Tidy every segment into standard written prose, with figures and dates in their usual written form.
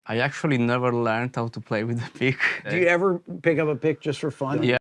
I actually never learned how to play with the pick. Do you ever pick up a pick just for fun? Yeah.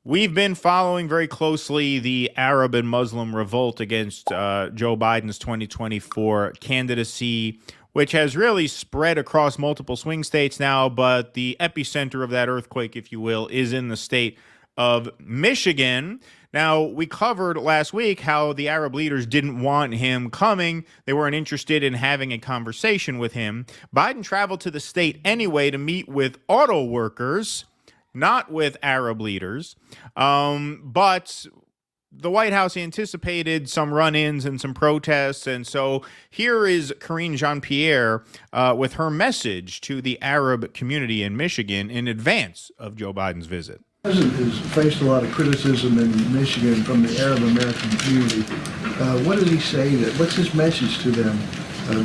We've been following very closely the Arab and Muslim revolt against Joe Biden's 2024 candidacy, which has really spread across multiple swing states now, but the epicenter of that earthquake, if you will, is in the state of Michigan. Now, we covered last week how the Arab leaders didn't want him coming. They weren't interested in having a conversation with him. Biden traveled to the state anyway to meet with auto workers, not with Arab leaders, but the White House anticipated some run-ins and some protests, and so here is Karine Jean-Pierre with her message to the Arab community in Michigan in advance of Joe Biden's visit. The president has faced a lot of criticism in Michigan from the Arab American community. What did he say? What's his message to them,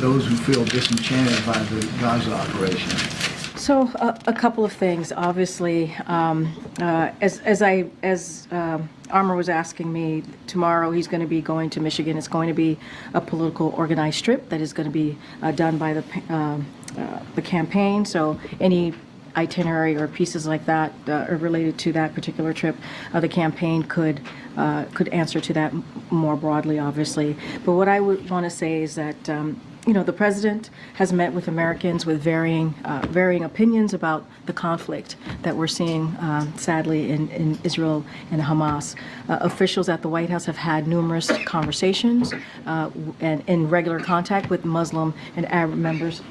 those who feel disenchanted by the Gaza operation? So a couple of things. Obviously, as Armor was asking me, tomorrow he's going to be going to Michigan. It's going to be a political organized trip that is going to be done by the campaign. So any itinerary or pieces like that are related to that particular trip, the campaign could answer to that more broadly, obviously. But what I would want to say is that the president has met with Americans with varying opinions about the conflict that we're seeing, sadly, in Israel and Hamas. Officials at the White House have had numerous conversations and in regular contact with Muslim and Arab Americans,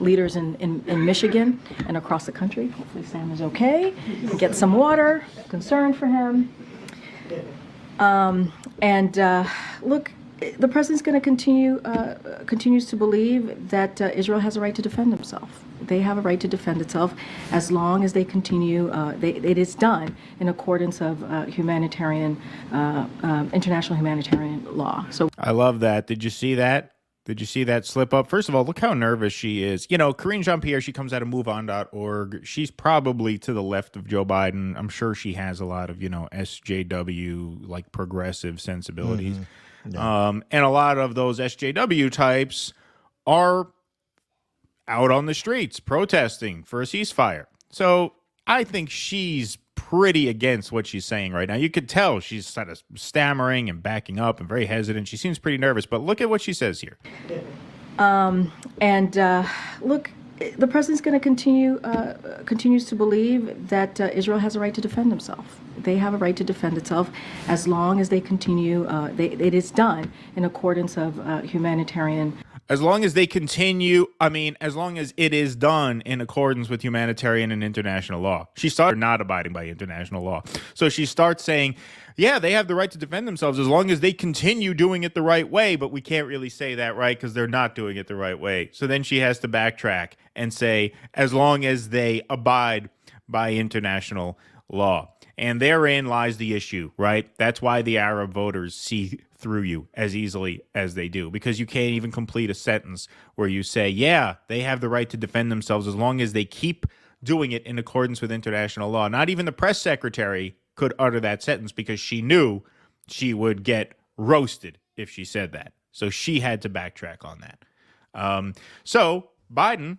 leaders in Michigan and across the country. Hopefully Sam is okay. Get some water. Concerned for him. Look, the president's going to continues to believe that Israel has a right to defend himself. They have a right to defend itself as long as they continue. It is done in accordance of international humanitarian law. So I love that. Did you see that? Did you see that slip up? First of all, look how nervous she is. Karine Jean-Pierre, she comes out of MoveOn.org. She's probably to the left of Joe Biden. I'm sure she has a lot of, SJW, like progressive sensibilities. Mm-hmm. Yeah. And a lot of those SJW types are out on the streets protesting for a ceasefire. So I think she's pretty against what she's saying right now. You could tell she's sort of stammering and backing up and very hesitant. She seems pretty nervous, but look at what she says here. Look, the president's going to continues to believe that Israel has a right to defend himself. They have a right to defend itself as long as they continue. It is done in accordance of As long as they continue, as long as it is done in accordance with humanitarian and international law. She started not abiding by international law. So she starts saying, yeah, they have the right to defend themselves as long as they continue doing it the right way, but we can't really say that, right, because they're not doing it the right way. So then she has to backtrack and say, as long as they abide by international law. And therein lies the issue, right? That's why the Arab voters see through you as easily as they do, because you can't even complete a sentence where you say, yeah, they have the right to defend themselves as long as they keep doing it in accordance with international law. Not even the press secretary could utter that sentence because she knew she would get roasted if she said that. So she had to backtrack on that. So Biden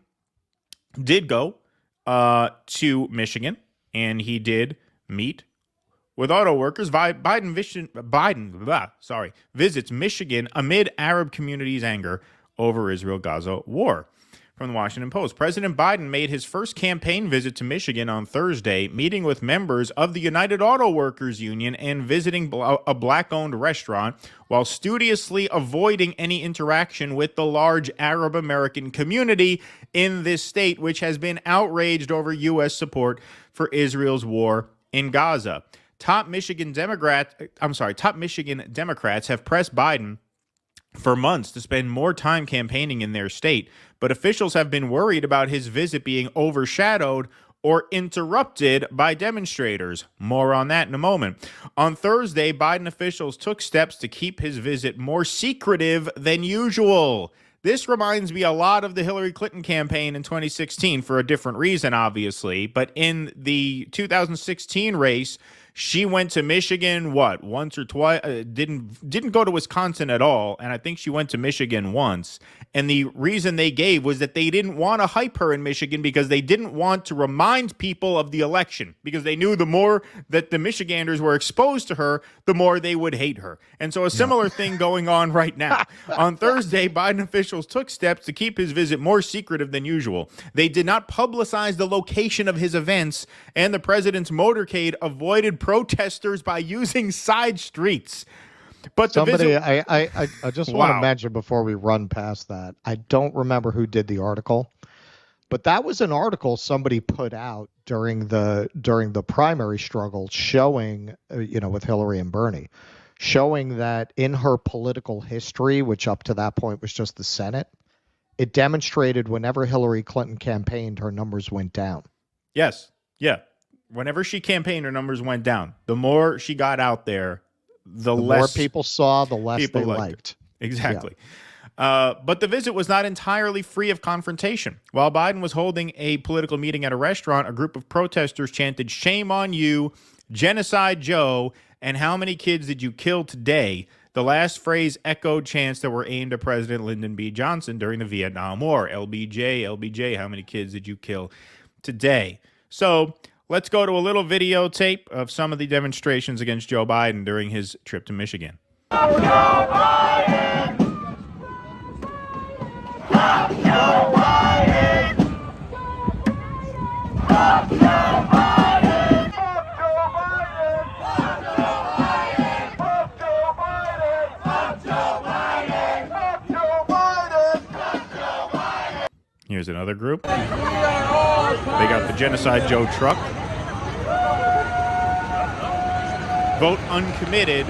did go to Michigan, and he did meet with auto workers. Biden visits Michigan amid Arab community's anger over Israel-Gaza war. From the Washington Post, President Biden made his first campaign visit to Michigan on Thursday, meeting with members of the United Auto Workers Union and visiting a black-owned restaurant while studiously avoiding any interaction with the large Arab American community in this state, which has been outraged over U.S. support for Israel's war in Gaza. Top Michigan Democrats have pressed Biden for months to spend more time campaigning in their state, but officials have been worried about his visit being overshadowed or interrupted by demonstrators. More on that in a moment. On Thursday, Biden officials took steps to keep his visit more secretive than usual. This reminds me a lot of the Hillary Clinton campaign in 2016 for a different reason, obviously. But in the 2016 race, she went to Michigan, once or twice, didn't go to Wisconsin at all. And I think she went to Michigan once. And the reason they gave was that they didn't want to hype her in Michigan because they didn't want to remind people of the election, because they knew the more that the Michiganders were exposed to her, the more they would hate her. And so a similar thing going on right now. On Thursday, Biden officials took steps to keep his visit more secretive than usual. They did not publicize the location of his events, and the president's motorcade avoided protesters by using side streets. But somebody, I just want to mention before we run past that, I don't remember who did the article, but that was an article somebody put out during the primary struggle, showing, with Hillary and Bernie, showing that in her political history, which up to that point was just the Senate, it demonstrated whenever Hillary Clinton campaigned, her numbers went down. Yes. Yeah. Whenever she campaigned, her numbers went down. The more she got out there, the less more people saw, the less they liked. Exactly. Yeah. But the visit was not entirely free of confrontation. While Biden was holding a political meeting at a restaurant, a group of protesters chanted, "Shame on you, Genocide Joe, and how many kids did you kill today?" The last phrase echoed chants that were aimed at President Lyndon B. Johnson during the Vietnam War. LBJ, LBJ, how many kids did you kill today? So let's go to a little videotape of some of the demonstrations against Joe Biden during his trip to Michigan. Joe Biden! Stop Joe Biden! Stop Joe Biden! Stop Joe Biden! Stop Joe Biden! Stop Joe Biden! Stop Joe Biden! Stop Joe Biden! Here's another group. They got the Genocide Joe truck. Vote uncommitted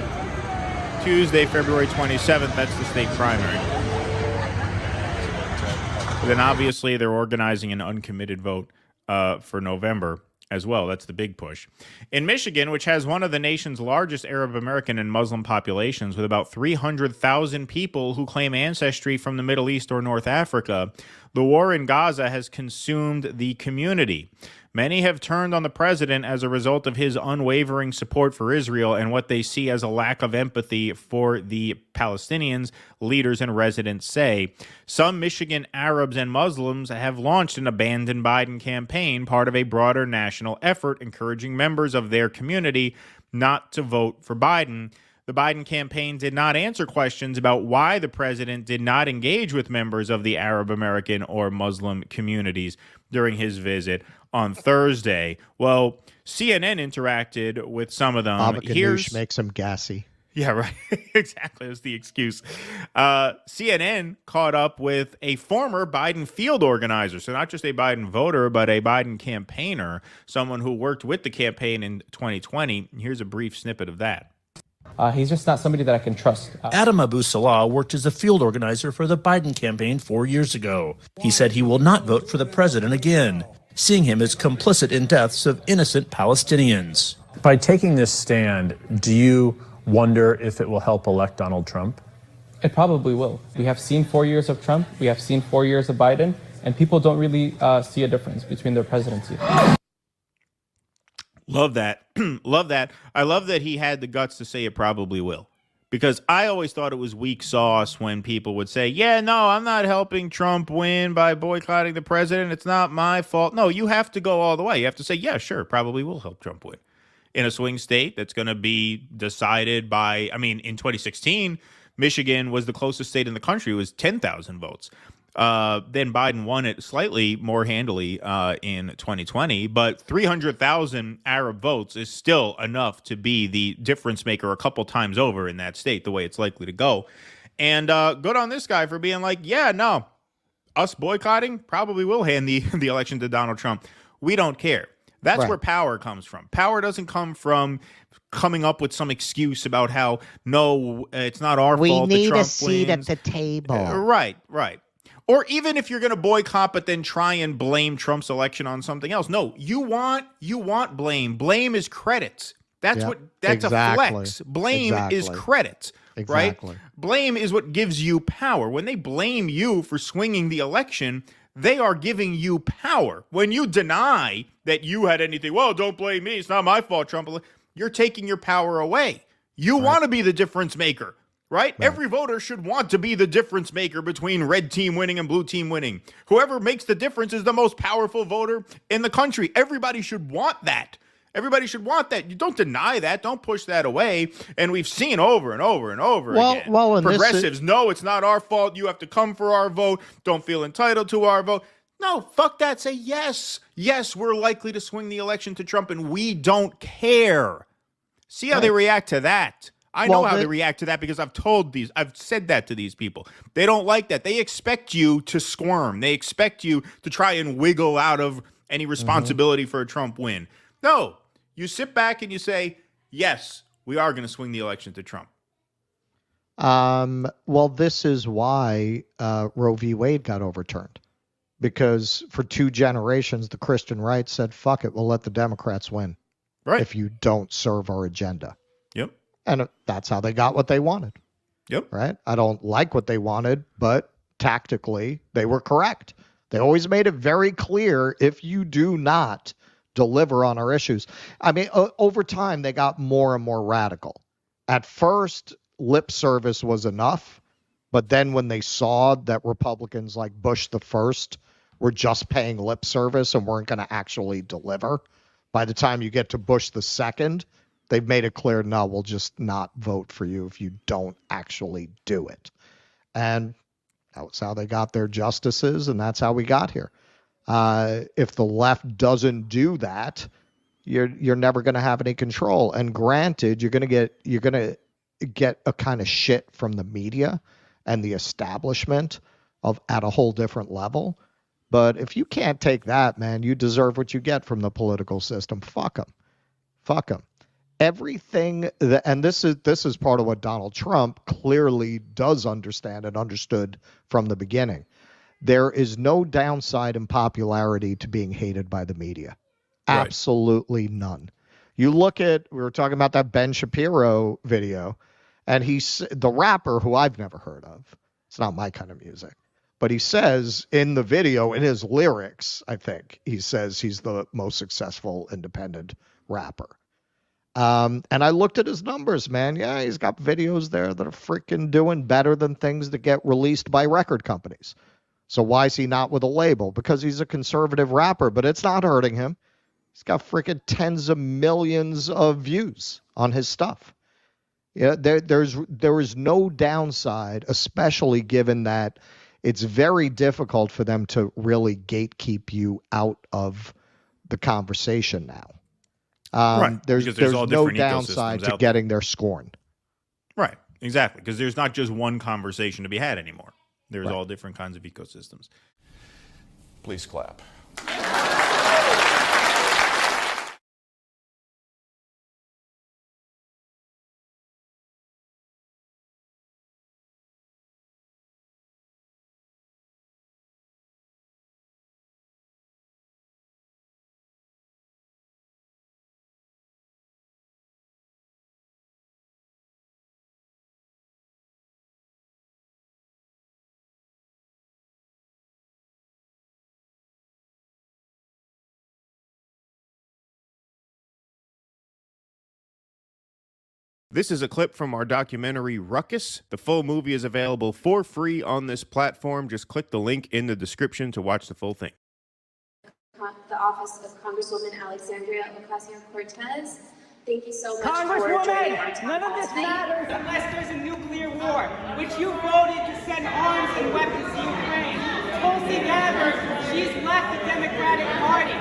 Tuesday, February 27th. That's the state primary. But then obviously they're organizing an uncommitted vote for November as well. That's the big push. In Michigan, which has one of the nation's largest Arab American and Muslim populations, with about 300,000 people who claim ancestry from the Middle East or North Africa, the war in Gaza has consumed the community. Many have turned on the president as a result of his unwavering support for Israel and what they see as a lack of empathy for the Palestinians, leaders and residents say. Some Michigan Arabs and Muslims have launched an Abandon Biden campaign, part of a broader national effort encouraging members of their community not to vote for Biden. The Biden campaign did not answer questions about why the president did not engage with members of the Arab American or Muslim communities during his visit on Thursday. Well, CNN interacted with some of them. Baba Ganoush makes him gassy. Yeah, right. Exactly. That's the excuse. CNN caught up with a former Biden field organizer. So not just a Biden voter, but a Biden campaigner, someone who worked with the campaign in 2020. Here's a brief snippet of that. He's just not somebody that I can trust. Adam Abu Salah worked as a field organizer for the Biden campaign 4 years ago. He said he will not vote for the president again, seeing him as complicit in deaths of innocent Palestinians. By taking this stand, do you wonder if it will help elect Donald Trump? It probably will. We have seen 4 years of Trump. We have seen 4 years of Biden, and people don't really see a difference between their presidency. Love that. Love that. I love that he had the guts to say it probably will. Because I always thought it was weak sauce when people would say, yeah, no, I'm not helping Trump win by boycotting the president. It's not my fault. No, you have to go all the way. You have to say, yeah, sure, probably will help Trump win. In a swing state that's going to be decided by, in 2016, Michigan was the closest state in the country. It was 10,000 votes. Then Biden won it slightly more handily in 2020, but 300,000 Arab votes is still enough to be the difference maker a couple times over in that state, the way it's likely to go. And good on this guy for being like, yeah, no, us boycotting probably will hand the election to Donald Trump. We don't care. That's right. Where power comes from. Power doesn't come from coming up with some excuse about how, no, it's not our fault that Trump wins. We need a seat at the table. Right. Or even if you're going to boycott, but then try and blame Trump's election on something else. No, you want blame. Blame is credit. That's a flex. Blame is credit, right? Blame is what gives you power. When they blame you for swinging the election, they are giving you power. When you deny that you had anything, well, don't blame me, it's not my fault, Trump, you're taking your power away. You want to be the difference maker. Right? Every voter should want to be the difference maker between red team winning and blue team winning. Whoever makes the difference is the most powerful voter in the country. Everybody should want that. Everybody should want that. You don't deny that. Don't push that away. And we've seen over and over and over again. Progressives, no, it's not our fault. You have to come for our vote. Don't feel entitled to our vote. No, fuck that. Say yes. Yes, we're likely to swing the election to Trump, and we don't care. See how they react to that. I know how they react to that because I've said that to these people. They don't like that. They expect you to squirm. They expect you to try and wiggle out of any responsibility for a Trump win. No, you sit back and you say, yes, we are going to swing the election to Trump. Well, this is why Roe v. Wade got overturned. Because for 2 generations, the Christian right said, fuck it, we'll let the Democrats win. Right. If you don't serve our agenda. Yep. And that's how they got what they wanted. Yep. Right? I don't like what they wanted, but tactically, they were correct. They always made it very clear, if you do not deliver on our issues. I mean, over time, they got more and more radical. At first, lip service was enough. But then when they saw that Republicans like Bush the first were just paying lip service and weren't going to actually deliver, by the time you get to Bush the second, they've made it clear, no, we'll just not vote for you if you don't actually do it. And that was how they got their justices, and that's how we got here. If the left doesn't do that, you're never going to have any control. And granted, you're going to get a kind of shit from the media and the establishment at a whole different level. But if you can't take that, man, you deserve what you get from the political system. Fuck them. Fuck them. Everything and this is part of what Donald Trump clearly does understand and understood from the beginning. There is no downside in popularity to being hated by the media. Right. Absolutely none. You look at, we were talking about that Ben Shapiro video, and he's the rapper who I've never heard of. It's not my kind of music. But he says in the video, in his lyrics, I think, he says he's the most successful independent rapper. And I looked at his numbers, man. Yeah, he's got videos there that are freaking doing better than things that get released by record companies. So why is he not with a label? Because he's a conservative rapper, but it's not hurting him. He's got freaking tens of millions of views on his stuff. Yeah, there is no downside, especially given that it's very difficult for them to really gatekeep you out of the conversation now. Right. There's no downside to getting their scorn. Right. Exactly. Because there's not just one conversation to be had anymore. There's all different kinds of ecosystems. Please clap. This is a clip from our documentary Ruckus. The full movie is available for free on this platform. Just click the link in the description to watch the full thing. The office of Congresswoman Alexandria Ocasio-Cortez. Thank you so much Congresswoman, none of this matters unless there's a nuclear war, which you voted to send arms and weapons to Ukraine. Tulsi Gabbard, she's left the Democratic Party.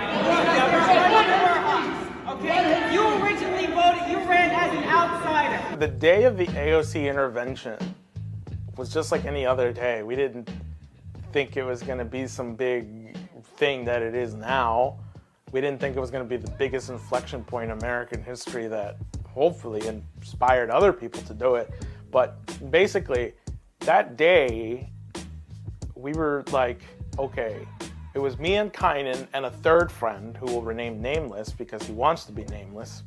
Okay? You originally voted, you ran as an outsider. The day of the AOC intervention was just like any other day. We didn't think it was going to be some big thing that it is now. We didn't think it was going to be the biggest inflection point in American history that hopefully inspired other people to do it. But basically, that day, we were like, okay, it was me and Kynan and a third friend who will remain nameless because he wants to be nameless.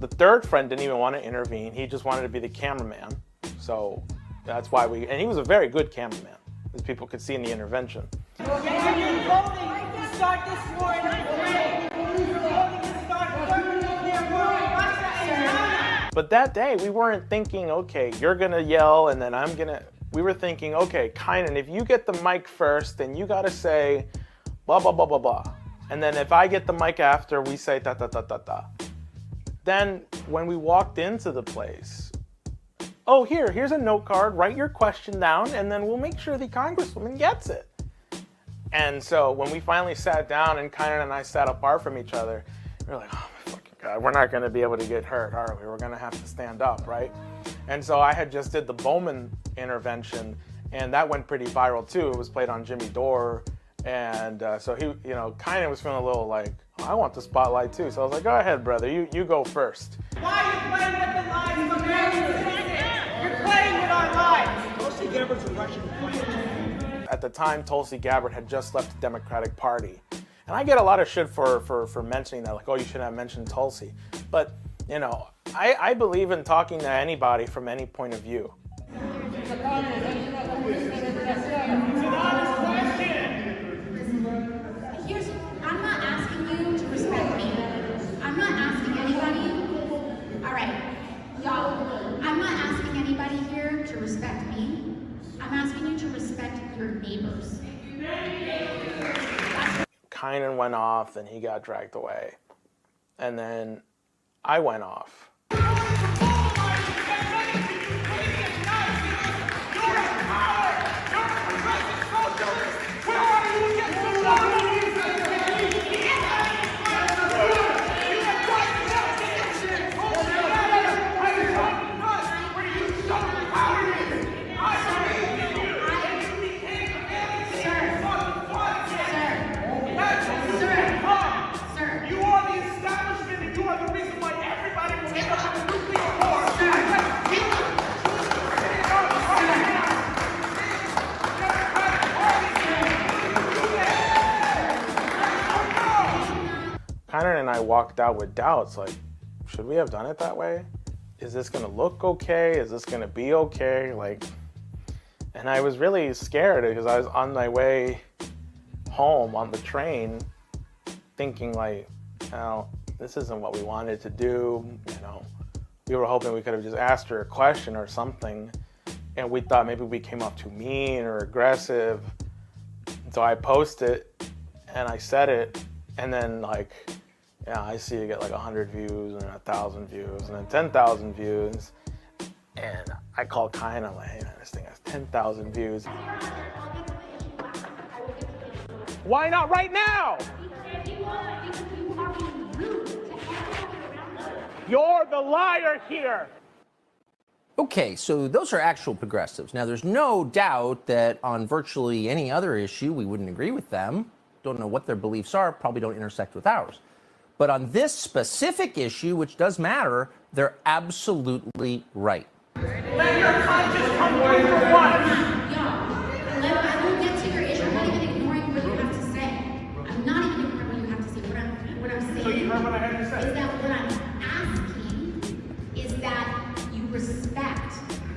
The third friend didn't even want to intervene. He just wanted to be the cameraman. So that's why and he was a very good cameraman, as people could see in the intervention. You're voting to start this war in Ukraine. You're voting to start a thermonuclear war in Russia and China. But that day, we weren't thinking, okay, you're gonna yell and then I'm gonna, we were thinking, okay, Kynan, if you get the mic first, then you gotta say blah, blah, blah, blah, blah. And then if I get the mic after, we say da, da, da, da, da. Then when we walked into the place, oh, here's a note card, write your question down, and then we'll make sure the congresswoman gets it. And so when we finally sat down and Kynan and I sat apart from each other, we were like, oh my fucking God, we're not gonna be able to get hurt, are we? We're gonna have to stand up, right? And so I had just did the Bowman intervention, and that went pretty viral too. It was played on Jimmy Dore, and so he, Kynan was feeling a little like, oh, I want the spotlight too. So I was like, go ahead, brother, you go first. Why are you playing with the lives of American citizens? You're playing with our lives. Tulsi Gabbard's a Russian plant. At the time, Tulsi Gabbard had just left the Democratic Party. And I get a lot of shit for mentioning that, like, oh, you shouldn't have mentioned Tulsi. But, I believe in talking to anybody from any point of view. I'm not asking you to respect me. I'm not asking anybody. All right, y'all. I'm not asking anybody here to respect me. I'm asking you to respect your neighbors. Kynan went off, and he got dragged away. And then I went off. Kynan and I walked out with doubts, like, should we have done it that way? Is this gonna look okay? Is this gonna be okay? Like, and I was really scared because I was on my way home on the train thinking like, oh, this isn't what we wanted to do. We were hoping we could have just asked her a question or something, and we thought maybe we came off too mean or aggressive. So I posted and I said it, and then like, yeah, I see you get like 100 views and 1,000 views and then 10,000 views. And I call Kynan, I'm like, hey man, this thing has 10,000 views. Why not right now? You're the liar here. Okay, so those are actual progressives. Now, there's no doubt that on virtually any other issue, we wouldn't agree with them. Don't know what their beliefs are, probably don't intersect with ours. But on this specific issue, which does matter, they're absolutely right. Let your conscience come through for once. I will get to your issue. I'm not even ignoring what you have to say. I'm not even ignoring what you have to say. What I'm saying So you heard what I had to say? is that what I'm asking is that you respect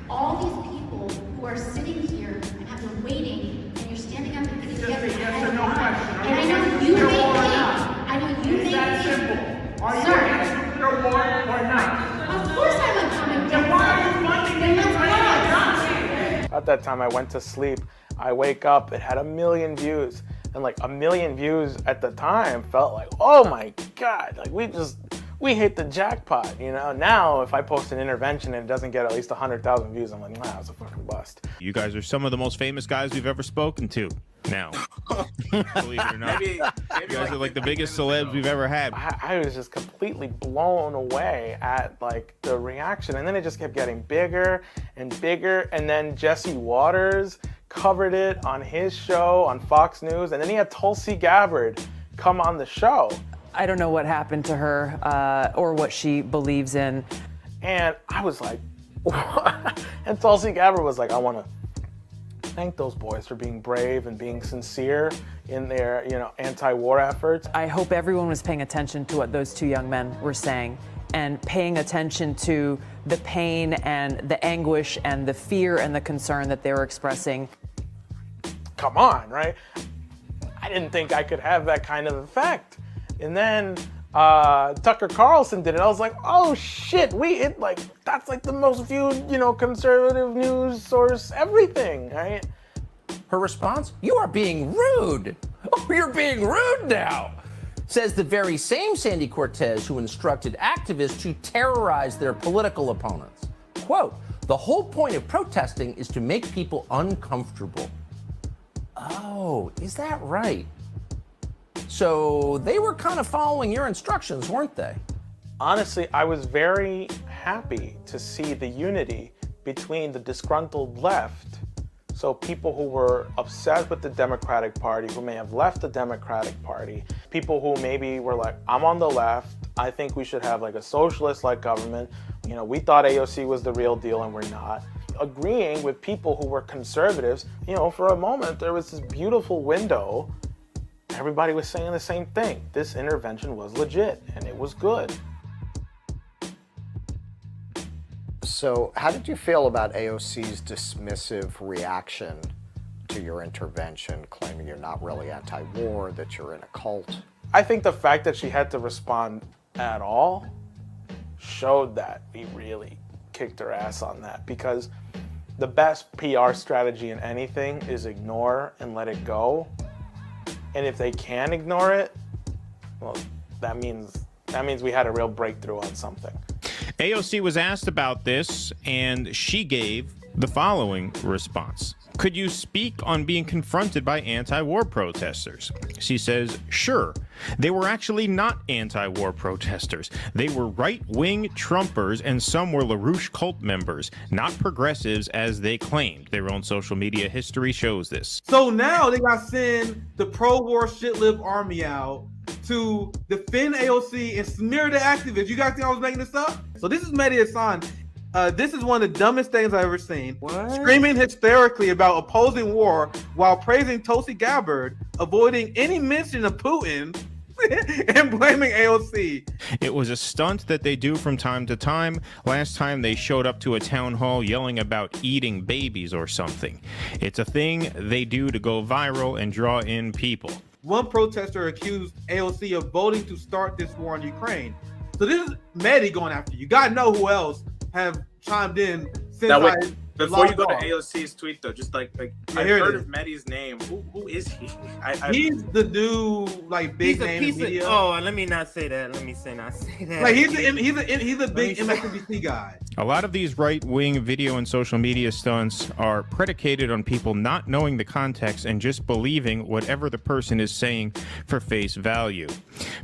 all these people who are sitting here and have been waiting, and you're standing up and putting together. Yes or no question. And I know you may think. I know you may that think. simple. Are you against nuclear war or not? Of course I'm a comic. Then why are you funding Then the let's Ukrainian? At that time, I went to sleep. I wake up, it had 1 million views. And like 1 million views at the time felt like, oh my God, like we hit the jackpot, Now, if I post an intervention and it doesn't get at least 100,000 views, I'm like, nah, it's a fucking bust. You guys are some of the most famous guys we've ever spoken to now. Believe it or not. Maybe you guys are like the biggest celebs we've ever had. I was just completely blown away at like the reaction. And then it just kept getting bigger and bigger. And then Jesse Waters covered it on his show on Fox News. And then he had Tulsi Gabbard come on the show. I don't know what happened to her or what she believes in. And I was like, what? And Tulsi Gabbard was like, I want to thank those boys for being brave and being sincere in their, anti-war efforts. I hope everyone was paying attention to what those two young men were saying and paying attention to the pain and the anguish and the fear and the concern that they were expressing. Come on, right? I didn't think I could have that kind of effect. And then Tucker Carlson did it. I was like, oh shit, that's like the most viewed, conservative news source, everything, right? Her response, "You are being rude. Oh, you're being rude now," says the very same Sandy Cortez who instructed activists to terrorize their political opponents. Quote, "The whole point of protesting is to make people uncomfortable." Oh, is that right? So they were kind of following your instructions, weren't they? Honestly, I was very happy to see the unity between the disgruntled left. So people who were upset with the Democratic Party, who may have left the Democratic Party, people who maybe were like, I'm on the left, I think we should have like a socialist-like government. We thought AOC was the real deal and we're not. Agreeing with people who were conservatives, for a moment there was this beautiful window. Everybody was saying the same thing. This intervention was legit and it was good. So how did you feel about AOC's dismissive reaction to your intervention, claiming you're not really anti-war, that you're in a cult? I think the fact that she had to respond at all showed that we really kicked her ass on that, because the best PR strategy in anything is ignore and let it go. And if they can ignore it, well, that means we had a real breakthrough on something. AOC was asked about this, and she gave the following response. Could you speak on being confronted by anti-war protesters? She says, sure. They were actually not anti-war protesters. They were right-wing Trumpers, and some were LaRouche cult members, not progressives as they claimed. Their own social media history shows this. So now they got to send the pro-war shit-lib army out to defend AOC and smear the activists. You guys think I was making this up? So this is Mehdi Hassan. This is one of the dumbest things I've ever seen. What? Screaming hysterically about opposing war while praising Tulsi Gabbard, avoiding any mention of Putin, and blaming AOC. It was a stunt that they do from time to time. Last time they showed up to a town hall yelling about eating babies or something. It's a thing they do to go viral and draw in people. One protester accused AOC of voting to start this war in Ukraine. So this is Mehdi going after you. God know who else have chimed in since before you go to AOC's tweet though, just like I heard of Mehdi's name. Who is he? He's the new big name media. Oh, let me not say that. Let me not say that. He's a big MSNBC guy. A lot of these right-wing video and social media stunts are predicated on people not knowing the context and just believing whatever the person is saying for face value.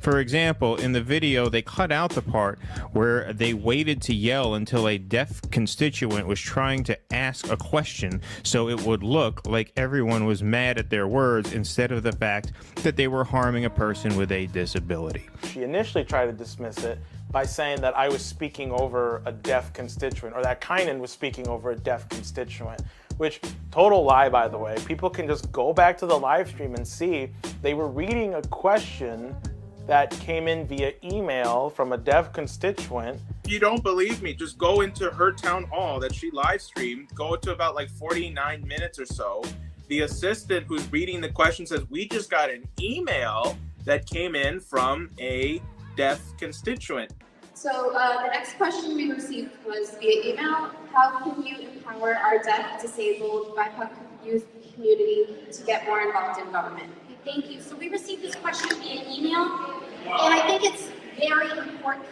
For example, in the video, they cut out the part where they waited to yell until a deaf constituent was trying to ask a question so it would look like everyone was mad at their words instead of the fact that they were harming a person with a disability. She initially tried to dismiss it by saying that I was speaking over a deaf constituent, or that Kynan was speaking over a deaf constituent, which, total lie, by the way. People can just go back to the live stream and see they were reading a question that came in via email from a deaf constituent. If you don't believe me, just go into her town hall that she live streamed, go to about 49 minutes or so. The assistant who's reading the question says, we just got an email that came in from a deaf constituent. So the next question we received was via email. How can you empower our deaf, disabled, BIPOC youth community to get more involved in government? Thank you. So we received this question via email, and I think it's very important.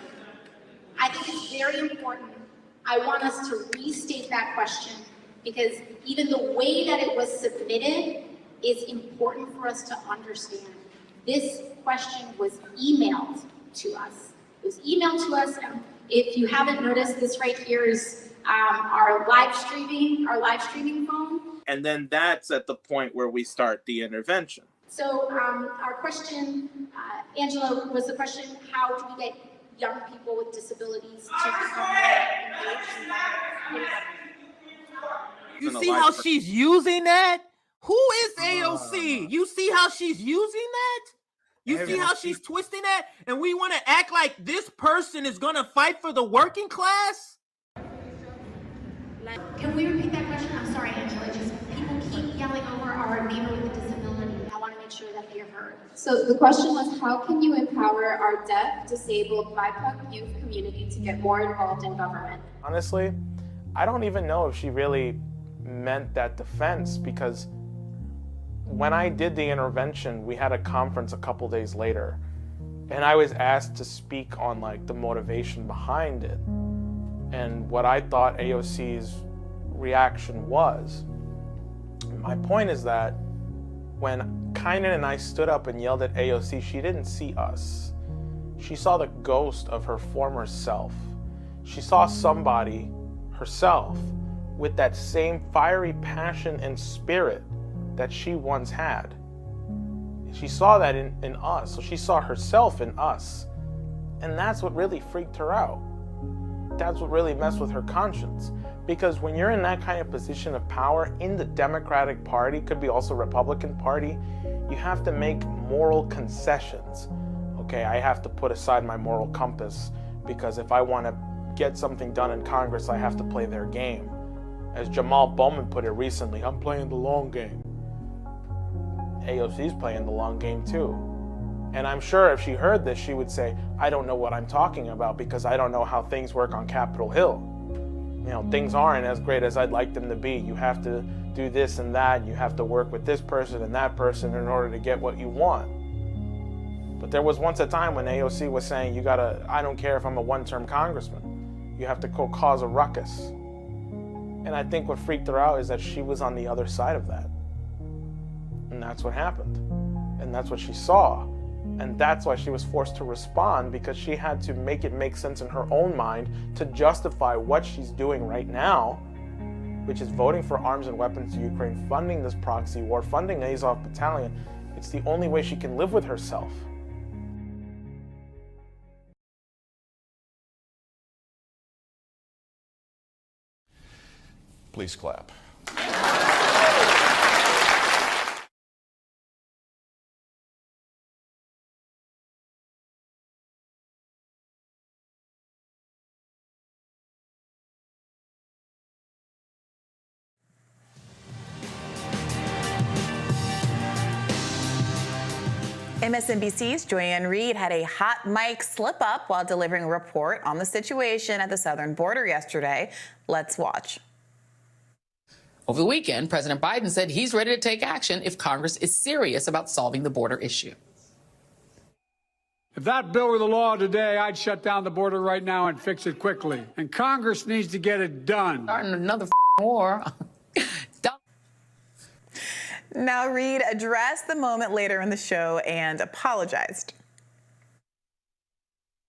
I want us to restate that question, because even the way that it was submitted is important for us to understand. This question was emailed to us. It was emailed to us. If you haven't noticed, this right here is our live streaming phone. And then that's at the point where we start the intervention. So our question, Angela, was the question, how do we get young people with disabilities to become more engaged? than You a see live how person. she's using that? Who is AOC? You see how she's using that? You see how she's twisting that? And we want to act like this person is going to fight for the working class? Can we repeat that question? I'm sorry, Angela. Just people keep yelling over our neighbor with a disability. I want to make sure that they're heard. So the question was, how can you empower our deaf, disabled, BIPOC youth community to get more involved in government? Honestly, I don't even know if she really meant that defense, because when I did the intervention, we had a conference a couple days later, and I was asked to speak on like the motivation behind it and what I thought AOC's reaction was. My point is that when Kynan and I stood up and yelled at AOC, she didn't see us. She saw the ghost of her former self. She saw somebody, herself, with that same fiery passion and spirit that she once had. She saw that in us, so she saw herself in us. And that's what really freaked her out. That's what really messed with her conscience. Because when you're in that kind of position of power in the Democratic Party, could be also Republican Party, you have to make moral concessions. Okay, I have to put aside my moral compass because if I want to get something done in Congress, I have to play their game. As Jamal Bowman put it recently, I'm playing the long game. AOC's playing the long game too. And I'm sure if she heard this, she would say, I don't know what I'm talking about because I don't know how things work on Capitol Hill. You know, things aren't as great as I'd like them to be. You have to do this and that. You have to work with this person and that person in order to get what you want. But there was once a time when AOC was saying, I don't care if I'm a one-term congressman. You have to go cause a ruckus. And I think what freaked her out is that she was on the other side of that. And that's what happened. And that's what she saw. And that's why she was forced to respond, because she had to make it make sense in her own mind to justify what she's doing right now, which is voting for arms and weapons to Ukraine, funding this proxy war, funding Azov Battalion. It's the only way she can live with herself. Please clap. MSNBC's Joanne Reed had a hot mic slip-up while delivering a report on the situation at the southern border yesterday. Let's watch. Over the weekend, President Biden said he's ready to take action if Congress is serious about solving the border issue. If that bill were the law today, I'd shut down the border right now and fix it quickly. And Congress needs to get it done. Starting another war. Now, Reed addressed the moment later in the show and apologized.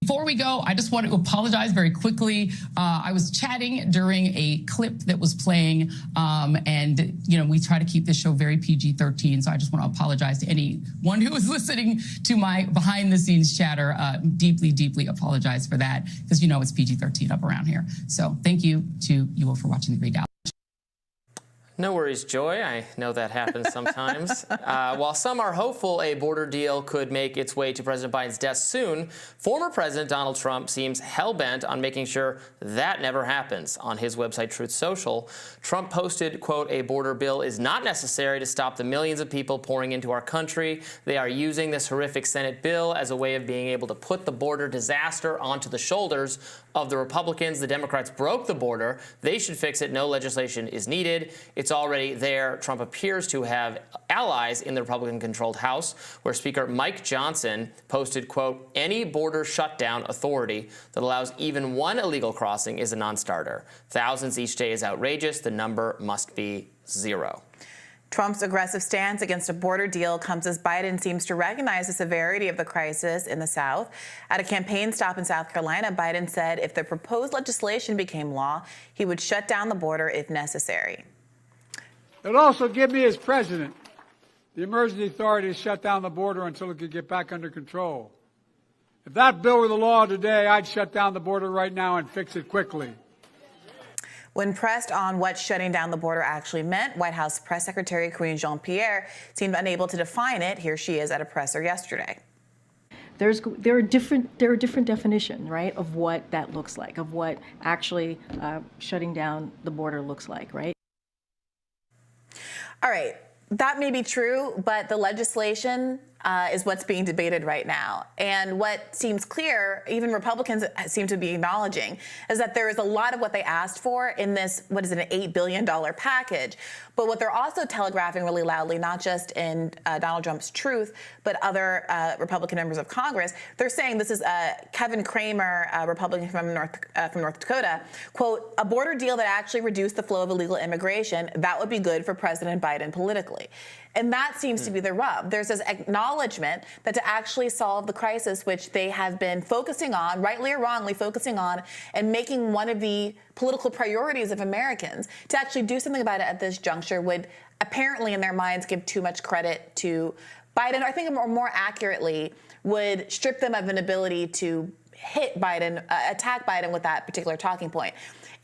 Before we go, I just want to apologize very quickly. I was chatting during a clip that was playing, and we try to keep this show very PG-13, so I just want to apologize to anyone who was listening to my behind-the-scenes chatter. Deeply, deeply apologize for that, because it's PG-13 up around here. So thank you to you all for watching the Read Out. No worries, Joy. I know that happens sometimes. While some are hopeful a border deal could make its way to President Biden's desk soon, former President Donald Trump seems hell-bent on making sure that never happens. On his website, Truth Social, Trump posted, quote, "A border bill is not necessary to stop the millions of people pouring into our country. They are using this horrific Senate bill as a way of being able to put the border disaster onto the shoulders of the Republicans. The Democrats broke the border. They should fix it. No legislation is needed. It's already there." Trump appears to have allies in the Republican-controlled House, where Speaker Mike Johnson posted, quote, "Any border shutdown authority that allows even one illegal crossing is a non-starter. Thousands each day is outrageous. The number must be zero." Trump's aggressive stance against a border deal comes as Biden seems to recognize the severity of the crisis in the South. At a campaign stop in South Carolina, Biden said if the proposed legislation became law, he would shut down the border if necessary. It also give me, as president, the emergency authority to shut down the border until it could get back under control. If that bill were the law today, I'd shut down the border right now and fix it quickly. When pressed on what shutting down the border actually meant, White House Press Secretary Karine Jean-Pierre seemed unable to define it. Here she is at a presser yesterday. There are different definitions, right, of what that looks like, of what actually shutting down the border looks like, right? All right, that may be true, but the legislation is what's being debated right now. And what seems clear, even Republicans seem to be acknowledging, is that there is a lot of what they asked for in this, what is it, an $8 billion package. But what they're also telegraphing really loudly, not just in Donald Trump's Truth, but other Republican members of Congress, they're saying, this is Kevin Cramer, a Republican from North Dakota, quote, a border deal that actually reduced the flow of illegal immigration, that would be good for President Biden politically. And that seems to be the rub. There's this acknowledgement that to actually solve the crisis, which they have been focusing on, rightly or wrongly focusing on, and making one of the political priorities of Americans, to actually do something about it at this juncture would apparently in their minds give too much credit to Biden. I think more accurately would strip them of an ability to hit Biden, attack Biden with that particular talking point.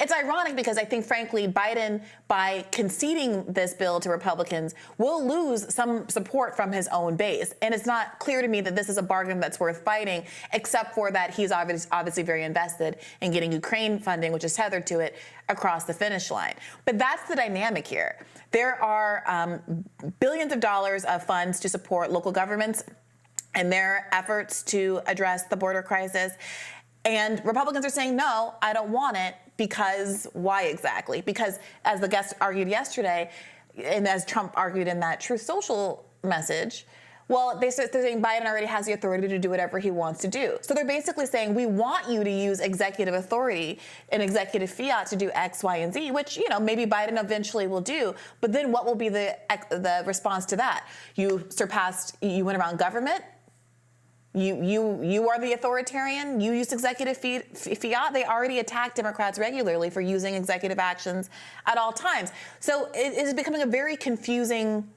It's ironic because I think, frankly, Biden, by conceding this bill to Republicans, will lose some support from his own base. And it's not clear to me that this is a bargain that's worth fighting, except for that he's obviously very invested in getting Ukraine funding, which is tethered to it, across the finish line. But that's the dynamic here. There are billions of dollars of funds to support local governments and their efforts to address the border crisis. And Republicans are saying, no, I don't want it. Because why exactly? Because as the guest argued yesterday, and as Trump argued in that Truth Social message, well, they're saying Biden already has the authority to do whatever he wants to do. So they're basically saying, we want you to use executive authority and executive fiat to do X, Y, and Z, which, you know, maybe Biden eventually will do. But then what will be the response to that? You went around government. You are the authoritarian. You use executive fiat. They already attack Democrats regularly for using executive actions at all times. So it is becoming a very confusing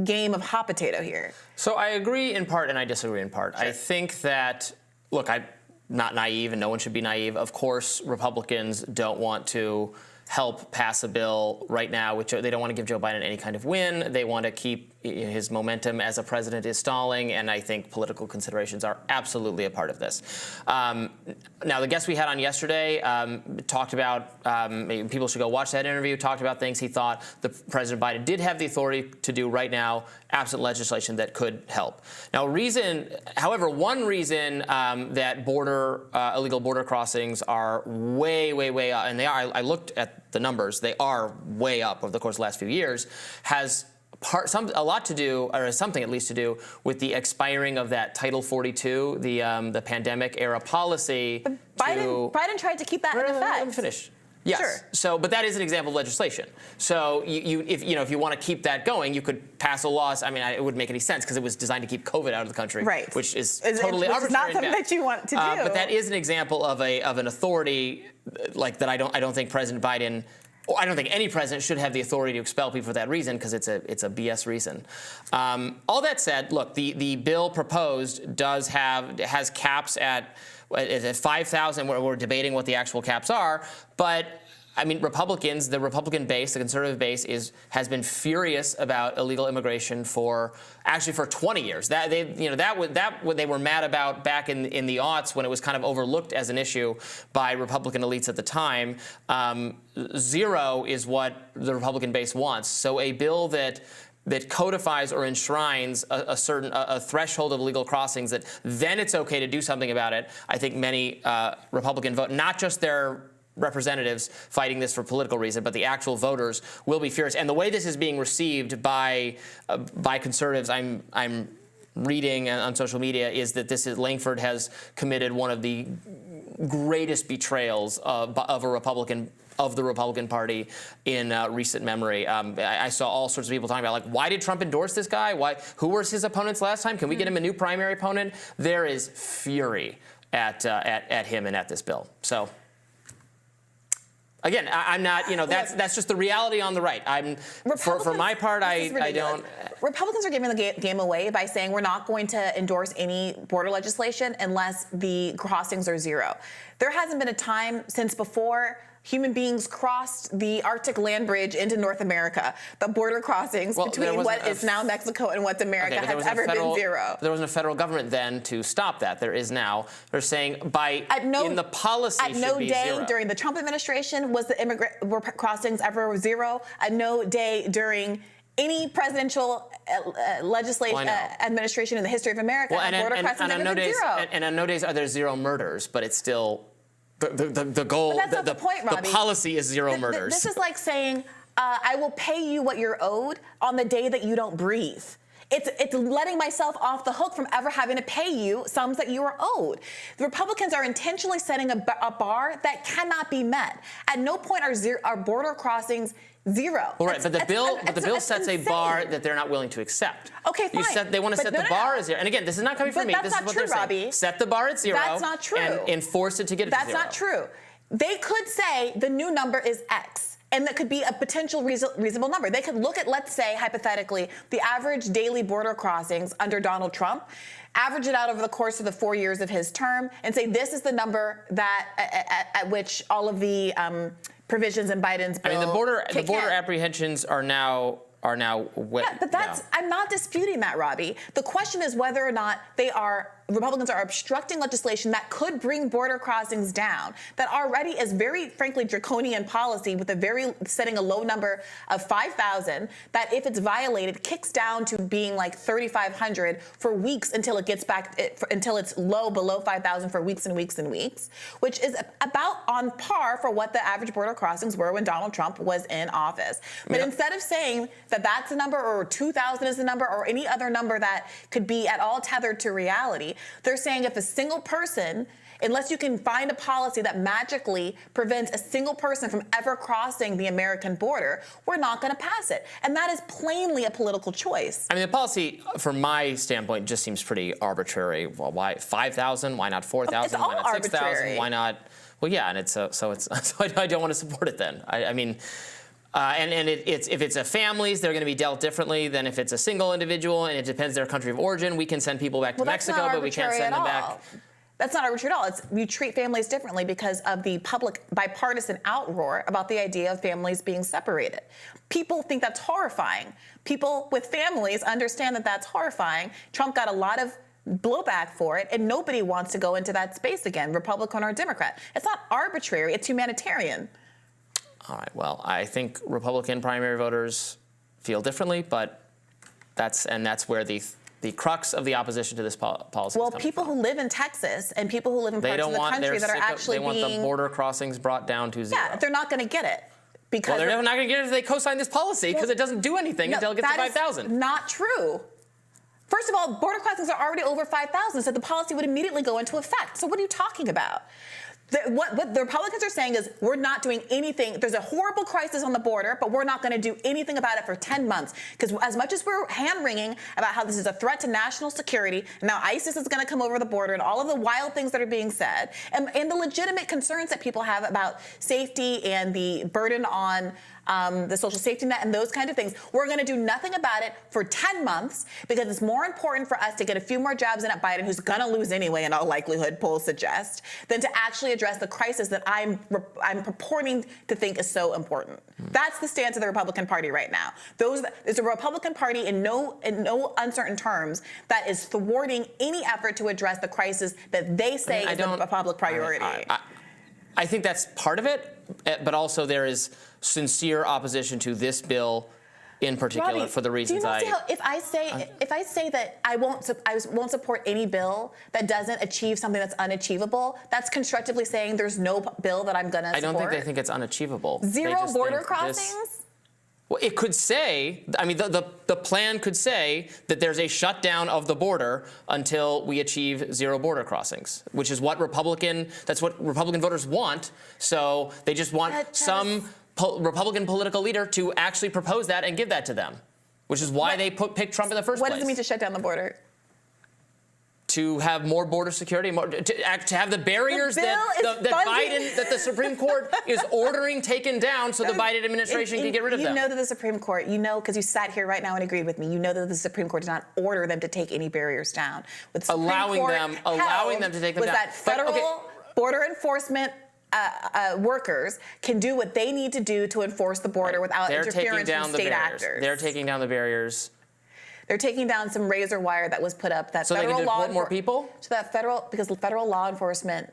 game of hot potato here. So I agree in part and I disagree in part. Sure. I think that, look, I'm not naive and no one should be naive. Of course, Republicans don't want to help pass a bill right now, which they don't want to give Joe Biden any kind of win. They want to keep his momentum as a president is stalling, and I think political considerations are absolutely a part of this. Now, the guest we had on yesterday talked about, maybe people should go watch that interview, talked about things he thought the President Biden did have the authority to do right now, absent legislation that could help. Now, one reason that illegal border crossings are way, way, way up, and they are, I looked at the numbers, they are way up over the course of the last few years, has a lot to do, or something at least to do, with the expiring of that Title 42, the pandemic era policy. But Biden tried to keep that in effect. Let me finish. Yes. Sure. So, but that is an example of legislation. So, if you want to keep that going, you could pass a law. I mean, it wouldn't make any sense because it was designed to keep COVID out of the country, right? Which is totally arbitrary. Which is not something that you want to do. But that is an example of an authority like that. I don't think President Biden. I don't think any president should have the authority to expel people for that reason because it's a BS reason. All that said, look, the bill proposed has caps at 5,000. We're debating what the actual caps are, but I mean, the Republican base, the conservative base, has been furious about illegal immigration for 20 years. That they were mad about back in the aughts when it was kind of overlooked as an issue by Republican elites at the time. Zero is what the Republican base wants. So a bill that codifies or enshrines a threshold of illegal crossings that then it's okay to do something about it. I think many Republican vote, not just their representatives fighting this for political reason, but the actual voters will be furious. And the way this is being received by conservatives, I'm reading on social media, is that Langford has committed one of the greatest betrayals of the Republican Party in recent memory. I saw all sorts of people talking about, like, why did Trump endorse this guy? Who were his opponents last time? Can we get him a new primary opponent? There is fury at him and at this bill. So. Again, I'm not, that's just the reality on the right. For my part, I don't. Republicans are giving the game away by saying we're not going to endorse any border legislation unless the crossings are zero. There hasn't been a time since before human beings crossed the Arctic land bridge into North America. The border crossings between what is now Mexico and what's America has ever been zero. There wasn't a federal government then to stop that. There is now. They're saying in the policy at no should be day zero. during the Trump administration was the immigrant crossings ever zero. At no day during any presidential legislation administration in the history of America, border crossings ever been zero. And on no days are there zero murders, but it's still the goal. But that's not the point, Robbie. The policy is zero murders. This is like saying, I will pay you what you're owed on the day that you don't breathe. It's letting myself off the hook from ever having to pay you sums that you are owed. The Republicans are intentionally setting a bar that cannot be met. At no point are border crossings zero. Well, right, but the bill sets a bar that they're not willing to accept. Okay, fine. They want to set the bar as zero. And again, this is not coming from me. This is what they're saying. Robbie. Set the bar at zero. That's not true. And enforce it to get it to zero. That's not true. They could say the new number is X. And that could be a potential reasonable number. They could look at, let's say, hypothetically, the average daily border crossings under Donald Trump, average it out over the course of the 4 years of his term, and say this is the number that at which all of the provisions in Biden's bill. I mean, the border apprehensions are now. Yeah, but I'm not disputing that, Robbie. The question is whether or not Republicans are obstructing legislation that could bring border crossings down, that already is very, frankly, draconian policy with setting a low number of 5,000, that if it's violated, kicks down to being like 3,500 for weeks until it gets back, until it's below 5,000 for weeks and weeks and weeks, which is about on par for what the average border crossings were when Donald Trump was in office. But instead of saying that that's a number, or 2,000 is a number, or any other number that could be at all tethered to reality, they're saying if a single person, unless you can find a policy that magically prevents a single person from ever crossing the American border, we're not going to pass it. And that is plainly a political choice. I mean, the policy, from my standpoint, just seems pretty arbitrary. Well, why 5,000? Why not 4,000? Why not 6,000? Why not? Well, yeah, and so I don't want to support it then. I mean. If it's a families, they're going to be dealt differently than if it's a single individual, and it depends their country of origin. We can send people back to Mexico, but we can't send them back. That's not arbitrary at all. You treat families differently because of the public bipartisan outroar about the idea of families being separated. People think that's horrifying. People with families understand that that's horrifying. Trump got a lot of blowback for it, and nobody wants to go into that space again, Republican or Democrat. It's not arbitrary. It's humanitarian. All right. Well, I think Republican primary voters feel differently, but that's where the crux of the opposition to this policy. Well, people who live in Texas and people who live in parts of the country that are actually they want the border crossings brought down to zero. Yeah, they're not going to get it because they're not going to get it if they co-sign this policy because it doesn't do anything until it gets to 5,000. Not true. First of all, border crossings are already over 5,000, so the policy would immediately go into effect. So what are you talking about? What the Republicans are saying is we're not doing anything. There's a horrible crisis on the border, but we're not going to do anything about it for 10 months. Because as much as we're hand-wringing about how this is a threat to national security, and now ISIS is going to come over the border and all of the wild things that are being said, and the legitimate concerns that people have about safety and the burden on the social safety net and those kind of things, we're going to do nothing about it for 10 months because it's more important for us to get a few more jabs in at Biden, who's going to lose anyway in all likelihood, polls suggest, than to actually address the crisis that I'm purporting to think is so important. That's the stance of the Republican Party right now. There's a Republican Party in no uncertain terms that is thwarting any effort to address the crisis that they say is a public priority. I think that's part of it, but also there is sincere opposition to this bill in particular, Robbie, for the reasons do you know if I say that I won't support any bill that doesn't achieve something that's unachievable, that's constructively saying there's no bill that I'm going to support. I don't think they think it's unachievable. Zero border crossings? Well, it could say, I mean, the plan could say that there's a shutdown of the border until we achieve zero border crossings, which is what that's what Republican voters want. So they just want some Republican political leader to actually propose that and give that to them, which is why they picked Trump in the first place. What does it mean to shut down the border? To have more border security, to have the barriers that the Supreme Court is ordering taken down so the Biden administration can get rid of them. You know that the Supreme Court, because you sat here right now and agreed with me, you know that the Supreme Court did not order them to take any barriers down. Allowing them to take them down. Was that federal border enforcement workers can do what they need to do to enforce the border without interference from state actors. They're taking down the barriers. They're taking down some razor wire that was put up. That so federal they can law deport more people? So that because the federal law enforcement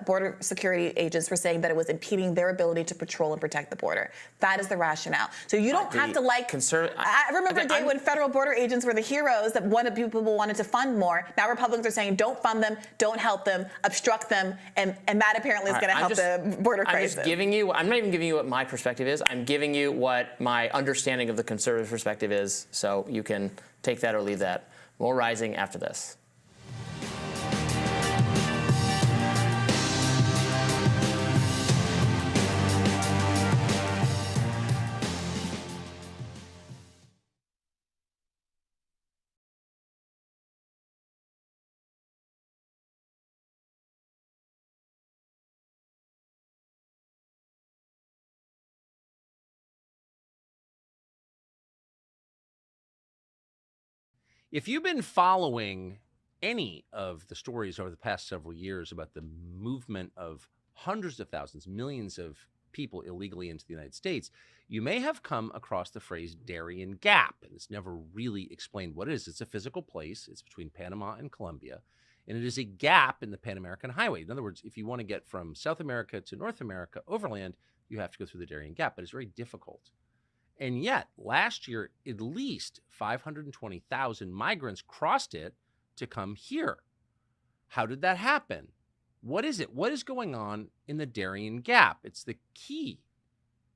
border security agents were saying that it was impeding their ability to patrol and protect the border. That is the rationale. So you don't have to like. I remember a day when federal border agents were the heroes that people wanted to fund more. Now Republicans are saying don't fund them, don't help them, obstruct them, and that apparently is going to help the border crisis. I'm not even giving you what my perspective is. I'm giving you what my understanding of the conservative perspective is. So you can take that or leave that. More Rising after this. If you've been following any of the stories over the past several years about the movement of hundreds of thousands, millions of people illegally into the United States, you may have come across the phrase Darien Gap. And it's never really explained what it is. It's a physical place. It's between Panama and Colombia. And it is a gap in the Pan American Highway. In other words, if you want to get from South America to North America overland, you have to go through the Darien Gap. But it's very difficult. And yet, last year, at least 520,000 migrants crossed it to come here. How did that happen? What is it? What is going on in the Darien Gap? It's the key,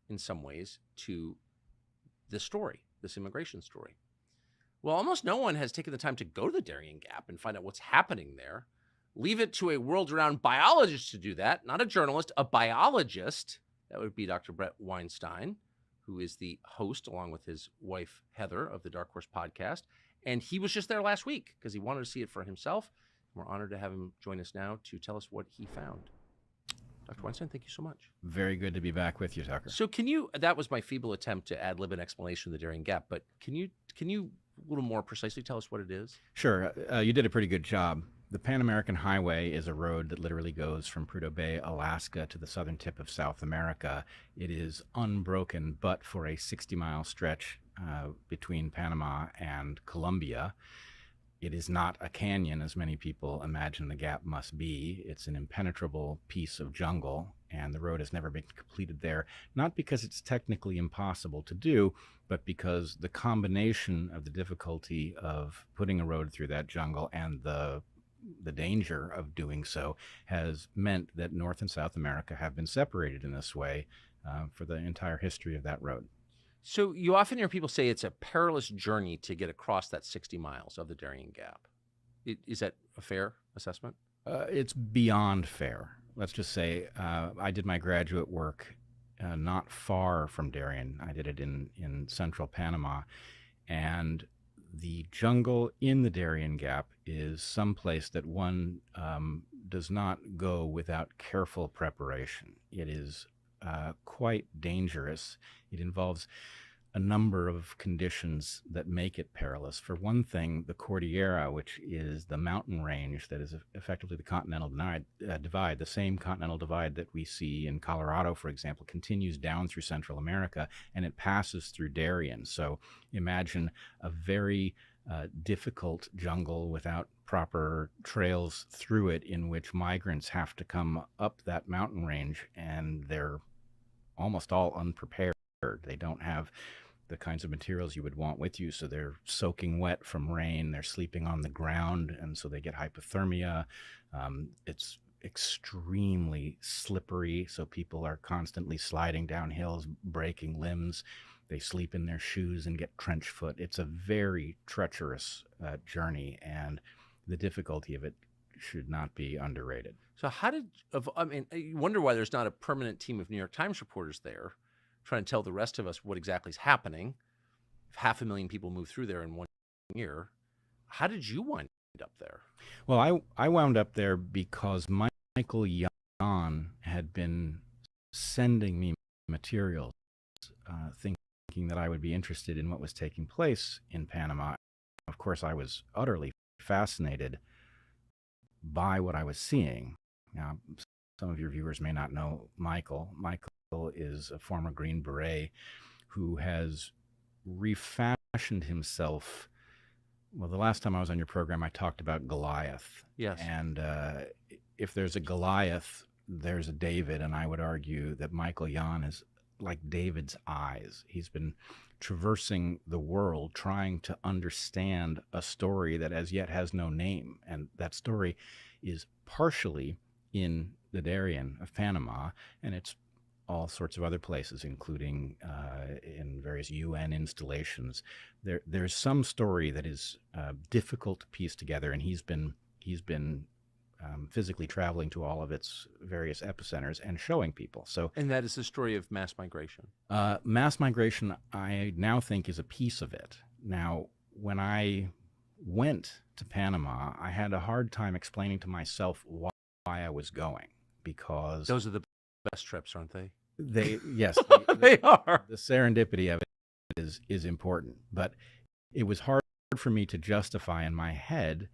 in some ways, to this story, this immigration story. Well, almost no one has taken the time to go to the Darien Gap and find out what's happening there. Leave it to a world-renowned biologist to do that, not a journalist, a biologist. That would be Dr. Brett Weinstein, who is the host, along with his wife, Heather, of the Dark Horse podcast. And he was just there last week because he wanted to see it for himself. We're honored to have him join us now to tell us what he found. Dr. Weinstein, thank you so much. Very good to be back with you, Tucker. So can you, that was my feeble attempt to ad-lib an explanation of the Darien Gap, but can you a little more precisely tell us what it is? Sure. You did a pretty good job. The Pan American Highway is a road that literally goes from Prudhoe Bay, Alaska to the southern tip of South America. It is unbroken but for a 60-mile stretch between Panama and Colombia. It is not a canyon, as many people imagine the gap must be. It's an impenetrable piece of jungle, and the road has never been completed there, not because it's technically impossible to do, but because the combination of the difficulty of putting a road through that jungle and the danger of doing so has meant that North and South America have been separated in this way for the entire history of that road. So you often hear people say it's a perilous journey to get across that 60 miles of the Darien Gap. Is that a fair assessment? It's beyond fair. Let's just say I did my graduate work not far from Darien. I did it in central Panama, and the jungle in the Darien Gap is someplace that one does not go without careful preparation. It is quite dangerous. It involves a number of conditions that make it perilous. For one thing, the Cordillera, which is the mountain range that is effectively the continental divide, the same continental divide that we see in Colorado, for example, continues down through Central America, and it passes through Darien. So imagine a very difficult jungle without proper trails through it, in which migrants have to come up that mountain range, and they're almost all unprepared. They don't have the kinds of materials you would want with you, so they're soaking wet from rain, they're sleeping on the ground, and so they get hypothermia. It's extremely slippery, so people are constantly sliding down hills, breaking limbs. They sleep in their shoes and get trench foot. It's a very treacherous journey, and the difficulty of it should not be underrated. So you wonder why there's not a permanent team of New York Times reporters there trying to tell the rest of us what exactly is happening. If 500,000 people move through there in 1 year, how did you wind up there? Well, I wound up there because Michael Yon had been sending me materials, thinking that I would be interested in what was taking place in Panama. Of course, I was utterly fascinated by what I was seeing. Now, some of your viewers may not know Michael. Michael is a former Green Beret who has refashioned himself. Well, the last time I was on your program, I talked about Goliath. Yes. And if there's a Goliath, there's a David, and I would argue that Michael Yon is like David's eyes. He's been traversing the world trying to understand a story that as yet has no name, and that story is partially in the Darien of Panama, and it's all sorts of other places, including in various UN installations. There's some story that is difficult to piece together, and he's been physically traveling to all of its various epicenters and showing people. And that is the story of mass migration. Mass migration, I now think, is a piece of it. Now, when I went to Panama, I had a hard time explaining to myself why I was going, because those are the best trips, aren't they? Yes, they are. The serendipity of it is important, but it was hard for me to justify in my head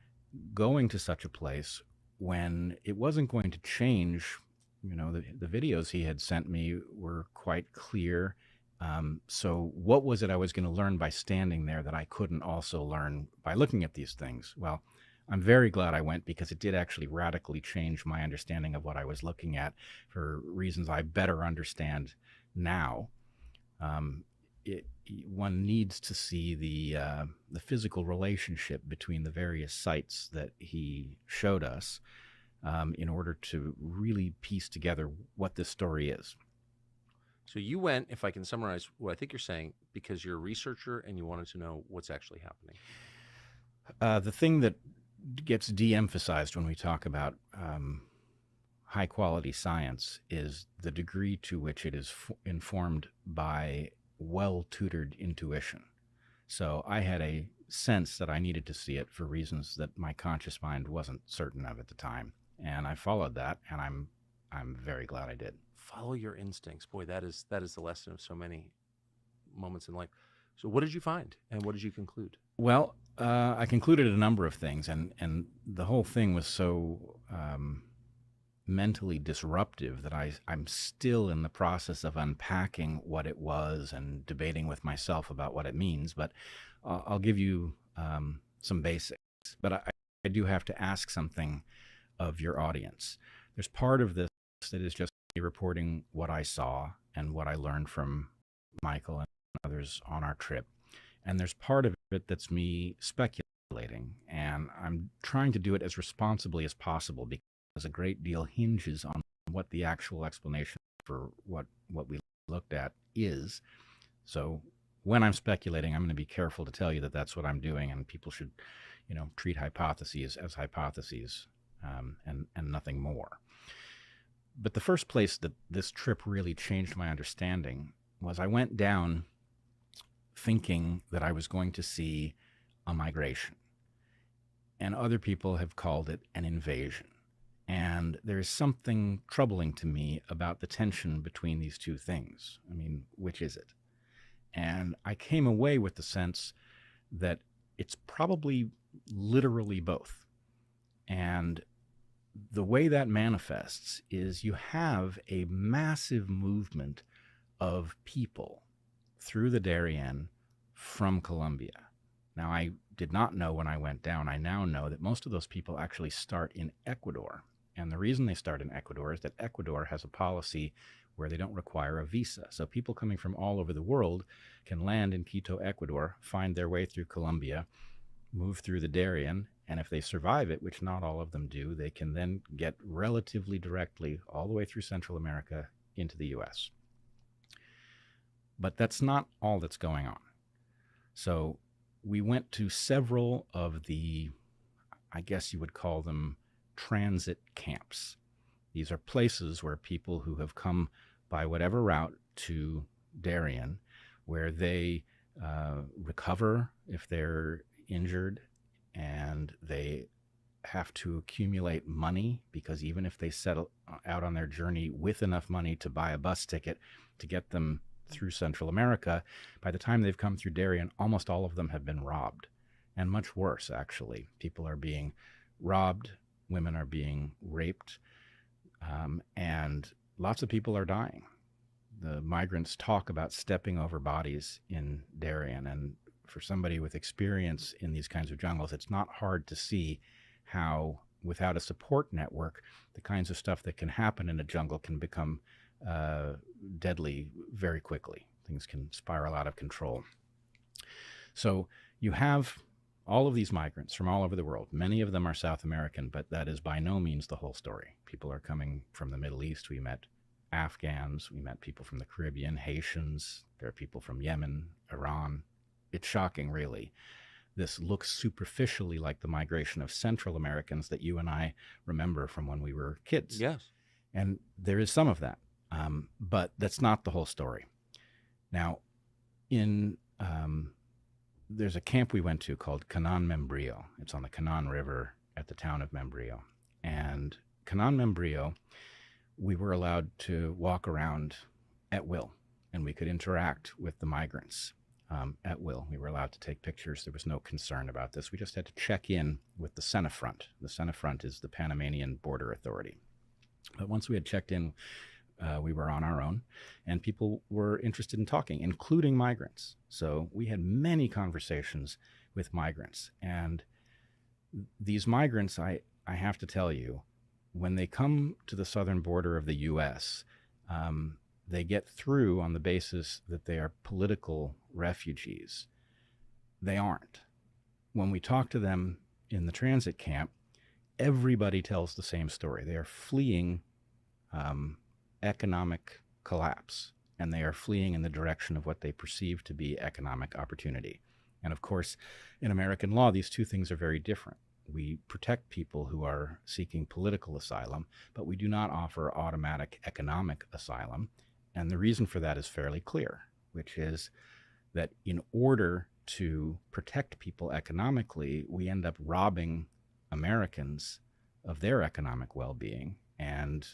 going to such a place when it wasn't going to change. You know, the videos he had sent me were quite clear. So what was it I was going to learn by standing there that I couldn't also learn by looking at these things? Well, I'm very glad I went, because it did actually radically change my understanding of what I was looking at for reasons I better understand now. One needs to see the physical relationship between the various sites that he showed us in order to really piece together what this story is. So you went, if I can summarize what I think you're saying, because you're a researcher and you wanted to know what's actually happening. The thing that gets de-emphasized when we talk about high-quality science is the degree to which it is informed by well-tutored intuition. So I had a sense that I needed to see it for reasons that my conscious mind wasn't certain of at the time, and I followed that, and I'm very glad I did. Follow your instincts. Boy, that is the lesson of so many moments in life. So what did you find, and what did you conclude? Well, I concluded a number of things, and the whole thing was so mentally disruptive that I'm still in the process of unpacking what it was and debating with myself about what it means. But I'll give you some basics. But I do have to ask something of your audience. There's part of this that is just me reporting what I saw and what I learned from Michael and others on our trip. And there's part of it that's me speculating, and I'm trying to do it as responsibly as possible, because a great deal hinges on what the actual explanation for what we looked at is. So when I'm speculating, I'm going to be careful to tell you that that's what I'm doing, and people should, treat hypotheses as hypotheses and nothing more. But the first place that this trip really changed my understanding was I went down thinking that I was going to see a migration. And other people have called it an invasion. And there's something troubling to me about the tension between these two things. I mean, which is it? And I came away with the sense that it's probably literally both. And the way that manifests is you have a massive movement of people through the Darien from Colombia. Now, I did not know when I went down. I now know that most of those people actually start in Ecuador. And the reason they start in Ecuador is that Ecuador has a policy where they don't require a visa. So people coming from all over the world can land in Quito, Ecuador, find their way through Colombia, move through the Darien, and if they survive it, which not all of them do, they can then get relatively directly all the way through Central America into the U.S. But that's not all that's going on. So we went to several of the, I guess you would call them, transit camps. These are places where people who have come by whatever route to Darien, where they recover if they're injured, and they have to accumulate money, because even if they set out on their journey with enough money to buy a bus ticket to get them through Central America, by the time they've come through Darien, almost all of them have been robbed. And much worse, actually. People are being robbed, women are being raped, and lots of people are dying. The migrants talk about stepping over bodies in Darien, and for somebody with experience in these kinds of jungles, it's not hard to see how, without a support network, the kinds of stuff that can happen in a jungle can become deadly very quickly. Things can spiral out of control. So you have all of these migrants from all over the world. Many of them are South American, but that is by no means the whole story. People are coming from the Middle East. We met Afghans, we met people from the Caribbean, Haitians, there are people from Yemen, Iran. It's shocking, really. This looks superficially like the migration of Central Americans that you and I remember from when we were kids. Yes. And there is some of that, but that's not the whole story. Now, there's a camp we went to called Canán Membrillo. It's on the Canán River at the town of Membrillo. And Canán Membrillo, we were allowed to walk around at will, and we could interact with the migrants at will. We were allowed to take pictures. There was no concern about this. We just had to check in with the Senafront. The Senafront is the Panamanian Border Authority. But once we had checked in, we were on our own, and people were interested in talking, including migrants. So we had many conversations with migrants. And these migrants, I have to tell you, when they come to the southern border of the U.S., they get through on the basis that they are political refugees. They aren't. When we talk to them in the transit camp, everybody tells the same story. They are fleeing economic collapse, and they are fleeing in the direction of what they perceive to be economic opportunity. And of course, in American law, these two things are very different. We protect people who are seeking political asylum, but we do not offer automatic economic asylum. And the reason for that is fairly clear, which is that in order to protect people economically, we end up robbing Americans of their economic well-being. And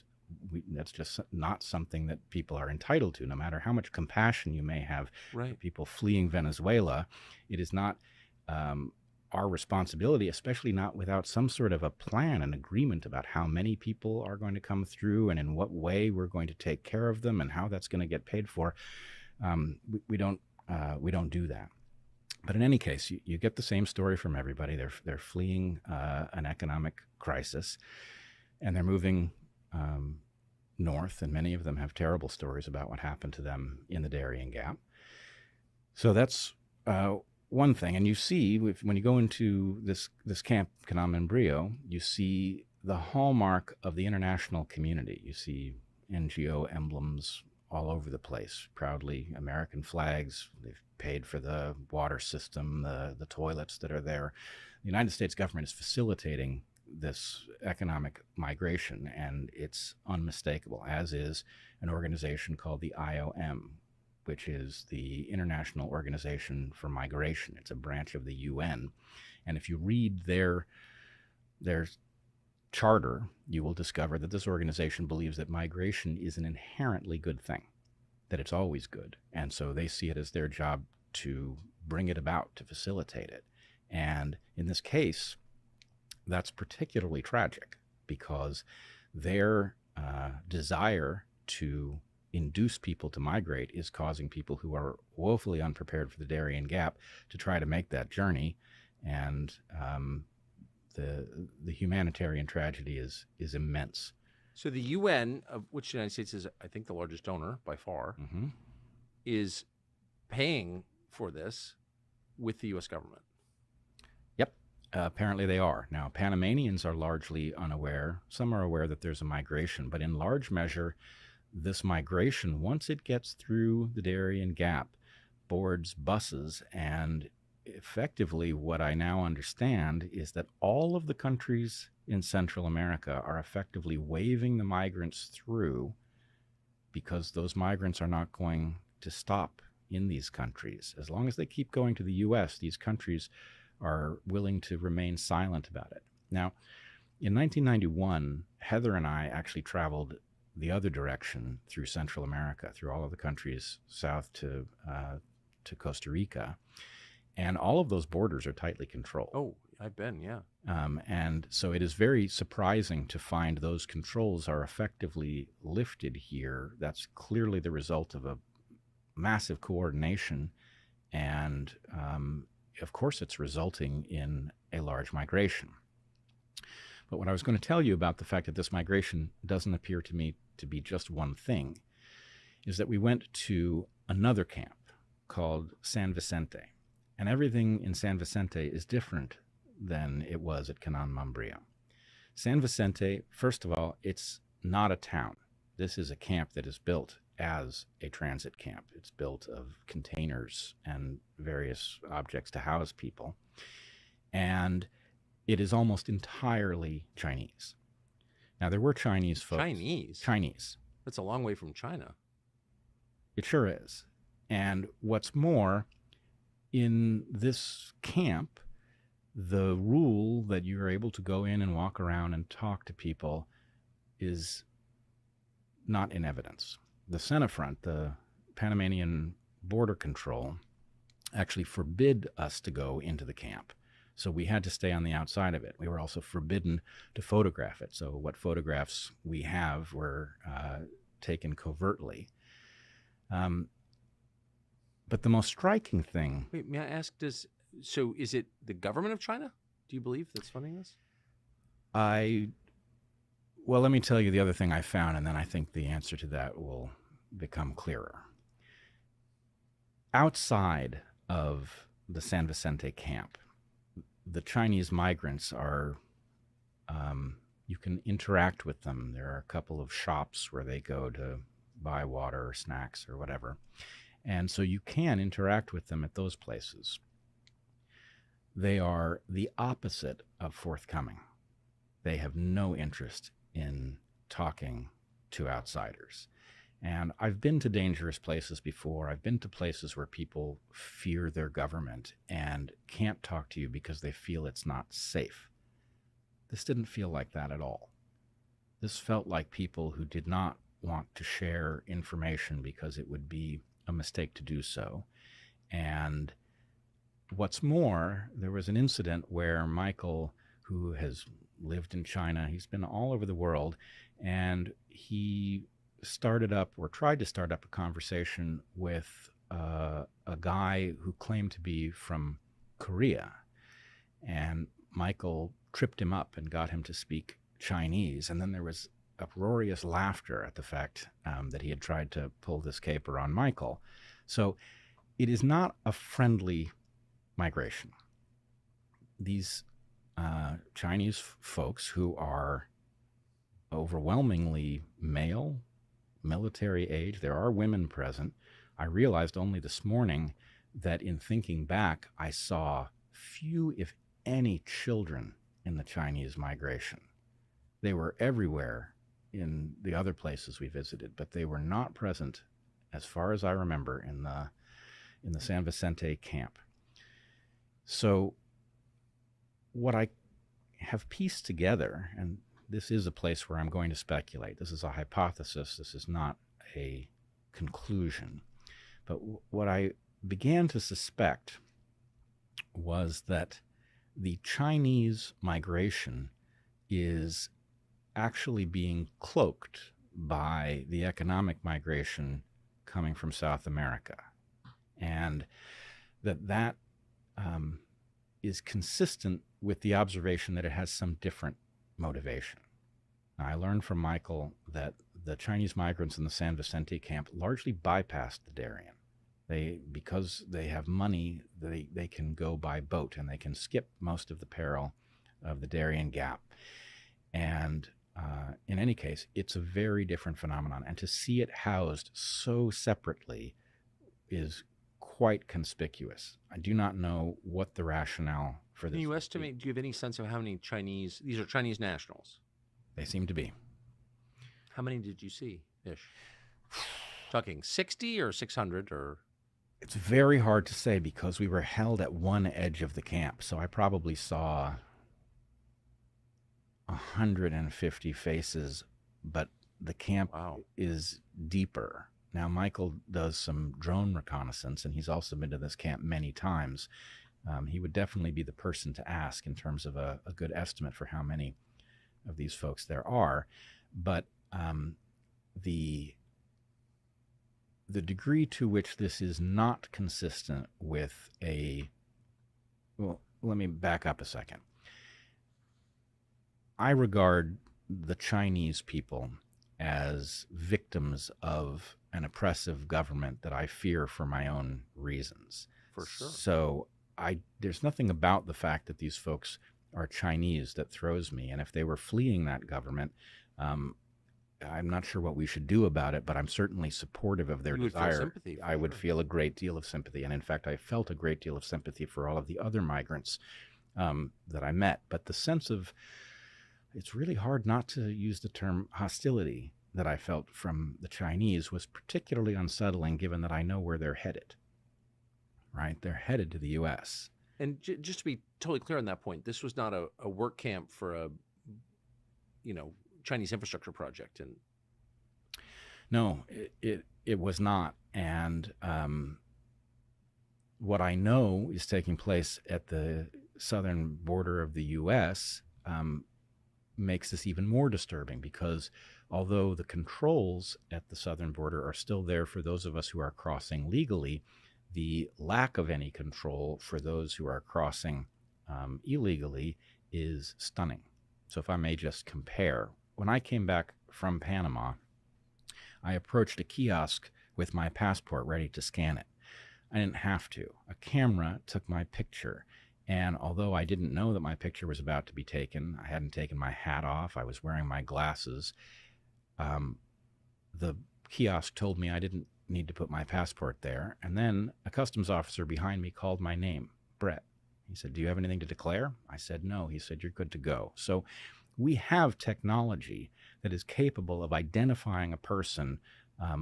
that's just not something that people are entitled to, no matter how much compassion you may have for people fleeing Venezuela. It is not our responsibility, especially not without some sort of a plan, an agreement about how many people are going to come through and in what way we're going to take care of them and how that's going to get paid for. We don't do that. But in any case, you get the same story from everybody. They're fleeing an economic crisis, and they're moving north, and many of them have terrible stories about what happened to them in the Darien Gap. So that's one thing. And you see, when you go into this camp, Canán Membrillo, you see the hallmark of the international community. You see NGO emblems all over the place, proudly American flags. They've paid for the water system, the toilets that are there. The United States government is facilitating this economic migration, and it's unmistakable, as is an organization called the IOM, which is the International Organization for Migration. It's a branch of the UN. And if you read their charter, you will discover that this organization believes that migration is an inherently good thing, that it's always good. And so they see it as their job to bring it about, to facilitate it. And in this case, that's particularly tragic because their desire to induce people to migrate is causing people who are woefully unprepared for the Darien Gap to try to make that journey. And the humanitarian tragedy is immense. So the UN, of which the United States is, I think, the largest donor by far, is paying for this with the U.S. government. Yep. Apparently they are. Now, Panamanians are largely unaware. Some are aware that there's a migration, but in large measure, this migration, once it gets through the Darien Gap, boards buses, and effectively what I now understand is that all of the countries in Central America are effectively waving the migrants through because those migrants are not going to stop in these countries. As long as they keep going to the U.S., these countries are willing to remain silent about it. Now, in 1991, Heather and I actually traveled the other direction through Central America, through all of the countries south to Costa Rica. And all of those borders are tightly controlled. Oh, I've been, yeah. And so it is very surprising to find those controls are effectively lifted here. That's clearly the result of a massive coordination. And of course, it's resulting in a large migration. But what I was going to tell you about the fact that this migration doesn't appear to me to be just one thing is that we went to another camp called San Vicente. And everything in San Vicente is different than it was at Canán Mombrío. San Vicente, first of all, it's not a town. This is a camp that is built as a transit camp. It's built of containers and various objects to house people. And it is almost entirely Chinese. Now, there were Chinese folks. Chinese. That's a long way from China. It sure is. And what's more, in this camp, the rule that you're able to go in and walk around and talk to people is not in evidence. The Senafront, the Panamanian border control, actually forbid us to go into the camp. So we had to stay on the outside of it. We were also forbidden to photograph it. So what photographs we have were taken covertly. But the most striking thing... Wait, may I ask, is it the government of China? Do you believe that's funding this? Well, let me tell you the other thing I found, and then I think the answer to that will become clearer. Outside of the San Vicente camp, the Chinese migrants are, you can interact with them. There are a couple of shops where they go to buy water or snacks or whatever. And so you can interact with them at those places. They are the opposite of forthcoming. They have no interest in talking to outsiders. And I've been to dangerous places before. I've been to places where people fear their government and can't talk to you because they feel it's not safe. This didn't feel like that at all. This felt like people who did not want to share information because it would be a mistake to do so. And what's more, there was an incident where Michael, who has lived in China, he's been all over the world, and he started up or tried to start up a conversation with a guy who claimed to be from Korea. And Michael tripped him up and got him to speak Chinese. And then there was uproarious laughter at the fact that he had tried to pull this caper on Michael. So it is not a friendly migration. These Chinese folks who are overwhelmingly male, military age, there are women present. I realized only this morning that in thinking back, I saw few, if any, children in the Chinese migration. They were everywhere in the other places we visited, but they were not present, as far as I remember, in the San Vicente camp. So what I have pieced together, and this is a place where I'm going to speculate. This is a hypothesis. This is not a conclusion. But what I began to suspect was that the Chinese migration is actually being cloaked by the economic migration coming from South America. And that is consistent with the observation that it has some different motivation. Now, I learned from Michael that the Chinese migrants in the San Vicente camp largely bypassed the Darien. Because they have money, they can go by boat and they can skip most of the peril of the Darien Gap. And in any case, it's a very different phenomenon. And to see it housed so separately is quite conspicuous. I do not know what the rationale for this Can you would estimate, do you have any sense of how many Chinese, these are Chinese nationals? They seem to be. How many did you see, Ish? Talking 60 or 600 or? It's very hard to say because we were held at one edge of the camp. So I probably saw 150 faces, but the camp is deeper. Now, Michael does some drone reconnaissance, and he's also been to this camp many times. he would definitely be the person to ask in terms of a good estimate for how many of these folks there are. But the degree to which this is not consistent with well, let me back up a second. I regard the Chinese people as victims of an oppressive government that I fear for my own reasons. For sure. So there's nothing about the fact that these folks are Chinese that throws me. And if they were fleeing that government, I'm not sure what we should do about it, but I'm certainly supportive of their You would feel desire. sympathy for I would sure. feel a great deal of sympathy. And in fact, I felt a great deal of sympathy for all of the other migrants that I met. But the sense of, it's really hard not to use the term hostility that I felt from the Chinese was particularly unsettling, given that I know where they're headed, right? They're headed to the U.S. And just to be totally clear on that point, this was not a work camp for a, Chinese infrastructure project. And no, it was not. And what I know is taking place at the southern border of the U.S. Makes this even more disturbing, because although the controls at the southern border are still there for those of us who are crossing legally, the lack of any control for those who are crossing illegally is stunning. So if I may just compare, when I came back from Panama, I approached a kiosk with my passport ready to scan it. I didn't have to. A camera took my picture. And although I didn't know that my picture was about to be taken, I hadn't taken my hat off, I was wearing my glasses, the kiosk told me I didn't need to put my passport there. And then a customs officer behind me called my name, Brett. He said, "Do you have anything to declare?" I said, "No." He said, "You're good to go." So we have technology that is capable of identifying a person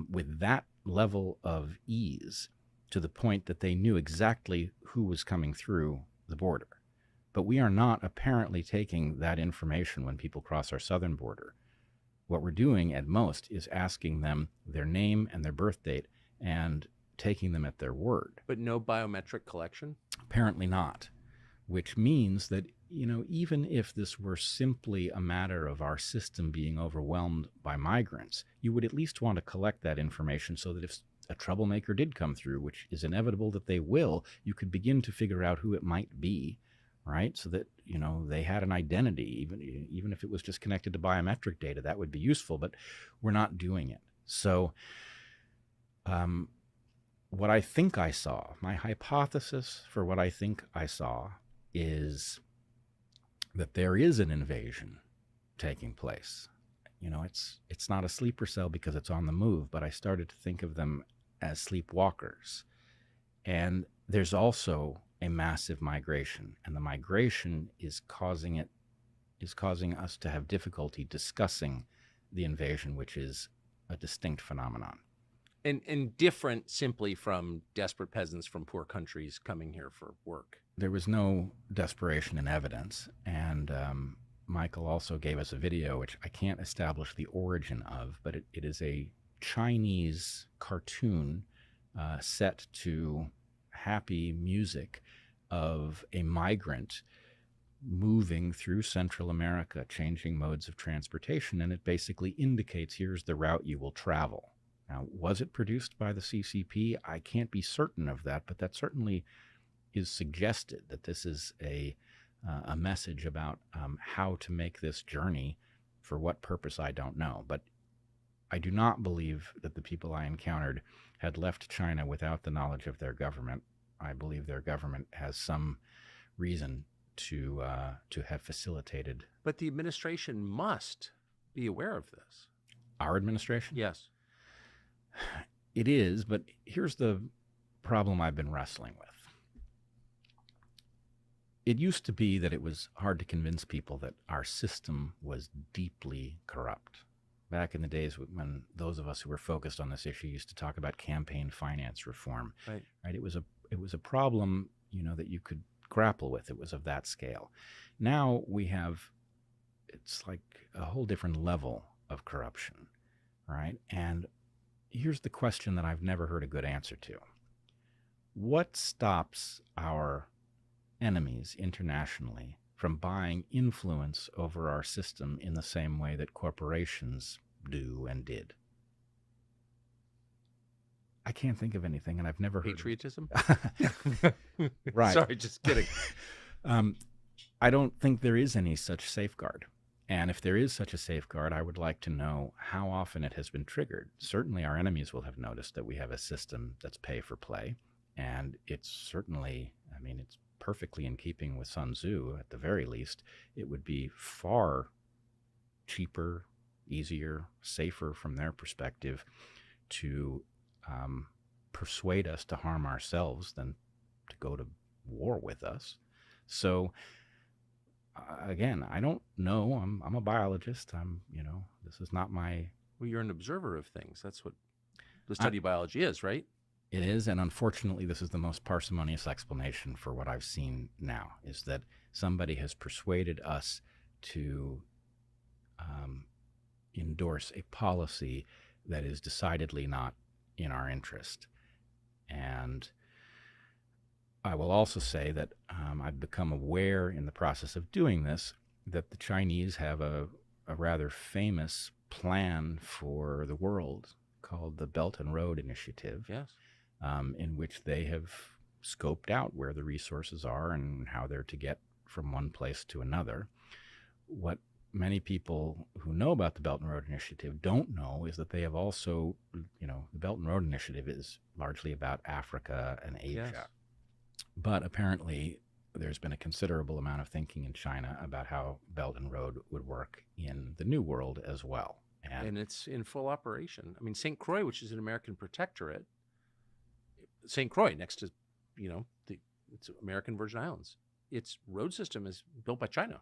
with that level of ease, to the point that they knew exactly who was coming through the border. But we are not apparently taking that information when people cross our southern border. What we're doing at most is asking them their name and their birth date and taking them at their word. But no biometric collection? Apparently not, which means that, even if this were simply a matter of our system being overwhelmed by migrants, you would at least want to collect that information so that if a troublemaker did come through, which is inevitable that they will, you could begin to figure out who it might be, right? So that, they had an identity, even if it was just connected to biometric data, that would be useful, but we're not doing it. So what I think I saw, my hypothesis for what I think I saw, is that there is an invasion taking place. It's not a sleeper cell because it's on the move, but I started to think of them as sleepwalkers. And there's also a massive migration, and the migration is causing us to have difficulty discussing the invasion, which is a distinct phenomenon. And different simply from desperate peasants from poor countries coming here for work. There was no desperation in evidence, and Michael also gave us a video, which I can't establish the origin of, but it is a Chinese cartoon set to happy music of a migrant moving through Central America, changing modes of transportation, and it basically indicates, here's the route you will travel. Now, was it produced by the CCP? I can't be certain of that, but that certainly is suggested, that this is a message about how to make this journey. For what purpose, I don't know. But I do not believe that the people I encountered had left China without the knowledge of their government. I believe their government has some reason to have facilitated. But the administration must be aware of this. Our administration? Yes. It is, but here's the problem I've been wrestling with. It used to be that it was hard to convince people that our system was deeply corrupt. Back in the days when those of us who were focused on this issue used to talk about campaign finance reform, right? It was a problem, that you could grapple with. It was of that scale. Now it's like a whole different level of corruption, right? And here's the question that I've never heard a good answer to. What stops our enemies internationally from buying influence over our system in the same way that corporations do and did? I can't think of anything, and I've never heard patriotism. Right. Sorry, just kidding. I don't think there is any such safeguard. And if there is such a safeguard, I would like to know how often it has been triggered. Certainly our enemies will have noticed that we have a system that's pay for play. And it's certainly, I mean, it's perfectly in keeping with Sun Tzu, at the very least. It would be far cheaper, easier, safer from their perspective to persuade us to harm ourselves than to go to war with us. So again, I don't know. I'm a biologist. This is not my. Well, you're an observer of things. That's what the study of biology is, right? It is, and unfortunately, this is the most parsimonious explanation for what I've seen now, is that somebody has persuaded us to endorse a policy that is decidedly not in our interest. And I will also say that I've become aware in the process of doing this that the Chinese have a rather famous plan for the world called the Belt and Road Initiative, yes, in which they have scoped out where the resources are and how they're to get from one place to another. What many people who know about the Belt and Road Initiative don't know is that they have also, the Belt and Road Initiative is largely about Africa and Asia. Yes. But apparently there's been a considerable amount of thinking in China about how Belt and Road would work in the New World as well. And it's in full operation. I mean, St. Croix, which is an American protectorate, St. Croix next to, it's American Virgin Islands. Its road system is built by China.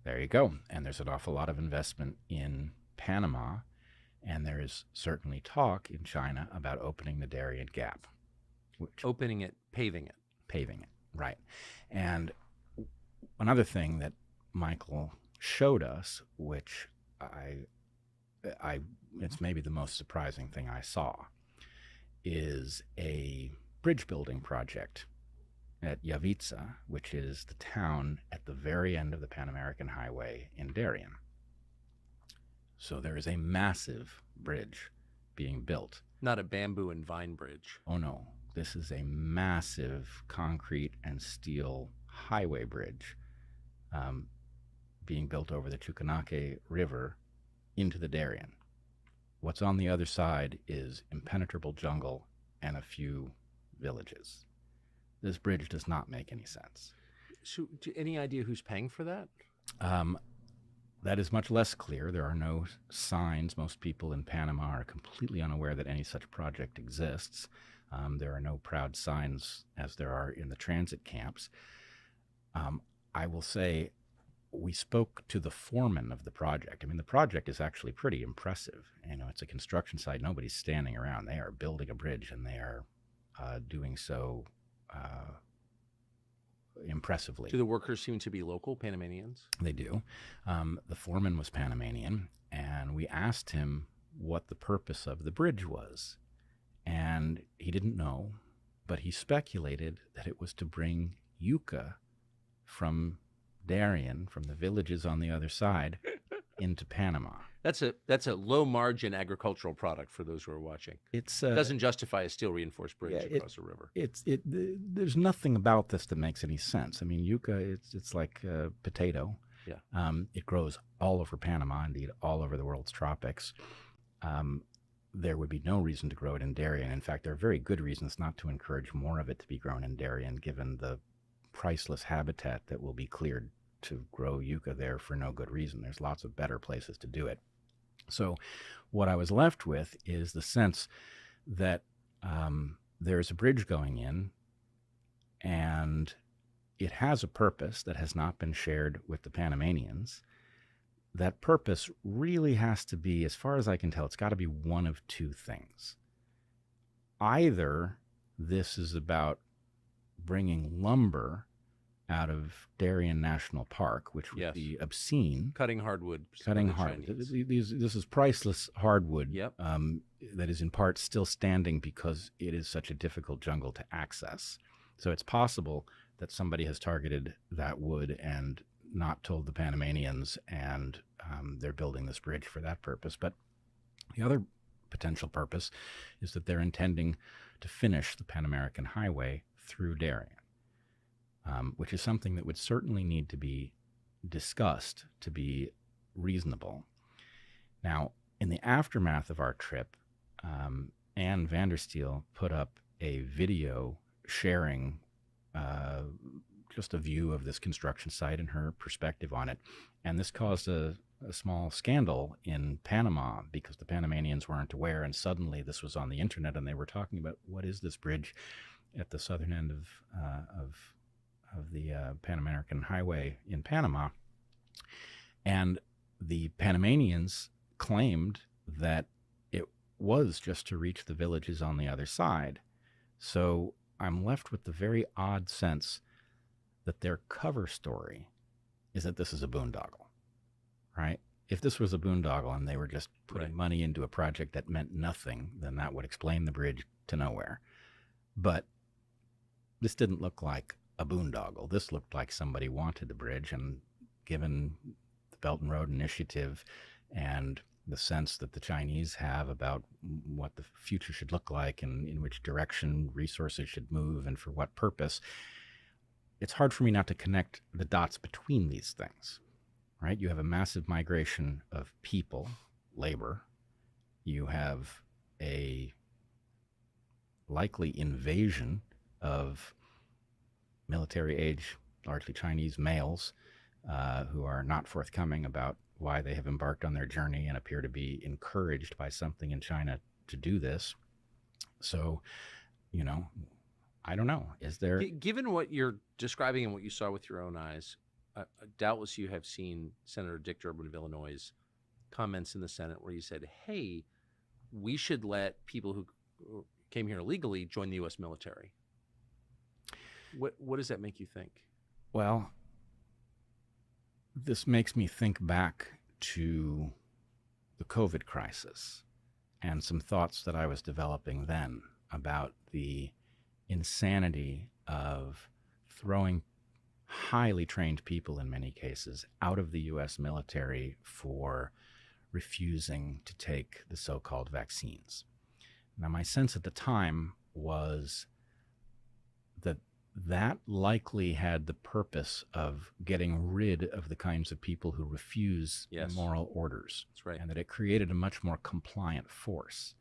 There you go. And there's an awful lot of investment in Panama, and there is certainly talk in China about opening the Darien Gap. Opening it, paving it. Paving it, right. And another thing that Michael showed us, which it's maybe the most surprising thing I saw, is a bridge building project at Yavitsa, which is the town at the very end of the Pan American Highway in Darien. So there is a massive bridge being built. Not a bamboo and vine bridge. Oh no, this is a massive concrete and steel highway bridge being built over the Chuquenake River into the Darien. What's on the other side is impenetrable jungle and a few villages. This bridge does not make any sense. So, any idea who's paying for that? That is much less clear. There are no signs. Most people in Panama are completely unaware that any such project exists. There are no proud signs as there are in the transit camps. I will say we spoke to the foreman of the project. I mean, the project is actually pretty impressive. It's a construction site. Nobody's standing around. They are building a bridge, and they are doing so impressively. Do the workers seem to be local Panamanians? They do. The foreman was Panamanian, and we asked him what the purpose of the bridge was. And he didn't know, but he speculated that it was to bring yucca from Darien, from the villages on the other side, into Panama. That's a low margin agricultural product for those who are watching. It doesn't justify a steel reinforced bridge across a river. There's nothing about this that makes any sense. I mean, yucca, it's like a potato. Yeah. It grows all over Panama, indeed all over the world's tropics. There would be no reason to grow it in Darien. In fact, there are very good reasons not to encourage more of it to be grown in Darien, given the priceless habitat that will be cleared to grow yucca there for no good reason. There's lots of better places to do it. So what I was left with is the sense that there's a bridge going in, and it has a purpose that has not been shared with the Panamanians. That purpose really has to be, as far as I can tell, it's got to be one of two things. Either this is about bringing lumber out of Darien National Park, which would be obscene. Cutting hardwood. Cutting hardwood. This is priceless hardwood that is in part still standing because it is such a difficult jungle to access. So it's possible that somebody has targeted that wood and not told the Panamanians, and they're building this bridge for that purpose. But the other potential purpose is that they're intending to finish the Pan American Highway through Darien, which is something that would certainly need to be discussed to be reasonable. Now, in the aftermath of our trip, Ann Vandersteel put up a video sharing just a view of this construction site and her perspective on it. And this caused a small scandal in Panama because the Panamanians weren't aware, and suddenly this was on the internet, and they were talking about what is this bridge at the southern end of the Pan American Highway in Panama. And the Panamanians claimed that it was just to reach the villages on the other side. So I'm left with the very odd sense that their cover story is that this is a boondoggle, right? If this was a boondoggle and they were just putting money into a project that meant nothing, then that would explain the bridge to nowhere. But this didn't look like a boondoggle. This looked like somebody wanted the bridge, and given the Belt and Road Initiative and the sense that the Chinese have about what the future should look like and in which direction resources should move and for what purpose, it's hard for me not to connect the dots between these things, right? You have a massive migration of people, labor. You have a likely invasion of military age, largely Chinese males, who are not forthcoming about why they have embarked on their journey and appear to be encouraged by something in China to do this. So, I don't know. Is there... Given what you're describing and what you saw with your own eyes, doubtless you have seen Senator Dick Durbin of Illinois' comments in the Senate where he said, hey, we should let people who came here illegally join the U.S. military. What does that make you think? Well, this makes me think back to the COVID crisis and some thoughts that I was developing then about the insanity of throwing highly trained people, in many cases, out of the U.S. military for refusing to take the so-called vaccines. Now, my sense at the time was that likely had the purpose of getting rid of the kinds of people who refuse moral orders. That's right. And that it created a much more compliant force.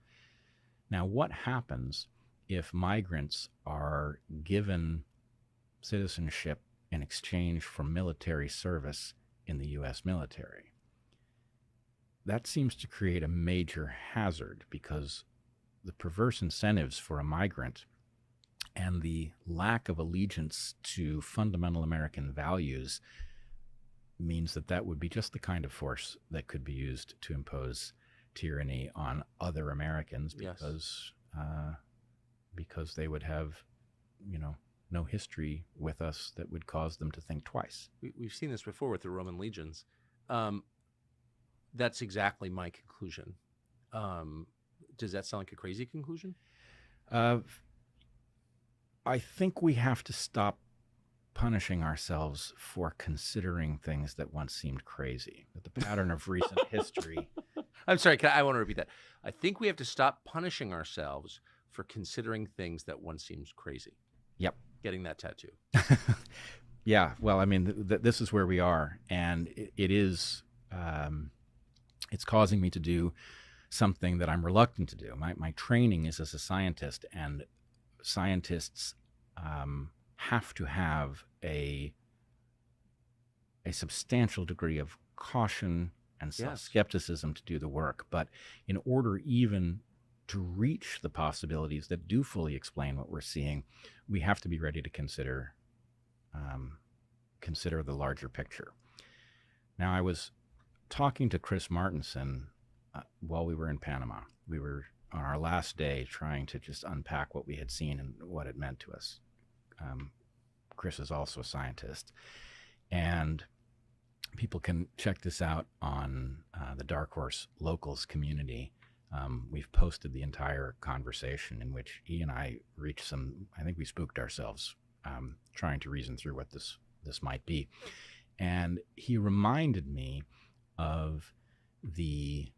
Now, what happens if migrants are given citizenship in exchange for military service in the U.S. military? That seems to create a major hazard because the perverse incentives for a migrant and the lack of allegiance to fundamental American values means that would be just the kind of force that could be used to impose tyranny on other Americans because they would have, no history with us that would cause them to think twice. We've seen this before with the Roman legions. That's exactly my conclusion. Does that sound like a crazy conclusion? I think we have to stop punishing ourselves for considering things that once seemed crazy. That the pattern of recent history... I'm sorry, I want to repeat that. I think we have to stop punishing ourselves for considering things that once seemed crazy. Yep. Getting that tattoo. Yeah, well, I mean, this is where we are, and it is... it's causing me to do something that I'm reluctant to do. My training is as a scientist, and scientists have to have a substantial degree of caution and self-skepticism to do the work. But in order even to reach the possibilities that do fully explain what we're seeing, we have to be ready to consider the larger picture. Now, I was talking to Chris Martinson while we were in Panama. We were on our last day trying to just unpack what we had seen and what it meant to us. Chris is also a scientist. And people can check this out on the Dark Horse Locals community. We've posted the entire conversation in which he and I reached I think we spooked ourselves trying to reason through what this might be. And he reminded me of the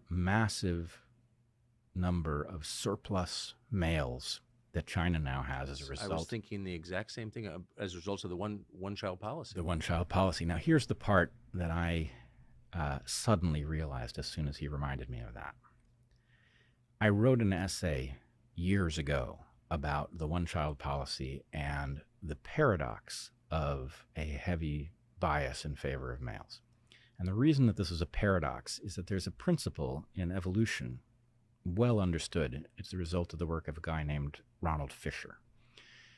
massive number of surplus males that China now has as a result. I was thinking the exact same thing as a result of the one-child policy. The one-child policy. Now, here's the part that I suddenly realized as soon as he reminded me of that. I wrote an essay years ago about the one-child policy and the paradox of a heavy bias in favor of males. And the reason that this is a paradox is that there's a principle in evolution well understood. It's the result of the work of a guy named Ronald Fisher.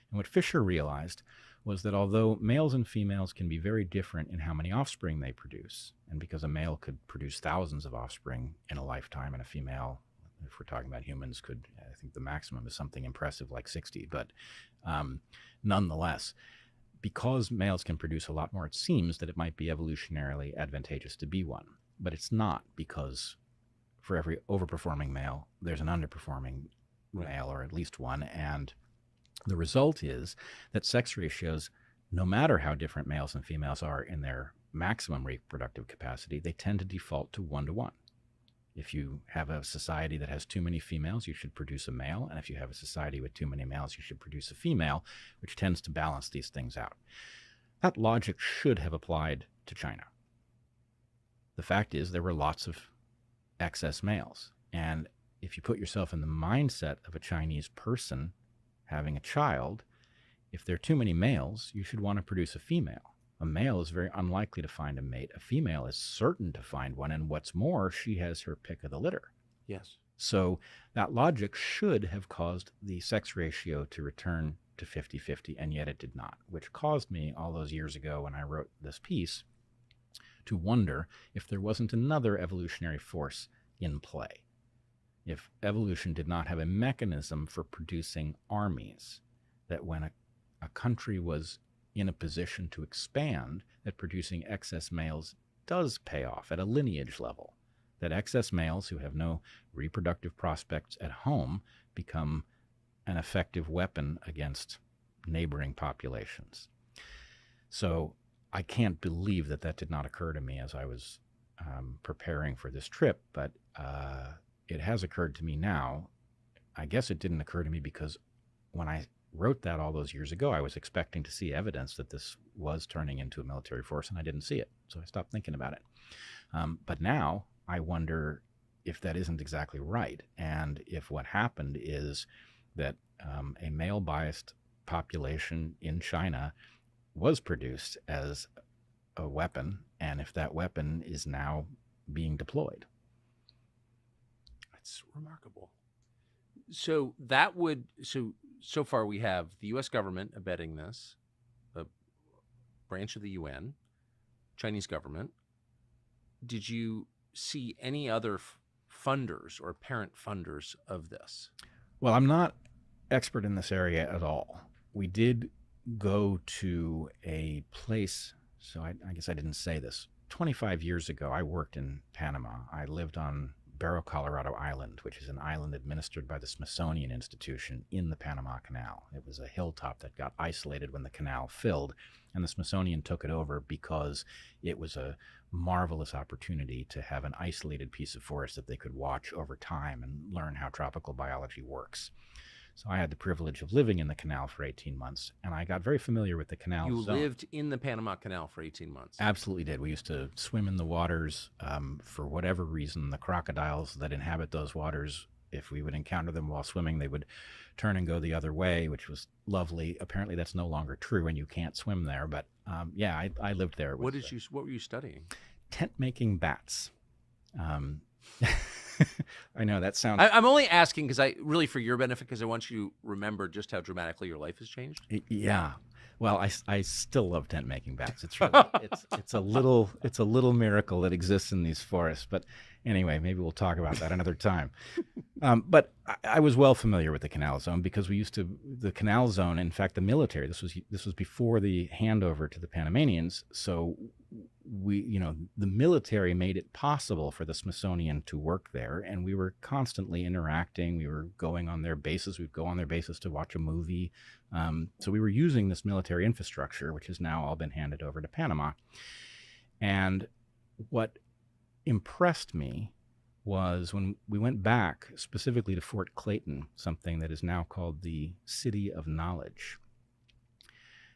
And what Fisher realized was that although males and females can be very different in how many offspring they produce, and because a male could produce thousands of offspring in a lifetime and a female, if we're talking about humans, could, I think the maximum is something impressive like 60, but nonetheless, because males can produce a lot more, it seems that it might be evolutionarily advantageous to be one. But it's not, because for every overperforming male, there's an underperforming male, or at least one. And the result is that sex ratios, no matter how different males and females are in their maximum reproductive capacity, they tend to default to 1-to-1. If you have a society that has too many females, you should produce a male. And if you have a society with too many males, you should produce a female, which tends to balance these things out. That logic should have applied to China. The fact is there were lots of excess males. And if you put yourself in the mindset of a Chinese person having a child, if there are too many males, you should want to produce a female. A male is very unlikely to find a mate. A female is certain to find one, and what's more, she has her pick of the litter. Yes. So that logic should have caused the sex ratio to return to 50-50, and yet it did not, which caused me all those years ago when I wrote this piece to wonder if there wasn't another evolutionary force in play. If evolution did not have a mechanism for producing armies, that when a country was in a position to expand, that producing excess males does pay off at a lineage level, that excess males who have no reproductive prospects at home become an effective weapon against neighboring populations. So I can't believe that that did not occur to me as I was preparing for this trip, but it has occurred to me now. I guess it didn't occur to me because when I wrote that all those years ago, I was expecting to see evidence that this was turning into a military force, and I didn't see it. So I stopped thinking about it. But now I wonder if that isn't exactly right, and if what happened is that a male-biased population in China was produced as a weapon, and if that weapon is now being deployed. That's remarkable. So that would, so far we have the U.S. government abetting this, a branch of the UN, Chinese government. Did you see any other funders or apparent funders of this? Well, I'm not expert in this area at all. We did go to a place, so I guess I didn't say this. 25 years ago, I worked in Panama. I lived on Barrow, Colorado Island, which is an island administered by the Smithsonian Institution in the Panama Canal. It was a hilltop that got isolated when the canal filled, and the Smithsonian took it over because it was a marvelous opportunity to have an isolated piece of forest that they could watch over time and learn how tropical biology works. So I had the privilege of living in the canal for 18 months, and I got very familiar with the canal zone. You lived in the Panama Canal for 18 months? Absolutely did. We used to swim in the waters. For whatever reason, the crocodiles that inhabit those waters, if we would encounter them while swimming, they would turn and go the other way, which was lovely. Apparently that's no longer true and you can't swim there, but yeah, I lived there. What were you studying? Tent-making bats. I know that sounds... I'm only asking because really for your benefit, because I want you to remember just how dramatically your life has changed. Yeah. Well, I still love tent-making bats. It's really, it's a little miracle that exists in these forests. But anyway, maybe we'll talk about that another time. But I was well familiar with the canal zone because the canal zone, in fact, the military, this was before the handover to the Panamanians. So the military made it possible for the Smithsonian to work there, and we were constantly interacting. We were going on their bases. We'd go on their bases to watch a movie. So we were using this military infrastructure, which has now all been handed over to Panama. And what impressed me was when we went back specifically to Fort Clayton, something that is now called the City of Knowledge.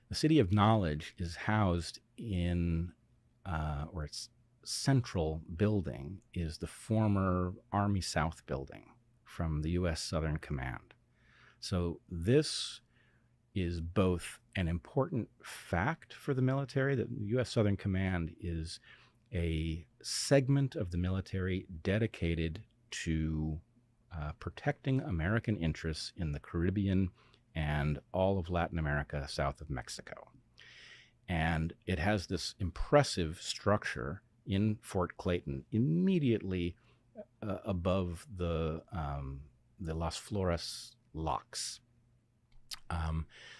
The City of Knowledge is housed in, or its central building is the former Army South building from the U.S. Southern Command. So this is both an important fact for the military, that the U.S. Southern Command is a segment of the military dedicated to protecting American interests in the Caribbean and all of Latin America south of Mexico. And it has this impressive structure in Fort Clayton, immediately above the Las Flores locks.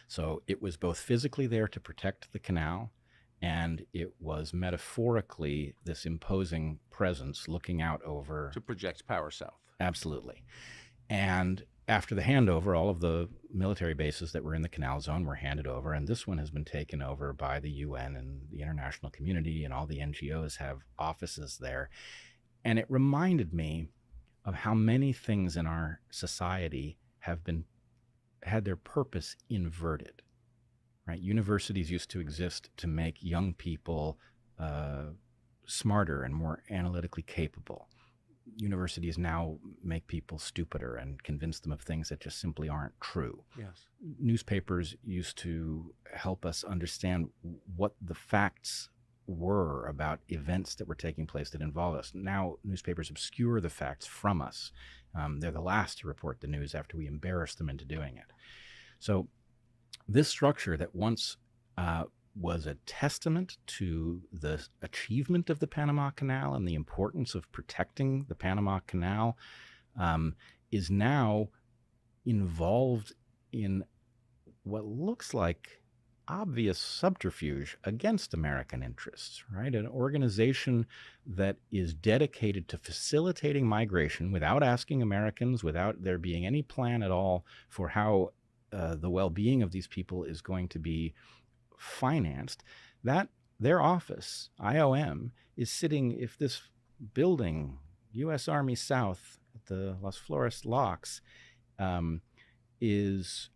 So it was both physically there to protect the canal, and it was metaphorically this imposing presence looking out over... To project power south. Absolutely. And after the handover, all of the military bases that were in the canal zone were handed over, and this one has been taken over by the UN and the international community, and all the NGOs have offices there. And it reminded me of how many things in our society have had their purpose inverted. Right? Universities used to exist to make young people smarter and more analytically capable. Universities now make people stupider and convince them of things that just simply aren't true. Yes. Newspapers used to help us understand what the facts were about events that were taking place that involve us. Now newspapers obscure the facts from us. They're the last to report the news after we embarrass them into doing it. So this structure that once was a testament to the achievement of the Panama Canal and the importance of protecting the Panama Canal is now involved in what looks like obvious subterfuge against American interests, right? An organization that is dedicated to facilitating migration without asking Americans, without there being any plan at all for how the well-being of these people is going to be financed, that their office, IOM, is sitting, if this building, U.S. Army South at the Las Flores locks, it's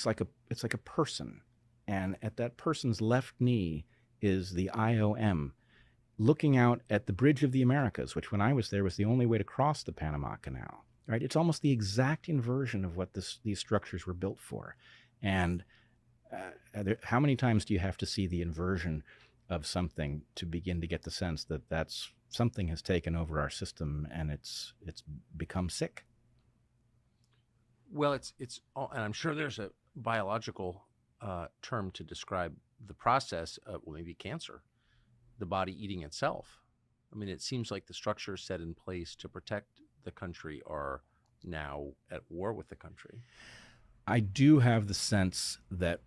like a person, and at that person's left knee is the IOM looking out at the Bridge of the Americas, which when I was there was the only way to cross the Panama Canal. Right? It's almost the exact inversion of what these structures were built for. And how many times do you have to see the inversion of something to begin to get the sense that something has taken over our system and it's become sick? Well, it's all, and I'm sure there's a biological term to describe the process of, well, maybe cancer, the body eating itself. I mean, it seems like the structures set in place to protect the country are now at war with the country. I do have the sense that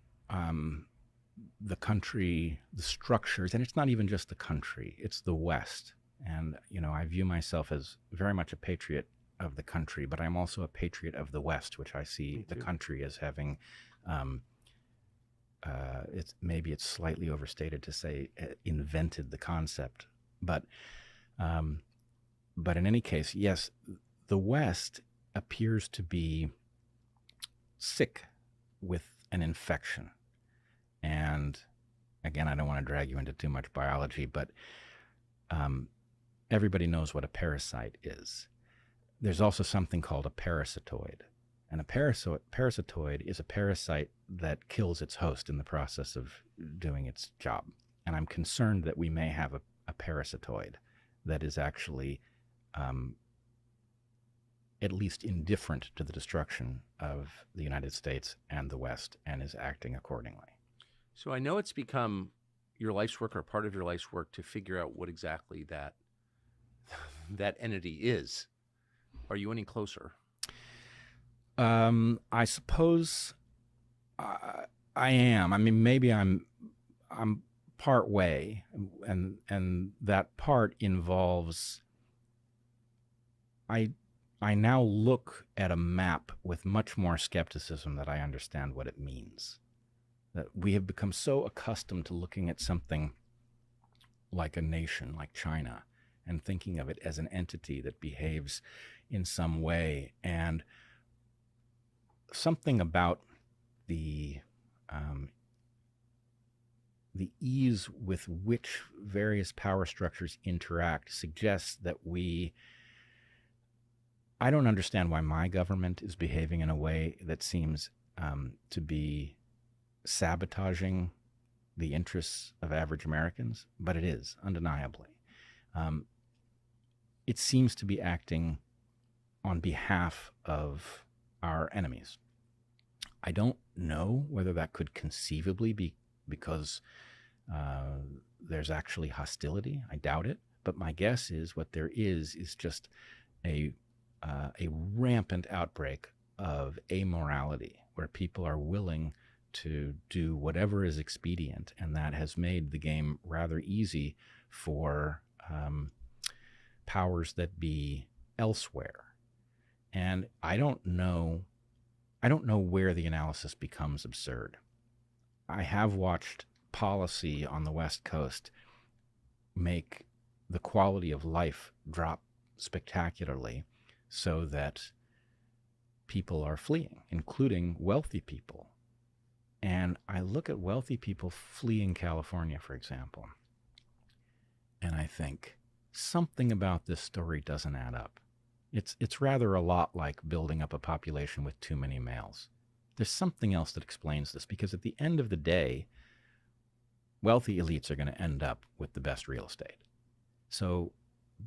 the country, the structures, and it's not even just the country, it's the West. And, I view myself as very much a patriot of the country, but I'm also a patriot of the West, which I see the country as having, maybe it's slightly overstated to say invented the concept, but in any case, yes, the West appears to be sick with an infection. And again, I don't want to drag you into too much biology, but everybody knows what a parasite is. There's also something called a parasitoid. And a parasitoid is a parasite that kills its host in the process of doing its job. And I'm concerned that we may have a parasitoid that is actually at least indifferent to the destruction of the United States and the West and is acting accordingly. So I know it's become your life's work or part of your life's work to figure out what exactly that entity is. Are you any closer? I suppose I am. I mean, maybe I'm part way, and that part involves, I now look at a map with much more skepticism that I understand what it means. That we have become so accustomed to looking at something like a nation, like China, and thinking of it as an entity that behaves in some way. And something about the ease with which various power structures interact suggests that I don't understand why my government is behaving in a way that seems to be sabotaging the interests of average Americans, but it is, undeniably. It seems to be acting on behalf of our enemies. I don't know whether that could conceivably be because there's actually hostility. I doubt it. But my guess is what there is just a rampant outbreak of amorality where people are willing to do whatever is expedient, and that has made the game rather easy for powers that be elsewhere. And I don't know where the analysis becomes absurd. I have watched policy on the West Coast make the quality of life drop spectacularly so that people are fleeing, including wealthy people. And I look at wealthy people fleeing California, for example, and I think something about this story doesn't add up. It's rather a lot like building up a population with too many males. There's something else that explains this, because at the end of the day, wealthy elites are going to end up with the best real estate. So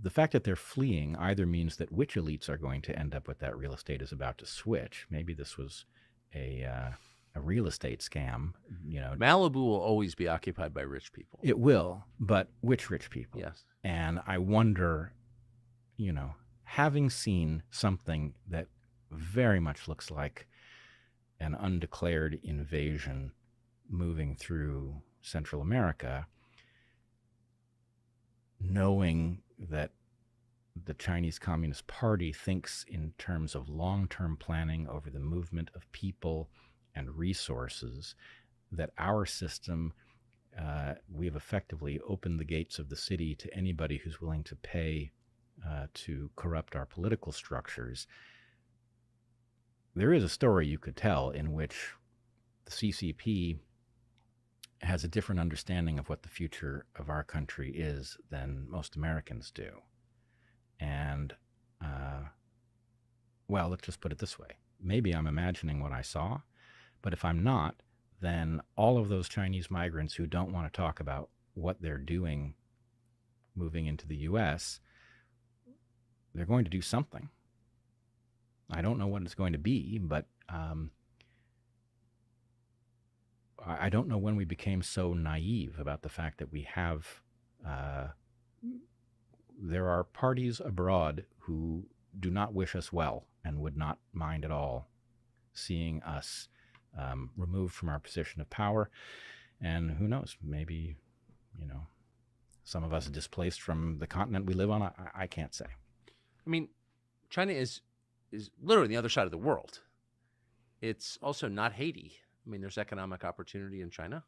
the fact that they're fleeing either means that which elites are going to end up with that real estate is about to switch. Maybe this was a real estate scam. Malibu will always be occupied by rich people. It will, but which rich people? Yes. And I wonder, having seen something that very much looks like an undeclared invasion moving through Central America, knowing that the Chinese Communist Party thinks in terms of long-term planning over the movement of people and resources, that our system, we have effectively opened the gates of the city to anybody who's willing to pay to corrupt our political structures. There is a story you could tell in which the CCP has a different understanding of what the future of our country is than most Americans do. And, well, let's just put it this way. Maybe I'm imagining what I saw, but if I'm not, then all of those Chinese migrants who don't want to talk about what they're doing moving into the U.S., they're going to do something. I don't know what it's going to be, but I don't know when we became so naive about the fact that we have, there are parties abroad who do not wish us well and would not mind at all seeing us removed from our position of power. And who knows, maybe, some of us displaced from the continent we live on. I can't say. I mean, China is literally the other side of the world. It's also not Haiti. I mean, there's economic opportunity in China,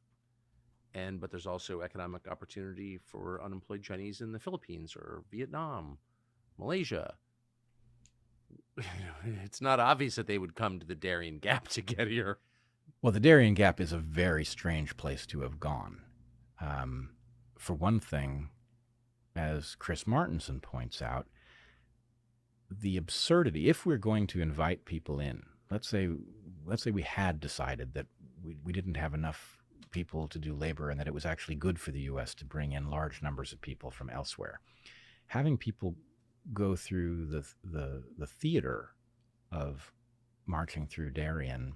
but there's also economic opportunity for unemployed Chinese in the Philippines or Vietnam, Malaysia. It's not obvious that they would come to the Darien Gap to get here. Well, the Darien Gap is a very strange place to have gone. For one thing, as Chris Martenson points out, the absurdity, if we're going to invite people in, let's say we had decided that we didn't have enough people to do labor and that it was actually good for the U.S. to bring in large numbers of people from elsewhere. Having people go through the theater of marching through Darien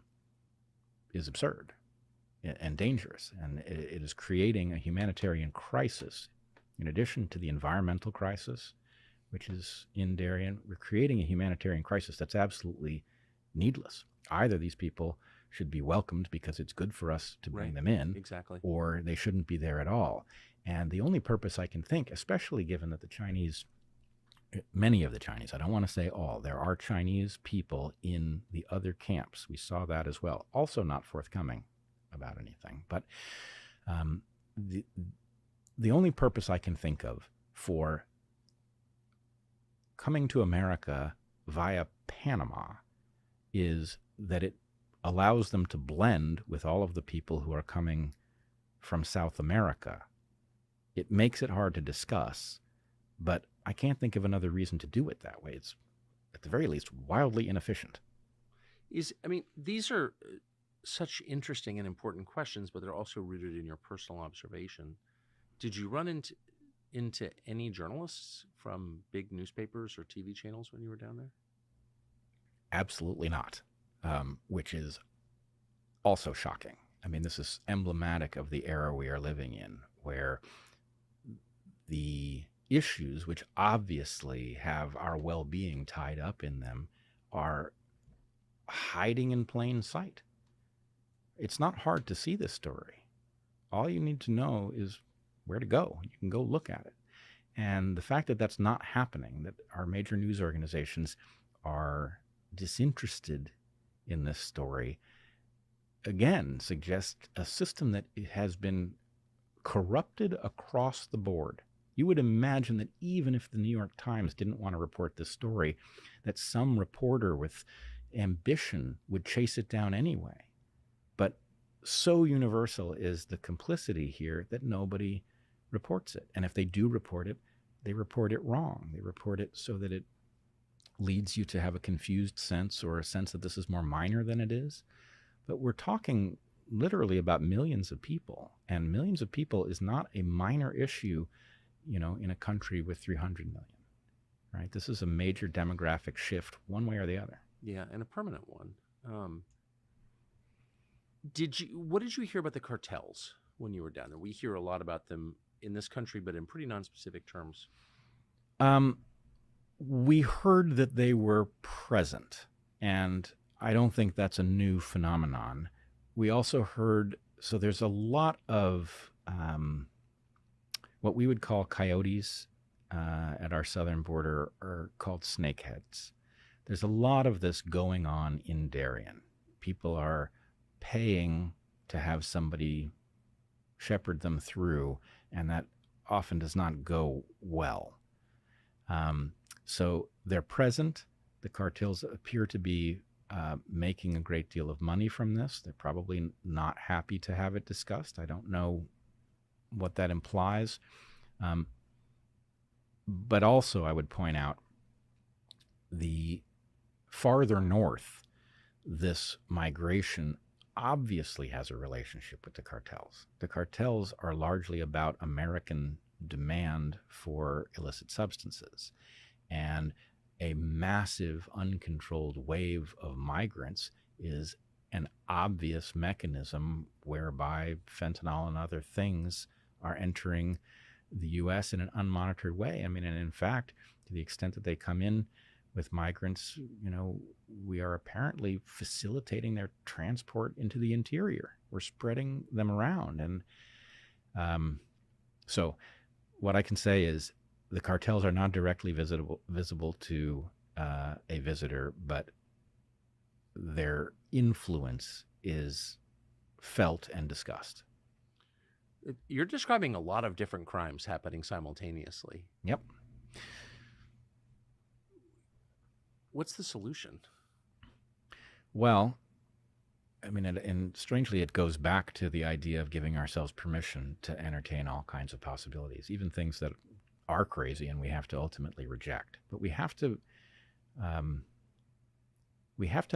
is absurd and dangerous, and it is creating a humanitarian crisis. In addition to the environmental crisis, which is in Darien, we're creating a humanitarian crisis that's absolutely needless. Either these people should be welcomed because it's good for us to bring Right. them in, Exactly. or they shouldn't be there at all. And the only purpose I can think, especially given that the Chinese, many of the Chinese, I don't want to say all, there are Chinese people in the other camps. We saw that as well. Also not forthcoming about anything. But the only purpose I can think of for coming to America via Panama is that it allows them to blend with all of the people who are coming from South America. It makes it hard to discuss, but I can't think of another reason to do it that way. It's, at the very least, wildly inefficient. These are such interesting and important questions, but they're also rooted in your personal observation. Did you run into any journalists from big newspapers or TV channels when you were down there? Absolutely not, which is also shocking. I mean, this is emblematic of the era we are living in, where the issues, which obviously have our well-being tied up in them, are hiding in plain sight. It's not hard to see this story. All you need to know is where to go. You can go look at it. And the fact that that's not happening, that our major news organizations are disinterested in this story, again, suggests a system that has been corrupted across the board. You would imagine that even if the New York Times didn't want to report this story, that some reporter with ambition would chase it down anyway. But so universal is the complicity here that nobody reports it. And if they do report it, they report it wrong. They report it so that it leads you to have a confused sense, or a sense that this is more minor than it is. But we're talking literally about millions of people, and millions of people is not a minor issue, in a country with 300 million, right? This is a major demographic shift one way or the other. Yeah, and a permanent one. What did you hear about the cartels when you were down there? We hear a lot about them in this country, but in pretty nonspecific terms. We heard that they were present, and I don't think that's a new phenomenon. We also heard, so there's a lot of what we would call coyotes at our southern border are called snakeheads. There's a lot of this going on in Darien. People are paying to have somebody shepherd them through, and that often does not go well. So they're present. The cartels appear to be making a great deal of money from this. They're probably not happy to have it discussed. I don't know what that implies. But also, I would point out, the farther north this migration obviously has a relationship with the cartels. The cartels are largely about American demand for illicit substances. And a massive, uncontrolled wave of migrants is an obvious mechanism whereby fentanyl and other things are entering the U.S. in an unmonitored way. I mean, and in fact, to the extent that they come in with migrants, we are apparently facilitating their transport into the interior. We're spreading them around. And so what I can say is the cartels are not directly visible to a visitor, but their influence is felt and discussed. You're describing a lot of different crimes happening simultaneously. Yep. What's the solution? Well, I mean, and strangely, it goes back to the idea of giving ourselves permission to entertain all kinds of possibilities, even things that are crazy and we have to ultimately reject. But we have to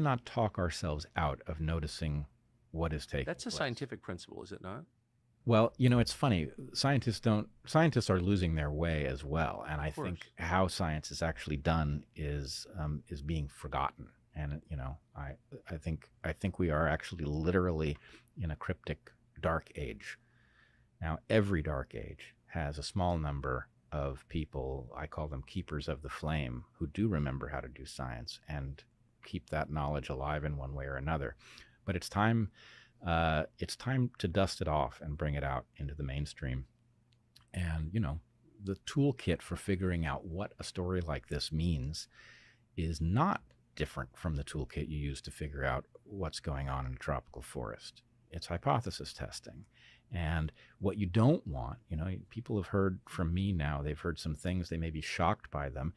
not talk ourselves out of noticing what is taking That's a place. scientific principle, is it not? Well, it's funny. Scientists are losing their way as well, and I think how science is actually done is being forgotten. And I think we are actually literally in a cryptic dark age. Now, every dark age has a small number of people, I call them keepers of the flame, who do remember how to do science and keep that knowledge alive in one way or another. But it's time to dust it off and bring it out into the mainstream. And, you know, the toolkit for figuring out what a story like this means is not different from the toolkit you use to figure out what's going on in a tropical forest. It's hypothesis testing. And what you don't want, you know, people have heard from me now, they've heard some things, they may be shocked by them.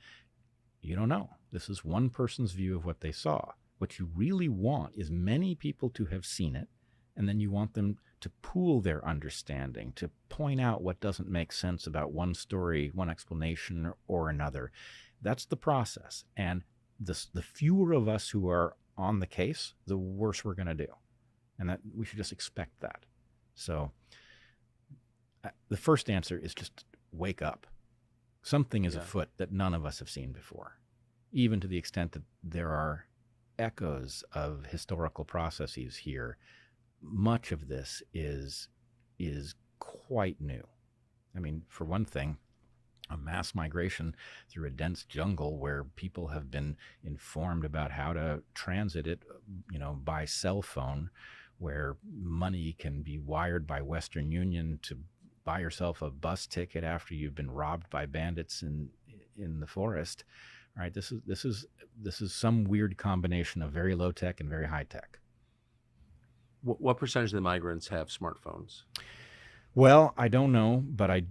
You don't know. This is one person's view of what they saw. What you really want is many people to have seen it, and then you want them to pool their understanding, to point out what doesn't make sense about one story, one explanation, or another. That's the process. And the fewer of us who are on the case, the worse we're going to do. And that we should just expect that. So the first answer is just wake up. Something is afoot that none of us have seen before, even to the extent that there are echoes of historical processes here. Much of this is quite new. I mean, for one thing, a mass migration through a dense jungle where people have been informed about how to transit it, you know, by cell phone, where money can be wired by Western Union to buy yourself a bus ticket after you've been robbed by bandits in the forest. Right? This is some weird combination of very low tech and very high tech. What percentage of the migrants have smartphones? Well, I don't know, but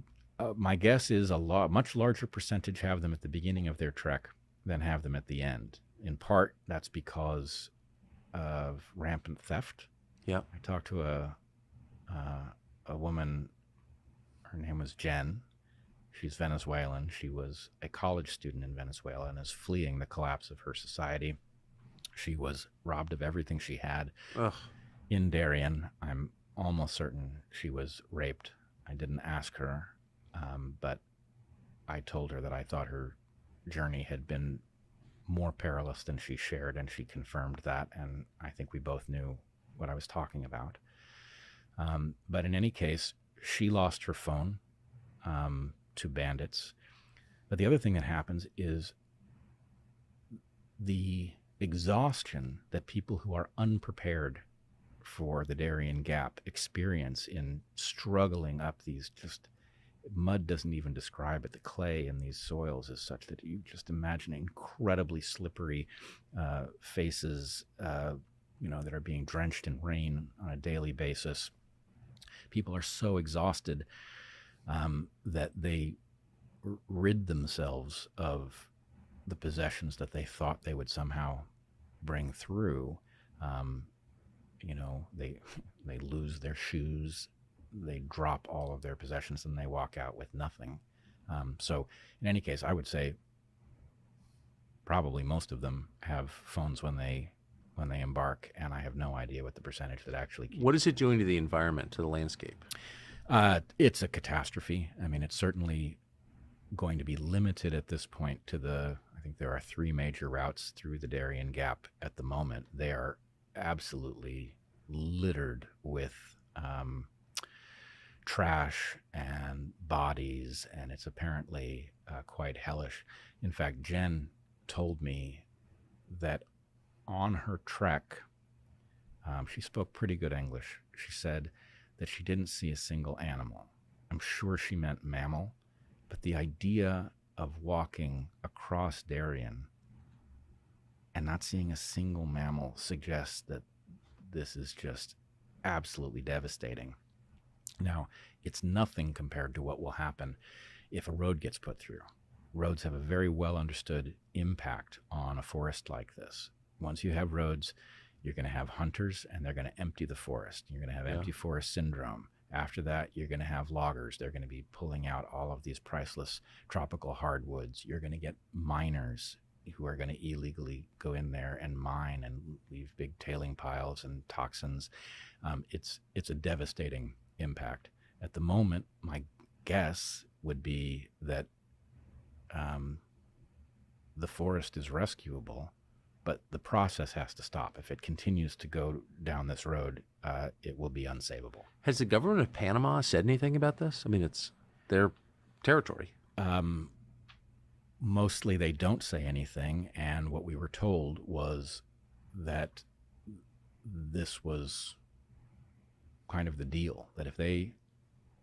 my guess is much larger percentage have them at the beginning of their trek than have them at the end. In part, that's because of rampant theft. Yeah, I talked to a woman. Her name was Jen. She's Venezuelan. She was a college student in Venezuela and is fleeing the collapse of her society. She was robbed of everything she had. Ugh. In Darien. I'm almost certain she was raped. I didn't ask her, but I told her that I thought her journey had been more perilous than she shared, and she confirmed that, and I think we both knew what I was talking about. But in any case, she lost her phone to bandits. But the other thing that happens is the exhaustion that people who are unprepared for the Darien Gap experience in struggling up these, just mud doesn't even describe it. The clay in these soils is such that you just imagine incredibly slippery faces, you know, that are being drenched in rain on a daily basis. People are so exhausted that they rid themselves of the possessions that they thought they would somehow bring through. You know, they lose their shoes, they drop all of their possessions, and they walk out with nothing. So in any case, I would say probably most of them have phones when they embark, and I have no idea what the percentage that actually keep. What is it doing to the environment, to the landscape? It's a catastrophe. I mean, it's certainly going to be limited at this point to I think there are 3 major routes through the Darien Gap at the moment. They are absolutely littered with trash and bodies, and it's apparently quite hellish. In fact, Jen told me that on her trek, she spoke pretty good English. She said that she didn't see a single animal. I'm sure she meant mammal, but the idea of walking across Darien and not seeing a single mammal suggests that this is just absolutely devastating. Now, it's nothing compared to what will happen if a road gets put through. Roads have a very well understood impact on a forest like this. Once you have roads, you're going to have hunters, and they're going to empty the forest. You're going to have empty forest syndrome. After that, you're going to have loggers. They're going to be pulling out all of these priceless tropical hardwoods. You're going to get miners who are going to illegally go in there and mine and leave big tailing piles and toxins. It's a devastating impact. At the moment, my guess would be that the forest is rescuable, but the process has to stop. If it continues to go down this road, it will be unsavable. Has the government of Panama said anything about this? I mean, it's their territory. Mostly they don't say anything, and what we were told was that this was kind of the deal, that if they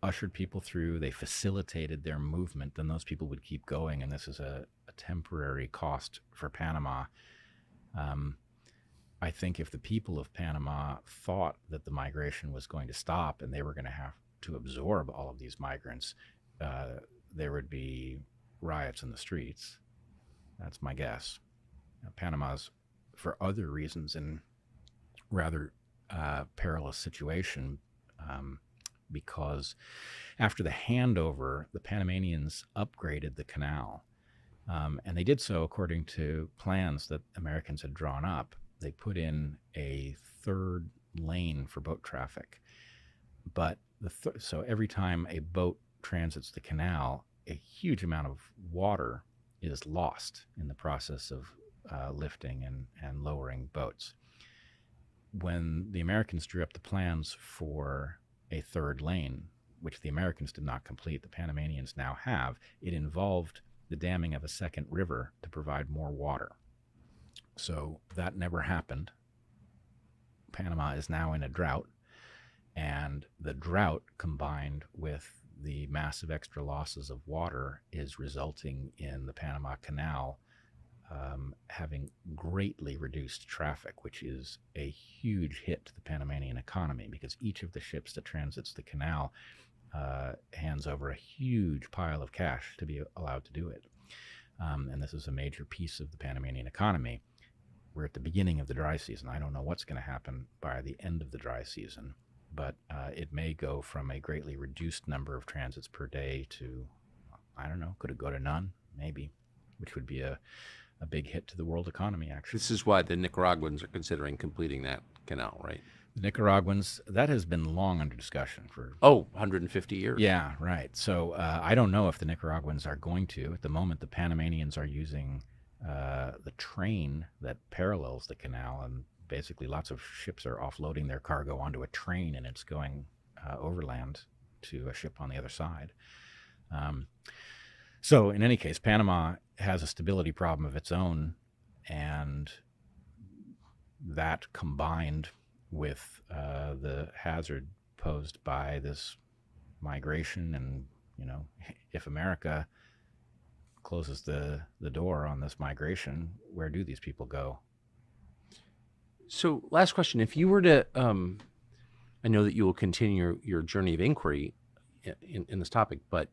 ushered people through, they facilitated their movement, then those people would keep going, and this is a temporary cost for Panama. I think if the people of Panama thought that the migration was going to stop and they were going to have to absorb all of these migrants, there would be riots in the streets. That's my guess. Panama's, for other reasons, in rather perilous situation, because after the handover, the Panamanians upgraded the canal. And they did so according to plans that Americans had drawn up. They put in a third lane for boat traffic. But so every time a boat transits the canal, a huge amount of water is lost in the process of lifting and lowering boats. When the Americans drew up the plans for a third lane, which the Americans did not complete, the Panamanians now have, it involved the damming of a second river to provide more water. So that never happened. Panama is now in a drought, and the drought combined with the massive extra losses of water is resulting in the Panama Canal having greatly reduced traffic, which is a huge hit to the Panamanian economy, because each of the ships that transits the canal hands over a huge pile of cash to be allowed to do it. And this is a major piece of the Panamanian economy. We're at the beginning of the dry season. I don't know what's going to happen by the end of the dry season, but it may go from a greatly reduced number of transits per day to, I don't know, could it go to none? Maybe, which would be a big hit to the world economy, actually. This is why the Nicaraguans are considering completing that canal, right? The Nicaraguans, that has been long under discussion for... 150 years. Yeah, right. So I don't know if the Nicaraguans are going to. At the moment, the Panamanians are using the train that parallels the canal, and basically lots of ships are offloading their cargo onto a train, and it's going overland to a ship on the other side. So in any case, Panama has a stability problem of its own, and that combined with the hazard posed by this migration, and, you know, if America closes the door on this migration, where do these people go? So last question, if you were to, I know that you will continue your journey of inquiry in this topic, but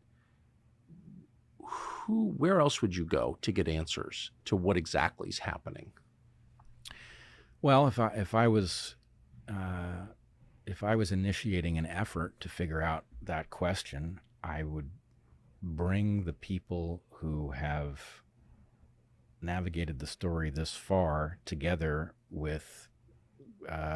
where else would you go to get answers to what exactly is happening? Well, if I was initiating an effort to figure out that question, I would bring the people who have navigated the story this far together with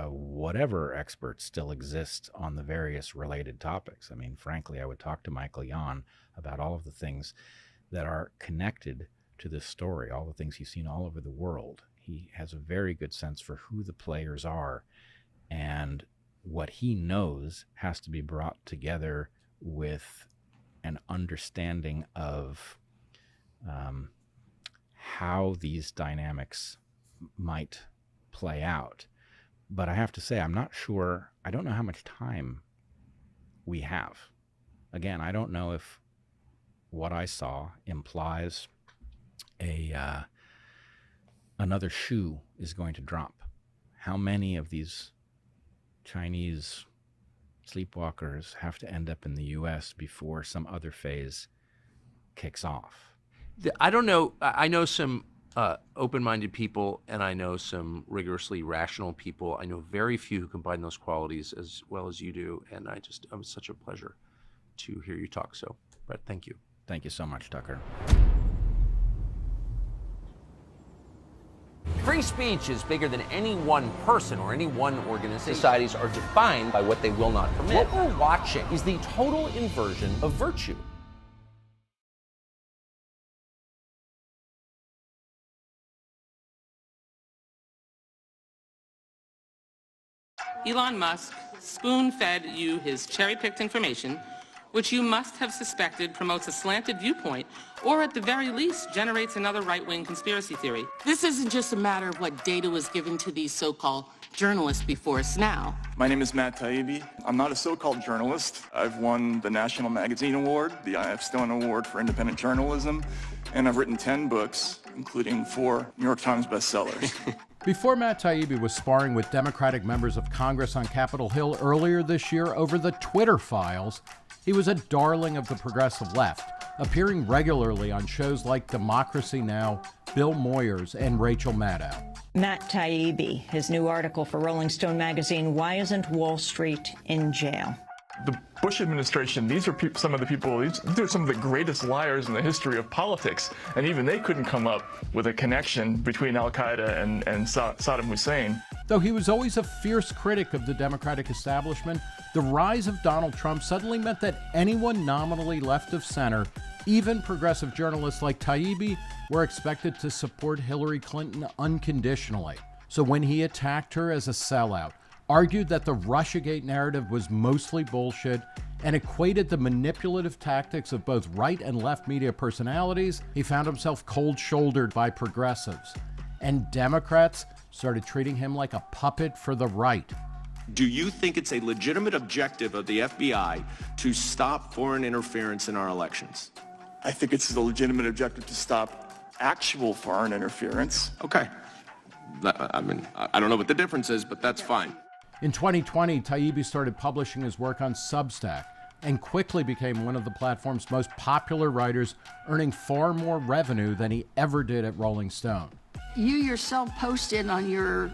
whatever experts still exist on the various related topics. I mean, frankly, I would talk to Michael Yon about all of the things that are connected to this story, all the things he's seen all over the world. He has a very good sense for who the players are, and what he knows has to be brought together with an understanding of how these dynamics might play out. But I have to say, I'm not sure, I don't know how much time we have. Again, I don't know if what I saw implies another shoe is going to drop. How many of these Chinese sleepwalkers have to end up in the U.S. before some other phase kicks off? I don't know. I know some open-minded people, and I know some rigorously rational people. I know very few who combine those qualities as well as you do, and it was such a pleasure to hear you talk. So, Brett, thank you. Thank you so much, Tucker. Free speech is bigger than any one person or any one organization. Societies are defined by what they will not permit. What we're watching is the total inversion of virtue. Elon Musk spoon-fed you his cherry-picked information, which you must have suspected promotes a slanted viewpoint, or at the very least generates another right-wing conspiracy theory. This isn't just a matter of what data was given to these so-called journalists before us now. My name is Matt Taibbi. I'm not a so-called journalist. I've won the National Magazine Award, the I.F. Stone Award for Independent Journalism, and I've written 10 books, including 4 New York Times bestsellers. Before Matt Taibbi was sparring with Democratic members of Congress on Capitol Hill earlier this year over the Twitter files, he was a darling of the progressive left, appearing regularly on shows like Democracy Now!, Bill Moyers, and Rachel Maddow. Matt Taibbi, his new article for Rolling Stone magazine, Why Isn't Wall Street in Jail? The Bush administration, these are some of the people, these are some of the greatest liars in the history of politics, and even they couldn't come up with a connection between al-Qaeda and Saddam Hussein. Though he was always a fierce critic of the Democratic establishment, the rise of Donald Trump suddenly meant that anyone nominally left of center, even progressive journalists like Taibbi, were expected to support Hillary Clinton unconditionally. So when he attacked her as a sellout, argued that the Russiagate narrative was mostly bullshit, and equated the manipulative tactics of both right and left media personalities, he found himself cold-shouldered by progressives. And Democrats started treating him like a puppet for the right. Do you think it's a legitimate objective of the FBI to stop foreign interference in our elections? I think it's a legitimate objective to stop actual foreign interference. Okay. I mean, I don't know what the difference is, but that's fine. In 2020, Taibbi started publishing his work on Substack and quickly became one of the platform's most popular writers, earning far more revenue than he ever did at Rolling Stone. You yourself posted on your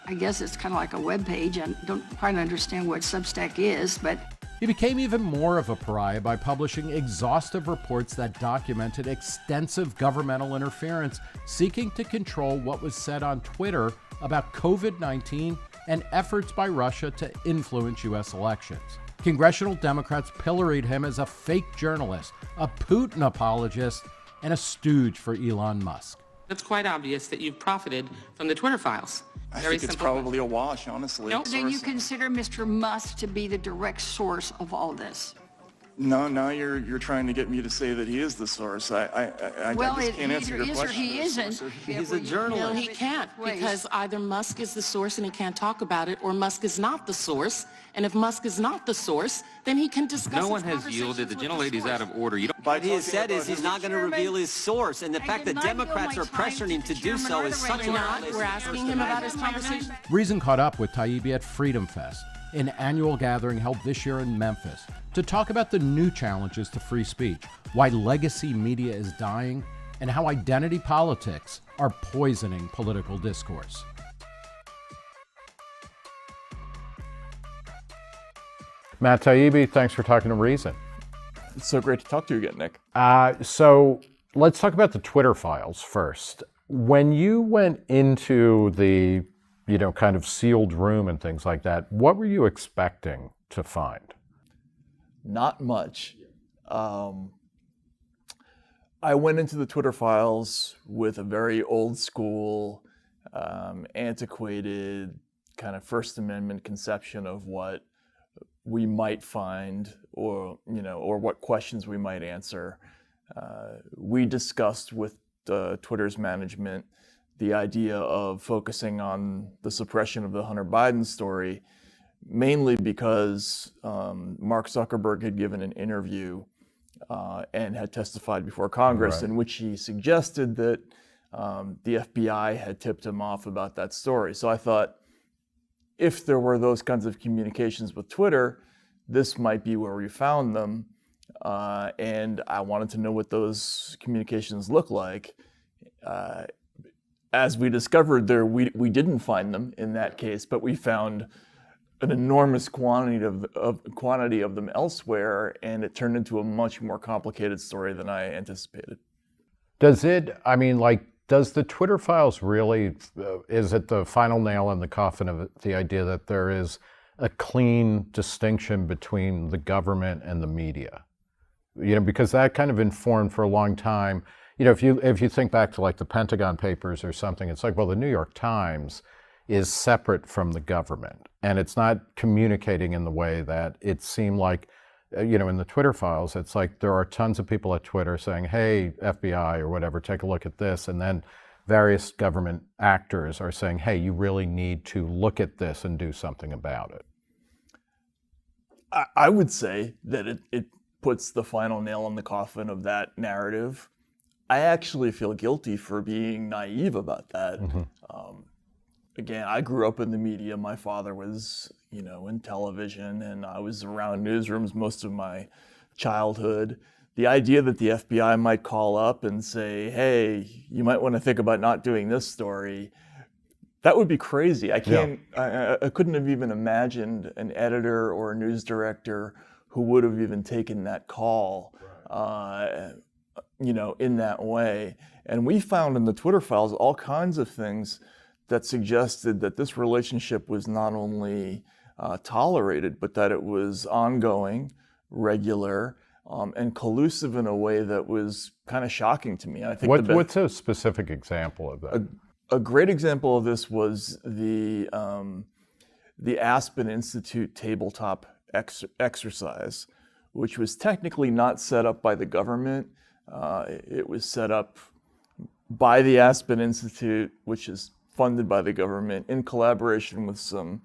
I guess it's kind of like a web page. I don't quite understand what Substack is, but he became even more of a pariah by publishing exhaustive reports that documented extensive governmental interference, seeking to control what was said on Twitter about COVID-19 and efforts by Russia to influence U.S. elections. Congressional Democrats pilloried him as a fake journalist, a Putin apologist, and a stooge for Elon Musk. It's quite obvious that you've profited from the Twitter files. I think it's probably a wash, honestly. no. Then you consider Mr. Musk to be the direct source of all this. No, now you're trying to get me to say that he is the source. I just can't answer your question. Or he isn't. He's a journalist. No, he can't, because either Musk is the source and he can't talk about it, or Musk is not the source. And if Musk is not the source, then he can discuss. No one has yielded. The gentlelady's out of order. What he has said is he's not going to reveal his source, and the fact that Democrats are pressuring him to do so is such a We're asking him about his conversation. Reason caught up with Taibbi at Freedom Fest, an annual gathering held this year in Memphis, to talk about the new challenges to free speech, why legacy media is dying, and how identity politics are poisoning political discourse. Matt Taibbi, thanks for talking to Reason. It's so great to talk to you again, Nick. So let's talk about the Twitter files first. When you went into the, kind of sealed room and things like that, what were you expecting to find? Not much. I went into the Twitter files with a very old school, antiquated kind of First Amendment conception of what we might find, or what questions we might answer. We discussed with Twitter's management the idea of focusing on the suppression of the Hunter Biden story, mainly because Mark Zuckerberg had given an interview and had testified before Congress, in which he suggested that the FBI had tipped him off about that story. So I thought, if there were those kinds of communications with Twitter, this might be where we found them. And I wanted to know what those communications look like. As we discovered there, we didn't find them in that case, but we found an enormous quantity of them elsewhere, and it turned into a much more complicated story than I anticipated. Does the Twitter files really, is it the final nail in the coffin of the idea that there is a clean distinction between the government and the media? Because that kind of informed for a long time, if you think back to like the Pentagon Papers or something, it's like, well, the New York Times is separate from the government, and it's not communicating in the way that it seemed like, in the Twitter files. It's like there are tons of people at Twitter saying, hey, FBI or whatever, take a look at this, and then various government actors are saying, hey, you really need to look at this and do something about it? I would say that it puts the final nail in the coffin of that narrative. I actually feel guilty for being naive about that. Again, I grew up in the media. My father was, in television, and I was around newsrooms most of my childhood. The idea that the FBI might call up and say, hey, you might want to think about not doing this story, that would be crazy. I couldn't have even imagined an editor or a news director who would have even taken that call, in that way. And we found in the Twitter files all kinds of things that suggested that this relationship was not only tolerated, but that it was ongoing, regular, and collusive in a way that was kind of shocking to me. I think what's a specific example of that? A great example of this was the Aspen Institute tabletop exercise, which was technically not set up by the government. It was set up by the Aspen Institute, which is funded by the government, in collaboration with some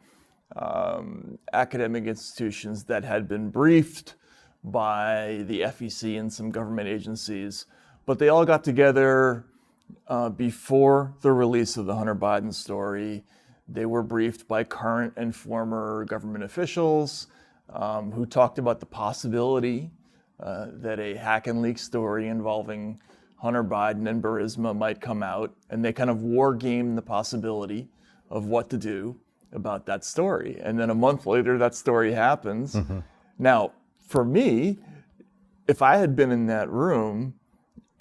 academic institutions that had been briefed by the FEC and some government agencies. But they all got together before the release of the Hunter Biden story. They were briefed by current and former government officials who talked about the possibility that a hack and leak story involving Hunter Biden and Burisma might come out, and they kind of war gamed the possibility of what to do about that story. And then a month later, that story happens. Now, for me, if I had been in that room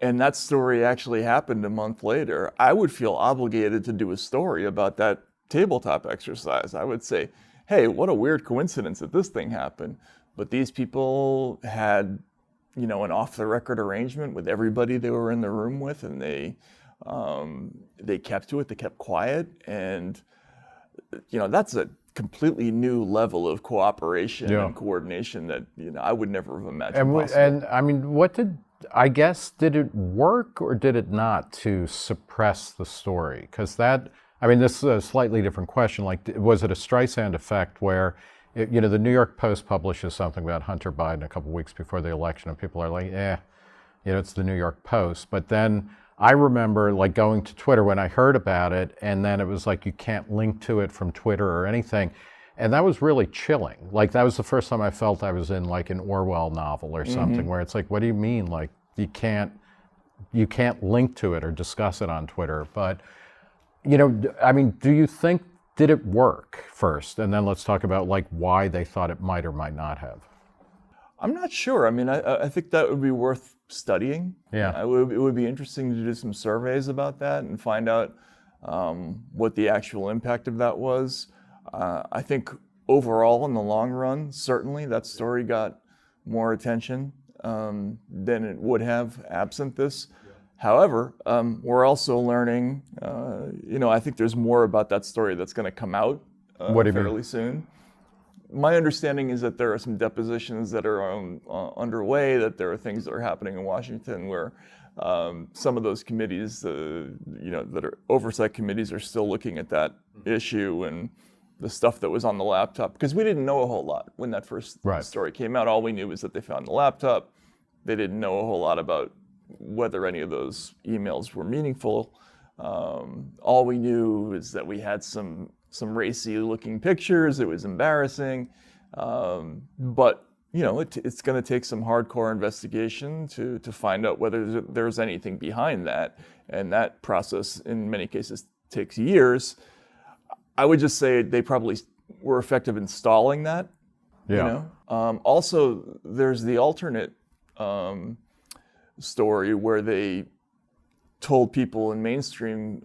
and that story actually happened a month later, I would feel obligated to do a story about that tabletop exercise. I would say, hey, what a weird coincidence that this thing happened. But these people had an off-the-record arrangement with everybody they were in the room with, and they kept to it. They kept quiet, and that's a completely new level of cooperation and coordination that I would never have imagined possible. And I mean, did it work or did it not to suppress the story? Because this is a slightly different question. Like, was it a Streisand effect where the New York Post publishes something about Hunter Biden a couple weeks before the election, and people are like, it's the New York Post. But then I remember going to Twitter when I heard about it, and then it was like you can't link to it from Twitter or anything. And that was really chilling. Like, that was the first time I felt I was in an Orwell novel or something, where it's like, what do you mean? Like, you can't link to it or discuss it on Twitter. But, do you think, did it work first? And then let's talk about why they thought it might or might not have. I'm not sure. I think that would be worth studying. It would be interesting to do some surveys about that and find out what the actual impact of that was. I think overall, in the long run, certainly that story got more attention than it would have absent this. However, we're also learning, I think there's more about that story that's going to come out fairly soon. My understanding is that there are some depositions that are underway, that there are things that are happening in Washington where some of those committees, that are oversight committees, are still looking at that issue and the stuff that was on the laptop. Because we didn't know a whole lot when that first story came out. All we knew was that they found the laptop. They didn't know a whole lot about whether any of those emails were meaningful. All we knew is that we had some racy looking pictures. It was embarrassing. But it's going to take some hardcore investigation to find out whether there's anything behind that. And that process in many cases takes years. I would just say they probably were effective in stalling that. Also, there's the alternate story where they told people in mainstream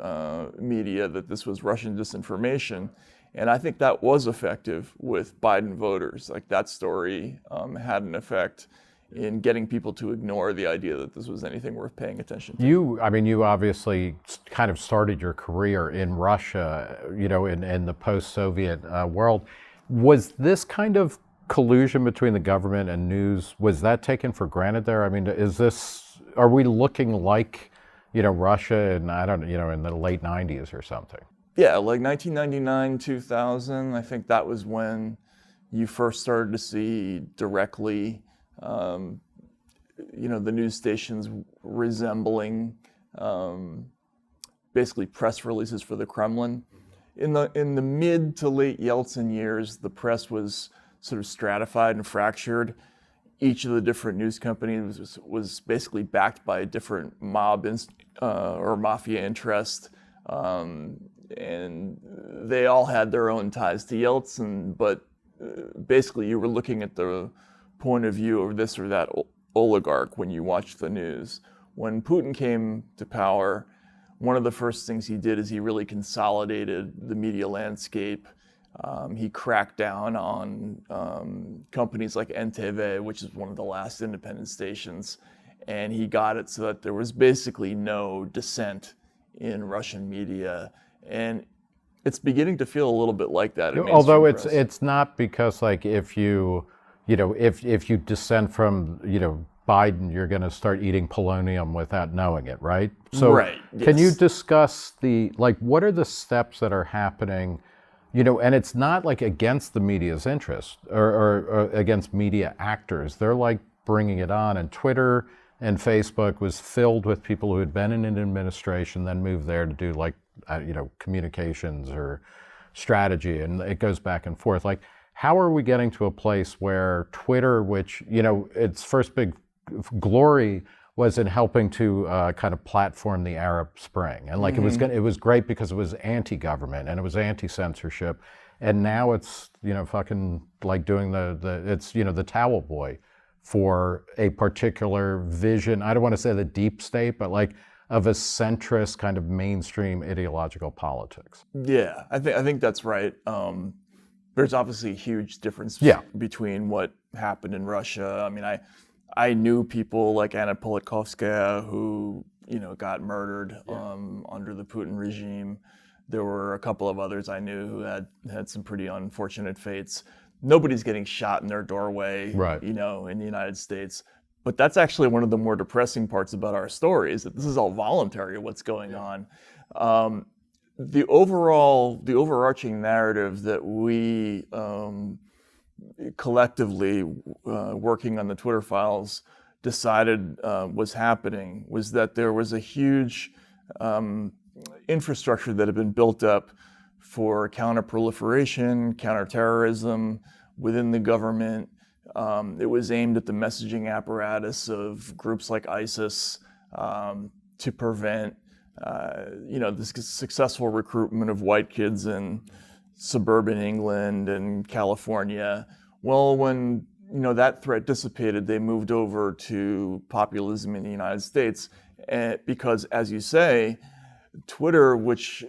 media that this was Russian disinformation. And I think that was effective with Biden voters. That story had an effect in getting people to ignore the idea that this was anything worth paying attention to. You obviously kind of started your career in Russia, in the post-Soviet world. Was this kind of collusion between the government and news, was that taken for granted there? Are we looking like, Russia and I don't, in the late 90s or something. Yeah, like 1999, 2000, I think that was when you first started to see directly, the news stations resembling basically press releases for the Kremlin. In the mid to late Yeltsin years, the press was sort of stratified and fractured. Each of the different news companies was basically backed by a different mob or mafia interest. And they all had their own ties to Yeltsin, but basically you were looking at the point of view of this or that oligarch when you watched the news. When Putin came to power, one of the first things he did is he really consolidated the media landscape. He cracked down on companies like NTV, which is one of the last independent stations, and he got it so that there was basically no dissent in Russian media. And it's beginning to feel a little bit like that. Although it's not because like if you dissent from Biden, you're going to start eating polonium without knowing it, right? So right, can you yes. discuss what are the steps that are happening? And it's not like against the media's interest or against media actors. They're like bringing it on, and Twitter and Facebook was filled with people who had been in an administration, then moved there to do communications or strategy, and it goes back and forth. Like, how are we getting to a place where Twitter, which, its first big glory was in helping to kind of platform the Arab Spring, and like it was great because it was anti-government and it was anti-censorship, and now it's fucking like doing the towel boy for a particular vision. I don't want to say the deep state, but like of a centrist kind of mainstream ideological politics. Yeah, I think that's right. There's obviously a huge difference between what happened in Russia. I mean, I knew people like Anna Politkovskaya who got murdered under the Putin regime. There were a couple of others I knew who had some pretty unfortunate fates. Nobody's getting shot in their doorway, right. In the United States. But that's actually one of the more depressing parts about our story, is that this is all voluntary, what's going on. The overarching narrative that we collectively, working on the Twitter files, decided was happening was that there was a huge infrastructure that had been built up for counterproliferation, counterterrorism within the government. It was aimed at the messaging apparatus of groups like ISIS to prevent the successful recruitment of white kids in suburban England and California. Well, when that threat dissipated, they moved over to populism in the United States, because, as you say, Twitter, which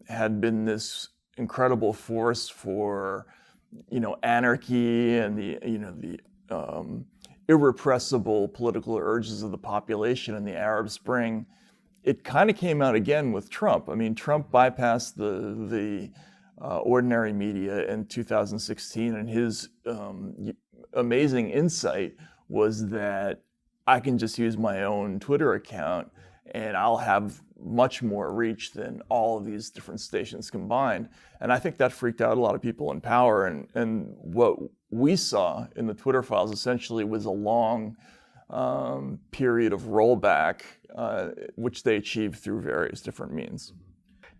had been this incredible force for anarchy and the irrepressible political urges of the population in the Arab Spring, it kind of came out again with Trump. I mean, Trump bypassed the ordinary media in 2016, and his amazing insight was that I can just use my own Twitter account and I'll have much more reach than all of these different stations combined. And I think that freaked out a lot of people in power. And what we saw in the Twitter files essentially was a long period of rollback, which they achieved through various different means.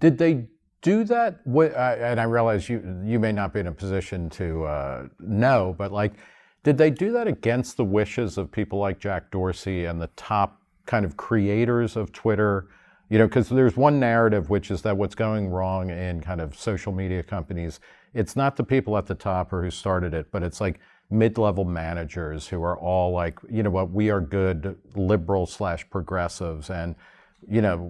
Did they do that? And I realize you may not be in a position to know, but like, did they do that against the wishes of people like Jack Dorsey and the top kind of creators of Twitter? Because there's one narrative, which is that what's going wrong in kind of social media companies, it's not the people at the top or who started it, but it's like mid-level managers who are all like, we are good liberal/progressives, and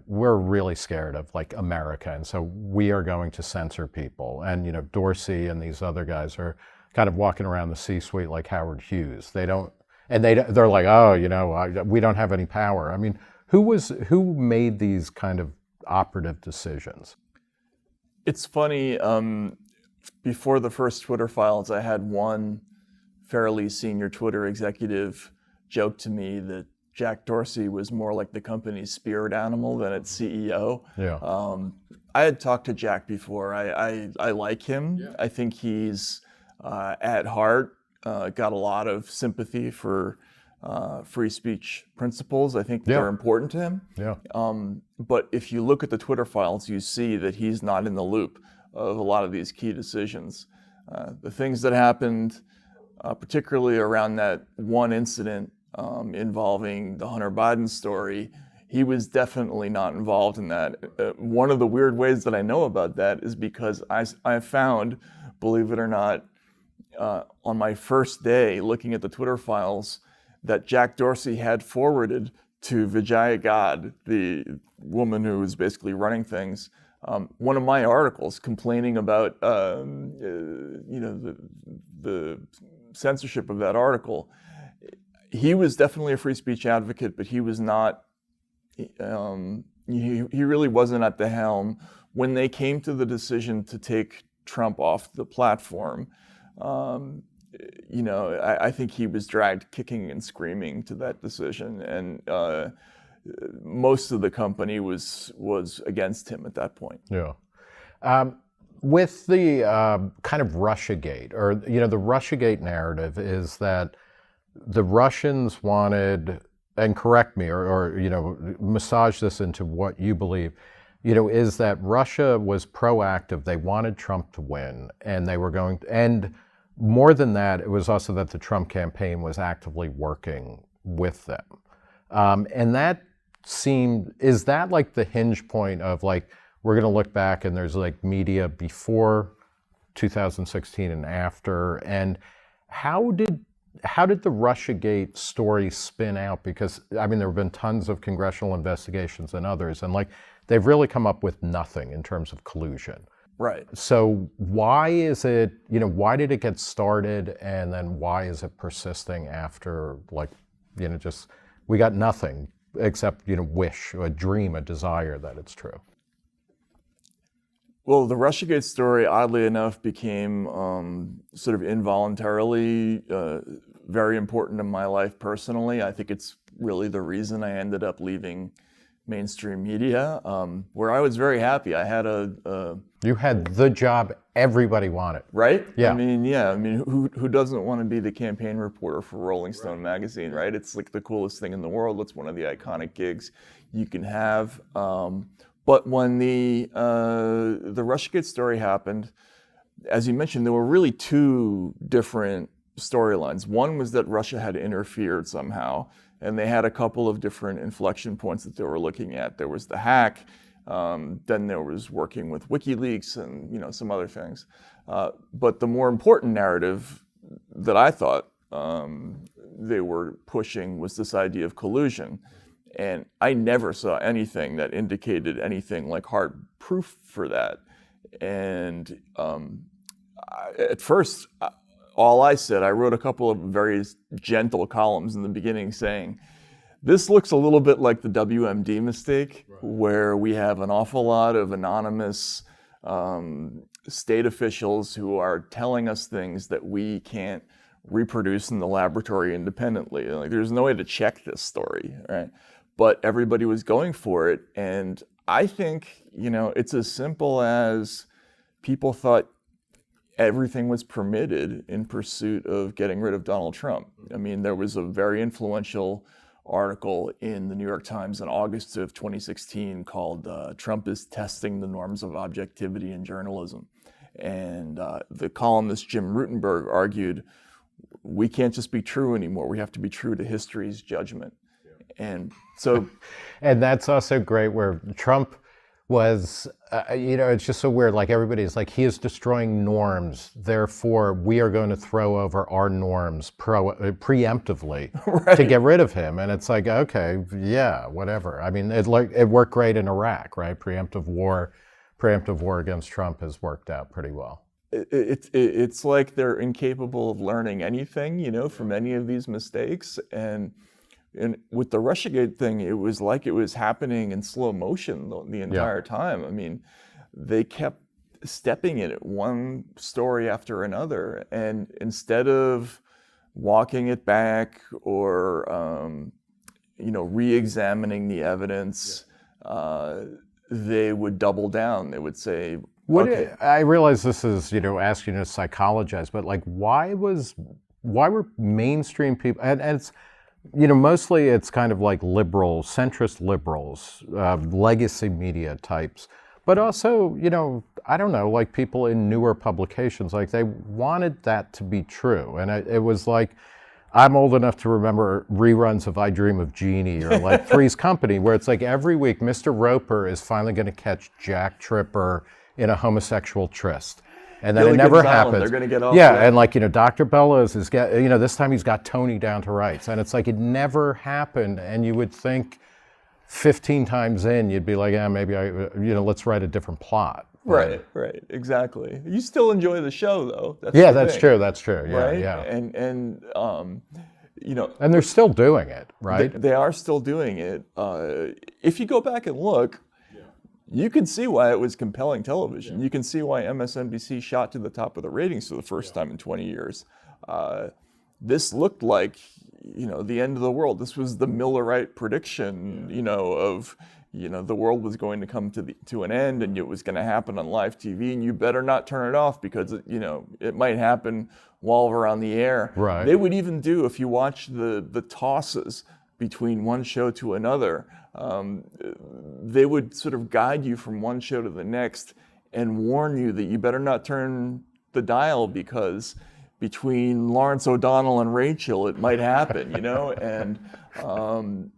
we're really scared of like America, and so we are going to censor people. And Dorsey and these other guys are kind of walking around the C-suite like Howard Hughes. They're like, oh, we don't have any power. I mean, who made these kind of operative decisions? It's funny. Before the first Twitter files, I had one fairly senior Twitter executive joke to me that Jack Dorsey was more like the company's spirit animal than its CEO. Yeah. I had talked to Jack before. I like him. Yeah. I think he's at heart got a lot of sympathy for free speech principles. I think they're important to him. Yeah. But if you look at the Twitter files, you see that he's not in the loop of a lot of these key decisions. The things that happened, particularly around that one incident involving the Hunter Biden story, he was definitely not involved in that. One of the weird ways that I know about that is because I found, believe it or not, on my first day looking at the Twitter files, that Jack Dorsey had forwarded to Vijaya God, the woman who was basically running things, one of my articles complaining about the censorship of that article. He was definitely a free speech advocate, but he was not. He really wasn't at the helm when they came to the decision to take Trump off the platform. I think he was dragged kicking and screaming to that decision, and most of the company was against him at that point. Yeah. With the kind of Russiagate, or the Russiagate narrative is that the Russians wanted, and correct me, or massage this into what you believe, is that Russia was proactive. They wanted Trump to win, and they were going to, and more than that, it was also that the Trump campaign was actively working with them. And that is that like the hinge point of like, we're going to look back and there's like media before 2016 and after, and how did the Russiagate story spin out? Because I mean, there have been tons of congressional investigations and others, and like they've really come up with nothing in terms of collusion. Right. So why is it, why did it get started, and then why is it persisting after, like, just, we got nothing except, wish, a dream, a desire that it's true? Well, the Russiagate story, oddly enough, became sort of involuntarily very important in my life personally. I think it's really the reason I ended up leaving mainstream media, where I was very happy. I had You had the job everybody wanted. Right? Yeah. I mean, who doesn't want to be the campaign reporter for Rolling Stone magazine, right? It's like the coolest thing in the world. It's one of the iconic gigs you can have. But when the Russiagate story happened, as you mentioned, there were really two different storylines. One was that Russia had interfered somehow, and they had a couple of different inflection points that they were looking at. There was the hack, then there was working with WikiLeaks and some other things. But the more important narrative that I thought they were pushing was this idea of collusion. And I never saw anything that indicated anything like hard proof for that. And at first, all I said, I wrote a couple of very gentle columns in the beginning saying, this looks a little bit like the WMD mistake, where we have an awful lot of anonymous state officials who are telling us things that we can't reproduce in the laboratory independently. Like, there's no way to check this story, right? But everybody was going for it. And I think, it's as simple as people thought everything was permitted in pursuit of getting rid of Donald Trump. I mean, there was a very influential article in the New York Times in August of 2016 called Trump is Testing the Norms of Objectivity in Journalism. And the columnist Jim Rutenberg argued, we can't just be true anymore. We have to be true to history's judgment. And so... And that's also great where Trump was, it's just so weird. Like, everybody's like, he is destroying norms, therefore we are going to throw over our norms preemptively to get rid of him. And it's like, okay, yeah, whatever. I mean, it worked great in Iraq, right? Preemptive war against Trump has worked out pretty well. It's like they're incapable of learning anything, from any of these mistakes. And with the Russiagate thing, it was like it was happening in slow motion the entire time. I mean, they kept stepping in it, one story after another. And instead of walking it back or, re-examining the evidence, they would double down. They would say, okay. I realize this is, asking you to psychologize, but like, why were mainstream people, and it's, mostly it's kind of like liberals, centrist liberals, legacy media types, but also, I don't know, like people in newer publications, like they wanted that to be true. And it was like, I'm old enough to remember reruns of I Dream of Jeannie or like Three's Company, where it's like every week Mr. Roper is finally going to catch Jack Tripper in a homosexual tryst. And then Billy it never Gonzalez, happens. they're gonna get off, yeah, yeah. and like, Dr. Bellows is this time he's got Tony down to rights. And it's like it never happened. And you would think 15 times in, you'd be like, maybe let's write a different plot. Right, exactly. You still enjoy the show, though. That's true. That's true. Yeah, right? yeah. And and they're still doing it, right? They are still doing it. If you go back and look, you can see why it was compelling television. You can see why MSNBC shot to the top of the ratings for the first time in 20 years. This looked like, the end of the world. This was the Millerite prediction, of, the world was going to come to an end, and it was going to happen on live TV, and you better not turn it off because, it might happen while we're on the air. Right. They would even do, if you watch the tosses between one show to another, they would sort of guide you from one show to the next and warn you that you better not turn the dial because between Lawrence O'Donnell and Rachel, it might happen, and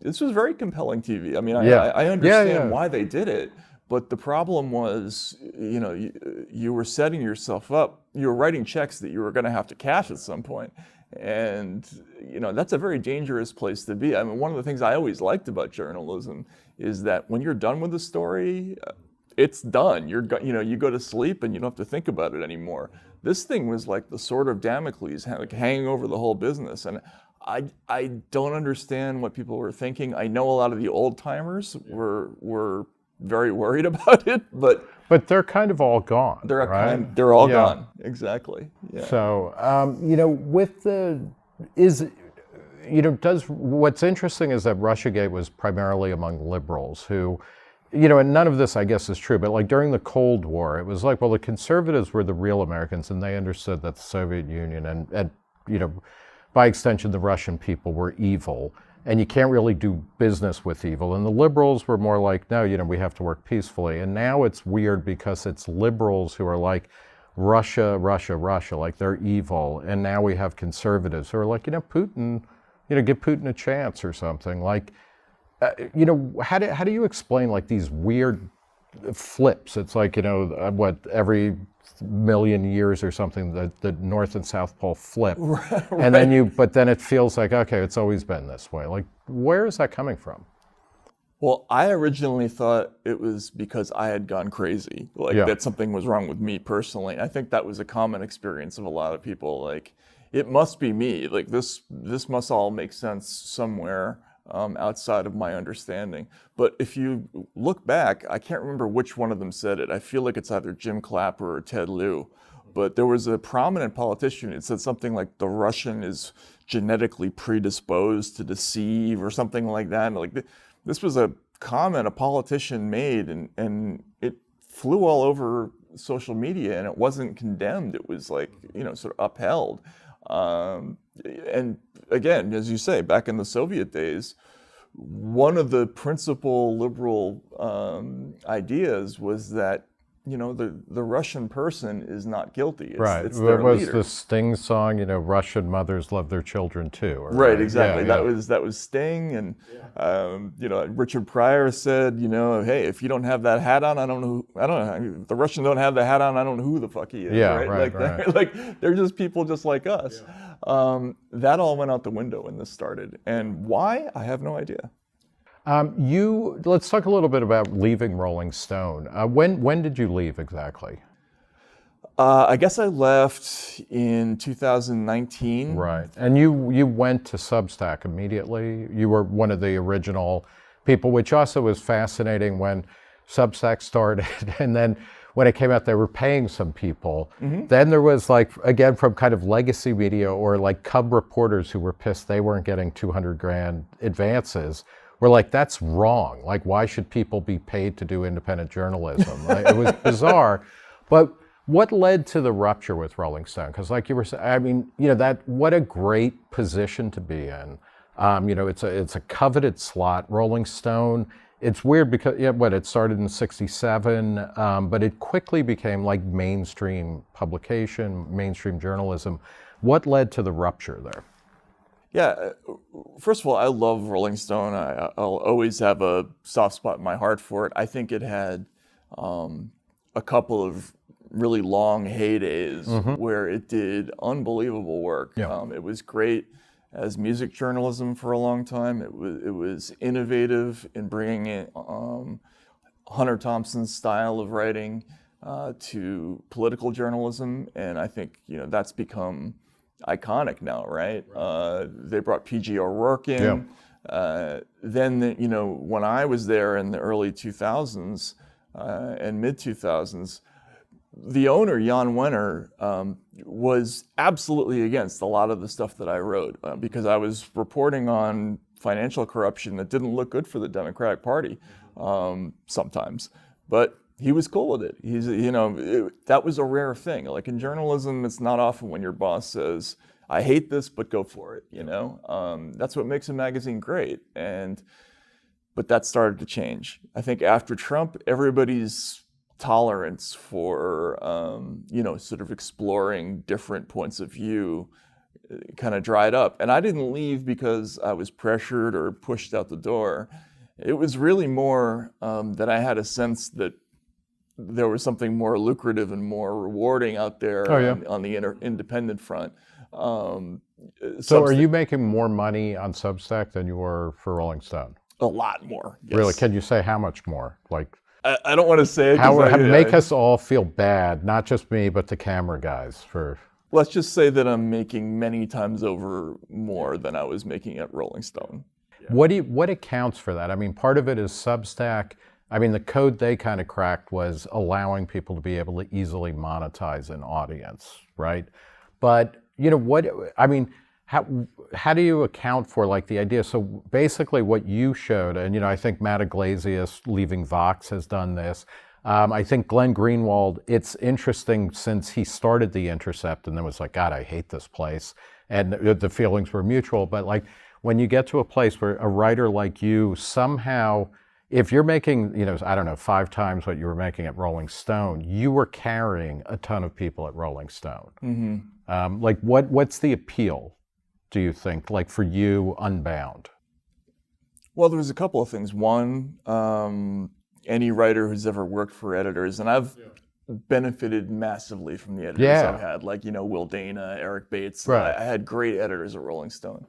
this was very compelling TV. I mean, I understand why they did it, but the problem was, you were setting yourself up, you were writing checks that you were going to have to cash at some point. And, that's a very dangerous place to be. I mean, one of the things I always liked about journalism is that when you're done with the story, it's done. You go to sleep and you don't have to think about it anymore. This thing was like the sword of Damocles hanging over the whole business. And I don't understand what people were thinking. I know a lot of the old timers were very worried about it, but they're kind of all gone. They're all gone. Exactly. Yeah. So, what's interesting is that Russiagate was primarily among liberals who, and none of this, I guess, is true, but like during the Cold War, it was like, well, the conservatives were the real Americans, and they understood that the Soviet Union and by extension, the Russian people were evil, and you can't really do business with evil. And the liberals were more like, no, we have to work peacefully. And now it's weird because it's liberals who are like, Russia, like they're evil. And now we have conservatives who are like, Putin, give Putin a chance or something. Like, how do you explain like these weird flips? It's like, every million years or something, the North and South Pole flip. Right. And then but then it feels like, okay, it's always been this way. Like, where is that coming from? Well, I originally thought it was because I had gone crazy, that something was wrong with me personally. I think that was a common experience of a lot of people. Like, it must be me. Like, this must all make sense somewhere outside of my understanding. But if you look back, I can't remember which one of them said it. I feel like it's either Jim Clapper or Ted Lieu. But there was a prominent politician that said something like the Russian is genetically predisposed to deceive or something like that. And like this was a comment a politician made, and it flew all over social media, and it wasn't condemned. It was like, sort of upheld. And again, as you say, back in the Soviet days, one of the principal liberal ideas was that, the Russian person is not guilty. It's There their was leader. the Sting song, Russian mothers love their children too. Right, exactly. Yeah. That was Sting, and Richard Pryor said, hey, if you don't have that hat on, I don't know. If the Russians don't have the hat on, I don't know who the fuck he is. Yeah, right. They're just people just like us. Yeah. That all went out the window when this started, and why? I have no idea. Let's talk a little bit about leaving Rolling Stone. When did you leave exactly? I guess I left in 2019. Right, and you went to Substack immediately. You were one of the original people, which also was fascinating when Substack started, and then when it came out, they were paying some people. Mm-hmm. Then there was like, again, from kind of legacy media or like Cub reporters who were pissed they weren't getting $200,000 advances. were like, that's wrong. Like, why should people be paid to do independent journalism? Right? It was bizarre. But what led to the rupture with Rolling Stone? Because like you were saying, I mean, what a great position to be in. It's a coveted slot. Rolling Stone, it's weird because, it started in '67, but it quickly became like mainstream publication, mainstream journalism. What led to the rupture there? Yeah, first of all, I love Rolling Stone. I'll always have a soft spot in my heart for it. I think it had a couple of really long heydays where it did unbelievable work. Yeah. It was great as music journalism for a long time. It was innovative in bringing in Hunter Thompson's style of writing to political journalism, and I think that's become iconic now, right? They brought P.G. O'Rourke in. Yeah. Then, when I was there in the early 2000s and mid 2000s, the owner, Jan Wenner, was absolutely against a lot of the stuff that I wrote because I was reporting on financial corruption that didn't look good for the Democratic Party sometimes. But he was cool with it. That was a rare thing. Like in journalism, it's not often when your boss says, I hate this, but go for it, That's what makes a magazine great. But that started to change. I think after Trump, everybody's tolerance for, sort of exploring different points of view kind of dried up. And I didn't leave because I was pressured or pushed out the door. It was really more that I had a sense that there was something more lucrative and more rewarding out there on the independent front. So are you making more money on Substack than you were for Rolling Stone? A lot more. Yes. Really? Can you say how much more? Like, I don't want to say it. Make us all feel bad, not just me, but the camera guys for... Let's just say that I'm making many times over more than I was making at Rolling Stone. What accounts for that? I mean, part of it is Substack. I mean, the code they kind of cracked was allowing people to be able to easily monetize an audience, right? But, how do you account for like the idea? So basically what you showed, and I think Matt Iglesias leaving Vox has done this. I think Glenn Greenwald, it's interesting since he started The Intercept and then was like, God, I hate this place. And the feelings were mutual. But like when you get to a place where a writer like you somehow, if you're making, 5 times what you were making at Rolling Stone, you were carrying a ton of people at Rolling Stone. Mm-hmm. Like what's the appeal, do you think, like for you, Unbound? Well, there's a couple of things. One, any writer who's ever worked for editors, and I've benefited massively from the editors I've had, like, Will Dana, Eric Bates. Right. I had great editors at Rolling Stone.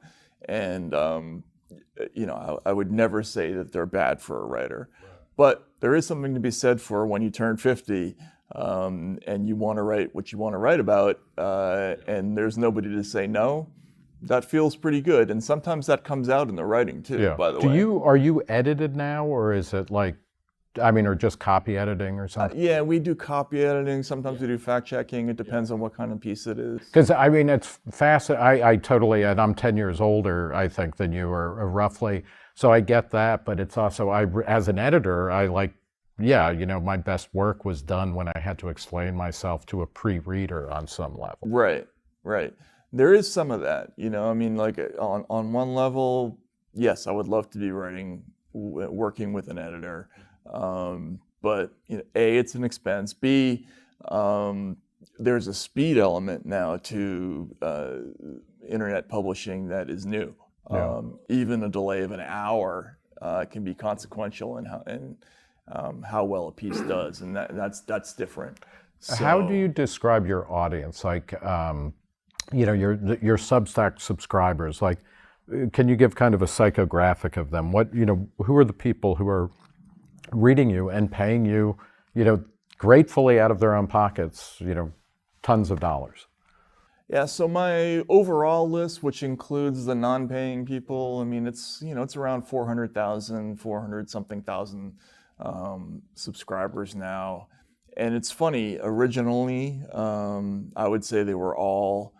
And, I would never say that they're bad for a writer. Right. But there is something to be said for when you turn 50 and you want to write what you want to write about, and there's nobody to say no. That feels pretty good. And sometimes that comes out in the writing too, by the way. Are you edited now, or is it like, or just copy editing or something? Yeah, we do copy editing. Sometimes we do fact checking. It depends on what kind of piece it is. Because it's fascinating. I totally, and I'm 10 years older, I think, than you are roughly. So I get that, but it's also, as an editor, my best work was done when I had to explain myself to a pre-reader on some level. Right. There is some of that, like on one level, yes, I would love to be working with an editor. But A, it's an expense. B, there's a speed element now to internet publishing that is new. Yeah. Even a delay of an hour can be consequential in how well a piece does, and that's different. So, how do you describe your audience? Like, your Substack subscribers. Like, can you give kind of a psychographic of them? Who are the people who are reading you and paying you, gratefully out of their own pockets, tons of dollars? Yeah, so my overall list, which includes the non-paying people, it's around 400-something thousand subscribers now. And it's funny, originally, I would say they were all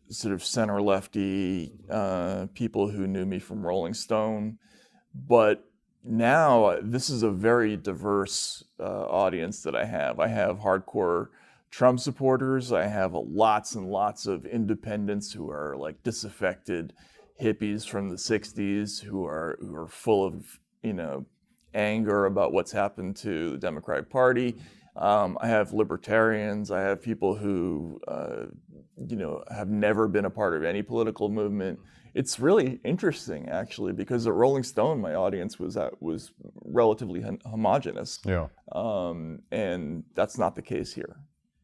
sort of center-lefty people who knew me from Rolling Stone. But now this is a very diverse audience that I have. I have hardcore Trump supporters. I have lots and lots of independents who are like disaffected hippies from the 60s who are full of, anger about what's happened to the Democratic Party. I have libertarians. I have people who, have never been a part of any political movement. It's really interesting, actually, because at Rolling Stone, my audience was relatively homogenous. Yeah. And that's not the case here.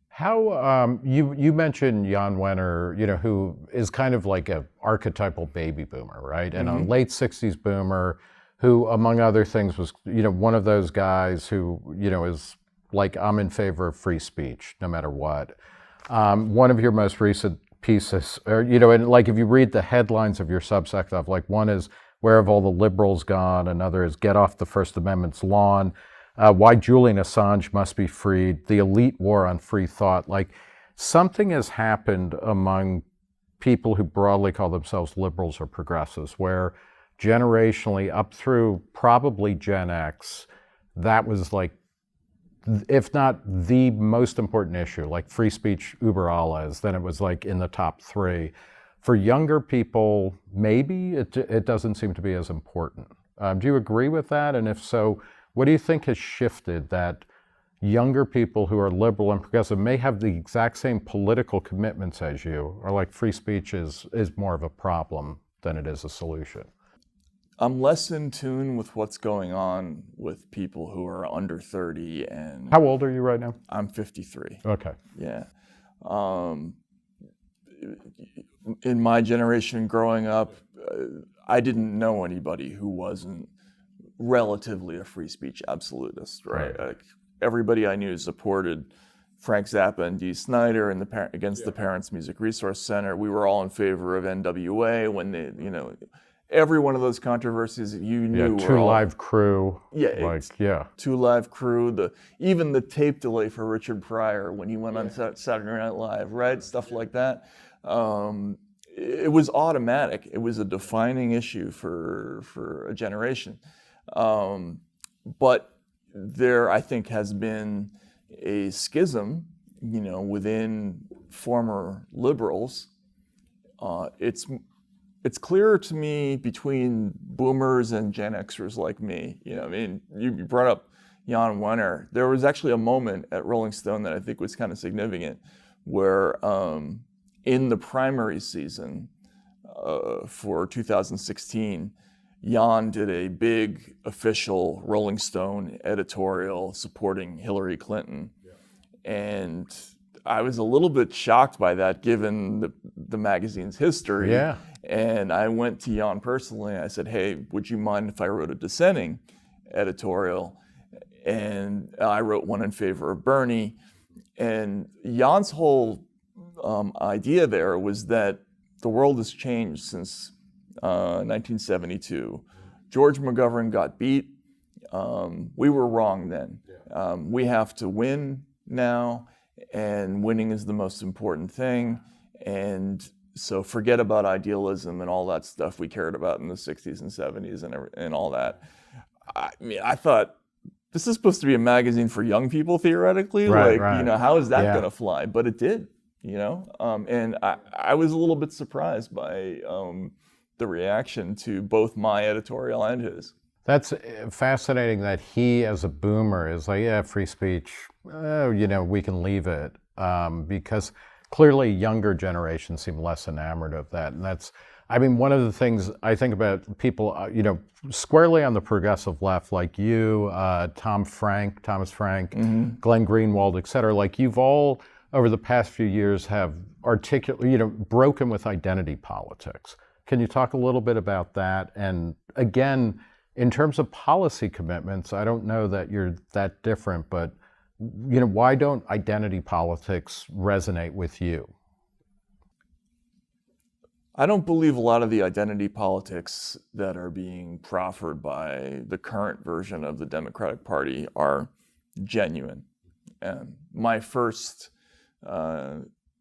How you mentioned Jan Wenner, who is kind of like a archetypal baby boomer, right? And a late 60s boomer who, among other things, was one of those guys who is like, I'm in favor of free speech no matter what. One of your most recent pieces, or and like if you read the headlines of your Substack stuff, like one is "Where have all the liberals gone?" Another is "Get off the First Amendment's lawn." Why Julian Assange must be freed, the elite war on free thought. Like something has happened among people who broadly call themselves liberals or progressives, where generationally up through probably Gen X, that was like, if not the most important issue, like free speech uber alles, then it was like in the top 3. For younger people, maybe it doesn't seem to be as important. Do you agree with that? And if so, what do you think has shifted that younger people who are liberal and progressive may have the exact same political commitments as you, or like free speech is more of a problem than it is a solution? I'm less in tune with what's going on with people who are under 30 and... How old are you right now? I'm 53. Okay. Yeah. In my generation growing up, I didn't know anybody who wasn't relatively a free speech absolutist, right? Like everybody I knew supported Frank Zappa and Dee Snider and against the Parents Music Resource Center. We were all in favor of NWA when they, every one of those controversies that you knew. Yeah, Live Crew. Yeah, Two Live Crew. Even the tape delay for Richard Pryor when he went on Saturday Night Live, right? Stuff like that. It was automatic. It was a defining issue for a generation. But there, I think, has been a schism, within former liberals. It's clearer to me between boomers and Gen Xers like me. You brought up Jan Wenner. There was actually a moment at Rolling Stone that I think was kind of significant where in the primary season for 2016, Jan did a big official Rolling Stone editorial supporting Hillary Clinton. And I was a little bit shocked by that given the magazine's history. Yeah. And I went to Jan personally and I said, hey, would you mind if I wrote a dissenting editorial? And I wrote one in favor of Bernie. And Jan's whole idea there was that the world has changed since 1972. George McGovern got beat. We were wrong then. We have to win now, and winning is the most important thing. And so forget about idealism and all that stuff we cared about in the 60s and 70s and all that. I thought, this is supposed to be a magazine for young people, theoretically. Right. How is that going to fly? But it did, And I was a little bit surprised by the reaction to both my editorial and his. That's fascinating that he, as a boomer, is like, yeah, free speech, we can leave it. Because clearly younger generations seem less enamored of that. And that's, one of the things I think about people, squarely on the progressive left, like you, Thomas Frank, Glenn Greenwald, et cetera, like you've all, over the past few years, have broken with identity politics. Can you talk a little bit about that? And again, in terms of policy commitments, I don't know that you're that different, but why don't identity politics resonate with you? I don't believe a lot of the identity politics that are being proffered by the current version of the Democratic Party are genuine. And my first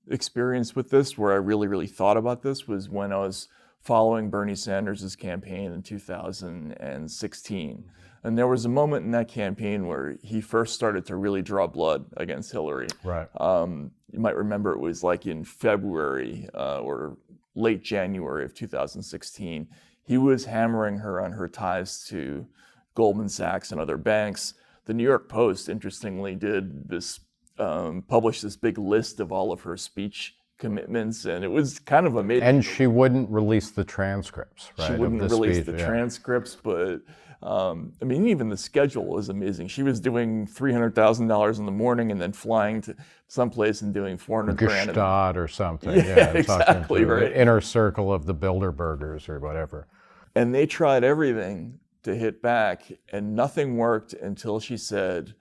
experience with this, where I really, really thought about this, was when I was following Bernie Sanders' campaign in 2016. And there was a moment in that campaign where he first started to really draw blood against Hillary. Right. You might remember it was like in February or late January of 2016. He was hammering her on her ties to Goldman Sachs and other banks. The New York Post, interestingly, did this, published this big list of all of her speech commitments, and it was kind of amazing. And she wouldn't release the transcripts, right? She wouldn't release the transcripts, but I mean, even the schedule was amazing. She was doing $300,000 in the morning and then flying to someplace and doing 400 grand. Gestalt or something. Yeah, exactly, right. The inner circle of the Bilderbergers or whatever. And they tried everything to hit back, and nothing worked until she said,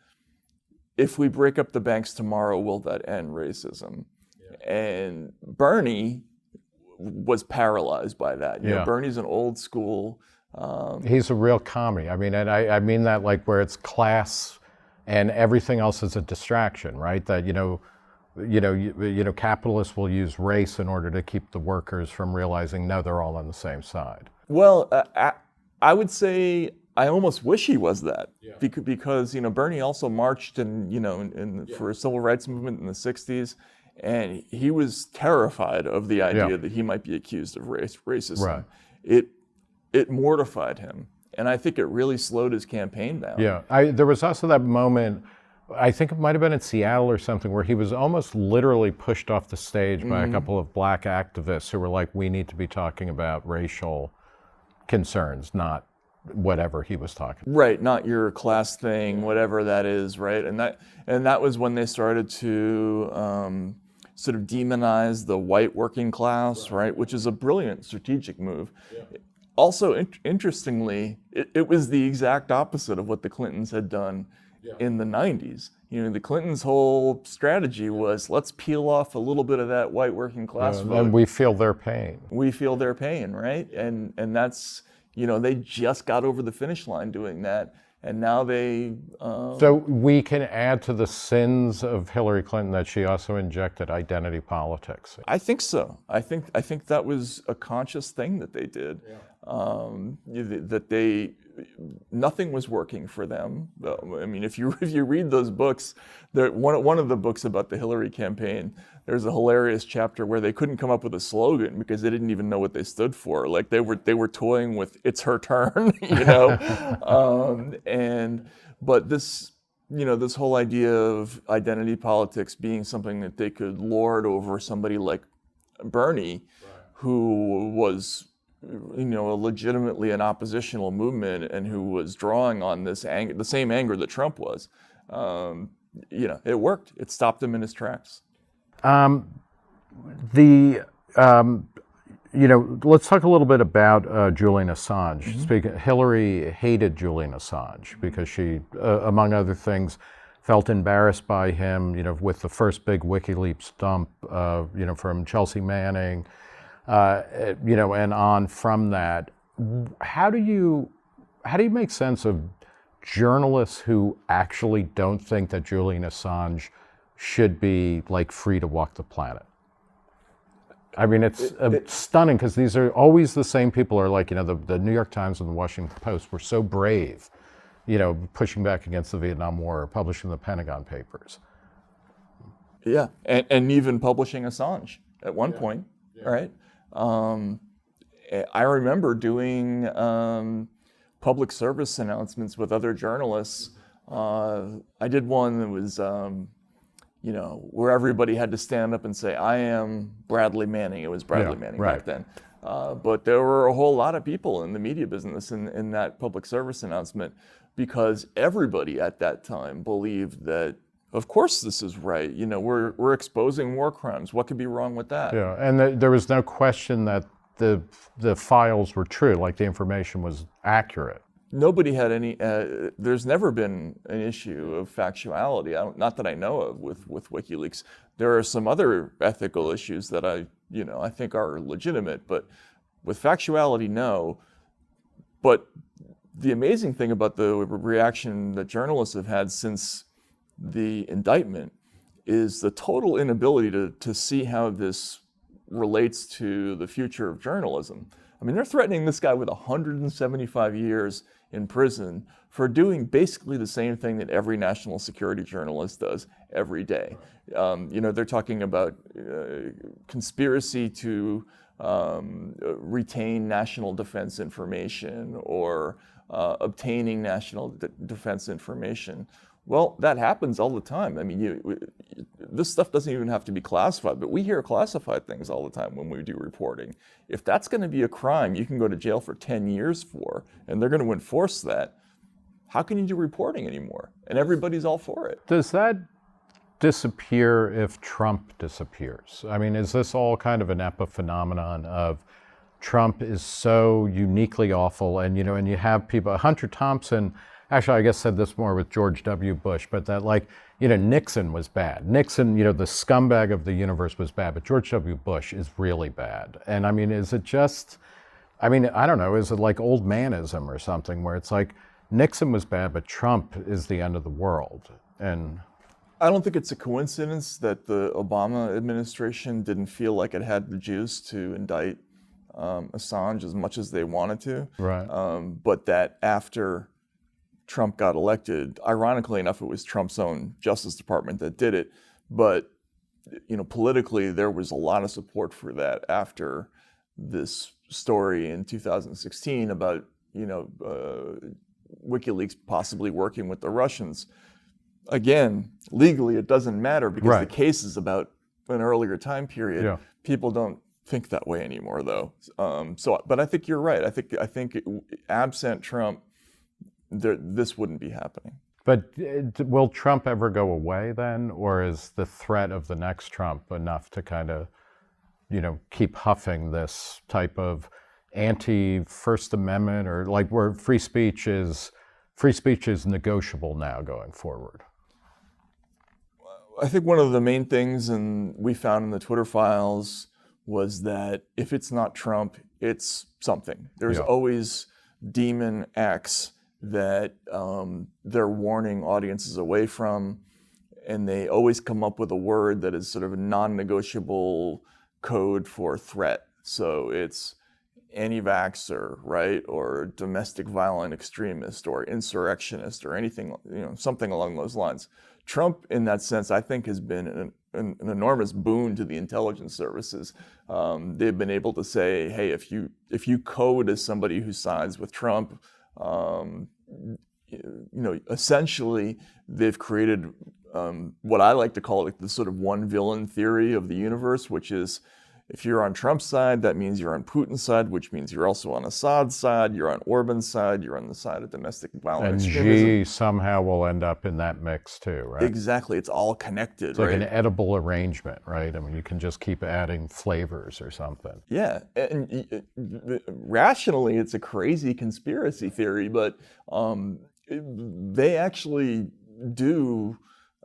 if we break up the banks tomorrow, will that end racism? Yeah. And Bernie was paralyzed by that. You know, Bernie's an old school. He's a real commie. I mean, and I mean that like where it's class and everything else is a distraction, right? That, capitalists will use race in order to keep the workers from realizing, no, they're all on the same side. Well, I would say I almost wish he was that, because Bernie also marched for a civil rights movement in the 60s, and he was terrified of the idea that he might be accused of racism. Right. It mortified him, and I think it really slowed his campaign down. Yeah, there was also that moment, I think it might have been in Seattle or something, where he was almost literally pushed off the stage by a couple of black activists who were like, we need to be talking about racial concerns, not whatever he was talking about. Right, not your class thing, whatever that is, right? And that was when they started to sort of demonize the white working class, right? Which is a brilliant strategic move. Yeah. Also, interestingly, it was the exact opposite of what the Clintons had done in the 90s. The Clintons' whole strategy was, let's peel off a little bit of that white working class vote. And we feel their pain. We feel their pain, right? And that's, they just got over the finish line doing that. And now they... So we can add to the sins of Hillary Clinton that she also injected identity politics. I think so. I think that was a conscious thing that they did. Yeah. Nothing was working for them. I mean, if you read those books, one of the books about the Hillary campaign, there's a hilarious chapter where they couldn't come up with a slogan because they didn't even know what they stood for. Like they were toying with "It's her turn," but this whole idea of identity politics being something that they could lord over somebody like Bernie, who was legitimately an oppositional movement and who was drawing on this anger, the same anger that Trump was. It worked. It stopped him in his tracks. Let's talk a little bit about Julian Assange. Hillary hated Julian Assange because she, among other things, felt embarrassed by him, with the first big WikiLeaks dump, from Chelsea Manning, and on from that. How do you make sense of journalists who actually don't think that Julian Assange should be free to walk the planet? I mean, it's stunning because these are always the same people are the New York Times and the Washington Post were so brave, pushing back against the Vietnam War, publishing the Pentagon Papers. Yeah, and even publishing Assange at one point, right? I remember doing public service announcements with other journalists. I did one that was, where everybody had to stand up and say, I am Bradley Manning. It was Bradley Manning back then. But there were a whole lot of people in the media business in that public service announcement because everybody at that time believed that, of course, this is right. We're exposing war crimes. What could be wrong with that? Yeah, and there was no question that the files were true, the information was accurate. Nobody had any. There's never been an issue of factuality. Not that I know of with WikiLeaks. There are some other ethical issues that I think are legitimate, but with factuality, no. But the amazing thing about the reaction that journalists have had since the indictment is the total inability to see how this relates to the future of journalism. I mean, they're threatening this guy with 175 years in prison for doing basically the same thing that every national security journalist does every day. They're talking about conspiracy to retain national defense information or obtaining national defense information. Well, that happens all the time. I mean, this stuff doesn't even have to be classified, but we hear classified things all the time when we do reporting. If that's going to be a crime you can go to jail for 10 years for, and they're going to enforce that, how can you do reporting anymore? And everybody's all for it. Does that disappear if Trump disappears? I mean, is this all kind of an epiphenomenon of Trump is so uniquely awful, and and you have people, Hunter Thompson, actually I guess said this more with George W. Bush, but that Nixon was bad. Nixon, the scumbag of the universe was bad, but George W. Bush is really bad. And I mean, is it just, I don't know, is it like old manism or something where it's like Nixon was bad, but Trump is the end of the world? And I don't think it's a coincidence that the Obama administration didn't feel like it had the juice to indict Assange as much as they wanted to. Right. But that after Trump got elected, ironically enough, it was Trump's own Justice Department that did it. But, politically, there was a lot of support for that after this story in 2016 about, WikiLeaks possibly working with the Russians. Again, legally, it doesn't matter because the case is about an earlier time period. Yeah. People don't think that way anymore, though. But I think you're right. I think absent Trump, this wouldn't be happening. But will Trump ever go away then, or is the threat of the next Trump enough to kind of, keep huffing this type of anti-First Amendment, or like where free speech is negotiable now going forward? I think one of the main things, and we found in the Twitter files, was that if it's not Trump, it's something. There's always Demon X that they're warning audiences away from, and they always come up with a word that is sort of a non-negotiable code for threat. So it's anti-vaxxer, right, or domestic violent extremist, or insurrectionist, or anything, something along those lines. Trump, in that sense, I think has been an enormous boon to the intelligence services. They've been able to say, hey, if you code as somebody who sides with Trump, essentially they've created what I like to call the sort of one villain theory of the universe, which is if you're on Trump's side, that means you're on Putin's side, which means you're also on Assad's side, you're on Orban's side, you're on the side of domestic violence. And Xi somehow will end up in that mix too, right? Exactly, it's all connected, It's like an edible arrangement, right? I mean, you can just keep adding flavors or something. Yeah, and rationally, it's a crazy conspiracy theory, but they actually do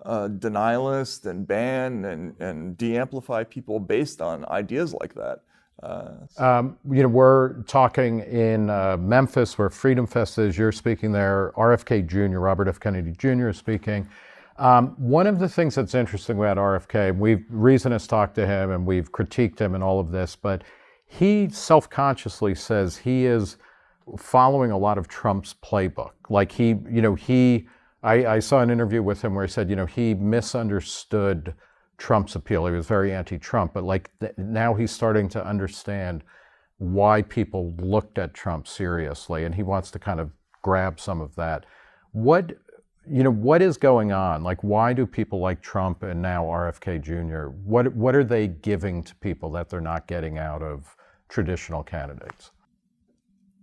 denialist and ban and de-amplify people based on ideas like that. We're talking in Memphis, where Freedom Fest is. You're speaking there. RFK Jr., Robert F. Kennedy Jr. is speaking. One of the things that's interesting about RFK, Reason has talked to him and we've critiqued him and all of this, but he self-consciously says he is following a lot of Trump's playbook. Like I saw an interview with him where he said, he misunderstood Trump's appeal. He was very anti-Trump, but now he's starting to understand why people looked at Trump seriously, and he wants to kind of grab some of that. What is going on? Like, why do people like Trump and now RFK Jr., what are they giving to people that they're not getting out of traditional candidates?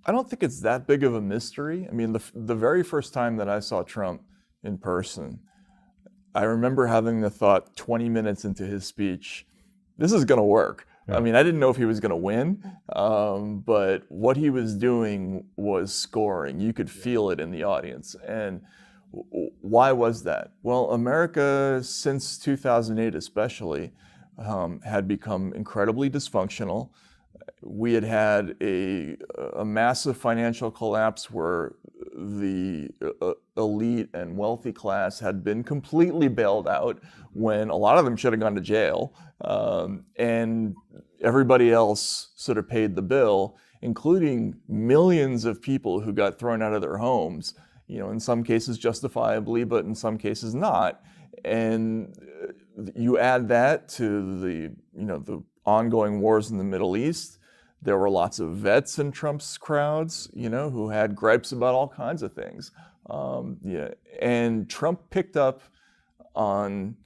I don't think it's that big of a mystery. I mean, the very first time that I saw Trump in person, I remember having the thought 20 minutes into his speech, this is going to work. Yeah. I mean, I didn't know if he was going to win, but what he was doing was scoring. You could feel it in the audience. And why was that? Well, America, since 2008 especially, had become incredibly dysfunctional. We had had a massive financial collapse where the elite and wealthy class had been completely bailed out when a lot of them should have gone to jail, and everybody else sort of paid the bill. including millions of people who got thrown out of their homes, in some cases justifiably, but in some cases not. And you add that to the ongoing wars in the Middle East. There were lots of vets in Trump's crowds, who had gripes about all kinds of things. And Trump picked up on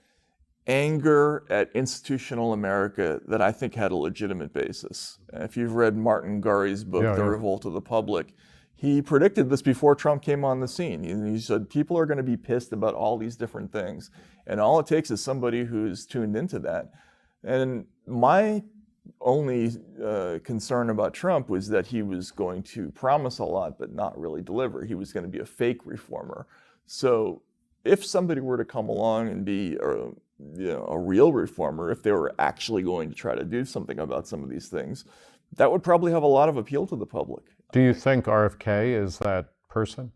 anger at institutional America that I think had a legitimate basis. If you've read Martin Gurry's book, The Revolt of the Public, he predicted this before Trump came on the scene. He said people are going to be pissed about all these different things. And all it takes is somebody who's tuned into that. And my only concern about Trump was that he was going to promise a lot but not really deliver. He was going to be a fake reformer. So if somebody were to come along and be a real reformer, if they were actually going to try to do something about some of these things, that would probably have a lot of appeal to the public. Do you think RFK is that person?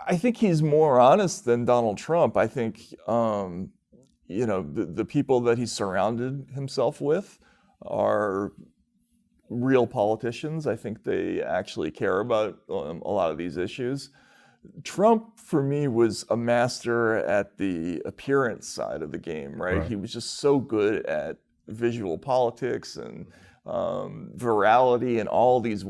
I think he's more honest than Donald Trump. I think, the people that he surrounded himself with are real politicians. I think they actually care about a lot of these issues. Trump, for me, was a master at the appearance side of the game, right? He was just so good at visual politics and virality and all these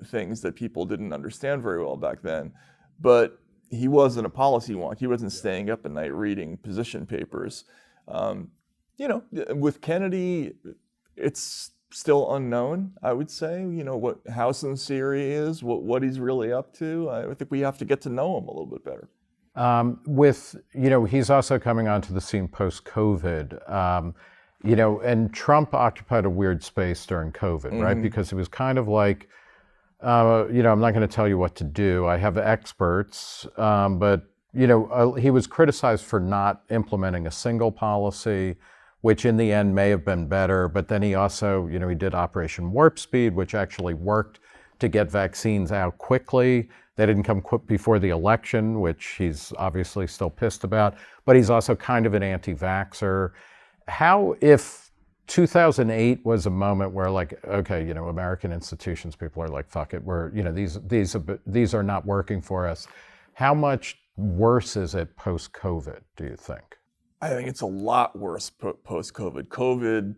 things that people didn't understand very well back then. But he wasn't a policy wonk. He wasn't staying up at night reading position papers. With Kennedy, it's still unknown, I would say, how sincere he is, what he's really up to. I think we have to get to know him a little bit better. He's also coming onto the scene post-COVID, and Trump occupied a weird space during COVID, right? Because it was kind of like, I'm not going to tell you what to do. I have experts, but, he was criticized for not implementing a single policy, which in the end may have been better. But then he also, he did Operation Warp Speed, which actually worked to get vaccines out quickly. They didn't come before the election, which he's obviously still pissed about. But he's also kind of an anti-vaxxer. How, if 2008 was a moment where, like, okay, American institutions, people are like, fuck it, we're, these are not working for us. How much worse is it post-COVID, do you think? I think it's a lot worse post-COVID. COVID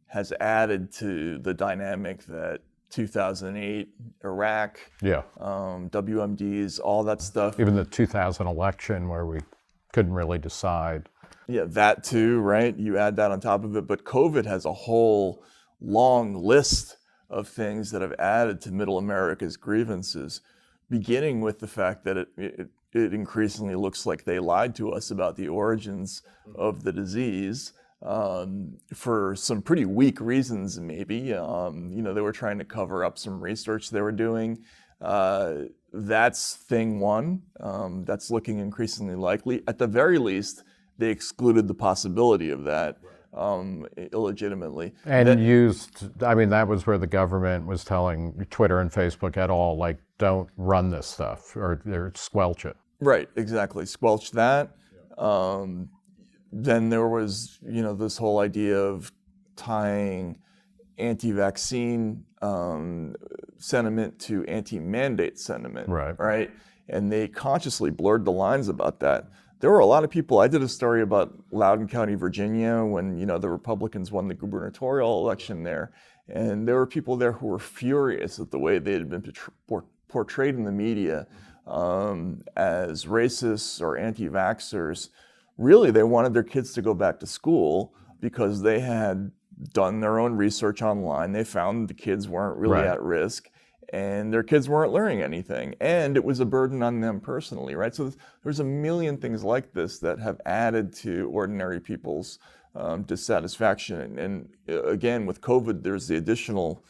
has added to the dynamic that 2008, Iraq, WMDs, all that stuff. Even the 2000 election where we couldn't really decide. Yeah, that too, right? You add that on top of it. But COVID has a whole long list of things that have added to Middle America's grievances, beginning with the fact that it increasingly looks like they lied to us about the origins of the disease for some pretty weak reasons, maybe. They were trying to cover up some research they were doing. That's thing one. That's looking increasingly likely. At the very least, they excluded the possibility of that illegitimately. And that was where the government was telling Twitter and Facebook at all, like, don't run this stuff or squelch it. Right, exactly. Squelch that. Then there was, this whole idea of tying anti-vaccine sentiment to anti-mandate sentiment. Right. And they consciously blurred the lines about that. There were a lot of people. I did a story about Loudoun County, Virginia, when the Republicans won the gubernatorial election there, and there were people there who were furious at the way they had been portrayed in the media as racists or anti-vaxxers. Really, they wanted their kids to go back to school because they had done their own research online. They found the kids weren't really at risk, and their kids weren't learning anything, and it was a burden on them personally, right? So there's a million things like this that have added to ordinary people's dissatisfaction. And again, with COVID, there's the additional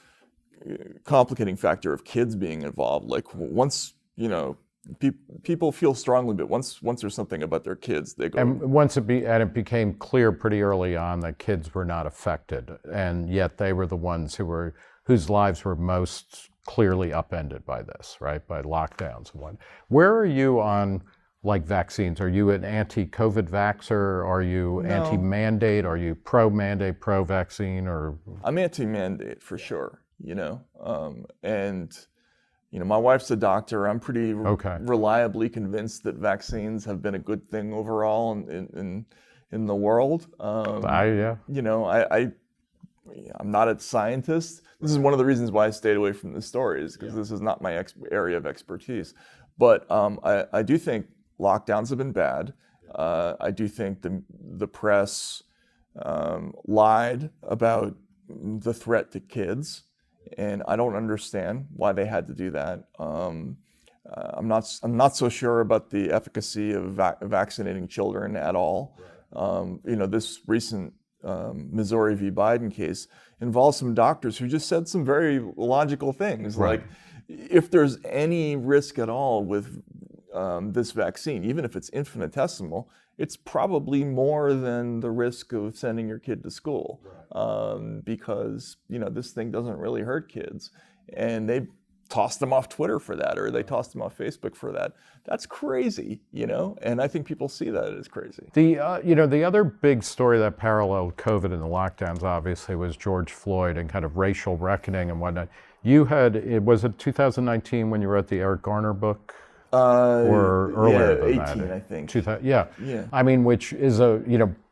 complicating factor of kids being involved. Like, once, people feel strongly, but once there's something about their kids, they go. And it became clear pretty early on that kids were not affected, and yet they were the ones whose lives were most clearly upended by this, right? By lockdowns and what. Where are you on, like, vaccines? Are you an anti-COVID vaxxer? Are you anti-mandate? Are you pro-mandate, pro-vaccine? Or I'm anti-mandate for sure. And my wife's a doctor. I'm pretty reliably convinced that vaccines have been a good thing overall in the world. I'm not a scientist. This is one of the reasons why I stayed away from this story, is because this is not my area of expertise. But I do think lockdowns have been bad. I do think the press lied about the threat to kids, and I don't understand why they had to do that. I'm not so sure about the efficacy of vaccinating children at all. This recent Missouri v. Biden case involves some doctors who just said some very logical things, like if there's any risk at all with this vaccine, even if it's infinitesimal, it's probably more than the risk of sending your kid to school, because this thing doesn't really hurt kids. And they tossed them off Twitter for that, or they tossed them off Facebook for that. That's crazy, and I think people see that as crazy. The other big story that paralleled COVID and the lockdowns obviously was George Floyd and kind of racial reckoning and whatnot. Was it 2019 when you wrote the Eric Garner book? Or earlier than 18, that? I think. Yeah. I mean, which is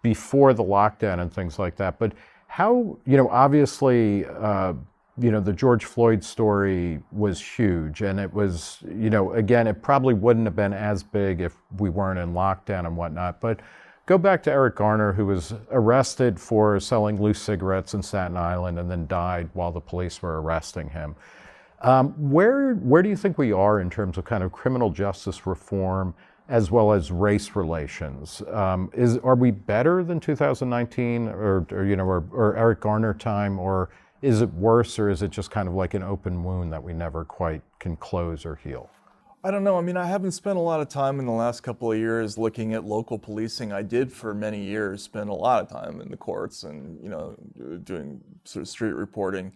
before the lockdown and things like that. But how, obviously, the George Floyd story was huge, and it was, again, it probably wouldn't have been as big if we weren't in lockdown and whatnot. But go back to Eric Garner, who was arrested for selling loose cigarettes in Staten Island and then died while the police were arresting him. Where do you think we are in terms of kind of criminal justice reform as well as race relations? Are we better than 2019 or Eric Garner time, or is it worse, or is it just kind of like an open wound that we never quite can close or heal? I don't know. I mean, I haven't spent a lot of time in the last couple of years looking at local policing. I did for many years spend a lot of time in the courts and, doing sort of street reporting.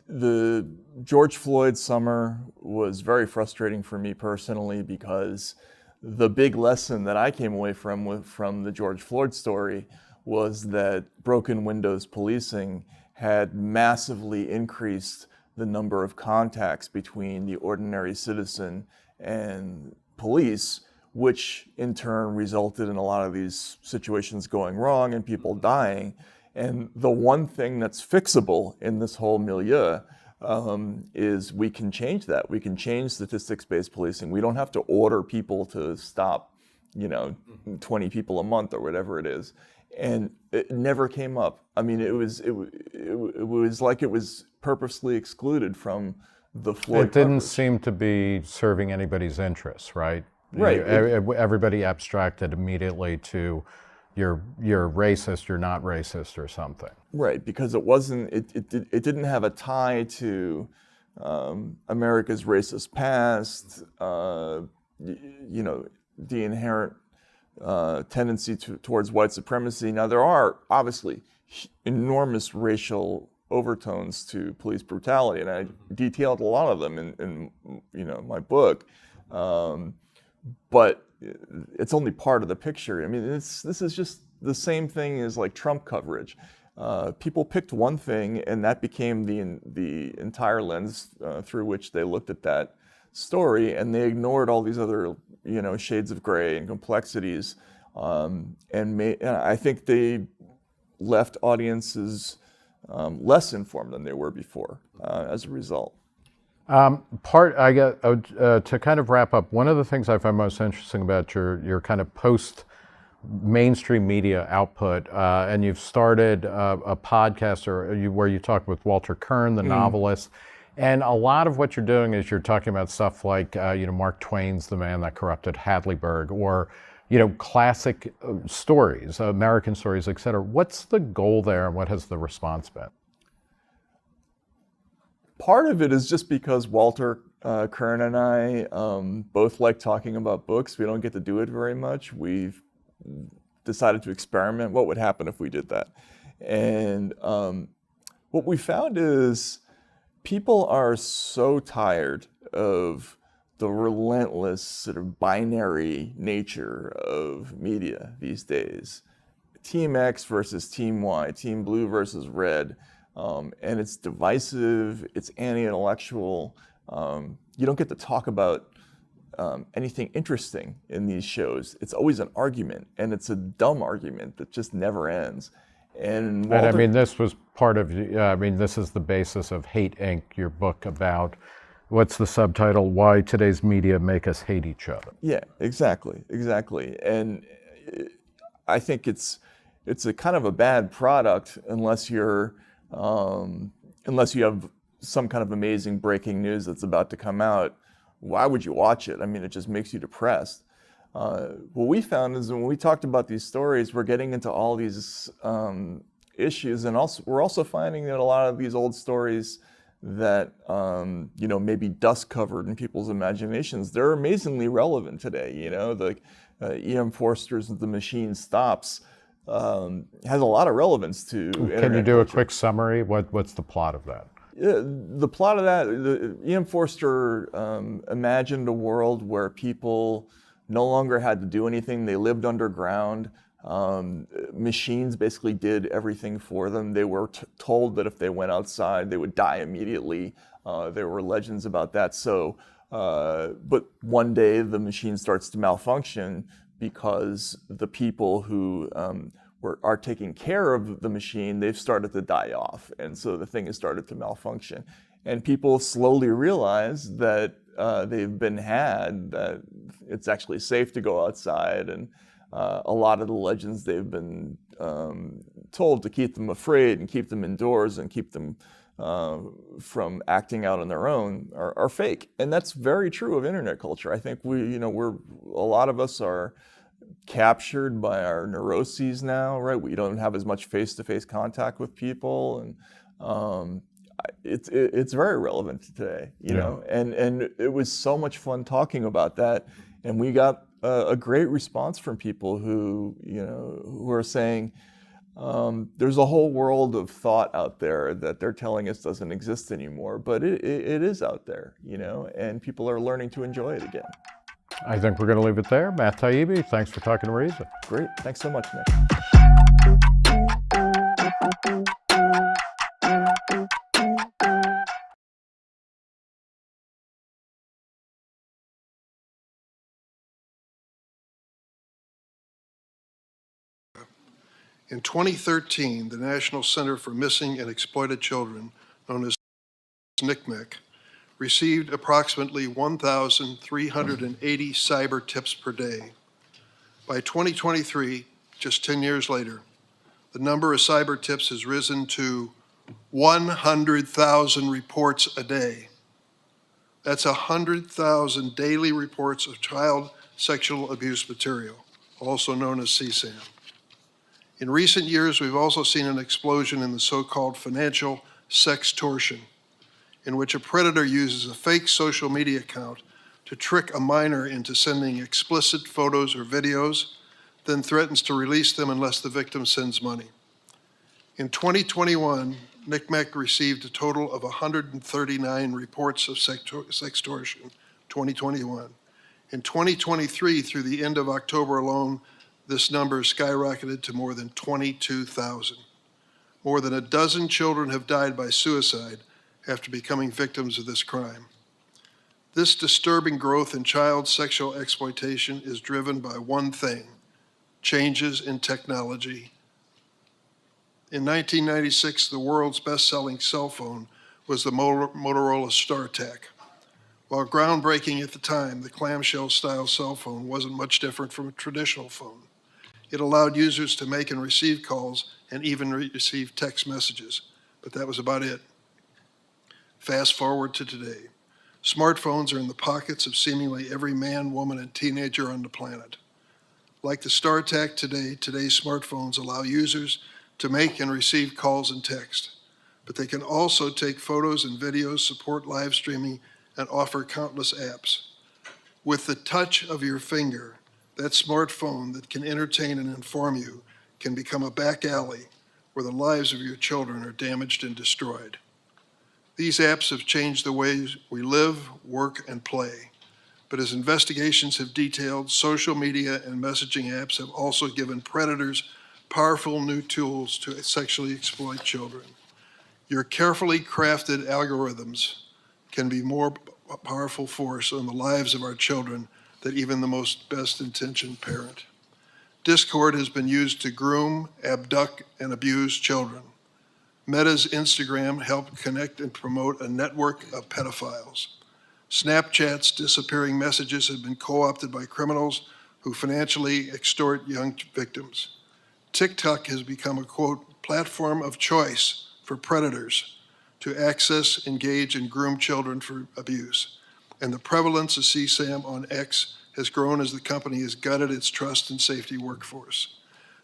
The George Floyd summer was very frustrating for me personally, because the big lesson that I came away from the George Floyd story was that broken windows policing had massively increased the number of contacts between the ordinary citizen and police, which in turn resulted in a lot of these situations going wrong and people dying. And the one thing that's fixable in this whole milieu is we can change that. We can change statistics-based policing. We don't have to order people to stop, 20 people a month or whatever it is. And it never came up. I mean, it was like it was purposely excluded from the Floyd. It didn't seem to be serving anybody's interests, right? Right. Everybody abstracted immediately to you're racist, you're not racist, or something. Right, because it wasn't. It didn't have a tie to America's racist past. The inherent tendency towards white supremacy. Now, there are obviously enormous racial overtones to police brutality, and I detailed a lot of them in my book. But it's only part of the picture. I mean, this is just the same thing as like Trump coverage. People picked one thing, and that became the entire lens through which they looked at that story, and they ignored all these other shades of gray and complexities, and I think they left audiences less informed than they were before as a result. To kind of wrap up, one of the things I find most interesting about your kind of post mainstream media output, and you've started a podcast where you talk with Walter Kern, the novelist, and a lot of what you're doing is you're talking about stuff like Mark Twain's The Man That Corrupted Hadleyburg, or classic stories, American stories, et cetera. What's the goal there, and what has the response been? Part of it is just because Walter Kern and I both like talking about books. We don't get to do it very much. We've decided to experiment. What would happen if we did that? And what we found is people are so tired of the relentless sort of binary nature of media these days. Team X versus Team Y, Team Blue versus Red. and it's divisive, it's anti-intellectual. You don't get to talk about anything interesting in these shows. It's always an argument, and it's a dumb argument that just never ends. And I mean, this was part of, I mean, this is the basis of Hate Inc., your book about, what's the subtitle? Why Today's Media Make Us Hate Each Other. Yeah, exactly. And I think it's a kind of a bad product unless you have some kind of amazing breaking news that's about to come out. Why would you watch it? I mean, it just makes you depressed. What we found is when we talked about these stories, we're getting into all these issues, and we're also finding that a lot of these old stories that maybe dust covered in people's imaginations, they're amazingly relevant today. The E.M. Forster's "The Machine Stops" has a lot of relevance to. Can you do a quick summary? What's the plot of that? The plot of that, E.M. Forster imagined a world where people no longer had to do anything. They lived underground. Machines basically did everything for them. They were told that if they went outside, they would die immediately. There were legends about that. So, but one day the machine starts to malfunction because the people who are taking care of the machine, they've started to die off. And so the thing has started to malfunction. And people slowly realize that they've been had, that it's actually safe to go outside. And a lot of the legends they've been told to keep them afraid and keep them indoors and keep them from acting out on their own are fake. And that's very true of internet culture. I think a lot of us are captured by our neuroses now, right? We don't have as much face-to-face contact with people, and it's very relevant today, you know. And it was so much fun talking about that, and we got a great response from people who are saying there's a whole world of thought out there that they're telling us doesn't exist anymore, but it is out there, and people are learning to enjoy it again. I think we're going to leave it there. Matt Taibbi, thanks for talking to Reason. Great. Thanks so much, Nick. In 2013, the National Center for Missing and Exploited Children, known as NCMEC, received approximately 1,380 cyber tips per day. By 2023, just 10 years later, the number of cyber tips has risen to 100,000 reports a day. That's 100,000 daily reports of child sexual abuse material, also known as CSAM. In recent years, we've also seen an explosion in the so-called financial sextortion, in which a predator uses a fake social media account to trick a minor into sending explicit photos or videos, then threatens to release them unless the victim sends money. In 2021, NCMEC received a total of 139 reports of sextortion, 2021. In 2023, through the end of October alone, this number skyrocketed to more than 22,000. More than a dozen children have died by suicide after becoming victims of this crime. This disturbing growth in child sexual exploitation is driven by one thing: changes in technology. In 1996, the world's best-selling cell phone was the Motorola StarTAC. While groundbreaking at the time, the clamshell-style cell phone wasn't much different from a traditional phone. It allowed users to make and receive calls and even receive text messages, but that was about it. Fast forward to today. Smartphones are in the pockets of seemingly every man, woman, and teenager on the planet. Like the StarTAC today, today's smartphones allow users to make and receive calls and text, but they can also take photos and videos, support live streaming, and offer countless apps. With the touch of your finger, that smartphone that can entertain and inform you can become a back alley where the lives of your children are damaged and destroyed. These apps have changed the ways we live, work, and play. But as investigations have detailed, social media and messaging apps have also given predators powerful new tools to sexually exploit children. Your carefully crafted algorithms can be more powerful force on the lives of our children than even the most best-intentioned parent. Discord has been used to groom, abduct, and abuse children. Meta's Instagram helped connect and promote a network of pedophiles. Snapchat's disappearing messages have been co-opted by criminals who financially extort young victims. TikTok has become a, quote, platform of choice for predators to access, engage, and groom children for abuse. And the prevalence of CSAM on X has grown as the company has gutted its trust and safety workforce.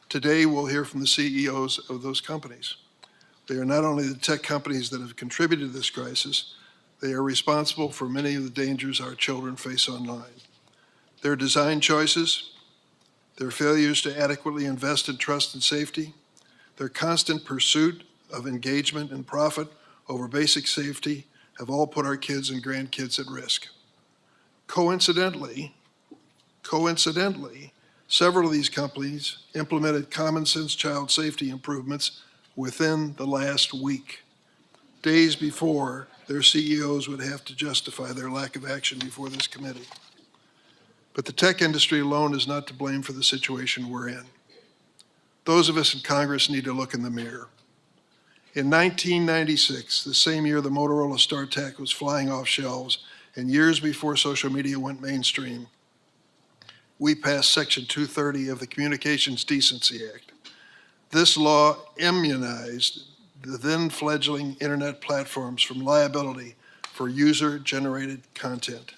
Today, we'll hear from the CEOs of those companies. They are not only the tech companies that have contributed to this crisis, they are responsible for many of the dangers our children face online. Their design choices, their failures to adequately invest in trust and safety, their constant pursuit of engagement and profit over basic safety have all put our kids and grandkids at risk. Coincidentally, several of these companies implemented common sense child safety improvements within the last week, days before their CEOs would have to justify their lack of action before this committee. But the tech industry alone is not to blame for the situation we're in. Those of us in Congress need to look in the mirror. In 1996, the same year the Motorola StarTAC was flying off shelves, and years before social media went mainstream, we passed Section 230 of the Communications Decency Act. This law immunized the then fledgling internet platforms from liability for user-generated content.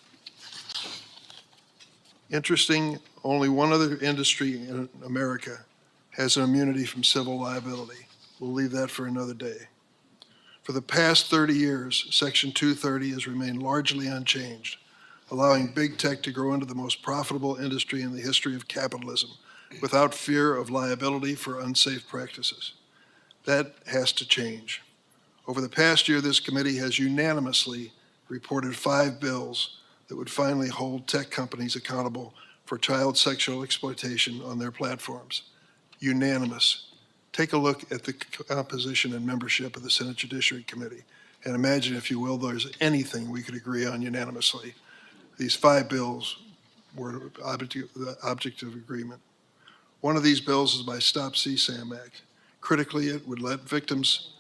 Interesting, only one other industry in America has an immunity from civil liability. We'll leave that for another day. For the past 30 years, Section 230 has remained largely unchanged, allowing big tech to grow into the most profitable industry in the history of capitalism without fear of liability for unsafe practices. That has to change. Over the past year, this committee has unanimously reported 5 bills that would finally hold tech companies accountable for child sexual exploitation on their platforms. Unanimous. Take a look at the composition and membership of the Senate Judiciary Committee and imagine, if you will, there's anything we could agree on unanimously. These 5 bills were the object of agreement. One of these bills is by Stop CSAM Act. Critically, it would let victims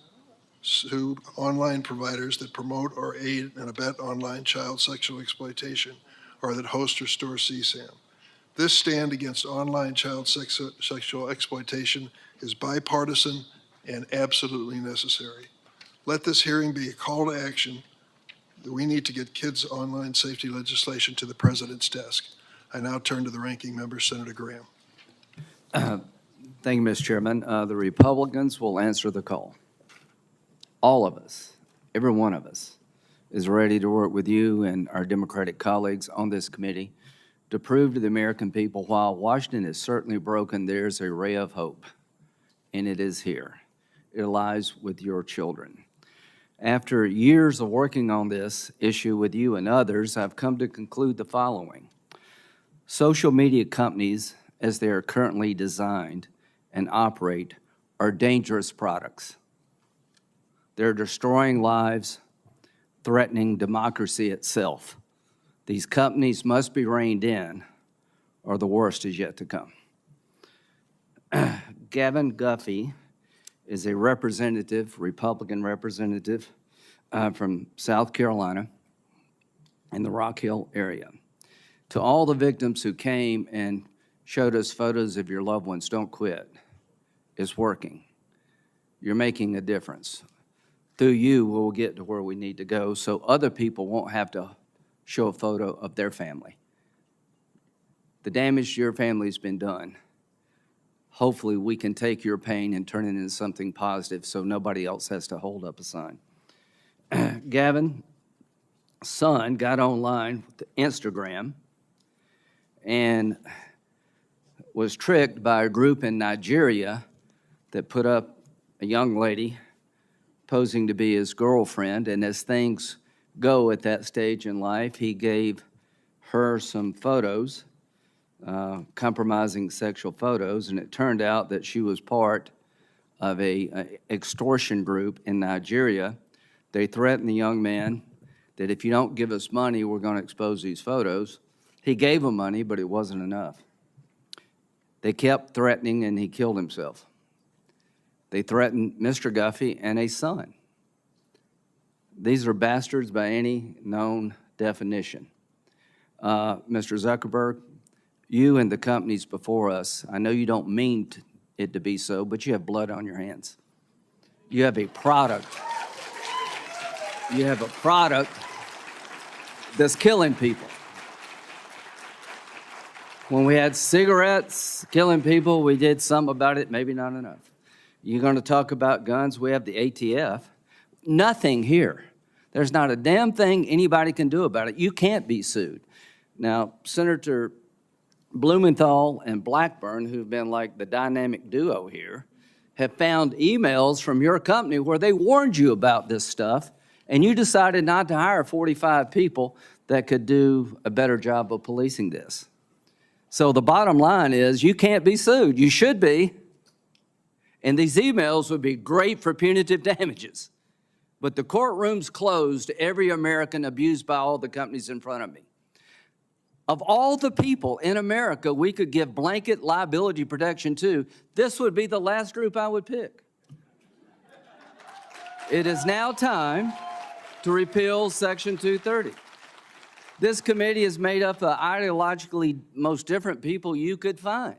sue online providers that promote or aid and abet online child sexual exploitation or that host or store CSAM. This stand against online child sexual exploitation is bipartisan and absolutely necessary. Let this hearing be a call to action that we need to get kids' online safety legislation to the president's desk. I now turn to the ranking member, Senator Graham. Thank you, Mr. Chairman. The Republicans will answer the call. All of us, every one of us, is ready to work with you and our Democratic colleagues on this committee to prove to the American people while Washington is certainly broken, there's a ray of hope, and it is here. It lies with your children. After years of working on this issue with you and others, I've come to conclude the following. Social media companies, as they are currently designed and operate, are dangerous products. They're destroying lives, threatening democracy itself. These companies must be reined in, or the worst is yet to come. Gavin Guffey is a representative, Republican representative from South Carolina in the Rock Hill area. To all the victims who came and showed us photos of your loved ones, don't quit. It's working. You're making a difference. Through you, we'll get to where we need to go so other people won't have to show a photo of their family. The damage to your family has been done. Hopefully we can take your pain and turn it into something positive so nobody else has to hold up a sign. Gavin's son got online with Instagram and was tricked by a group in Nigeria that put up a young lady posing to be his girlfriend, and as things go at that stage in life, he gave her some photos, compromising sexual photos, and it turned out that she was part of a extortion group in Nigeria. They threatened the young man that if you don't give us money, we're going to expose these photos. He gave them money, but it wasn't enough. They kept threatening, and he killed himself. They threatened Mr. Guffey and a son. These are bastards by any known definition. Mr. Zuckerberg, you and the companies before us, I know you don't mean it to be so, but you have blood on your hands. You have a product. You have a product that's killing people. When we had cigarettes killing people, we did some about it, maybe not enough. You're going to talk about guns, we have the ATF. Nothing here. There's not a damn thing anybody can do about it. You can't be sued. Now, Senator Blumenthal and Blackburn, who've been like the dynamic duo here, have found emails from your company where they warned you about this stuff, and you decided not to hire 45 people that could do a better job of policing this. So the bottom line is you can't be sued. You should be. And these emails would be great for punitive damages. But the courtroom's closed to every American abused by all the companies in front of me. Of all the people in America we could give blanket liability protection to, this would be the last group I would pick. It is now time to repeal Section 230. This committee is made up of ideologically most different people you could find.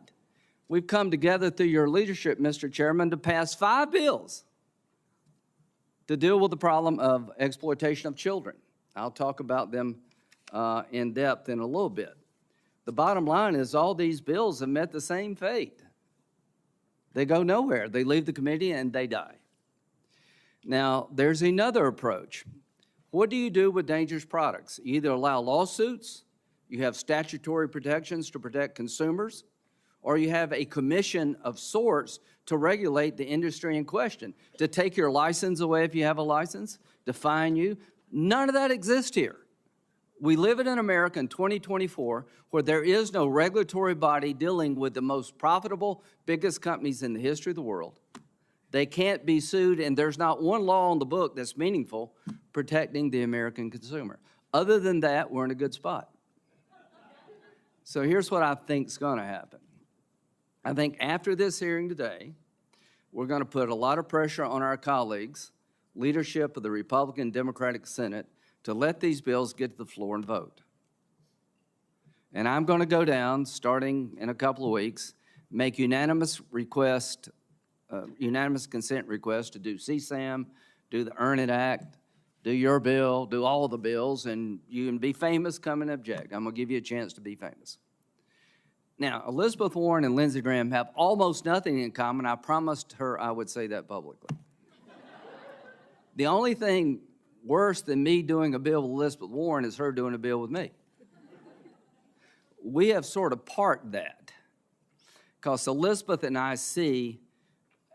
We've come together through your leadership, Mr. Chairman, to pass 5 bills to deal with the problem of exploitation of children. I'll talk about them in depth in a little bit. The bottom line is all these bills have met the same fate. They go nowhere. They leave the committee and they die. Now, there's another approach. What do you do with dangerous products? You either allow lawsuits, you have statutory protections to protect consumers, or you have a commission of sorts to regulate the industry in question, to take your license away if you have a license, to fine you. None of that exists here. We live in America in 2024 where there is no regulatory body dealing with the most profitable, biggest companies in the history of the world. They can't be sued, and there's not one law on the book that's meaningful protecting the American consumer. Other than that, we're in a good spot. So here's what I think is going to happen. I think after this hearing today, we're going to put a lot of pressure on our colleagues, leadership of the Republican Democratic Senate, to let these bills get to the floor and vote. And I'm going to go down, starting in a couple of weeks, make unanimous consent request to do CSAM, do the Earn It Act, do your bill, do all of the bills, and you can be famous, come and object. I'm going to give you a chance to be famous. Now, Elizabeth Warren and Lindsey Graham have almost nothing in common. I promised her I would say that publicly. The only thing worse than me doing a bill with Elizabeth Warren is her doing a bill with me. We have sort of parked that because Elizabeth and I see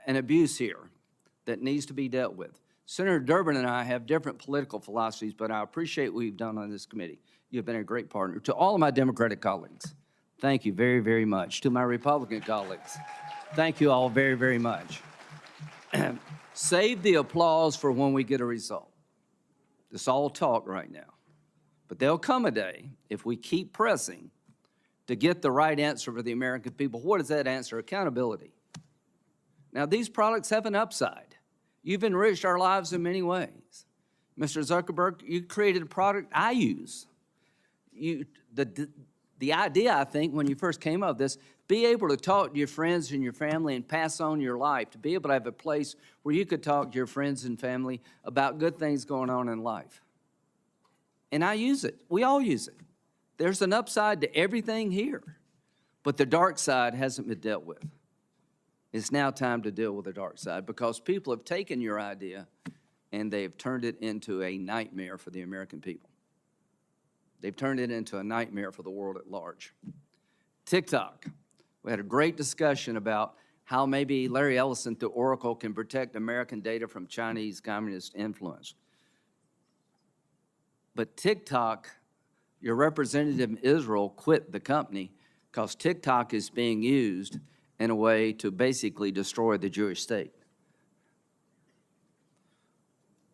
an abuse here that needs to be dealt with. Senator Durbin and I have different political philosophies, but I appreciate what you've done on this committee. You've been a great partner. To all of my Democratic colleagues, thank you very, very much. To my Republican colleagues, thank you all very, very much. Save the applause for when we get a result. It's all talk right now. But there'll come a day, if we keep pressing, to get the right answer for the American people. What is that answer? Accountability. Now, these products have an upside. You've enriched our lives in many ways. Mr. Zuckerberg, you created a product I use. The idea, I think, when you first came up with this, be able to talk to your friends and your family and pass on your life, to be able to have a place where you could talk to your friends and family about good things going on in life. And I use it. We all use it. There's an upside to everything here, but the dark side hasn't been dealt with. It's now time to deal with the dark side because people have taken your idea and they've turned it into a nightmare for the American people. They've turned it into a nightmare for the world at large. TikTok. We had a great discussion about how maybe Larry Ellison through Oracle can protect American data from Chinese communist influence. But TikTok, your representative in Israel quit the company because TikTok is being used in a way to basically destroy the Jewish state.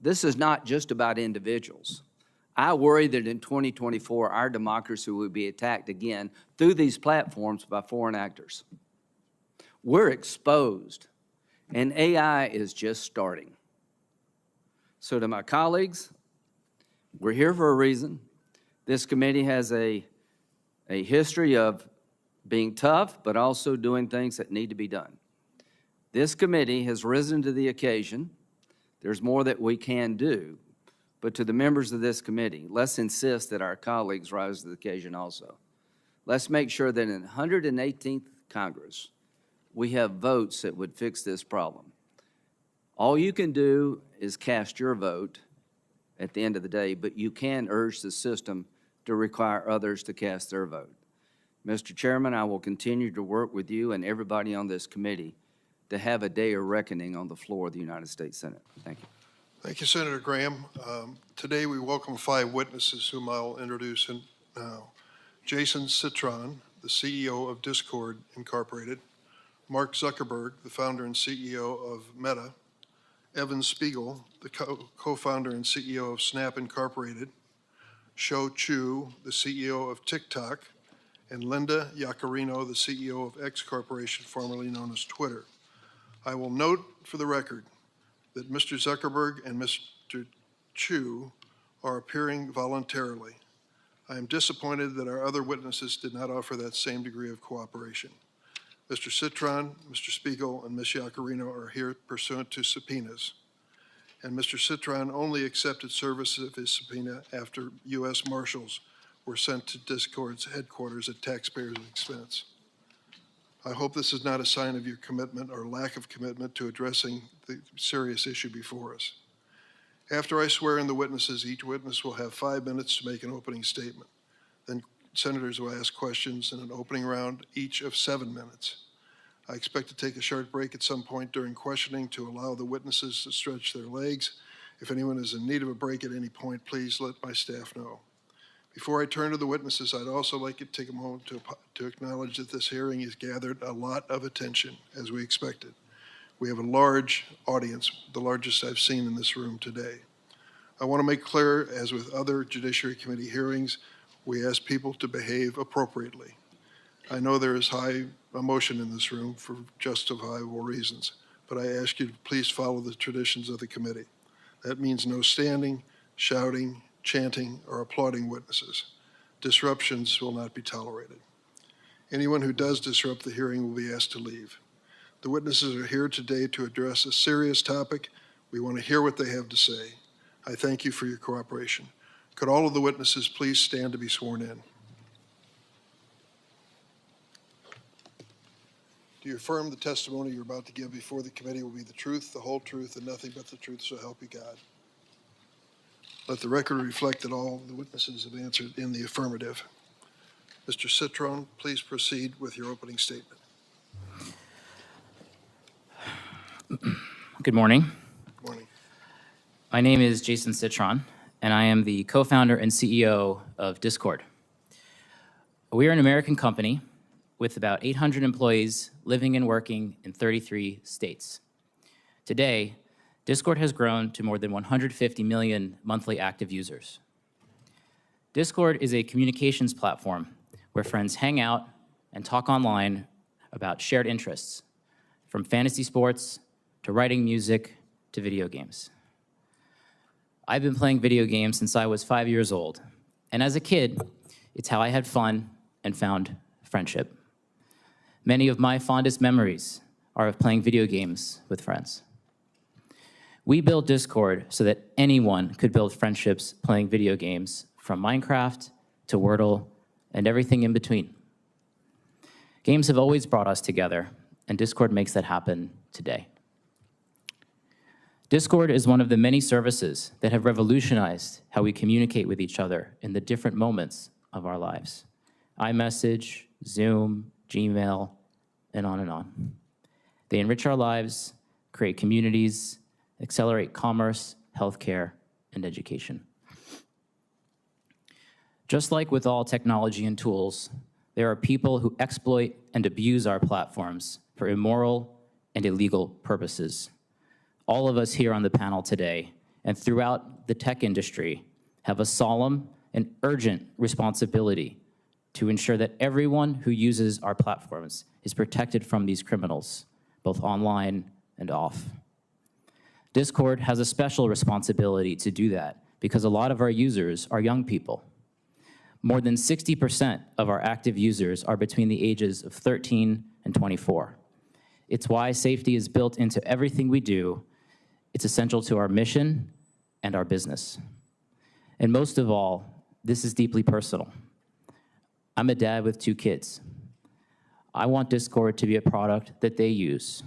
This is not just about individuals. I worry that in 2024, our democracy will be attacked again through these platforms by foreign actors. We're exposed, and AI is just starting. So to my colleagues, we're here for a reason. This committee has a history of being tough, but also doing things that need to be done. This committee has risen to the occasion. There's more that we can do, but to the members of this committee, let's insist that our colleagues rise to the occasion also. Let's make sure that in the 118th Congress, we have votes that would fix this problem. All you can do is cast your vote at the end of the day, but you can urge the system to require others to cast their vote. Mr. Chairman, I will continue to work with you and everybody on this committee to have a day of reckoning on the floor of the United States Senate. Thank you. Thank you, Senator Graham. Today we welcome 5 witnesses whom I'll introduce now. Jason Citron, the CEO of Discord Incorporated. Mark Zuckerberg, the founder and CEO of Meta. Evan Spiegel, the co-founder and CEO of Snap Incorporated. Shou Chu, the CEO of TikTok. And Linda Yaccarino, the CEO of X Corporation, formerly known as Twitter. I will note for the record that Mr. Zuckerberg and Mr. Chu are appearing voluntarily. I am disappointed that our other witnesses did not offer that same degree of cooperation. Mr. Citron, Mr. Spiegel, and Ms. Yaccarino are here pursuant to subpoenas. And Mr. Citron only accepted service of his subpoena after U.S. Marshals were sent to Discord's headquarters at taxpayers' expense. I hope this is not a sign of your commitment or lack of commitment to addressing the serious issue before us. After I swear in the witnesses, each witness will have 5 minutes to make an opening statement. Then senators will ask questions in an opening round, each of 7 minutes. I expect to take a short break at some point during questioning to allow the witnesses to stretch their legs. If anyone is in need of a break at any point, please let my staff know. Before I turn to the witnesses, I'd also like to take a moment to acknowledge that this hearing has gathered a lot of attention, as we expected. We have a large audience, the largest I've seen in this room today. I want to make clear, as with other Judiciary Committee hearings, we ask people to behave appropriately. I know there is high emotion in this room for justifiable reasons, but I ask you to please follow the traditions of the committee. That means no standing, shouting, chanting, or applauding witnesses. Disruptions will not be tolerated. Anyone who does disrupt the hearing will be asked to leave. The witnesses are here today to address a serious topic. We want to hear what they have to say. I thank you for your cooperation. Could all of the witnesses please stand to be sworn in? Do you affirm the testimony you're about to give before the committee will be the truth, the whole truth, and nothing but the truth, so help you God? Let the record reflect that all the witnesses have answered in the affirmative. Mr. Citron, please proceed with your opening statement. Good morning. Good morning. My name is Jason Citron, and I am the co-founder and CEO of Discord. We are an American company with about 800 employees living and working in 33 states. Today, Discord has grown to more than 150 million monthly active users. Discord is a communications platform where friends hang out and talk online about shared interests, from fantasy sports to writing music to video games. I've been playing video games since I was 5 years old, and as a kid, it's how I had fun and found friendship. Many of my fondest memories are of playing video games with friends. We built Discord so that anyone could build friendships playing video games, from Minecraft to Wordle and everything in between. Games have always brought us together, and Discord makes that happen today. Discord is one of the many services that have revolutionized how we communicate with each other in the different moments of our lives. iMessage, Zoom, Gmail, and on and on. They enrich our lives, create communities, accelerate commerce, healthcare, and education. Just like with all technology and tools, there are people who exploit and abuse our platforms for immoral and illegal purposes. All of us here on the panel today and throughout the tech industry have a solemn and urgent responsibility to ensure that everyone who uses our platforms is protected from these criminals, both online and off. Discord has a special responsibility to do that because a lot of our users are young people. More than 60% of our active users are between the ages of 13 and 24. It's why safety is built into everything we do. It's essential to our mission and our business. And most of all, this is deeply personal. I'm a dad with 2 kids. I want Discord to be a product that they use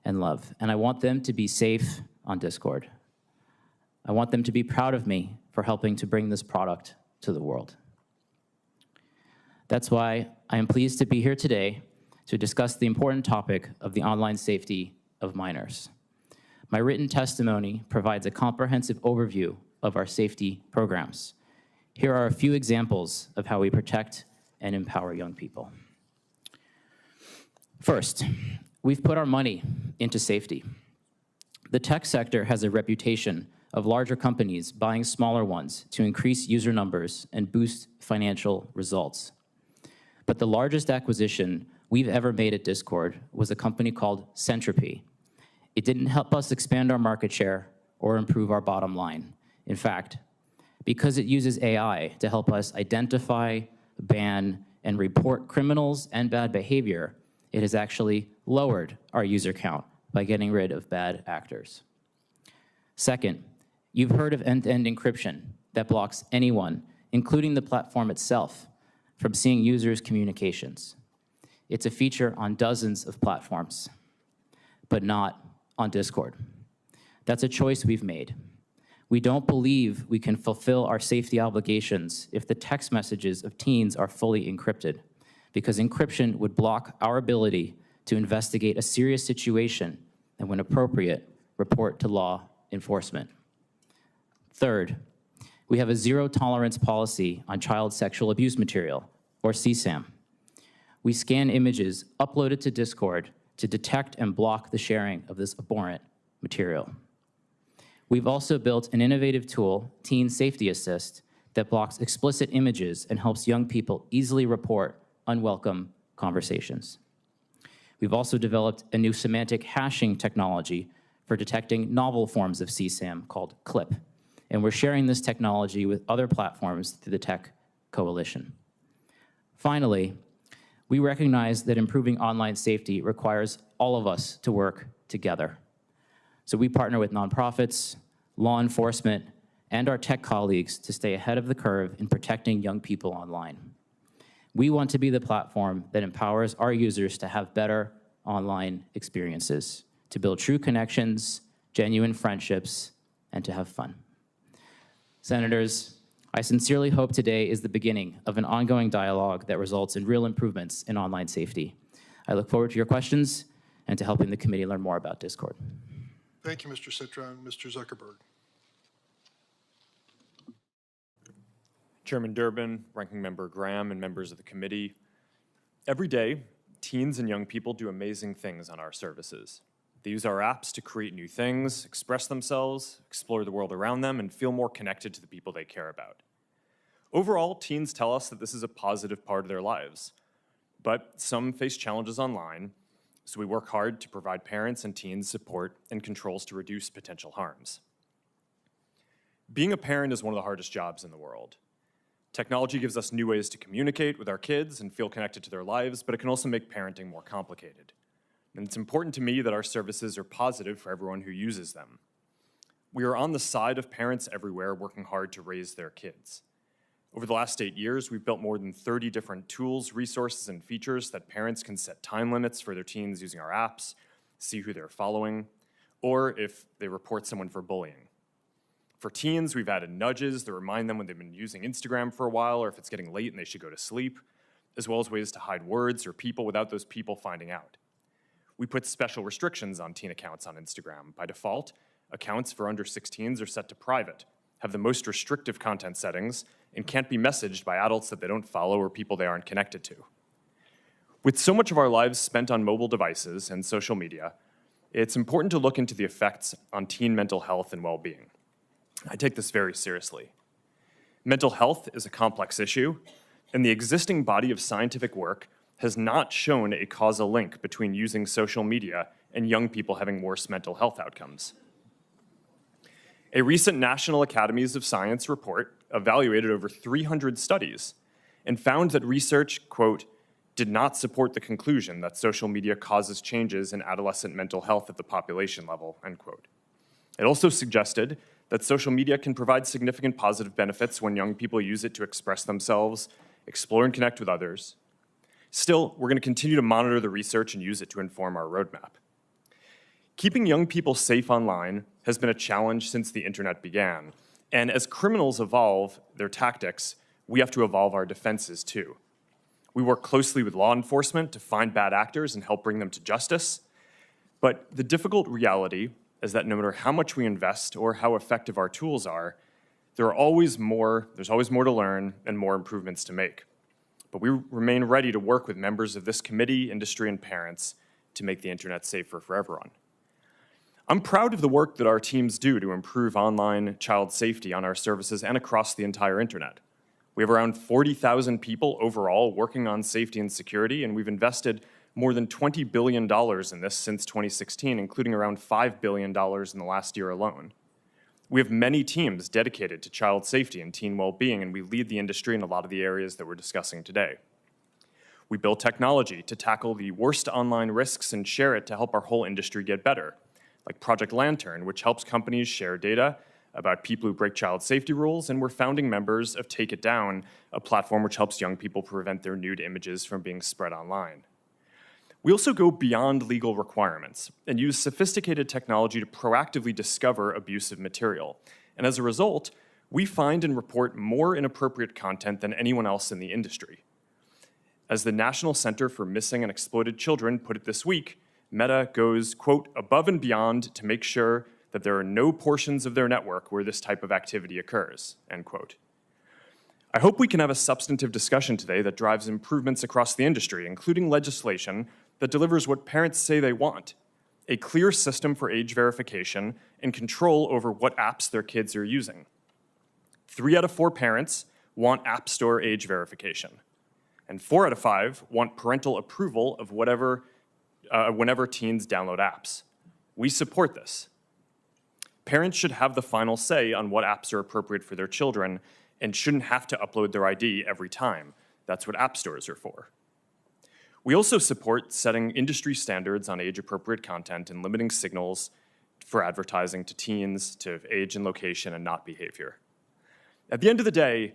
and love, and I want them to be safe on Discord. I want them to be proud of me for helping to bring this product to the world. That's why I am pleased to be here today to discuss the important topic of the online safety of minors. My written testimony provides a comprehensive overview of our safety programs. Here are a few examples of how we protect and empower young people. First, we've put our money into safety. The tech sector has a reputation of larger companies buying smaller ones to increase user numbers and boost financial results. But the largest acquisition we've ever made at Discord was a company called Centropy. It didn't help us expand our market share or improve our bottom line. In fact, because it uses AI to help us identify, ban, and report criminals and bad behavior, it has actually lowered our user count by getting rid of bad actors. Second, you've heard of end-to-end encryption that blocks anyone, including the platform itself, from seeing users' communications. It's a feature on dozens of platforms, but not on Discord. That's a choice we've made. We don't believe we can fulfill our safety obligations if the text messages of teens are fully encrypted, because encryption would block our ability to investigate a serious situation and, when appropriate, report to law enforcement. Third, we have a zero-tolerance policy on child sexual abuse material, or CSAM. We scan images uploaded to Discord to detect and block the sharing of this abhorrent material. We've also built an innovative tool, Teen Safety Assist, that blocks explicit images and helps young people easily report unwelcome conversations. We've also developed a new semantic hashing technology for detecting novel forms of CSAM called CLIP, and we're sharing this technology with other platforms through the Tech Coalition. Finally, we recognize that improving online safety requires all of us to work together. So we partner with nonprofits, law enforcement, and our tech colleagues to stay ahead of the curve in protecting young people online. We want to be the platform that empowers our users to have better online experiences, to build true connections, genuine friendships, and to have fun. Senators, I sincerely hope today is the beginning of an ongoing dialogue that results in real improvements in online safety. I look forward to your questions and to helping the committee learn more about Discord. Thank you, Mr. Citron. Mr. Zuckerberg. Chairman Durbin, Ranking Member Graham, and members of the committee. Every day, teens and young people do amazing things on our services. They use our apps to create new things, express themselves, explore the world around them, and feel more connected to the people they care about. Overall, teens tell us that this is a positive part of their lives. But some face challenges online, so we work hard to provide parents and teens support and controls to reduce potential harms. Being a parent is one of the hardest jobs in the world. Technology gives us new ways to communicate with our kids and feel connected to their lives, but it can also make parenting more complicated. And it's important to me that our services are positive for everyone who uses them. We are on the side of parents everywhere working hard to raise their kids. Over the last 8 years, we've built more than 30 different tools, resources, and features that parents can set time limits for their teens using our apps, see who they're following, or if they report someone for bullying. For teens, we've added nudges that remind them when they've been using Instagram for a while or if it's getting late and they should go to sleep, as well as ways to hide words or people without those people finding out. We put special restrictions on teen accounts on Instagram. By default, accounts for under 16s are set to private, have the most restrictive content settings, and can't be messaged by adults that they don't follow or people they aren't connected to. With so much of our lives spent on mobile devices and social media, it's important to look into the effects on teen mental health and well-being. I take this very seriously. Mental health is a complex issue, and the existing body of scientific work has not shown a causal link between using social media and young people having worse mental health outcomes. A recent National Academies of Science report evaluated over 300 studies and found that research, quote, did not support the conclusion that social media causes changes in adolescent mental health at the population level, end quote. It also suggested that social media can provide significant positive benefits when young people use it to express themselves, explore and connect with others. Still, we're going to continue to monitor the research and use it to inform our roadmap. Keeping young people safe online has been a challenge since the internet began, and as criminals evolve their tactics, we have to evolve our defenses too. We work closely with law enforcement to find bad actors and help bring them to justice, but the difficult reality is that no matter how much we invest or how effective our tools are, there's always more to learn and more improvements to make. But we remain ready to work with members of this committee, industry, and parents to make the internet safer for everyone. I'm proud of the work that our teams do to improve online child safety on our services and across the entire internet. We have around 40,000 people overall working on safety and security, and we've invested more than $20 billion in this since 2016, including around $5 billion in the last year alone. We have many teams dedicated to child safety and teen well-being, and we lead the industry in a lot of the areas that we're discussing today. We build technology to tackle the worst online risks and share it to help our whole industry get better, like Project Lantern, which helps companies share data about people who break child safety rules, and we're founding members of Take It Down, a platform which helps young people prevent their nude images from being spread online. We also go beyond legal requirements and use sophisticated technology to proactively discover abusive material. And as a result, we find and report more inappropriate content than anyone else in the industry. As the National Center for Missing and Exploited Children put it this week, Meta goes, quote, above and beyond to make sure that there are no portions of their network where this type of activity occurs, end quote. I hope we can have a substantive discussion today that drives improvements across the industry, including legislation that delivers what parents say they want, a clear system for age verification and control over what apps their kids are using. 3 out of 4 parents want App Store age verification, and 4 out of 5 want parental approval of whenever teens download apps. We support this. Parents should have the final say on what apps are appropriate for their children and shouldn't have to upload their ID every time. That's what app stores are for. We also support setting industry standards on age-appropriate content and limiting signals for advertising to teens to age and location and not behavior. At the end of the day,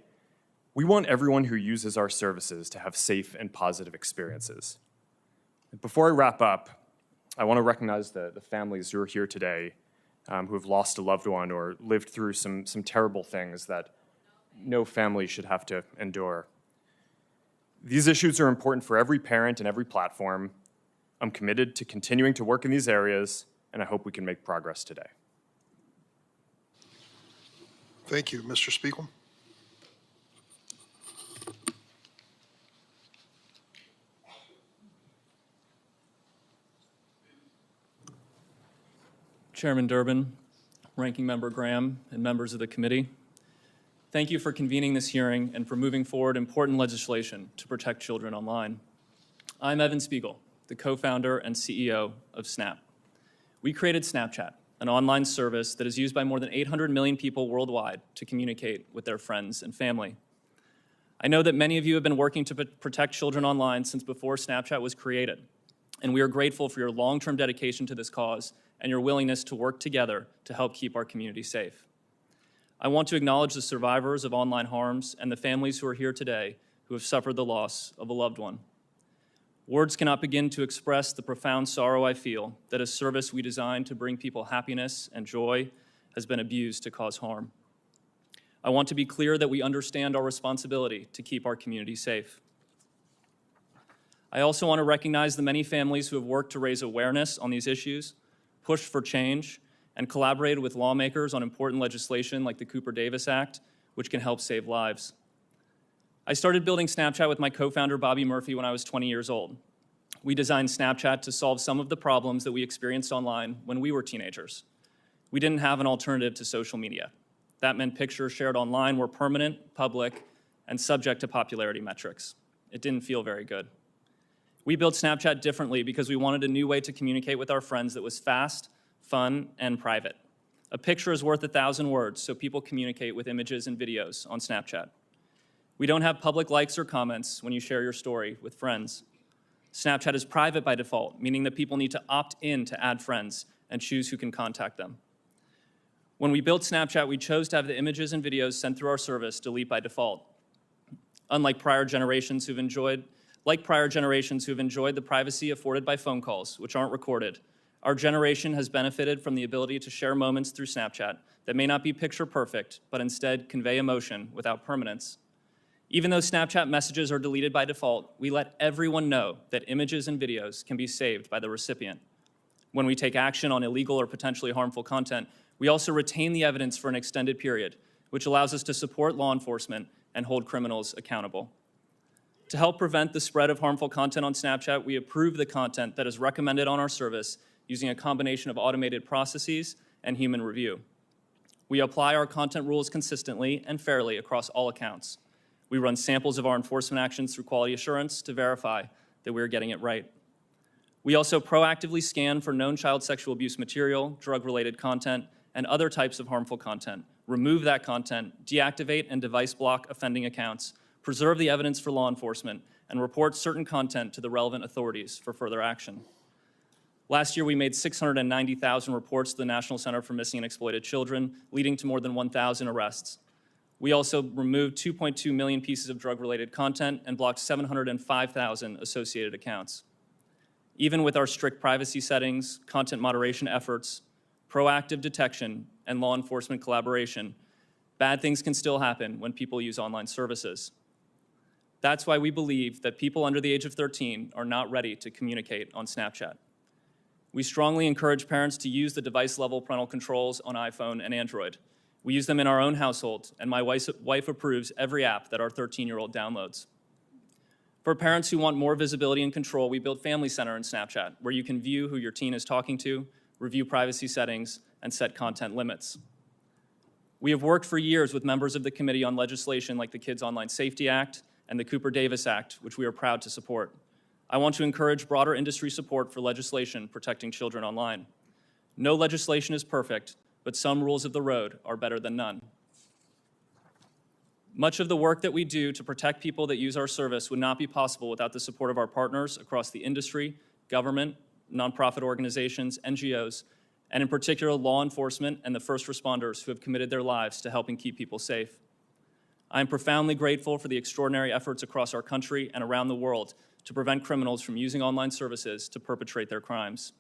we want everyone who uses our services to have safe and positive experiences. Before I wrap up, I want to recognize the families who are here today who have lost a loved one or lived through some terrible things that no family should have to endure. These issues are important for every parent and every platform. I'm committed to continuing to work in these areas, and I hope we can make progress today. Thank you, Mr. Spiegel. Chairman Durbin, Ranking Member Graham, and members of the committee, thank you for convening this hearing and for moving forward important legislation to protect children online. I'm Evan Spiegel, the co-founder and CEO of Snap. We created Snapchat, an online service that is used by more than 800 million people worldwide to communicate with their friends and family. I know that many of you have been working to protect children online since before Snapchat was created, and we are grateful for your long-term dedication to this cause and your willingness to work together to help keep our community safe. I want to acknowledge the survivors of online harms and the families who are here today who have suffered the loss of a loved one. Words cannot begin to express the profound sorrow I feel that a service we designed to bring people happiness and joy has been abused to cause harm. I want to be clear that we understand our responsibility to keep our community safe. I also want to recognize the many families who have worked to raise awareness on these issues, pushed for change, and collaborated with lawmakers on important legislation like the Cooper-Davis Act, which can help save lives. I started building Snapchat with my co-founder Bobby Murphy when I was 20 years old. We designed Snapchat to solve some of the problems that we experienced online when we were teenagers. We didn't have an alternative to social media. That meant pictures shared online were permanent, public, and subject to popularity metrics. It didn't feel very good. We built Snapchat differently because we wanted a new way to communicate with our friends that was fast, fun, and private. A picture is worth 1,000 words, so people communicate with images and videos on Snapchat. We don't have public likes or comments when you share your story with friends. Snapchat is private by default, meaning that people need to opt in to add friends and choose who can contact them. When we built Snapchat, we chose to have the images and videos sent through our service delete by default. Unlike prior generations who've enjoyed the privacy afforded by phone calls, which aren't recorded, our generation has benefited from the ability to share moments through Snapchat that may not be picture perfect, but instead convey emotion without permanence. Even though Snapchat messages are deleted by default, we let everyone know that images and videos can be saved by the recipient. When we take action on illegal or potentially harmful content, we also retain the evidence for an extended period, which allows us to support law enforcement and hold criminals accountable. To help prevent the spread of harmful content on Snapchat, we approve the content that is recommended on our service using a combination of automated processes and human review. We apply our content rules consistently and fairly across all accounts. We run samples of our enforcement actions through quality assurance to verify that we're getting it right. We also proactively scan for known child sexual abuse material, drug-related content, and other types of harmful content, remove that content, deactivate and device block offending accounts, preserve the evidence for law enforcement, and report certain content to the relevant authorities for further action. Last year, we made 690,000 reports to the National Center for Missing and Exploited Children, leading to more than 1,000 arrests. We also removed 2.2 million pieces of drug-related content and blocked 705,000 associated accounts. Even with our strict privacy settings, content moderation efforts, proactive detection, and law enforcement collaboration, bad things can still happen when people use online services. That's why we believe that people under the age of 13 are not ready to communicate on Snapchat. We strongly encourage parents to use the device-level parental controls on iPhone and Android. We use them in our own household, and my wife approves every app that our 13-year-old downloads. For parents who want more visibility and control, we built Family Center in Snapchat, where you can view who your teen is talking to, review privacy settings, and set content limits. We have worked for years with members of the committee on legislation like the Kids Online Safety Act and the Cooper-Davis Act, which we are proud to support. I want to encourage broader industry support for legislation protecting children online. No legislation is perfect, but some rules of the road are better than none. Much of the work that we do to protect people that use our service would not be possible without the support of our partners across the industry, government, nonprofit organizations, NGOs, and in particular law enforcement and the first responders who have committed their lives to helping keep people safe. I am profoundly grateful for the extraordinary efforts across our country and around the world to prevent criminals from using online services to perpetrate their crimes.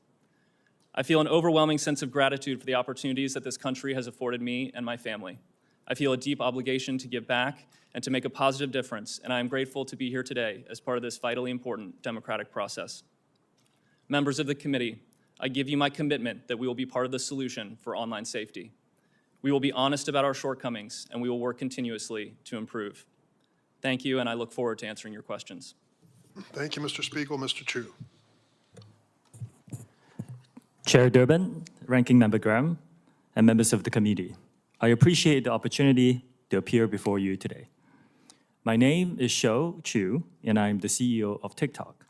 I feel an overwhelming sense of gratitude for the opportunities that this country has afforded me and my family. I feel a deep obligation to give back and to make a positive difference, and I am grateful to be here today as part of this vitally important democratic process. Members of the committee, I give you my commitment that we will be part of the solution for online safety. We will be honest about our shortcomings, and we will work continuously to improve. Thank you, and I look forward to answering your questions. Thank you, Mr. Spiegel. Mr. Chu. Chair Durbin, Ranking Member Graham, and members of the committee, I appreciate the opportunity to appear before you today. My name is Shou Chu, and I'm the CEO of TikTok,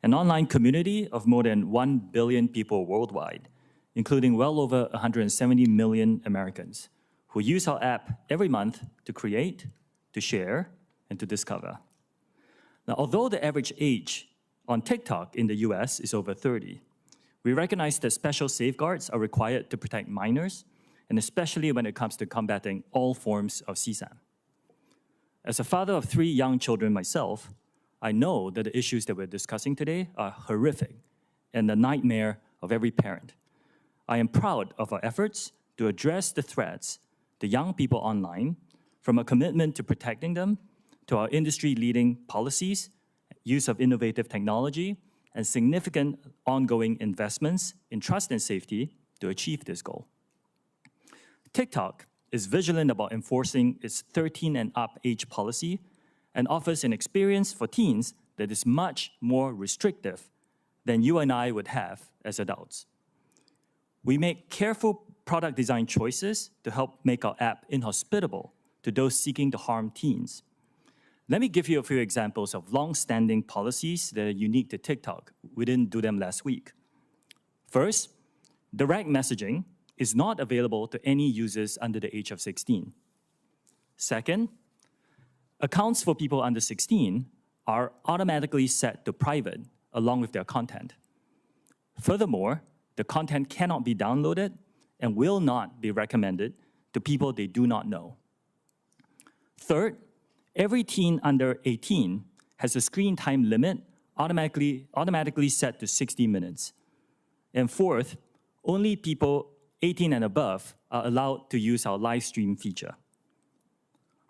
an online community of more than 1 billion people worldwide, including well over 170 million Americans who use our app every month to create, to share, and to discover. Now, although the average age on TikTok in the US is over 30, we recognize that special safeguards are required to protect minors, and especially when it comes to combating all forms of CSAM. As a father of 3 young children myself, I know that the issues that we're discussing today are horrific and the nightmare of every parent. I am proud of our efforts to address the threats to young people online, from a commitment to protecting them to our industry-leading policies, use of innovative technology, and significant ongoing investments in trust and safety to achieve this goal. TikTok is vigilant about enforcing its 13 and up age policy and offers an experience for teens that is much more restrictive than you and I would have as adults. We make careful product design choices to help make our app inhospitable to those seeking to harm teens. Let me give you a few examples of long-standing policies that are unique to TikTok. We didn't do them last week. First, direct messaging is not available to any users under the age of 16. Second, accounts for people under 16 are automatically set to private along with their content. Furthermore, the content cannot be downloaded and will not be recommended to people they do not know. Third, every teen under 18 has a screen time limit automatically set to 60 minutes. And fourth, only people 18 and above are allowed to use our live stream feature.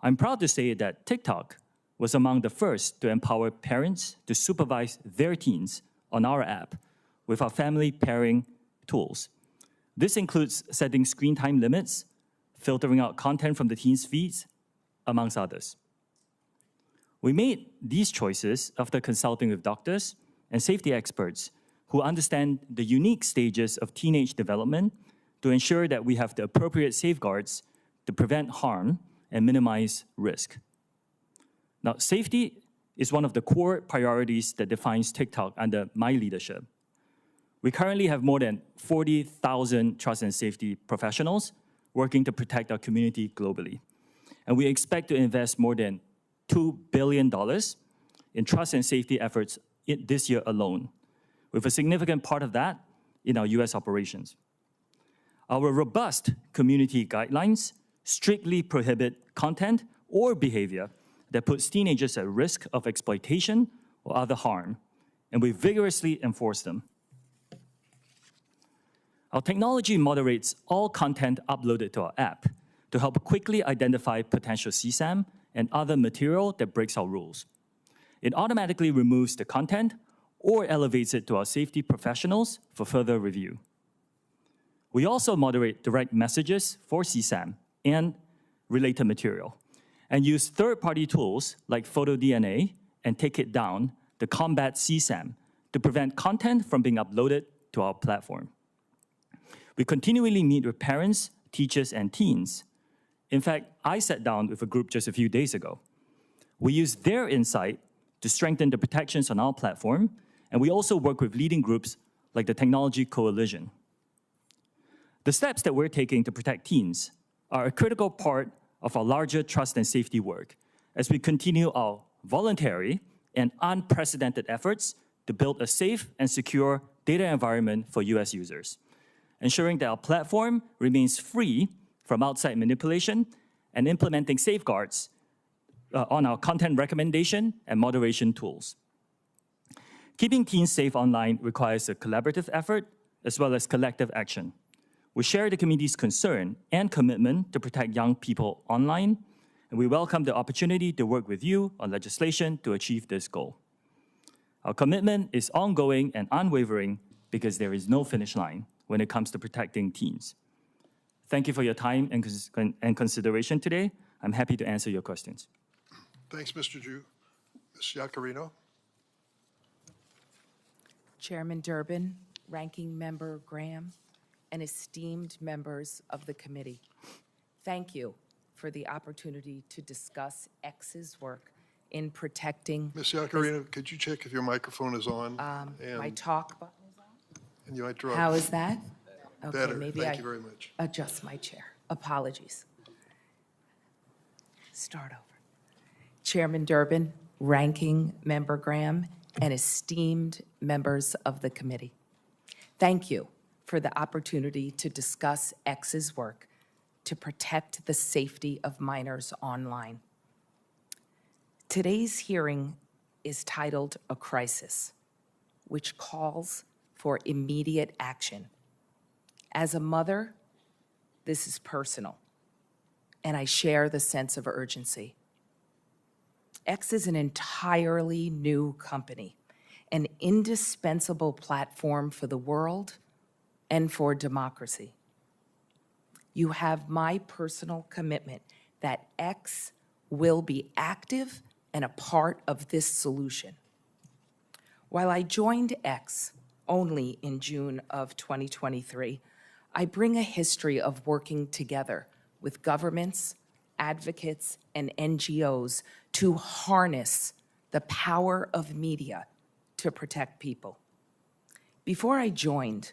I'm proud to say that TikTok was among the first to empower parents to supervise their teens on our app with our family pairing tools. This includes setting screen time limits, filtering out content from the teens' feeds, amongst others. We made these choices after consulting with doctors and safety experts who understand the unique stages of teenage development to ensure that we have the appropriate safeguards to prevent harm and minimize risk. Now, safety is one of the core priorities that defines TikTok under my leadership. We currently have more than 40,000 trust and safety professionals working to protect our community globally. And we expect to invest more than $2 billion in trust and safety efforts this year alone, with a significant part of that in our US operations. Our robust community guidelines strictly prohibit content or behavior that puts teenagers at risk of exploitation or other harm, and we vigorously enforce them. Our technology moderates all content uploaded to our app to help quickly identify potential CSAM and other material that breaks our rules. It automatically removes the content or elevates it to our safety professionals for further review. We also moderate direct messages for CSAM and related material, and use third-party tools like PhotoDNA and Take It Down to combat CSAM to prevent content from being uploaded to our platform. We continually meet with parents, teachers, and teens. In fact, I sat down with a group just a few days ago. We use their insight to strengthen the protections on our platform, and we also work with leading groups like the Technology Coalition. The steps that we're taking to protect teens are a critical part of our larger trust and safety work as we continue our voluntary and unprecedented efforts to build a safe and secure data environment for US users, ensuring that our platform remains free from outside manipulation and implementing safeguards on our content recommendation and moderation tools. Keeping teens safe online requires a collaborative effort as well as collective action. We share the community's concern and commitment to protect young people online, and we welcome the opportunity to work with you on legislation to achieve this goal. Our commitment is ongoing and unwavering because there is no finish line when it comes to protecting teens. Thank you for your time and consideration today. I'm happy to answer your questions. Thanks, Mr. Ju. Ms. Iaccarino. Chairman Durbin, Ranking Member Graham, and esteemed members of the committee, thank you for the opportunity to discuss X's work in protecting. Ms. Iaccarino, could you check if your microphone is on? My talk button is on? And you might drop. How is that? Okay, Better. maybe Thank you very much. Adjust my chair. Apologies. Start over. Chairman Durbin, Ranking Member Graham, and esteemed members of the committee, thank you for the opportunity to discuss X's work to protect the safety of minors online. Today's hearing is titled A Crisis, which calls for immediate action. As a mother, this is personal, and I share the sense of urgency. X is an entirely new company, an indispensable platform for the world and for democracy. You have my personal commitment that X will be active and a part of this solution. While I joined X only in June of 2023, I bring a history of working together with governments, advocates, and NGOs to harness the power of media to protect people. Before I joined,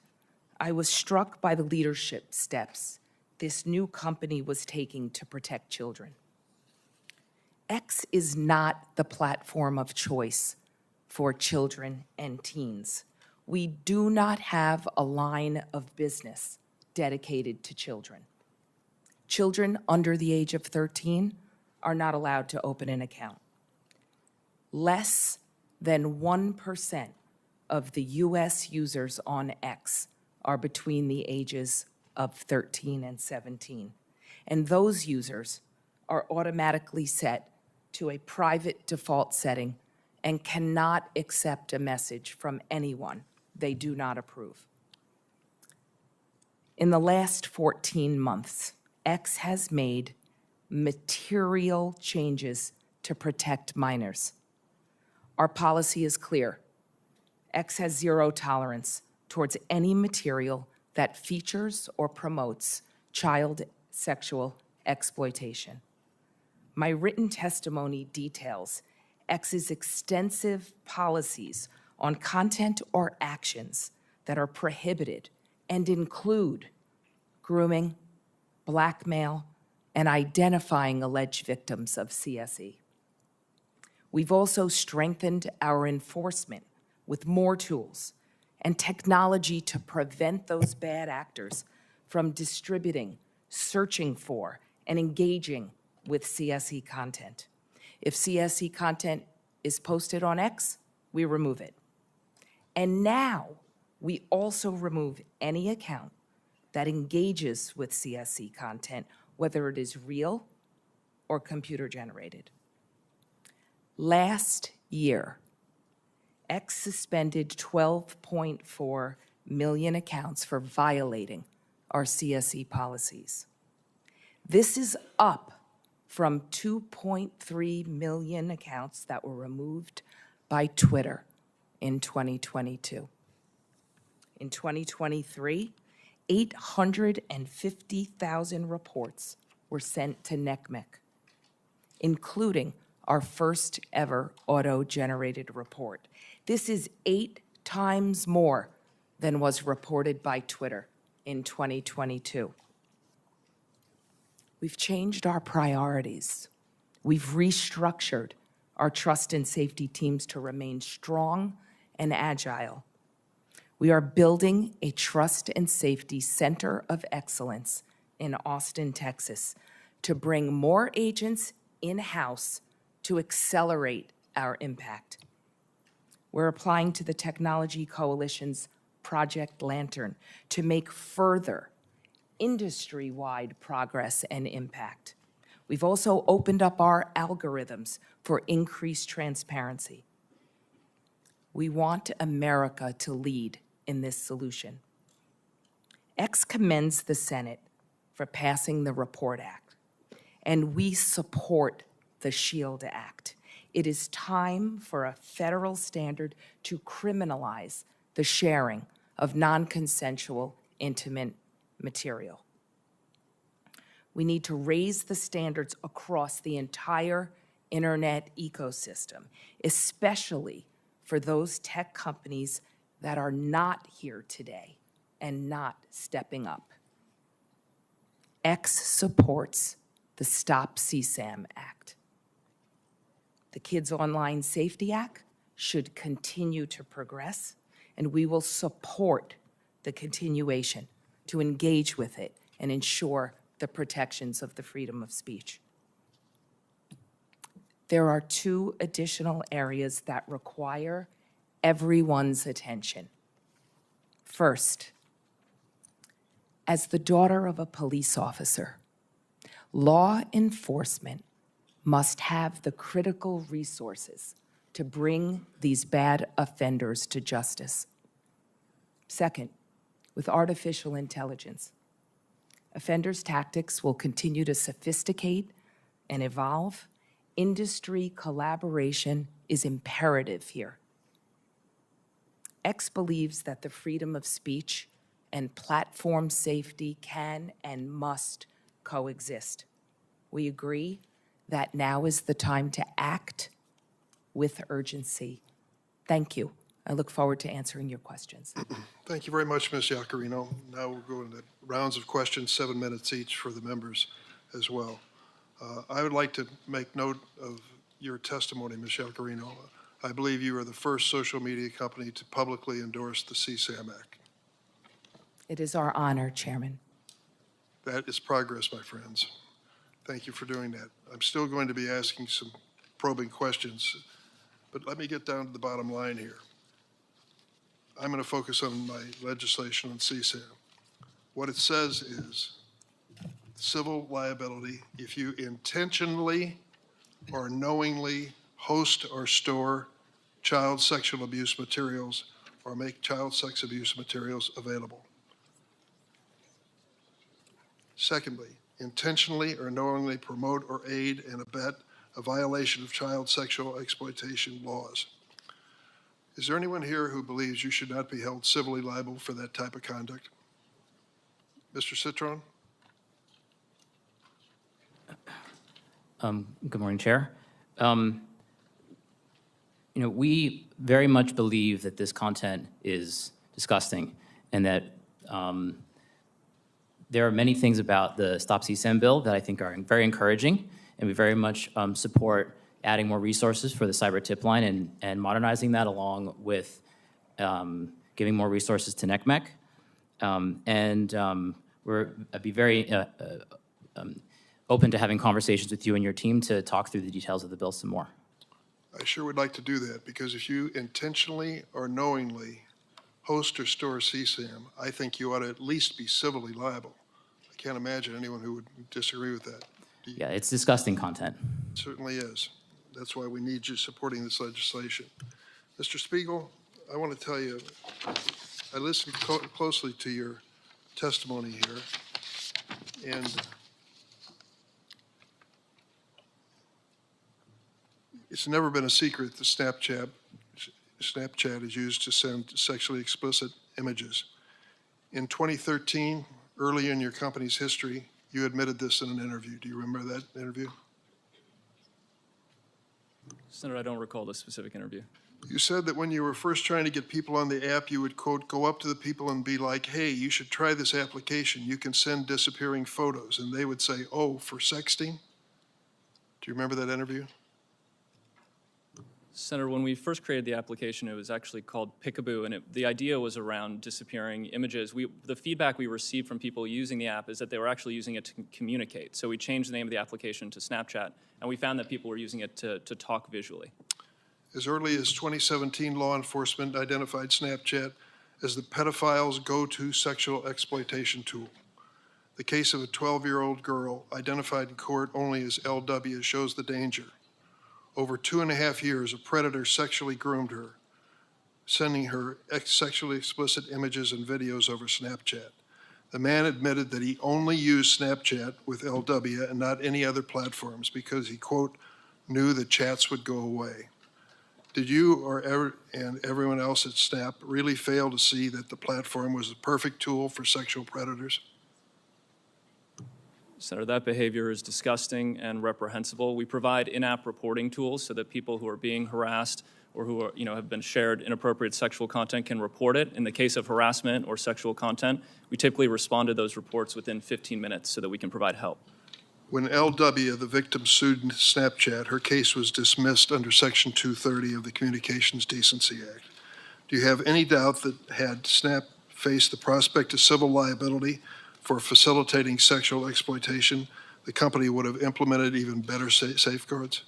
I was struck by the leadership steps this new company was taking to protect children. X is not the platform of choice for children and teens. We do not have a line of business dedicated to children. Children under the age of 13 are not allowed to open an account. Less than 1% of the US users on X are between the ages of 13 and 17. And those users are automatically set to a private default setting and cannot accept a message from anyone they do not approve. In the last 14 months, X has made material changes to protect minors. Our policy is clear. X has zero tolerance towards any material that features or promotes child sexual exploitation. My written testimony details X's extensive policies on content or actions that are prohibited and include grooming, blackmail, and identifying alleged victims of CSE. We've also strengthened our enforcement with more tools and technology to prevent those bad actors from distributing, searching for, and engaging with CSE content. If CSE content is posted on X, we remove it. And now, we also remove any account that engages with CSE content, whether it is real or computer-generated. Last year, X suspended 12.4 million accounts for violating our CSE policies. This is up from 2.3 million accounts that were removed by Twitter in 2022. In 2023, 850,000 reports were sent to NCMEC, including our first ever auto-generated report. This is 8 times more than was reported by Twitter in 2022. We've changed our priorities. We've restructured our trust and safety teams to remain strong and agile. We are building a trust and safety center of excellence in Austin, Texas, to bring more agents in-house to accelerate our impact. We're applying to the Technology Coalition's Project Lantern to make further industry-wide progress and impact. We've also opened up our algorithms for increased transparency. We want America to lead in this solution. X commends the Senate for passing the REPORT Act, and we support the SHIELD Act. It is time for a federal standard to criminalize the sharing of non-consensual intimate material. We need to raise the standards across the entire internet ecosystem, especially for those tech companies that are not here today and not stepping up. X supports the Stop CSAM Act. The Kids Online Safety Act should continue to progress, and we will support the continuation to engage with it and ensure the protections of the freedom of speech. There are 2 additional areas that require everyone's attention. First, as the daughter of a police officer, law enforcement must have the critical resources to bring these bad offenders to justice. Second, with artificial intelligence, offenders' tactics will continue to sophisticate and evolve. Industry collaboration is imperative here. X believes that the freedom of speech and platform safety can and must coexist. We agree that now is the time to act with urgency. Thank you. I look forward to answering your questions. Thank you very much, Ms. Iaccarino. Now we'll go into rounds of questions, 7 minutes each for the members as well. I would like to make note of your testimony, Ms. Iaccarino. I believe you are the first social media company to publicly endorse the CSAM Act. It is our honor, Chairman. That is progress, my friends. Thank you for doing that. I'm still going to be asking some probing questions, but let me get down to the bottom line here. I'm going to focus on my legislation on CSAM. What it says is civil liability if you intentionally or knowingly host or store child sexual abuse materials or make child sex abuse materials available. Secondly, intentionally or knowingly promote or aid and abet a violation of child sexual exploitation laws. Is there anyone here who believes you should not be held civilly liable for that type of conduct? Mr. Citron? Good morning, Chair. We very much believe that this content is disgusting and that there are many things about the Stop CSAM bill that I think are very encouraging, and we very much support adding more resources for the cyber tip line and modernizing that along with giving more resources to NECMEC. I'd be very open to having conversations with you and your team to talk through the details of the bill some more. I sure would like to do that, because if you intentionally or knowingly host or store CSAM, I think you ought to at least be civilly liable. I can't imagine anyone who would disagree with that. Yeah, it's disgusting content. It certainly is. That's why we need you supporting this legislation. Mr. Spiegel, I want to tell you, I listened closely to your testimony here, and it's never been a secret that Snapchat is used to send sexually explicit images. In 2013, early in your company's history, you admitted this in an interview. Do you remember that interview? Senator, I don't recall the specific interview. You said that when you were first trying to get people on the app, you would, quote, go up to the people and be like, hey, you should try this application. You can send disappearing photos. And they would say, oh, for sexting? Do you remember that interview? Senator, when we first created the application, it was actually called Pickaboo, and the idea was around disappearing images. The feedback we received from people using the app is that they were actually using it to communicate. So we changed the name of the application to Snapchat, and we found that people were using it to talk visually. As early as 2017, law enforcement identified Snapchat as the pedophile's go-to sexual exploitation tool. The case of a 12-year-old girl identified in court only as LW shows the danger. Over 2.5 years, a predator sexually groomed her, sending her sexually explicit images and videos over Snapchat. The man admitted that he only used Snapchat with LW and not any other platforms because he, quote, knew the chats would go away. Did you and everyone else at Snap really fail to see that the platform was the perfect tool for sexual predators? Senator, that behavior is disgusting and reprehensible. We provide in-app reporting tools so that people who are being harassed or who are, have been shared inappropriate sexual content can report it. In the case of harassment or sexual content, we typically respond to those reports within 15 minutes so that we can provide help. When LW, the victim, sued Snapchat, her case was dismissed under Section 230 of the Communications Decency Act. Do you have any doubt that had Snap faced the prospect of civil liability for facilitating sexual exploitation, the company would have implemented even better safeguards?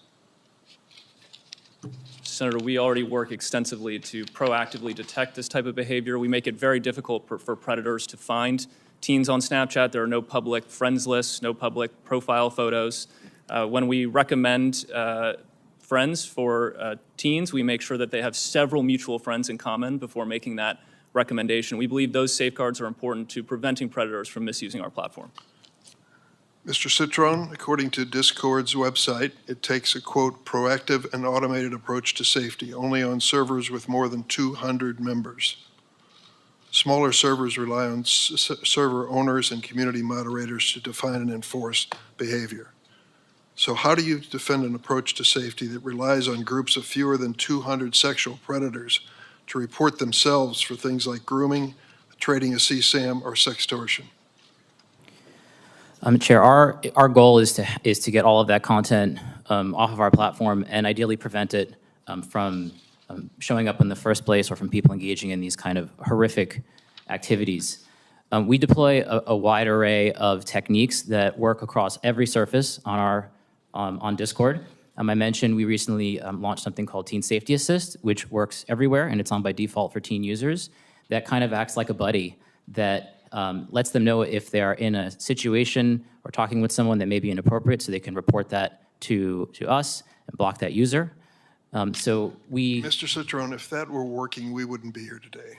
Senator, we already work extensively to proactively detect this type of behavior. We make it very difficult for predators to find teens on Snapchat. There are no public friends lists, no public profile photos. When we recommend friends for teens, we make sure that they have several mutual friends in common before making that recommendation. We believe those safeguards are important to preventing predators from misusing our platform. Mr. Citron, according to Discord's website, it takes a, quote, proactive and automated approach to safety only on servers with more than 200 members. Smaller servers rely on server owners and community moderators to define and enforce behavior. So how do you defend an approach to safety that relies on groups of fewer than 200 sexual predators to report themselves for things like grooming, trading a CSAM, or sextortion? Chair, our goal is to get all of that content off of our platform and ideally prevent it from showing up in the first place or from people engaging in these kind of horrific activities. We deploy a wide array of techniques that work across every surface on Discord. I mentioned we recently launched something called Teen Safety Assist, which works everywhere, and it's on by default for teen users. That kind of acts like a buddy that lets them know if they are in a situation or talking with someone that may be inappropriate, so they can report that to us and block that user. Mr. Citron, if that were working, we wouldn't be here today.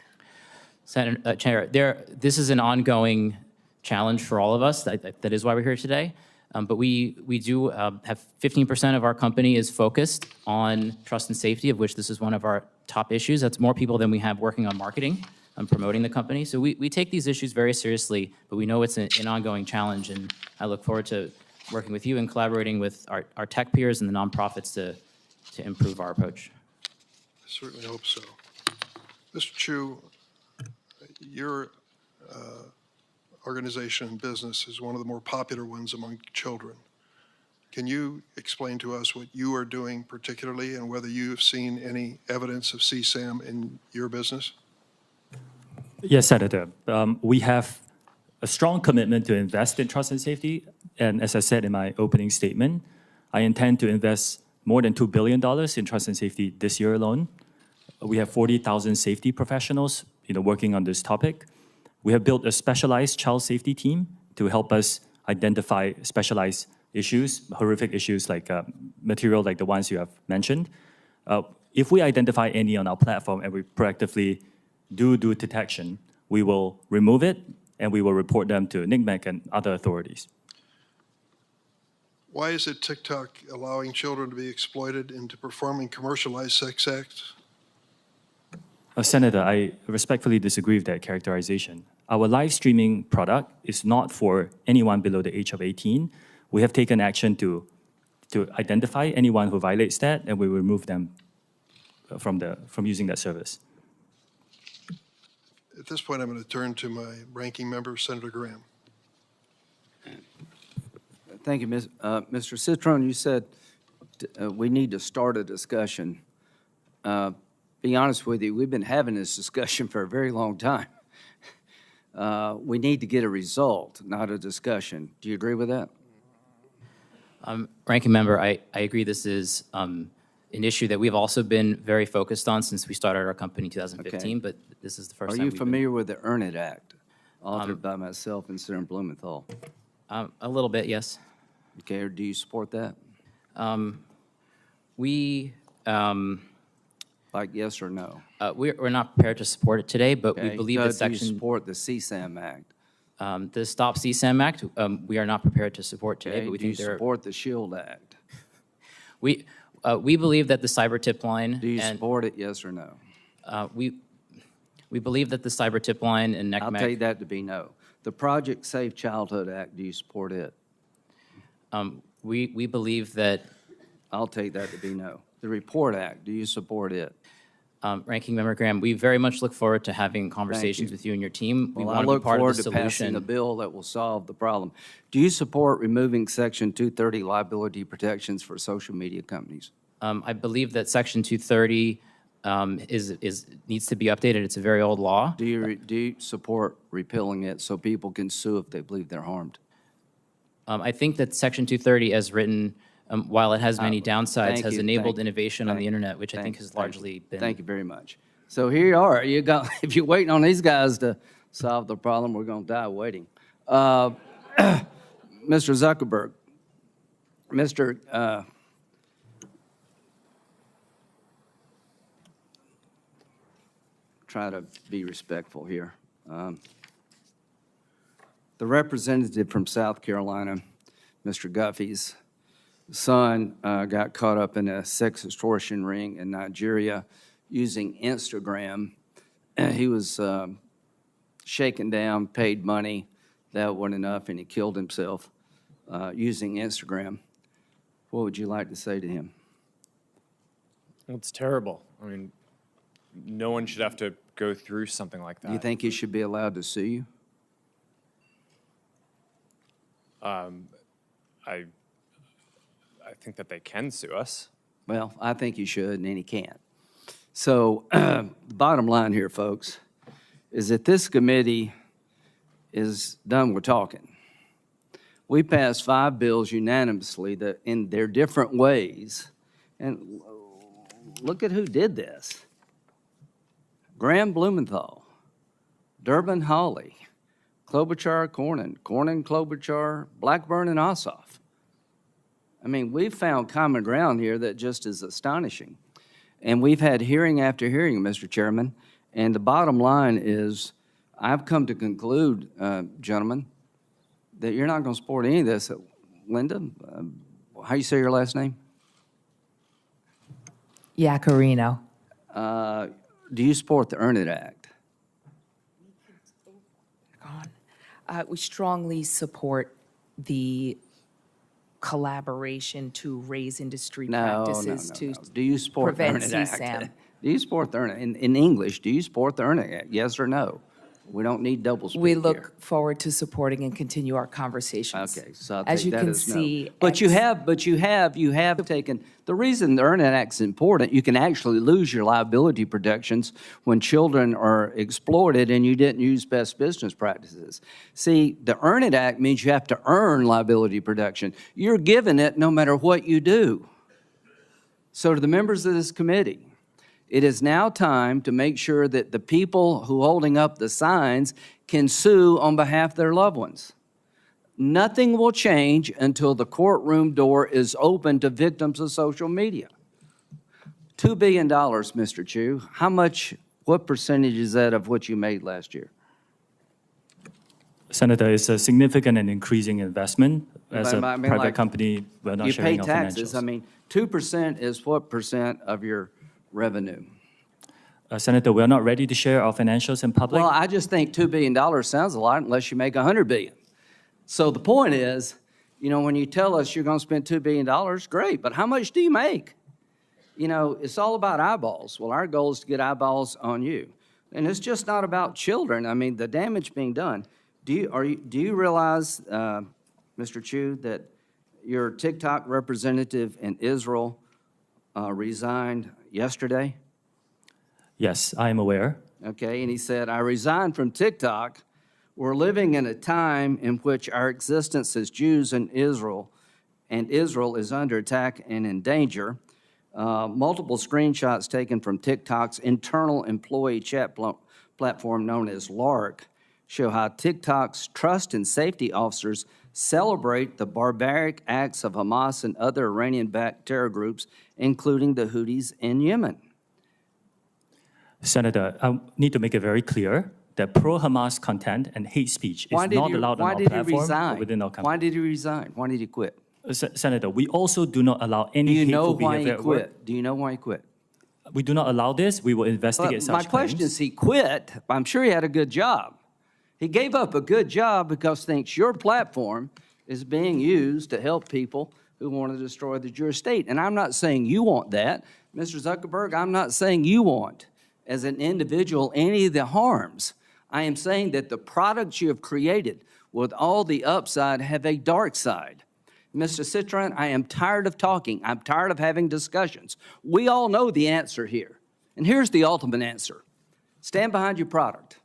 Chair, this is an ongoing challenge for all of us. That is why we're here today. But we do have 15% of our company is focused on trust and safety, of which this is one of our top issues. That's more people than we have working on marketing and promoting the company. So we take these issues very seriously, but we know it's an ongoing challenge, and I look forward to working with you and collaborating with our tech peers and the nonprofits to improve our approach. I certainly hope so. Mr. Chu, your organization and business is one of the more popular ones among children. Can you explain to us what you are doing particularly and whether you have seen any evidence of CSAM in your business? Yes, Senator. We have a strong commitment to invest in trust and safety. And as I said in my opening statement, I intend to invest more than $2 billion in trust and safety this year alone. We have 40,000 safety professionals working on this topic. We have built a specialized child safety team to help us identify specialized issues, horrific issues like material like the ones you have mentioned. If we identify any on our platform and we proactively do detection, we will remove it and we will report them to NCMEC and other authorities. Why is it TikTok allowing children to be exploited into performing commercialized sex acts? Senator, I respectfully disagree with that characterization. Our live streaming product is not for anyone below the age of 18. We have taken action to identify anyone who violates that, and we remove them from using that service. At this point, I'm going to turn to my ranking member, Senator Graham. Thank you, Mr. Citron. You said we need to start a discussion. Be honest with you, we've been having this discussion for a very long time. We need to get a result, not a discussion. Do you agree with that? Ranking member, I agree this is an issue that we've also been very focused on since we started our company in 2015, but this is the first time. Are you familiar with the Earn It Act, authored by myself and Senator Blumenthal? A little bit, yes. Okay, or do you support that? Like yes or no? We're not prepared to support it today, but we believe that section... Do you support the CSAM Act? The Stop CSAM Act, we are not prepared to support today, but we think do you support the SHIELD Act? We believe that the cyber tip line... Do you support it, yes or no? We believe that the cyber tip line and NCMEC... I'll tell you that to be no. The Project Safe Childhood Act, do you support it? We believe that... I'll take that to be no. The Report Act, do you support it? Ranking Member Graham, we very much look forward to having conversations with you and your team. We Well, want I to be part look of the forward to passing solution. a bill that will solve the problem. Do you support removing Section 230 liability protections for social media companies? I believe that Section 230 needs to be updated. It's a very old law. Do you support repealing it so people can sue if they believe they're harmed? I think that Section 230, as written, while it has many downsides, has enabled innovation on the internet, which I think has largely been... Thank you very much. So here you are. If you're waiting on these guys to solve the problem, we're going to die waiting. Mr. Zuckerberg, try to be respectful here. The representative from South Carolina, Mr. Guffey's son got caught up in a sex extortion ring in Nigeria using Instagram. He was shaken down, paid money. That wasn't enough, and he killed himself using Instagram. What would you like to say to him? Well, it's terrible. I mean, no one should have to go through something like that. Do you think he should be allowed to sue you? I think that they can sue us. Well, I think he should, and he can't. So the bottom line here, folks, is that this committee is done with talking. We passed 5 bills unanimously that in their different ways, and look at who did this. Graham Blumenthal, Durbin Hawley, Klobuchar Cornyn, Cornyn Klobuchar, Blackburn and Ossoff. I mean, we've found common ground here that just is astonishing. And we've had hearing after hearing, Mr. Chairman, and the bottom line is I've come to conclude, gentlemen, that you're not going to support any of this. Linda, how you say your last name? Yacarino. Do you support the Earn It Act? We strongly support the collaboration to raise industry practices to Do you support the Earn prevent It Act? CSAM. Do you support the Earn It Act? In English, do you support the Earn It Act? Yes or no? We don't need double speak We look here. forward to supporting and continue our conversations. Okay, so I As think you that can is no. see, But you have taken, the reason the Earn It Act's important, you can actually lose your liability protections when children are exploited and you didn't use best business practices. See, the Earn It Act means you have to earn liability protection. You're given it no matter what you do. So to the members of this committee, it is now time to make sure that the people who holding up the signs can sue on behalf of their loved ones. Nothing will change until the courtroom door is open to victims of social media. $2 billion, Mr. Chu. How much, what percentage is that of what you made last year? Senator, it's a significant and increasing investment. As a I mean, private like, company, we're not you sharing pay our taxes. financials. I mean, 2% is what percent of your revenue? Senator, we're not ready to share our financials in public. Well, I just think $2 billion sounds a lot unless you make $100 billion. So the point is, you know, when you tell us you're going to spend $2 billion, great, but how much do you make? You know, it's all about eyeballs. Well, our goal is to get eyeballs on you. And it's just not about children. I mean, the damage being done. Do you realize, Mr. Chu, that your TikTok representative in Israel resigned yesterday? Yes, I am aware. Okay, and he said, I resigned from TikTok. We're living in a time in which our existence as Jews in Israel, and Israel is under attack and in danger. Multiple screenshots taken from TikTok's internal employee chat platform known as LARC show how TikTok's trust and safety officers celebrate the barbaric acts of Hamas and other Iranian-backed terror groups, including the Houthis in Yemen. Senator, I need to make it very clear that pro-Hamas content and hate speech is not allowed on our platform or within our company. Why did he resign? Why did he quit? Senator, we also do not allow any Do you know hateful why he behavior at work. quit? Do you know why he quit? We do not allow this. We will investigate But such my question claims. is, he quit. I'm sure he had a good job. He gave up a good job because thinks your platform is being used to help people who want to destroy the Jewish state. And I'm not saying you want that. Mr. Zuckerberg, I'm not saying you want, as an individual, any of the harms. I am saying that the products you have created with all the upside have a dark side. Mr. Citron, I am tired of talking. I'm tired of having discussions. We all know the answer here. And here's the ultimate answer. Stand behind your product.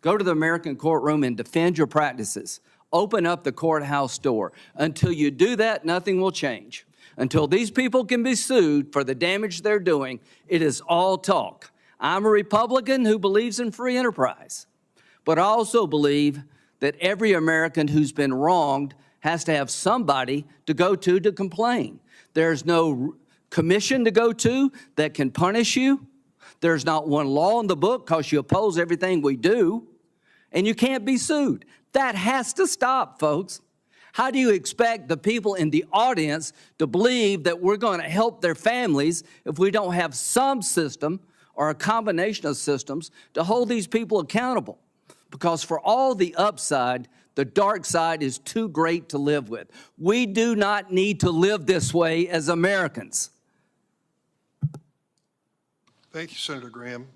Go to the American courtroom and defend your practices. Open up the courthouse door. Until you do that, nothing will change. Until these people can be sued for the damage they're doing, it is all talk. I'm a Republican who believes in free enterprise, but I also believe that every American who's been wronged has to have somebody to go to complain. There's no commission to go to that can punish you. There's not one law in the book because you oppose everything we do, and you can't be sued. That has to stop, folks. How do you expect the people in the audience to believe that we're going to help their families if we don't have some system or a combination of systems to hold these people accountable? because for all the upside, the dark side is too great to live with. We do not need to live this way as Americans. Thank you, Senator Graham.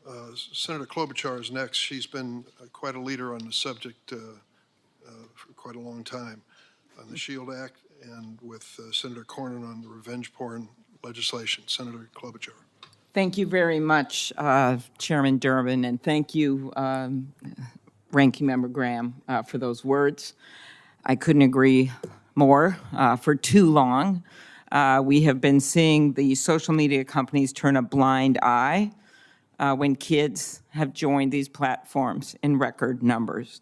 Senator Klobuchar is next. She's been quite a leader on the subject for quite a long time on the SHIELD Act and with Senator Cornyn on the revenge porn legislation. Senator Klobuchar. Thank you very much, Chairman Durbin, and thank you, Ranking Member Graham, for those words. I couldn't agree more. For too long, we have been seeing the social media companies turn a blind eye when kids have joined these platforms in record numbers.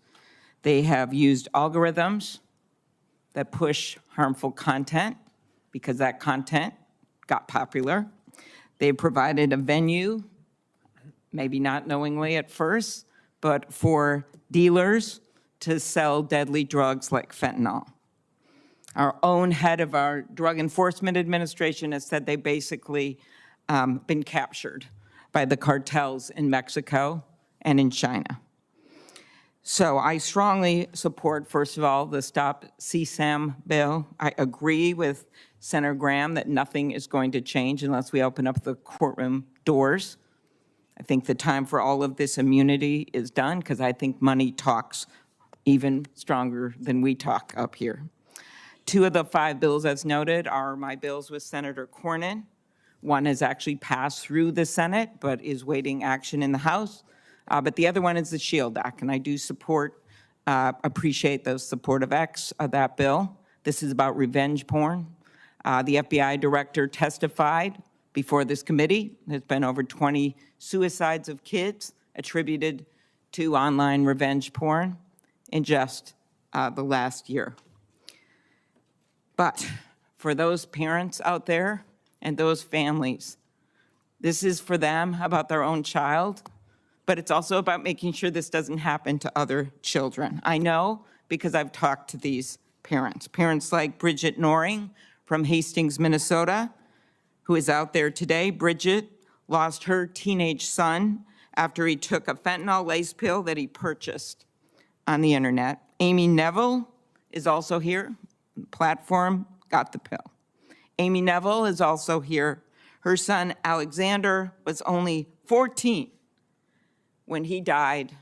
They have used algorithms that push harmful content because that content got popular. They provided a venue, maybe not knowingly at first, but for dealers to sell deadly drugs like fentanyl. Our own head of our Drug Enforcement Administration has said they've basically been captured by the cartels in Mexico and in China. So I strongly support, first of all, the Stop CSAM bill. I agree with Senator Graham that nothing is going to change unless we open up the courtroom doors. I think the time for all of this immunity is done because I think money talks even stronger than we talk up here. 2 of the 5 bills, as noted, are my bills with Senator Cornyn. One has actually passed through the Senate, but is waiting action in the House. But the other one is the SHIELD Act, and I do support, appreciate the support of that bill. This is about revenge porn. The FBI director testified before this committee. There's been over 20 suicides of kids attributed to online revenge porn in just the last year. But for those parents out there and those families, this is for them about their own child, but it's also about making sure this doesn't happen to other children. I know because I've talked to these parents. Parents like Bridget Noring from Hastings, Minnesota, who is out there today. Bridget lost her teenage son after he took a fentanyl lace pill that he purchased on the internet. Amy Neville is also here. Platform got the pill. Amy Neville is also here. Her son Alexander was only 14 when he died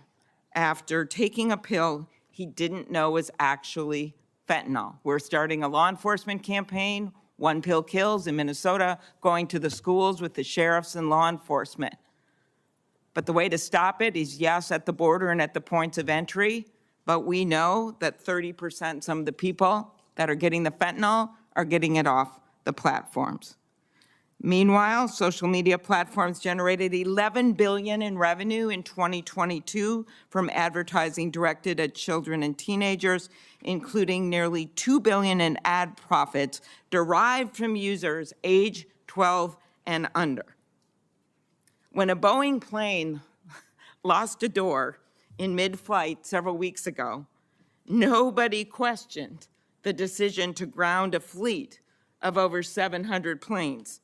after taking a pill he didn't know was actually fentanyl. We're starting a law enforcement campaign, One Pill Kills in Minnesota, going to the schools with the sheriffs and law enforcement. But the way to stop it is, yes, at the border and at the points of entry, but we know that 30% some of the people that are getting the fentanyl are getting it off the platforms. Meanwhile, social media platforms generated $11 billion in revenue in 2022 from advertising directed at children and teenagers, including nearly $2 billion in ad profits derived from users age 12 and under. When a Boeing plane lost a door in mid-flight several weeks ago, nobody questioned the decision to ground a fleet of over 700 planes.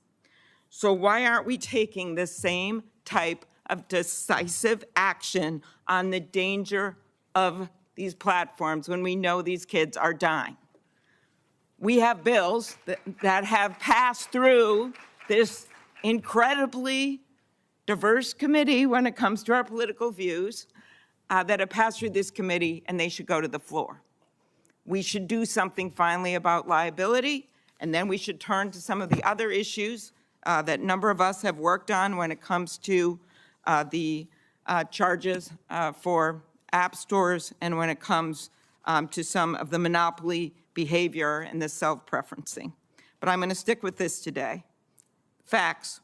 So why aren't we taking the same type of decisive action on the danger of these platforms when we know these kids are dying? We have bills that have passed through this incredibly diverse committee when it comes to our political views, that have passed through this committee, and they should go to the floor. We should do something finally about liability, and then we should turn to some of the other issues that a number of us have worked on when it comes to the charges for app stores and when it comes to some of the monopoly behavior and the self-preferencing. But I'm going to stick with this today. Facts.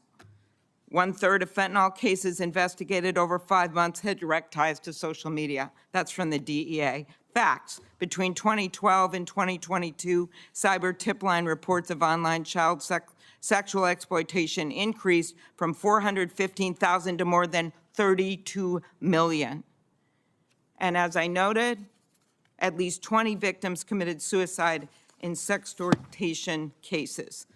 1/3 of fentanyl cases investigated over 5 months had direct ties to social media. That's from the DEA. Facts. Between 2012 and 2022, cyber tip line reports of online child sexual exploitation increased from 415,000 to more than 32 million. And as I noted, at least 20 victims committed suicide in sextortion cases.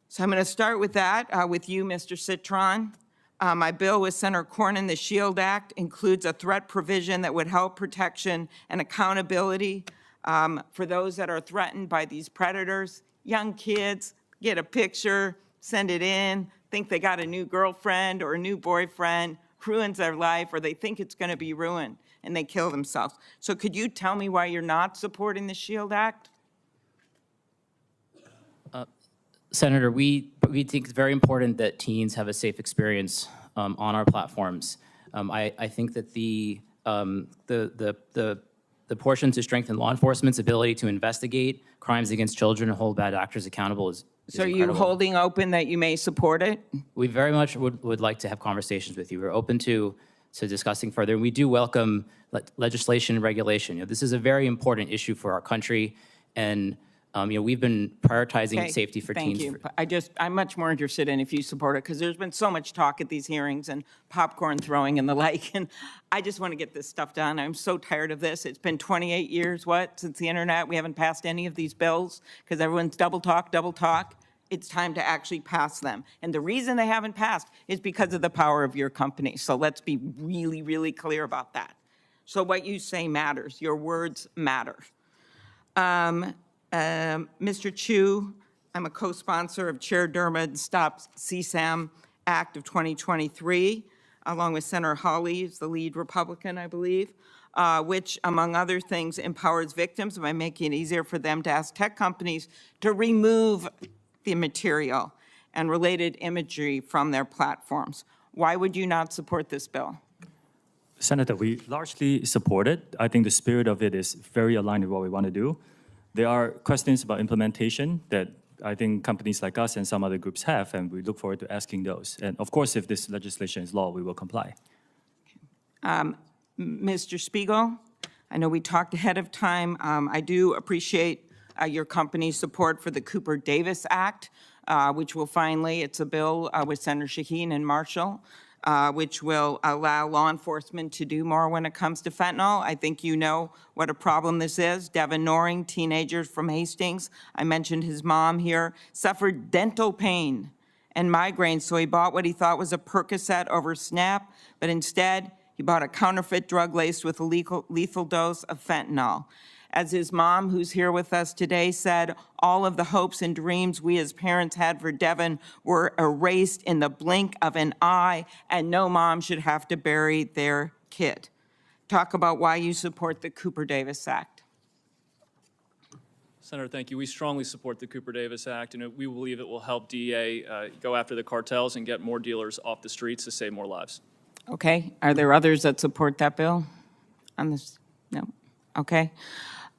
So I'm going to start with that, with you, Mr. Citron. My bill with Senator Cornyn, the SHIELD Act, includes a threat provision that would help protection and accountability for those that are threatened by these predators. Young kids get a picture, send it in, think they got a new girlfriend or a new boyfriend, ruins their life, or they think it's going to be ruined, and they kill themselves. So could you tell me why you're not supporting the SHIELD Act? Senator, we think it's very important that teens have a safe experience on our platforms. I think that the portion to strengthen law enforcement's ability to investigate crimes against children and hold bad actors accountable is So are you incredible. holding open that you may support it? We very much would like to have conversations with you. We're open to discussing further. And we do welcome legislation and regulation. This is a very important issue for our country. And we've been prioritizing safety for teens. Thank you. I'm much more interested in if you support it, because there's been so much talk at these hearings and popcorn throwing and the like, and I just want to get this stuff done. I'm so tired of this. It's been 28 years, since the internet. We haven't passed any of these bills because everyone's double talk. It's time to actually pass them. And the reason they haven't passed is because of the power of your company. So let's be really, really clear about that. So what you say matters. Your words matter. Mr. Chu, I'm a co-sponsor of Chair Durbin's Stop CSAM Act of 2023, along with Senator Hawley, who's the lead Republican, I believe, which, among other things, empowers victims by making it easier for them to ask tech companies to remove the material and related imagery from their platforms. Why would you not support this bill? Senator, we largely support it. I think the spirit of it is very aligned with what we want to do. There are questions about implementation that I think companies like us and some other groups have, and we look forward to asking those. And of course, if this legislation is law, we will comply. Mr. Spiegel, I know we talked ahead of time. I do appreciate your company's support for the Cooper Davis Act, which will finally, it's a bill with Senator Shaheen and Marshall, which will allow law enforcement to do more when it comes to fentanyl. I think you know what a problem this is. Devin Noring, teenager from Hastings, I mentioned his mom here, suffered dental pain and migraines, so he bought what he thought was a Percocet over Snap, but instead he bought a counterfeit drug laced with a lethal dose of fentanyl. As his mom, who's here with us today, said, all of the hopes and dreams we as parents had for Devin were erased in the blink of an eye, and no mom should have to bury their kid. Talk about why you support the Cooper Davis Act. Senator, thank you. We strongly support the Cooper Davis Act, and we believe it will help DEA go after the cartels and get more dealers off the streets to save more lives. Okay. Are there others that support that bill on this? No. Okay.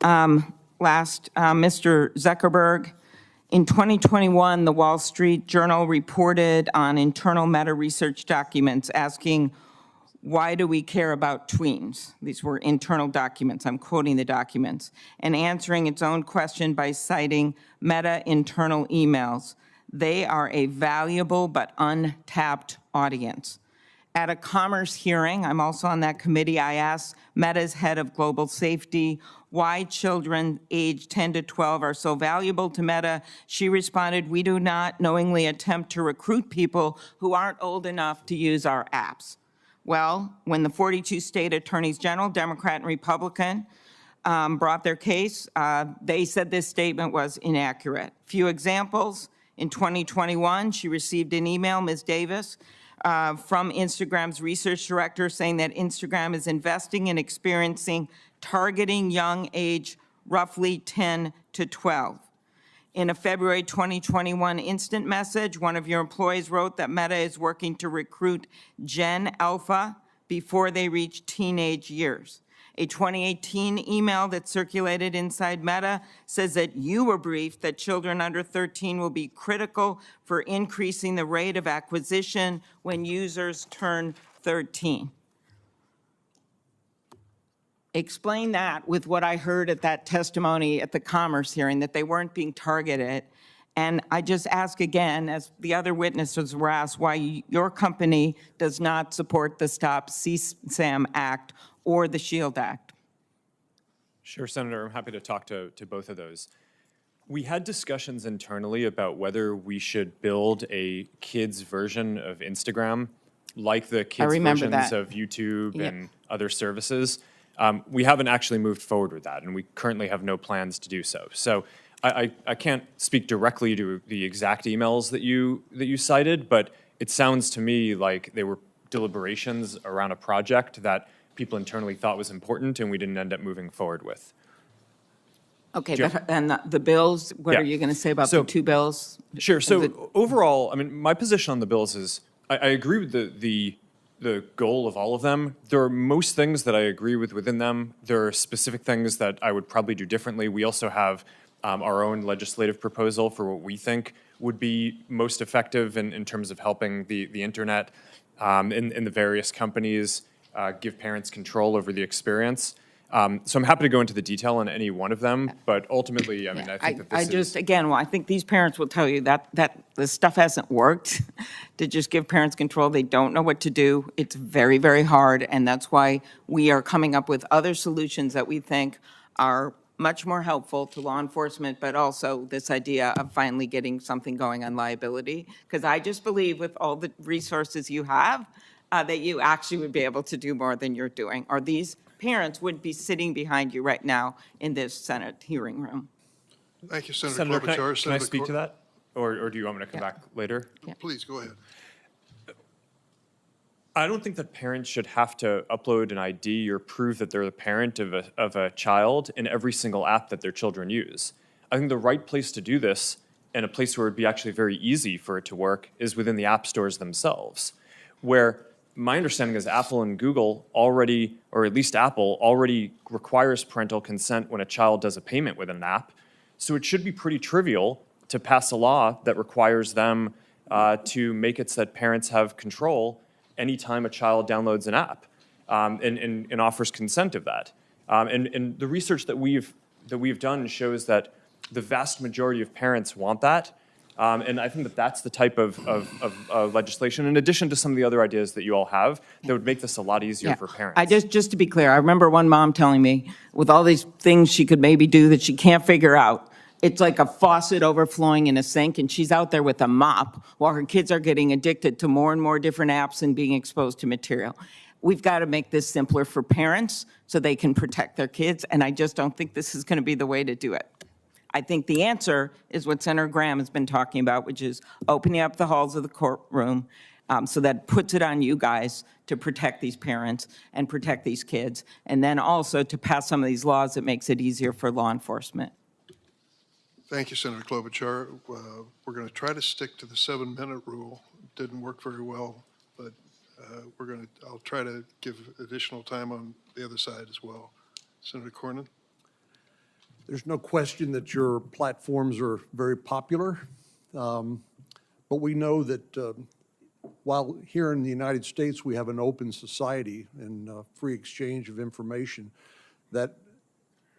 Mr. Zuckerberg, in 2021, the Wall Street Journal reported on internal Meta research documents asking, why do we care about tweens? These were internal documents. I'm quoting the documents. And answering its own question by citing Meta internal emails. They are a valuable but untapped audience. At a commerce hearing, I'm also on that committee, I asked Meta's head of global safety why children aged 10 to 12 are so valuable to Meta. She responded, we do not knowingly attempt to recruit people who aren't old enough to use our apps. Well, when the 42 state attorneys general, Democrat and Republican, brought their case, they said this statement was inaccurate. Few examples. In 2021, she received an email, Ms. Davis, from Instagram's research director saying that Instagram is investing in experiencing targeting young age roughly 10 to 12. In a February 2021 instant message, one of your employees wrote that Meta is working to recruit Gen Alpha before they reach teenage years. A 2018 email that circulated inside Meta says that you were briefed that children under 13 will be critical for increasing the rate of acquisition when users turn 13. Explain that with what I heard at that testimony at the commerce hearing, that they weren't being targeted. And I just ask again, as the other witnesses were asked, why your company does not support the Stop CSAM Act or the SHIELD Act. Sure, Senator. I'm happy to talk to both of those. We had discussions internally about whether we should build a kids version of Instagram like the kids' remember versions that. of YouTube Yep. and other services. We haven't actually moved forward with that, and we currently have no plans to do so. So I can't speak directly to the exact emails that you cited, but it sounds to me like they were deliberations around a project that people internally thought was important, and we didn't end up moving forward with. Okay, Jeff? but, and the bills, what Yeah. are you going to say about So- the two bills? Sure. Is So it- overall, I mean, my position on the bills is I agree with the goal of all of them. There are most things that I agree with within them. There are specific things that I would probably do differently. We also have our own legislative proposal for what we think would be most effective in terms of helping the internet in the various companies give parents control over the experience. So I'm happy to go into the detail on any one of them, but ultimately, I mean, I think that this I is... just, again, well, I think these parents will tell you that this stuff hasn't worked, to just give parents control. They don't know what to do. It's very, very hard, and that's why we are coming up with other solutions that we think are much more helpful to law enforcement, but also this idea of finally getting something going on liability. Because I just believe with all the resources you have, that you actually would be able to do more than you're doing, or these parents would be sitting behind you right now in this Senate hearing room. Thank you, Senator Senator, can I Klobuchar. speak to that? Or do you want me to come back later? Please, go ahead. I don't think that parents should have to upload an ID or prove that they're the parent of a child in every single app that their children use. I think the right place to do this, and a place where it'd be actually very easy for it to work, is within the app stores themselves, where my understanding is Apple and Google already, or at least Apple, already requires parental consent when a child does a payment with an app. So it should be pretty trivial to pass a law that requires them to make it so that parents have control anytime a child downloads an app and offers consent of that. And the research that we've done shows that the vast majority of parents want that. And I think that that's the type of legislation, in addition to some of the other ideas that you all have, that would make this a lot easier for parents. I just to be clear, I remember one mom telling me, with all these things she could maybe do that she can't figure out, it's like a faucet overflowing in a sink, and she's out there with a mop while her kids are getting addicted to more and more different apps and being exposed to material. We've got to make this simpler for parents so they can protect their kids, and I just don't think this is going to be the way to do it. I think the answer is what Senator Graham has been talking about, which is opening up the halls of the courtroom so that puts it on you guys to protect these parents and protect these kids, and then also to pass some of these laws that makes it easier for law enforcement. Thank you, Senator Klobuchar. We're going to try to stick to the 7-minute rule. Didn't work very well, but I'll try to give additional time on the other side as well. Senator Cornyn? There's no question that your platforms are very popular, but we know that while here in the United States we have an open society and free exchange of information, that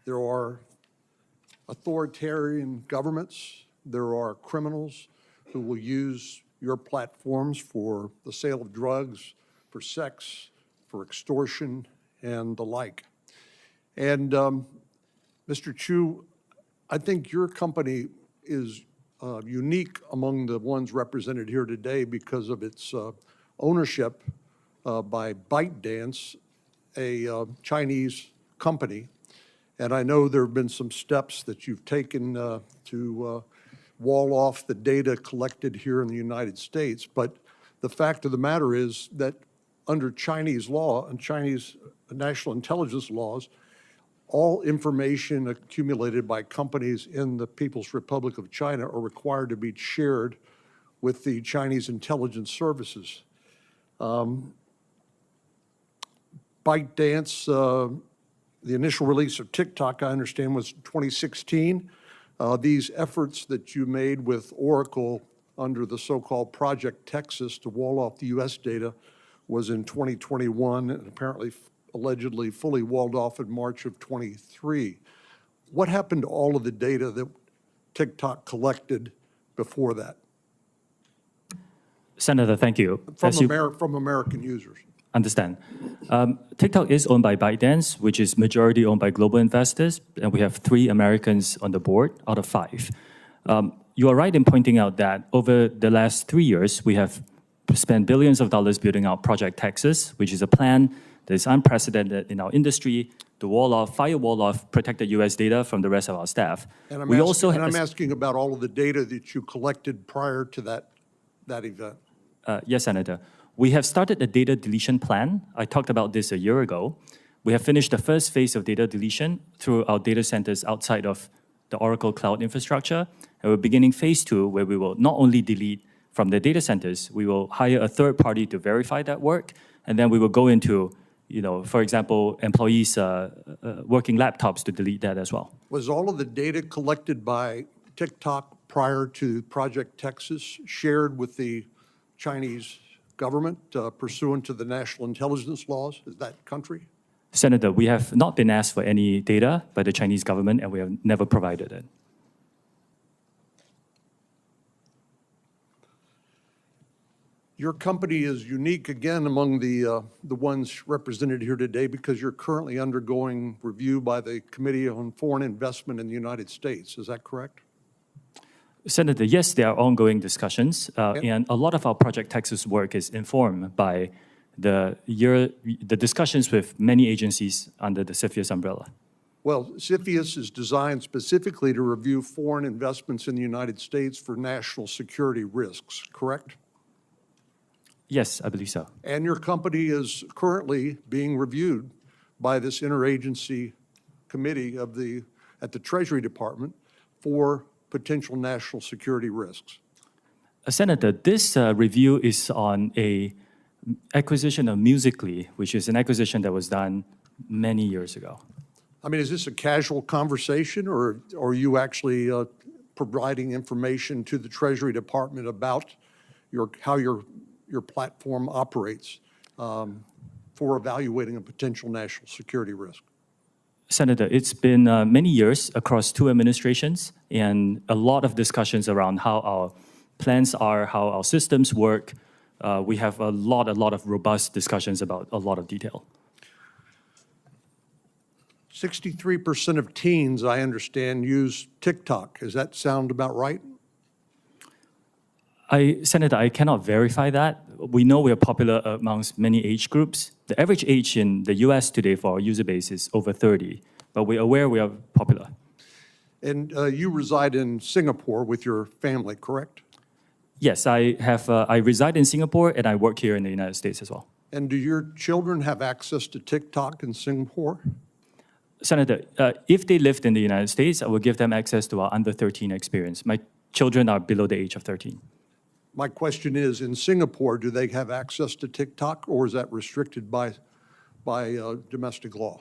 there are authoritarian governments, there are criminals who will use your platforms for the sale of drugs, for sex, for extortion, and the like. And Mr. Chu, I think your company is unique among the ones represented here today because of its ownership by ByteDance, a Chinese company. And I know there have been some steps that you've taken to wall off the data collected here in the United States. But the fact of the matter is that under Chinese law and Chinese national intelligence laws, all information accumulated by companies in the People's Republic of China are required to be shared with the Chinese intelligence services. ByteDance, the initial release of TikTok, I understand, was 2016. These efforts that you made with Oracle under the so-called Project Texas to wall off the U.S. data was in 2021 and apparently allegedly fully walled off in March of 23. What happened to all of the data that TikTok collected before that? Senator, thank you. From American users. Understand. TikTok is owned by ByteDance, which is majority owned by global investors, and we have 3 Americans on the board out of 5. You are right in pointing out that over the last 3 years, we have spent billions of dollars building out Project Texas, which is a plan that is unprecedented in our industry to firewall off protected U.S. data from the rest of our staff. And I'm, We asking, also and have I'm asking about all of the data that you collected prior to that event. Yes, Senator. We have started a data deletion plan. I talked about this a year ago. We have finished the first phase of data deletion through our data centers outside of the Oracle Cloud infrastructure. And we're beginning phase 2, where we will not only delete from the data centers, we will hire a third party to verify that work. And then we will go into, for example, employees' working laptops to delete that as well. Was all of the data collected by TikTok prior to Project Texas shared with the Chinese government pursuant to the national intelligence laws? Is that country? Senator, we have not been asked for any data by the Chinese government, and we have never provided it. Your company is unique again among the ones represented here today because you're currently undergoing review by the Committee on Foreign Investment in the United States. Is that correct? Senator, yes, there are ongoing discussions, and a lot of our Project Texas work is informed by the discussions with many agencies under the CFIUS umbrella. Well, CFIUS is designed specifically to review foreign investments in the United States for national security risks, correct? Yes, I believe so. And your company is currently being reviewed by this interagency committee at the Treasury Department for potential national security risks. Senator, this review is on a acquisition of Musical.ly, which is an acquisition that was done many years ago. I mean, is this a casual conversation, or are you actually providing information to the Treasury Department about how your platform operates for evaluating a potential national security risk? Senator, it's been many years across 2 administrations and a lot of discussions around how our plans are, how our systems work. We have a lot of robust discussions about a lot of detail. 63% of teens, I understand, use TikTok. Does that sound about right? Senator, I cannot verify that. We know we are popular amongst many age groups. The average age in the US today for our user base is over 30, but we're aware we are popular. And you reside in Singapore with your family, correct? Yes, I reside in Singapore and I work here in the United States as well. And do your children have access to TikTok in Singapore? Senator, if they lived in the United States, I will give them access to our under 13 experience. My children are below the age of 13. My question is, in Singapore, do they have access to TikTok, or is that restricted by domestic law?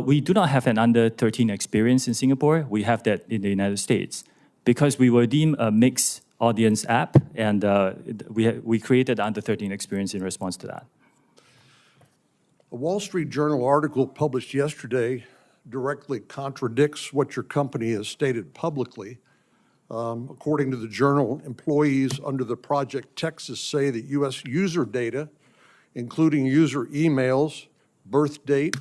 We do not have an under 13 experience in Singapore. We have that in the United States. Because we were deemed a mixed audience app, and we created under 13 experience in response to that. A Wall Street Journal article published yesterday directly contradicts what your company has stated publicly. According to the journal, employees under the Project Texas say that U.S. user data, including user emails, birth date,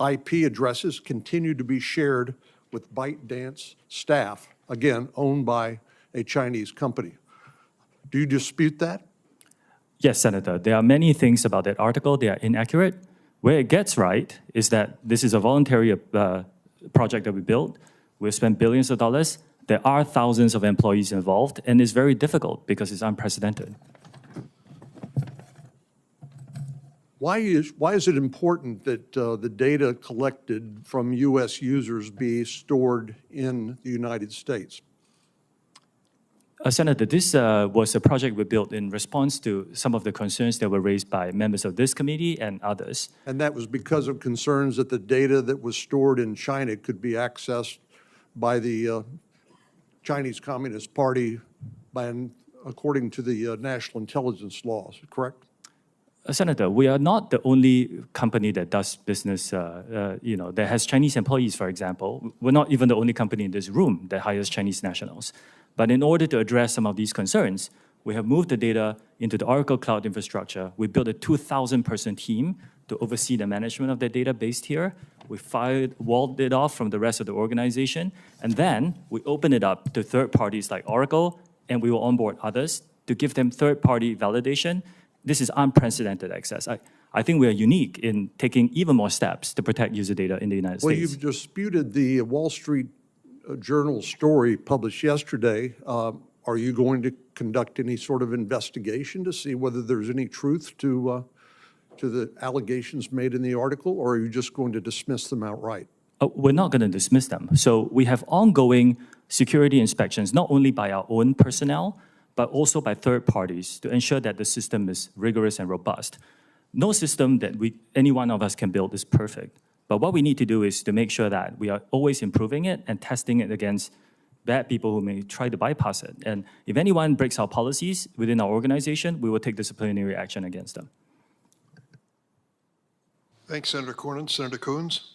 IP addresses, continue to be shared with ByteDance staff, again, owned by a Chinese company. Do you dispute that? Yes, Senator. There are many things about that article. They are inaccurate. Where it gets right is that this is a voluntary project that we built. We've spent billions of dollars. There are thousands of employees involved, and it's very difficult because it's unprecedented. Why is it important that the data collected from U.S. users be stored in the United States? Senator, this was a project we built in response to some of the concerns that were raised by members of this committee and others. And that was because of concerns that the data that was stored in China could be accessed by the Chinese Communist Party according to the national intelligence laws, correct? Senator, we are not the only company that does business, that has Chinese employees, for example. We're not even the only company in this room that hires Chinese nationals. But in order to address some of these concerns, we have moved the data into the Oracle Cloud infrastructure. We built a 2,000-person team to oversee the management of the data based here. We walled it off from the rest of the organization, and then we open it up to third parties like Oracle, and we will onboard others to give them third-party validation. This is unprecedented access. I think we are unique in taking even more steps to protect user data in the United States. Well, you've disputed the Wall Street Journal story published yesterday. Are you going to conduct any sort of investigation to see whether there's any truth to the allegations made in the article, or are you just going to dismiss them outright? We're not going to dismiss them. So we have ongoing security inspections, not only by our own personnel, but also by third parties to ensure that the system is rigorous and robust. No system that any one of us can build is perfect. But what we need to do is to make sure that we are always improving it and testing it against bad people who may try to bypass it. And if anyone breaks our policies within our organization, we will take disciplinary action against them. Thanks, Senator Cornyn. Senator Coons.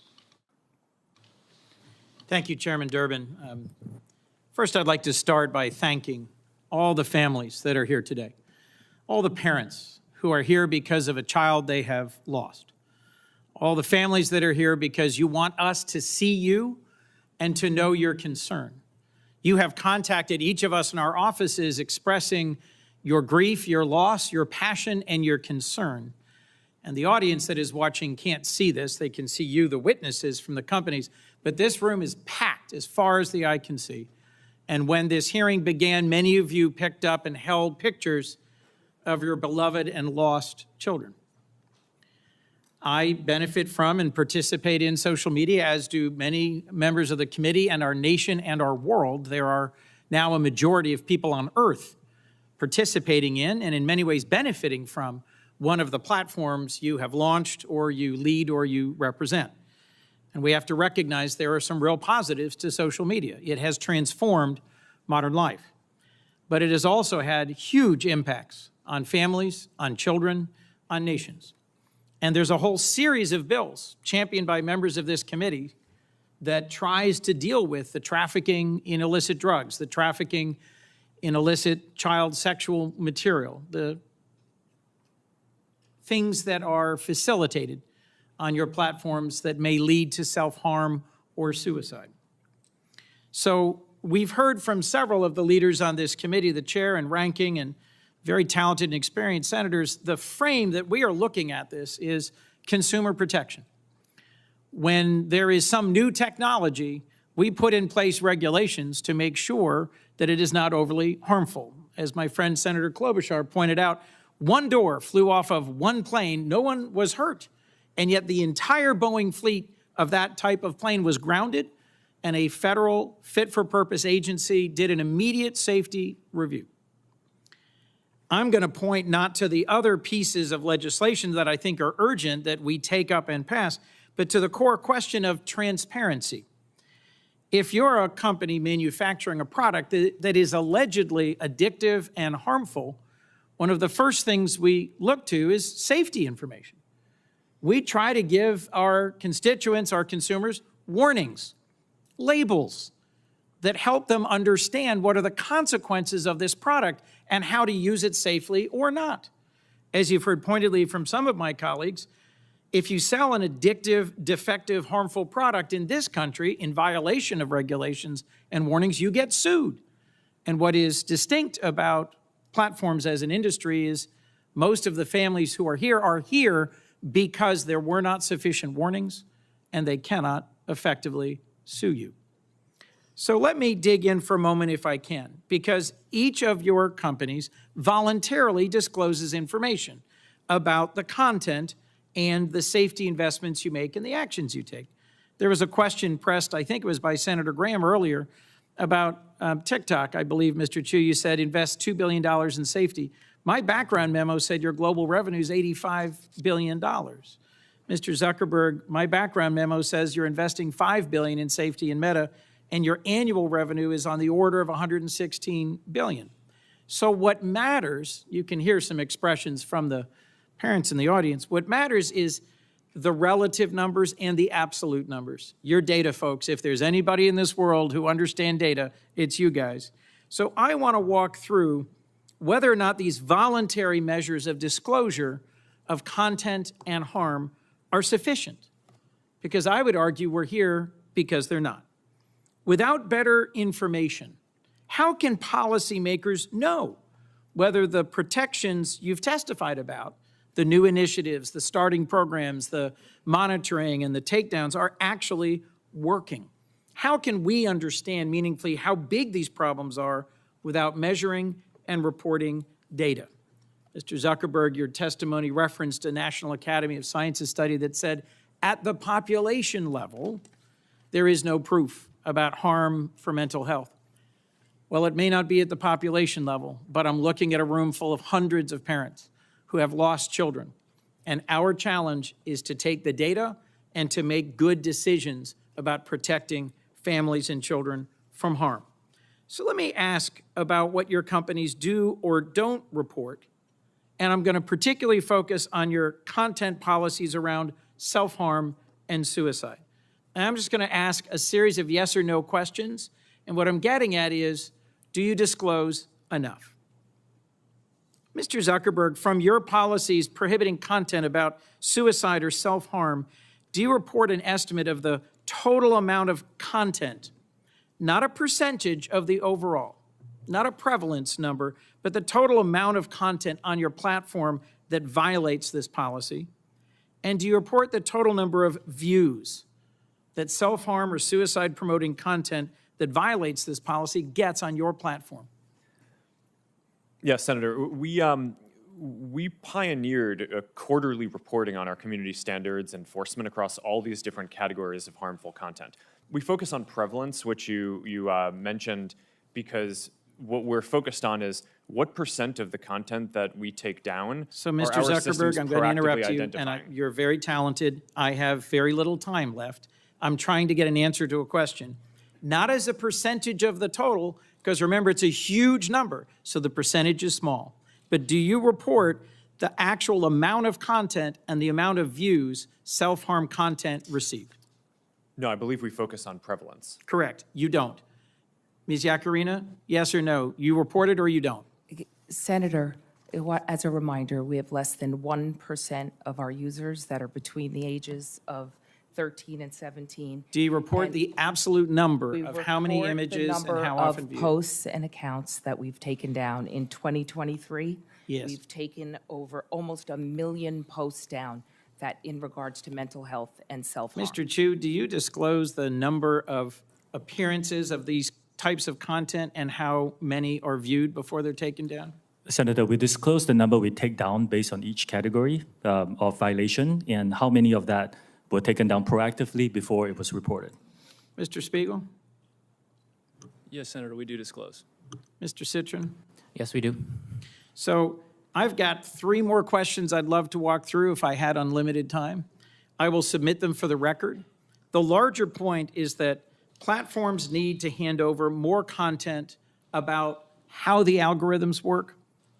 Thank you, Chairman Durbin. First, I'd like to start by thanking all the families that are here today, all the parents who are here because of a child they have lost, all the families that are here because you want us to see you and to know your concern. You have contacted each of us in our offices expressing your grief, your loss, your passion, and your concern. And the audience that is watching can't see this. They can see you, the witnesses from the companies, but this room is packed as far as the eye can see. And when this hearing began, many of you picked up and held pictures of your beloved and lost children. I benefit from and participate in social media, as do many members of the committee and our nation and our world. There are now a majority of people on Earth participating in and in many ways benefiting from one of the platforms you have launched or you lead or you represent. And we have to recognize there are some real positives to social media. It has transformed modern life, but it has also had huge impacts on families, on children, on nations. And there's a whole series of bills championed by members of this committee that tries to deal with the trafficking in illicit drugs, the trafficking in illicit child sexual material, the things that are facilitated on your platforms that may lead to self-harm or suicide. So we've heard from several of the leaders on this committee, the chair and ranking and very talented and experienced senators. The frame that we are looking at this is consumer protection. When there is some new technology, we put in place regulations to make sure that it is not overly harmful. As my friend Senator Klobuchar pointed out, one door flew off of one plane, no one was hurt, and yet the entire Boeing fleet of that type of plane was grounded, and a federal fit-for-purpose agency did an immediate safety review. I'm going to point not to the other pieces of legislation that I think are urgent that we take up and pass, but to the core question of transparency. If you're a company manufacturing a product that is allegedly addictive and harmful, one of the first things we look to is safety information. We try to give our constituents, our consumers, warnings, labels that help them understand what are the consequences of this product and how to use it safely or not. As you've heard pointedly from some of my colleagues, if you sell an addictive, defective, harmful product in this country in violation of regulations and warnings, you get sued. And what is distinct about platforms as an industry is most of the families who are here because there were not sufficient warnings and they cannot effectively sue you. So let me dig in for a moment if I can, because each of your companies voluntarily discloses information about the content and the safety investments you make and the actions you take. There was a question pressed, I think it was by Senator Graham earlier, about TikTok. I believe, Mr. Chu, you said invest $2 billion in safety. My background memo said your global revenue is $85 billion. Mr. Zuckerberg, my background memo says you're investing $5 billion in safety in Meta, and your annual revenue is on the order of $116 billion. So what matters, you can hear some expressions from the parents in the audience, what matters is the relative numbers and the absolute numbers. Your data folks, if there's anybody in this world who understand data, it's you guys. So I want to walk through whether or not these voluntary measures of disclosure of content and harm are sufficient. Because I would argue we're here because they're not. Without better information, how can policymakers know whether the protections you've testified about, the new initiatives, the starting programs, the monitoring, and the takedowns are actually working. How can we understand meaningfully how big these problems are without measuring and reporting data? Mr. Zuckerberg, your testimony referenced a National Academy of Sciences study that said at the population level, there is no proof about harm for mental health. Well, it may not be at the population level, but I'm looking at a room full of hundreds of parents who have lost children. And our challenge is to take the data and to make good decisions about protecting families and children from harm. So let me ask about what your companies do or don't report. And I'm going to particularly focus on your content policies around self-harm and suicide. And I'm just going to ask a series of yes or no questions. And what I'm getting at is, do you disclose enough? Mr. Zuckerberg, from your policies prohibiting content about suicide or self-harm, do you report an estimate of the total amount of content, not a percentage of the overall, not a prevalence number, but the total amount of content on your platform that violates this policy? And do you report the total number of views that self-harm or suicide-promoting content that violates this policy gets on your platform? Yes, Senator. We pioneered a quarterly reporting on our community standards enforcement across all these different categories of harmful content. We focus on prevalence, which you mentioned, because what we're focused on is what % of the content that we take down. So, Mr. Zuckerberg, I'm going to interrupt you, and you're very talented. I have very little time left. I'm trying to get an answer to a question. Not as a percentage of the total, because remember, it's a huge number, so the percentage is small. But do you report the actual amount of content and the amount of views self-harm content received? No, I believe we focus on prevalence. Correct. You don't. Ms. Yacarina, yes or no? You report it or you don't? Senator, as a reminder, we have less than 1% of our users that are between the ages of 13 and 17. Do you report the absolute number of how many images and how often viewed? Posts and accounts that we've taken down in 2023. Yes. We've taken over almost 1 million posts down that in regards to mental health and self-harm. Mr. Chu, do you disclose the number of appearances of these types of content and how many are viewed before they're taken down? Senator, we disclose the number we take down based on each category of violation and how many of that were taken down proactively before it was reported. Mr. Spiegel? Yes, Senator, we do disclose. Mr. Citron? Yes, we do. So I've got 3 more questions I'd love to walk through if I had unlimited time. I will submit them for the record. The larger point is that platforms need to hand over more content about how the algorithms work,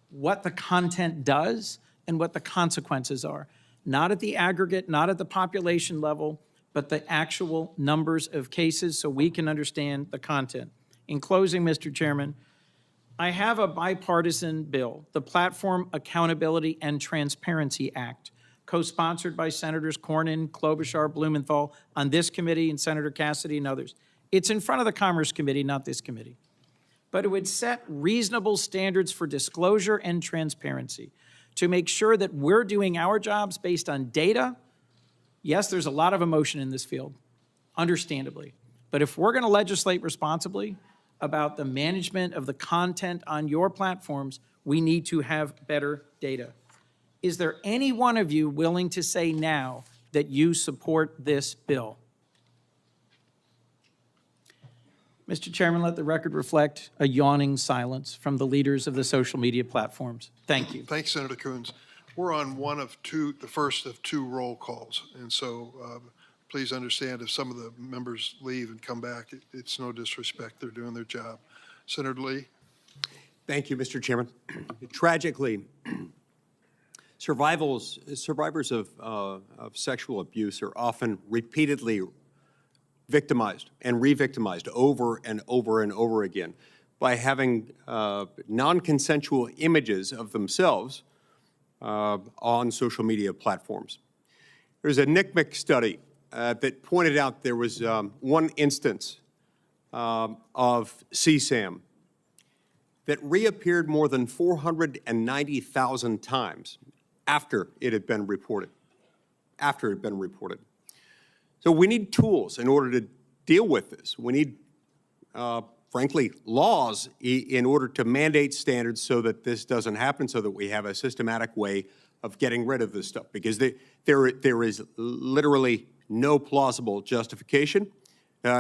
what the content does, and what the consequences are. Not at the aggregate, not at the population level, but the actual numbers of cases so we can understand the content. In closing, Mr. Chairman, I have a bipartisan bill, the Platform Accountability and Transparency Act, co-sponsored by Senators Cornyn, Klobuchar, Blumenthal on this committee and Senator Cassidy and others. It's in front of the Commerce Committee, not this committee. But it would set reasonable standards for disclosure and transparency to make sure that we're doing our jobs based on data. Yes, there's a lot of emotion in this field, understandably. But if we're going to legislate responsibly about the management of the content on your platforms, we need to have better data. Is there any one of you willing to say now that you support this bill? Mr. Chairman, let the record reflect a yawning silence from the leaders of the social media platforms. Thank you. Thanks, Senator Coons. We're on the first of 2 roll calls, and so please understand if some of the members leave and come back, it's no disrespect. They're doing their job. Senator Lee. Thank you, Mr. Chairman. Tragically, survivors of sexual abuse are often repeatedly victimized and re-victimized over and over and over again by having non-consensual images of themselves on social media platforms. There's a NCMEC study that pointed out there was one instance of CSAM that reappeared more than 490,000 times after it had been reported. After it had been reported. So we need tools in order to deal with this. We need, frankly, laws in order to mandate standards so that this doesn't happen, so that we have a systematic way of getting rid of this stuff. Because there is literally no plausible justification,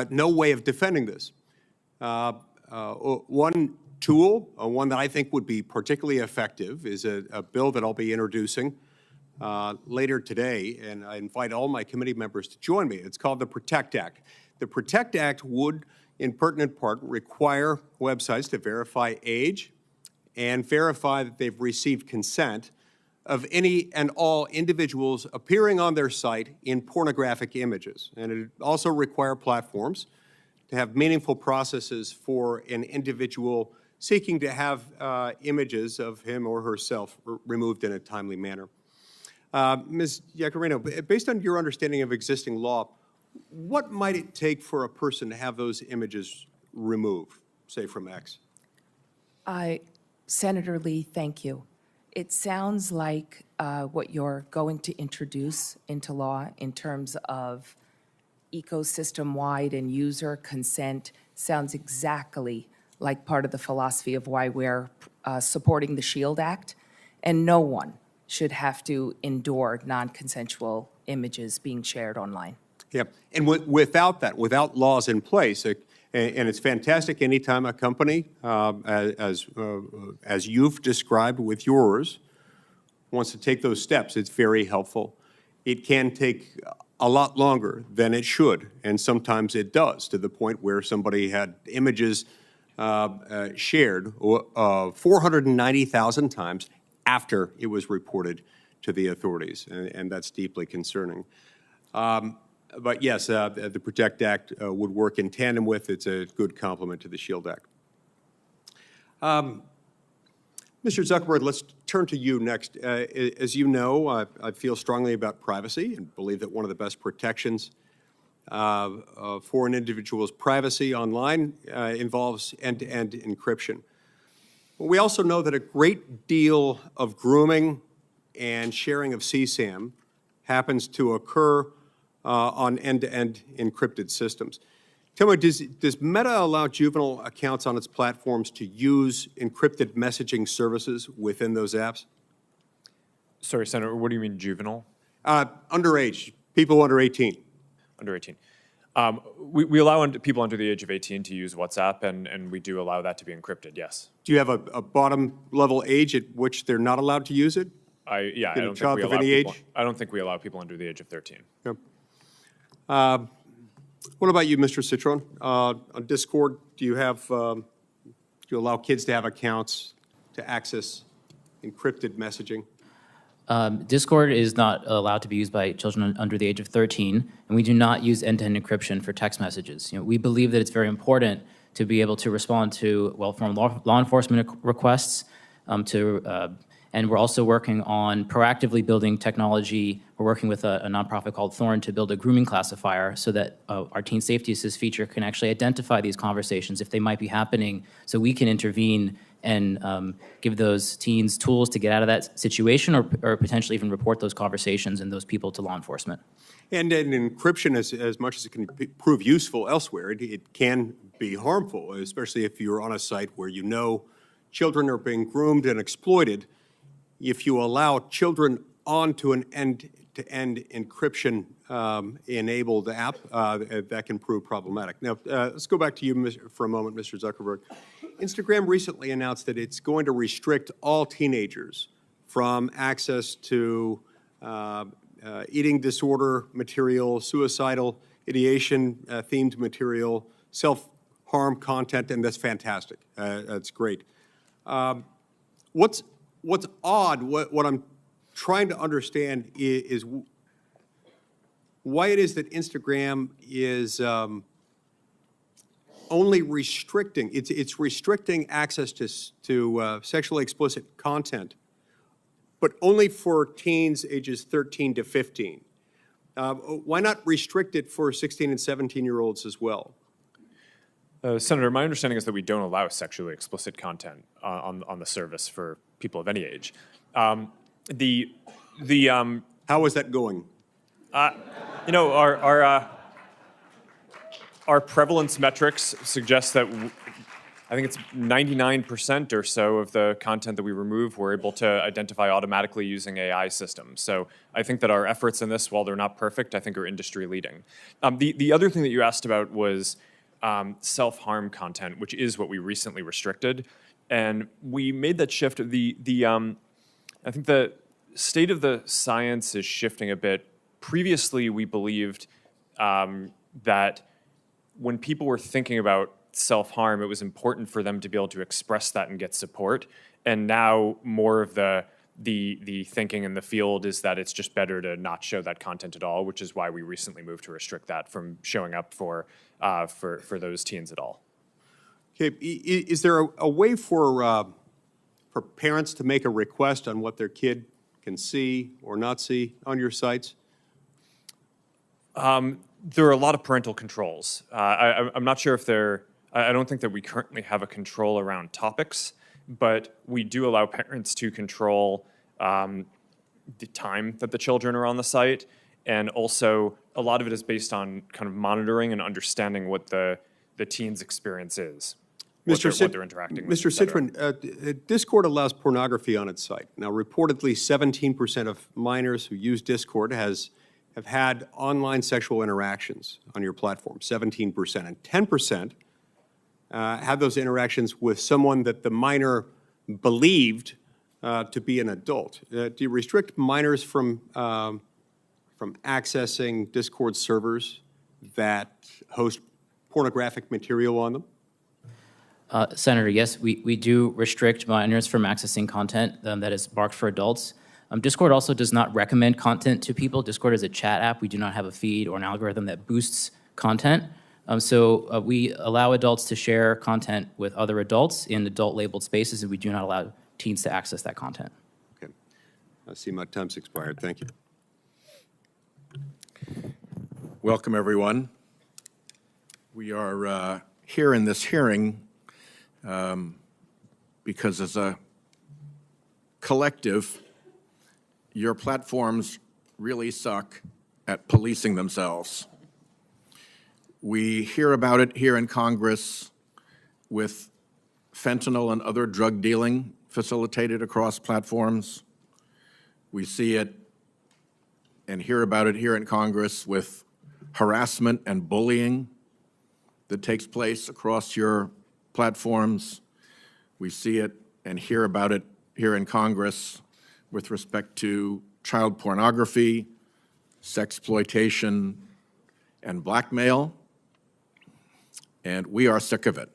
no way of defending this. One tool, one that I think would be particularly effective, is a bill that I'll be introducing later today, and I invite all my committee members to join me. It's called the PROTECT Act. The PROTECT Act would, in pertinent part, require websites to verify age and verify that they've received consent of any and all individuals appearing on their site in pornographic images. And it would also require platforms to have meaningful processes for an individual seeking to have images of him or herself removed in a timely manner. Ms. Iacarino, based on your understanding of existing law, what might it take for a person to have those images removed, say from X? Senator Lee, thank you. It sounds like what you're going to introduce into law in terms of ecosystem-wide and user consent sounds exactly like part of the philosophy of why we're supporting the SHIELD Act, and no one should have to endure non-consensual images being shared online. Yeah, and without that, without laws in place, and it's fantastic anytime a company, as you've described with yours, wants to take those steps, it's very helpful. It can take a lot longer than it should, and sometimes it does, to the point where somebody had images shared 490,000 times after it was reported to the authorities, and that's deeply concerning. But yes, the PROTECT Act would work in tandem with. It's a good complement to the SHIELD Act. Mr. Zuckerberg, let's turn to you next. As you know, I feel strongly about privacy and believe that one of the best protections for an individual's privacy online involves end-to-end encryption. We also know that a great deal of grooming and sharing of CSAM happens to occur on end-to-end encrypted systems. Tell me, does Meta allow juvenile accounts on its platforms to use encrypted messaging services within those apps? Sorry, Senator, what do you mean juvenile? Underage, people under 18. Under 18. We allow people under the age of 18 to use WhatsApp, and we do allow that to be encrypted, yes. Do you have a bottom-level age at which they're not allowed to use it? I don't think we allow people under the age of 13. Yep. What about you, Mr. Citron? On Discord, do you allow kids to have accounts to access encrypted messaging? Discord is not allowed to be used by children under the age of 13, and we do not use end-to-end encryption for text messages. We believe that it's very important to be able to respond to well-formed law enforcement requests, and we're also working on proactively building technology. We're working with a nonprofit called Thorn to build a grooming classifier so that our Teen Safety Assist feature can actually identify these conversations if they might be happening, so we can intervene and give those teens tools to get out of that situation, or potentially even report those conversations and those people to law enforcement. And encryption, as much as it can prove useful elsewhere, it can be harmful, especially if you're on a site where you know children are being groomed and exploited. If you allow children onto an end-to-end encryption enabled app, that can prove problematic. Now, let's go back to you for a moment, Mr. Zuckerberg. Instagram recently announced that it's going to restrict all teenagers from access to eating disorder material, suicidal ideation themed material, self-harm content, and that's fantastic. That's great. What's odd, what I'm trying to understand is why it is that Instagram is only restricting, it's restricting access to sexually explicit content, but only for teens ages 13 to 15. Why not restrict it for 16 and 17-year-olds as well? Senator, my understanding is that we don't allow sexually explicit content on the service for people of any age. How is that going? You know, our prevalence metrics suggest that I think it's 99% or so of the content that we remove we're able to identify automatically using AI systems. So I think that our efforts in this, while they're not perfect, I think are industry leading. The other thing that you asked about was self-harm content, which is what we recently restricted. And we made that shift. I think the state of the science is shifting a bit. Previously, we believed that when people were thinking about self-harm, it was important for them to be able to express that and get support. And now more of the thinking in the field is that it's just better to not show that content at all, which is why we recently moved to restrict that from showing up for those teens at all. Okay, is there a way for parents to make a request on what their kid can see or not see on your sites? There are a lot of parental controls. I'm not sure if I don't think that we currently have a control around topics, but we do allow parents to control the time that the children are on the site. And also, a lot of it is based on kind of monitoring and understanding what the teen's experience is, what they're interacting with. Mr. Citron, Discord allows pornography on its site. Now, reportedly, 17% of minors who use Discord have had online sexual interactions on your platform, 17%. And 10% had those interactions with someone that the minor believed to be an adult. Do you restrict minors from accessing Discord servers that host pornographic material on them? Senator, yes, we do restrict minors from accessing content that is marked for adults. Discord also does not recommend content to people. Discord is a chat app. We do not have a feed or an algorithm that boosts content. So we allow adults to share content with other adults in adult-labeled spaces, and we do not allow teens to access that content. Okay. I see my time's expired. Thank you. Welcome, everyone. We are here in this hearing because as a collective, your platforms really suck at policing themselves. We hear about it here in Congress with fentanyl and other drug dealing facilitated across platforms. We see it and hear about it here in Congress with harassment and bullying that takes place across your platforms. We see it and hear about it here in Congress with respect to child pornography, sexploitation, and blackmail, and we are sick of it.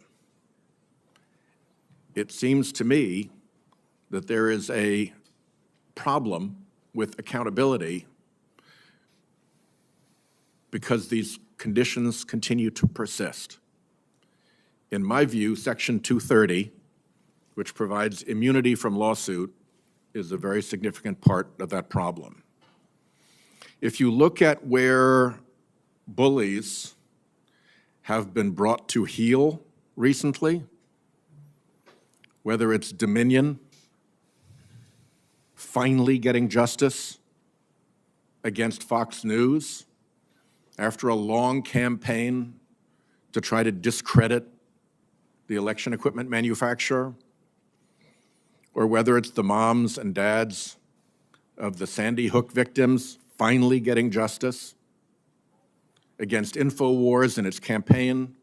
It seems to me that there is a problem with accountability because these conditions continue to persist. In my view, Section 230, which provides immunity from lawsuit, is a very significant part of that problem. If you look at where bullies have been brought to heel recently, whether it's Dominion finally getting justice against Fox News after a long campaign to try to discredit the election equipment manufacturer, or whether it's the moms and dads of the Sandy Hook victims finally getting justice against InfoWars and its campaign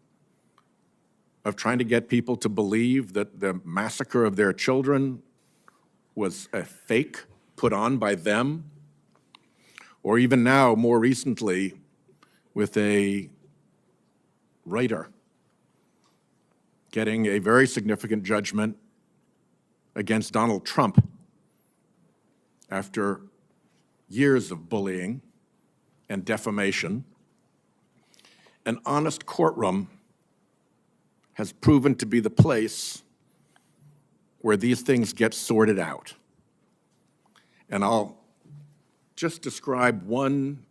of trying to get people to believe that the massacre of their children was a fake put on by them, or even now, more recently, with a writer getting a very significant judgment against Donald Trump after years of bullying and defamation. An honest courtroom has proven to be the place where these things get sorted out. And I'll just describe one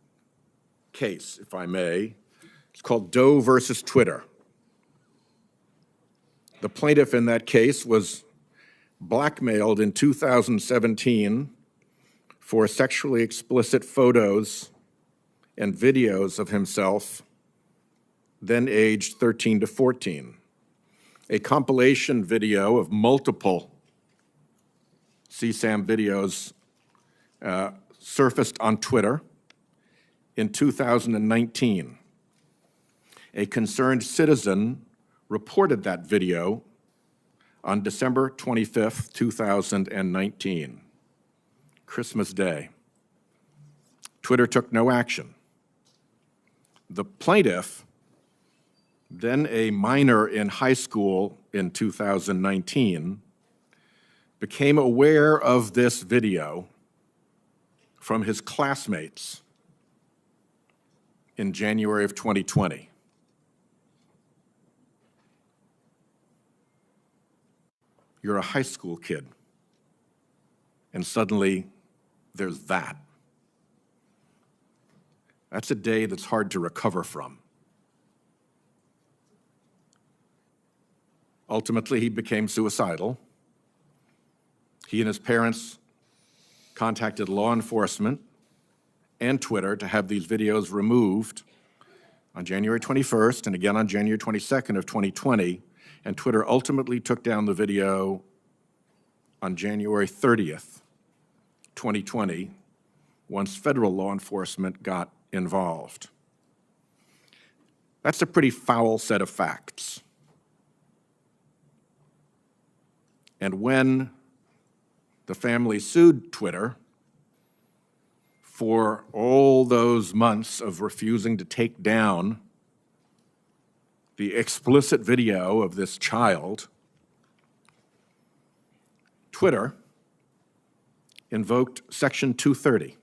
case, if I may. It's called Doe versus Twitter. The plaintiff in that case was blackmailed in 2017 for sexually explicit photos and videos of himself, then aged 13 to 14. A compilation video of multiple CSAM videos surfaced on Twitter in 2019. A concerned citizen reported that video on December 25th, 2019, Christmas Day. Twitter took no action. The plaintiff, then a minor in high school in 2019, became aware of this video from his classmates in January of 2020. You're a high school kid, and suddenly there's that. That's a day that's hard to recover from. Ultimately, he became suicidal. He and his parents contacted law enforcement and Twitter to have these videos removed on January 21st and again on January 22nd of 2020, and Twitter ultimately took down the video on January 30th, 2020, once federal law enforcement got involved. That's a pretty foul set of facts. And when the family sued Twitter for all those months of refusing to take down the explicit video of this child, Twitter invoked Section 230.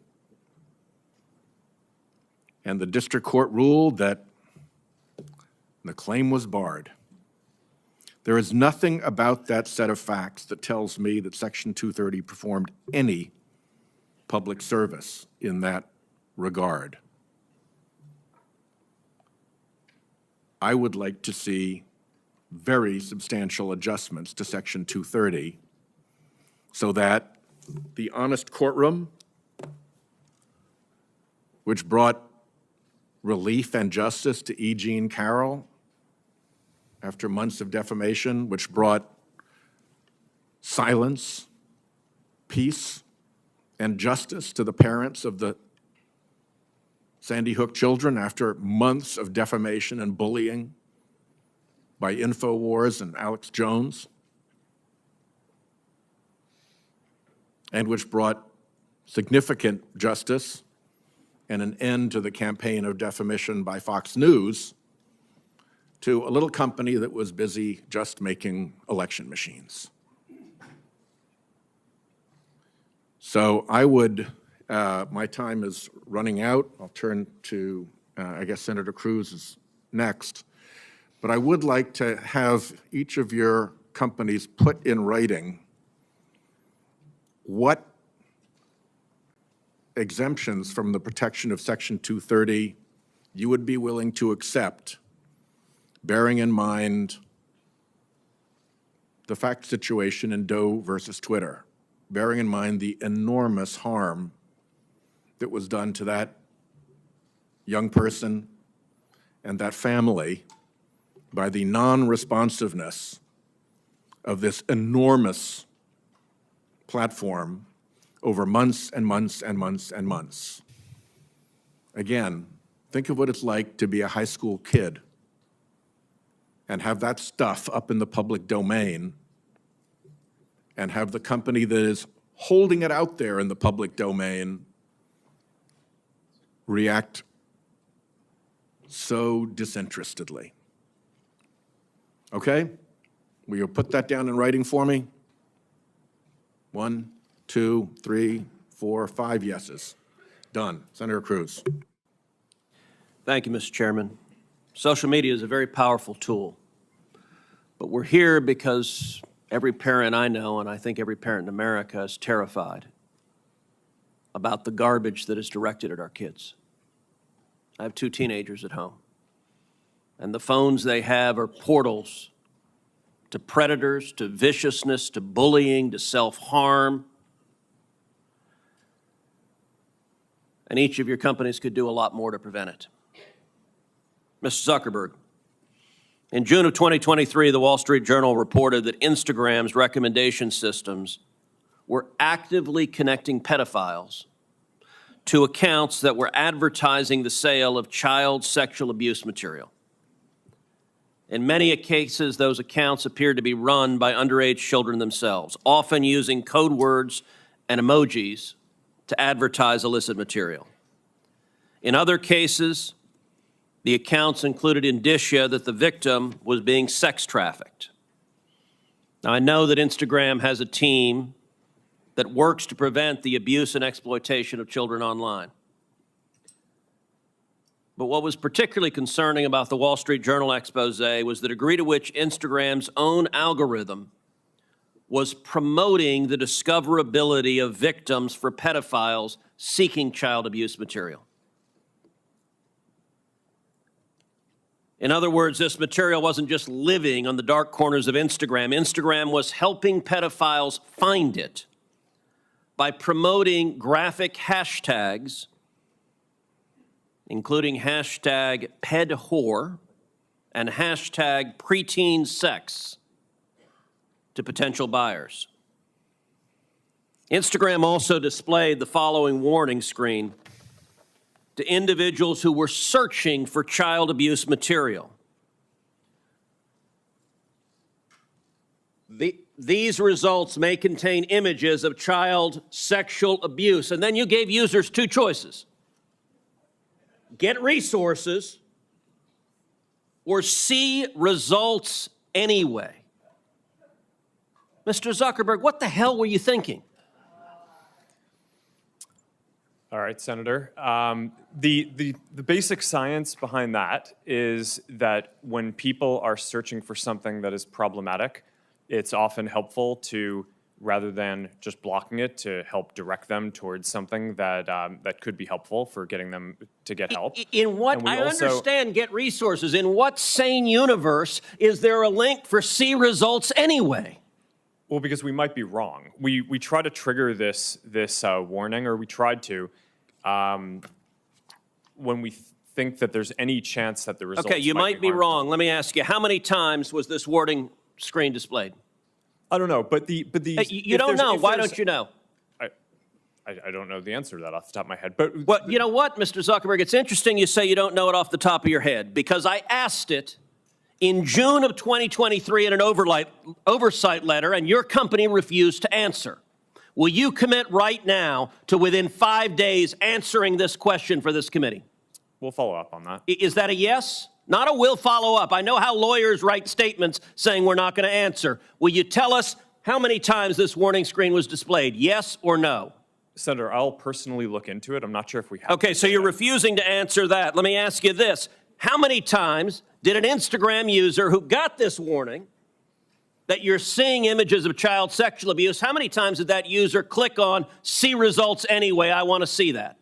And the district court ruled that the claim was barred. There is nothing about that set of facts that tells me that Section 230 performed any public service in that regard. I would like to see very substantial adjustments to Section 230 so that the honest courtroom, which brought relief and justice to E. Jean Carroll after months of defamation, which brought silence, peace, and justice to the parents of the Sandy Hook children after months of defamation and bullying by InfoWars and Alex Jones, and which brought significant justice and an end to the campaign of defamation by Fox News to a little company that was busy just making election machines. So I would, my time is running out. I'll turn to, I guess Senator Cruz is next. But I would like to have each of your companies put in writing what exemptions from the protection of Section 230 you would be willing to accept, bearing in mind the fact situation in Doe versus Twitter, bearing in mind the enormous harm that was done to that young person and that family by the non-responsiveness of this enormous platform over months and months and months and months. Again, think of what it's like to be a high school kid and have that stuff up in the public domain and have the company that is holding it out there in the public domain react so disinterestedly. Okay? Will you put that down in writing for me? 1, 2, 3, 4, 5 yeses. Done. Senator Cruz. Thank you, Mr. Chairman. Social media is a very powerful tool, but we're here because every parent I know, and I think every parent in America, is terrified about the garbage that is directed at our kids. I have 2 teenagers at home, and the phones they have are portals to predators, to viciousness, to bullying, to self-harm. And each of your companies could do a lot more to prevent it. Mr. Zuckerberg, in June of 2023, the Wall Street Journal reported that Instagram's recommendation systems were actively connecting pedophiles to accounts that were advertising the sale of child sexual abuse material. In many cases, those accounts appeared to be run by underage children themselves, often using code words and emojis to advertise illicit material. In other cases, the accounts included indicia that the victim was being sex trafficked. Now, I know that Instagram has a team that works to prevent the abuse and exploitation of children online. But what was particularly concerning about the Wall Street Journal expose was the degree to which Instagram's own algorithm was promoting the discoverability of victims for pedophiles seeking child abuse material. In other words, this material wasn't just living on the dark corners of Instagram. Instagram was helping pedophiles find it by promoting graphic hashtags, including hashtag pedwhore and hashtag preteen sex, to potential buyers. Instagram also displayed the following warning screen to individuals who were searching for child abuse material. These results may contain images of child sexual abuse. And then you gave users two choices: get resources or see results anyway. Mr. Zuckerberg, what the hell were you thinking? All right, Senator. The basic science behind that is that when people are searching for something that is problematic, it's often helpful to, rather than just blocking it, to help direct them towards something that that could be helpful for getting them to get help. In what, I understand get resources. In what sane universe is there a link for see results anyway? Well, because we might be wrong. We try to trigger this warning, or we tried to, when we think that there's any chance that the results Okay, you might be harmful. wrong. Let me ask you, how many times was this warning screen displayed? I don't know, but you don't know. Why don't you know? I don't know the answer to that off the top of my head. But well, you know what, Mr. Zuckerberg? It's interesting you say you don't know it off the top of your head, because I asked it in June of 2023 in an oversight letter, and your company refused to answer. Will you commit right now to, within 5 days, answering this question for this committee? We'll follow up on that. Is that a yes? Not a will follow up. I know how lawyers write statements saying we're not going to answer. Will you tell us how many times this warning screen was displayed, yes or no? Senator, I'll personally look into it. I'm not sure if we have. Okay, so you're refusing to answer that. Let me ask you this. How many times did an Instagram user who got this warning that you're seeing images of child sexual abuse, how many times did that user click on see results anyway? I want to see that.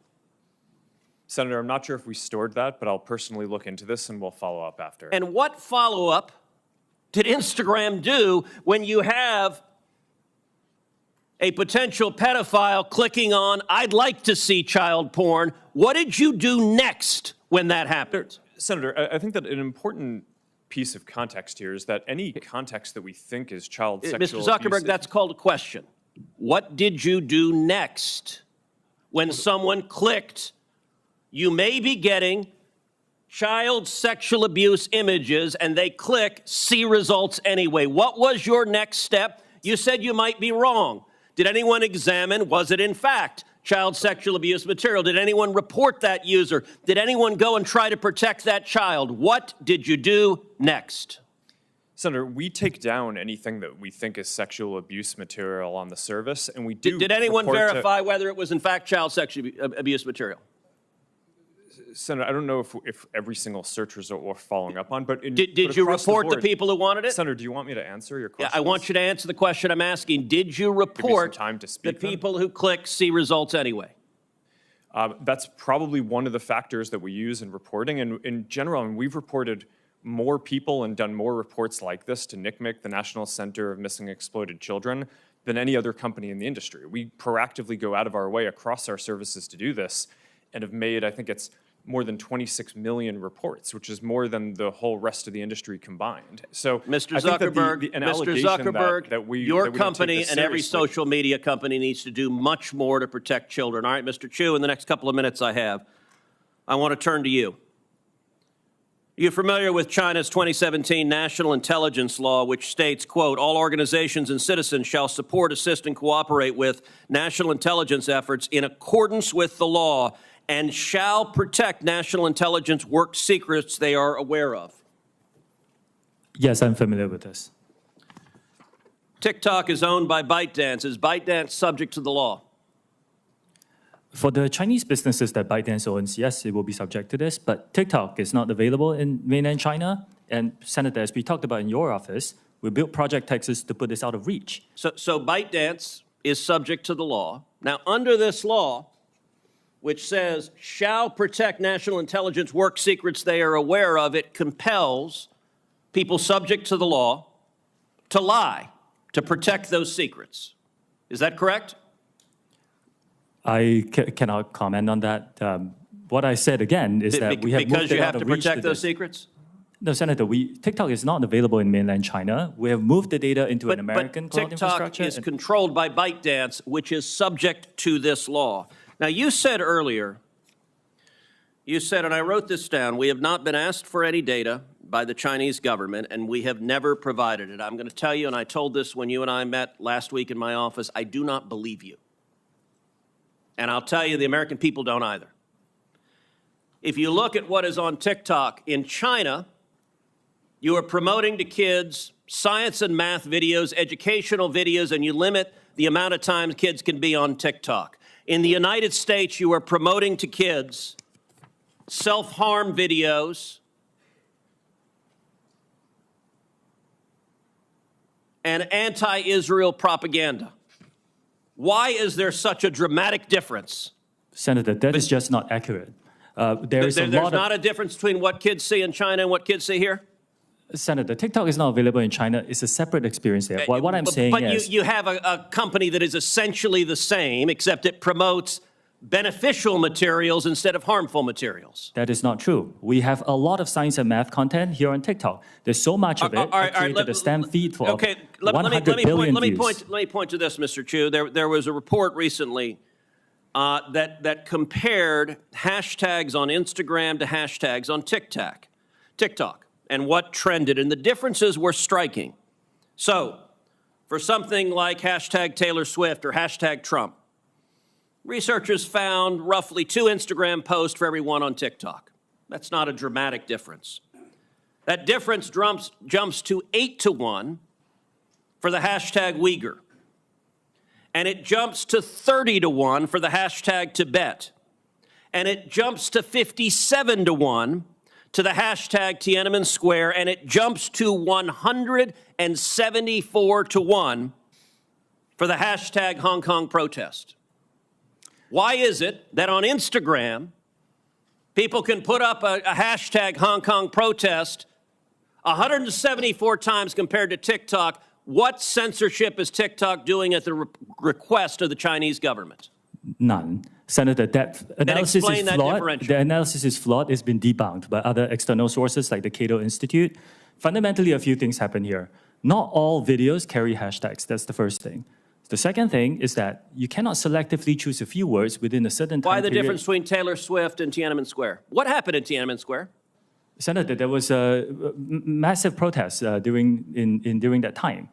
Senator, I'm not sure if we stored that, but I'll personally look into this and we'll follow up after. And what follow-up did Instagram do when you have a potential pedophile clicking on, I'd like to see child porn? What did you do next when that happened? Senator, I think that an important piece of context here is that any context that we think is child sexual Mr. Zuckerberg, abuse, that's called a question. What did you do next when someone clicked, you may be getting child sexual abuse images, and they click see results anyway? What was your next step? You said you might be wrong. Did anyone examine, was it in fact child sexual abuse material? Did anyone report that user? Did anyone go and try to protect that child? What did you do next? Senator, we take down anything that we think is sexual abuse material on the service, and we do. Did anyone verify whether it was in fact child sexual abuse material? Senator, I don't know if every single search result we're following up on, but did you report the people who wanted it? Senator, do you want me to answer your question? Yeah, I want you to answer the question I'm asking. Did you report the people who click see results anyway? That's probably one of the factors that we use in reporting. And in general, we've reported more people and done more reports like this to NCMEC, the National Center of Missing and Exploited Children, than any other company in the industry. We proactively go out of our way across our services to do this and have made, I think it's more than 26 million reports, which is more than the whole rest of the industry combined. So Mr. I think that Zuckerberg, an Mr. allegation Zuckerberg, that we your that we don't take company this and every seriously- social media company needs to do much more to protect children. All right, Mr. Chu, in the next couple of minutes I have, I want to turn to you. You're familiar with China's 2017 National Intelligence Law, which states, quote, all organizations and citizens shall support, assist, and cooperate with national intelligence efforts in accordance with the law and shall protect national intelligence work secrets they are aware of. Yes, I'm familiar with this. TikTok is owned by ByteDance. Is ByteDance subject to the law? For the Chinese businesses that ByteDance owns, yes, it will be subject to this, but TikTok is not available in mainland China. And Senator, as we talked about in your office, we built Project Texas to put this out of reach. So ByteDance is subject to the law. Now, under this law, which says shall protect national intelligence work secrets they are aware of, it compels people subject to the law to lie, to protect those secrets. Is that correct? I cannot comment on that. What I said again is that we have because moved you it have out to of reach protect those this. secrets? No, Senator, TikTok is not available in mainland China. We have moved the data into an American cloud TikTok infrastructure. is controlled by ByteDance, which is subject to this law. Now, you said earlier, and I wrote this down, we have not been asked for any data by the Chinese government, and we have never provided it. I'm going to tell you, and I told this when you and I met last week in my office, I do not believe you. And I'll tell you, the American people don't either. If you look at what is on TikTok in China, you are promoting to kids science and math videos, educational videos, and you limit the amount of time kids can be on TikTok. In the United States, you are promoting to kids self-harm videos and anti-Israel propaganda. Why is there such a dramatic difference? Senator, that is just not accurate. There's not a difference between what kids see in China and what kids see here? Senator, TikTok is not available in China. It's a separate experience there. What I'm saying is... But you have a company that is essentially the same, except it promotes beneficial materials instead of harmful materials. That is not true. We have a lot of science and math content here on TikTok. There's so much of it. I created a STEM feed for 100 billion views. Let me point to this, Mr. Chu. There was a report recently that compared hashtags on Instagram to hashtags on TikTok, and what trended, and the differences were striking. So, for something like hashtag Taylor Swift or hashtag Trump, researchers found roughly 2 Instagram posts for every one on TikTok. That's not a dramatic difference. That difference jumps to 8 to 1 for the hashtag Uyghur. And it jumps to 30 to 1 for the hashtag Tibet. And it jumps to 57 to 1 to the hashtag Tiananmen Square. And it jumps to 174 to 1 for the hashtag Hong Kong protest. Why is it that on Instagram, people can put up a hashtag Hong Kong protest 174 times compared to TikTok? What censorship is TikTok doing at the request of the Chinese government? None. Senator, that analysis is flawed. The analysis is flawed. It's been debunked by other external sources like the Cato Institute. Fundamentally, a few things happen here. Not all videos carry hashtags. That's the first thing. The second thing is that you cannot selectively choose a few words within a certain time period. Why the difference between Taylor Swift and Tiananmen Square? What happened in Tiananmen Square? Senator, there was a massive protest during that time.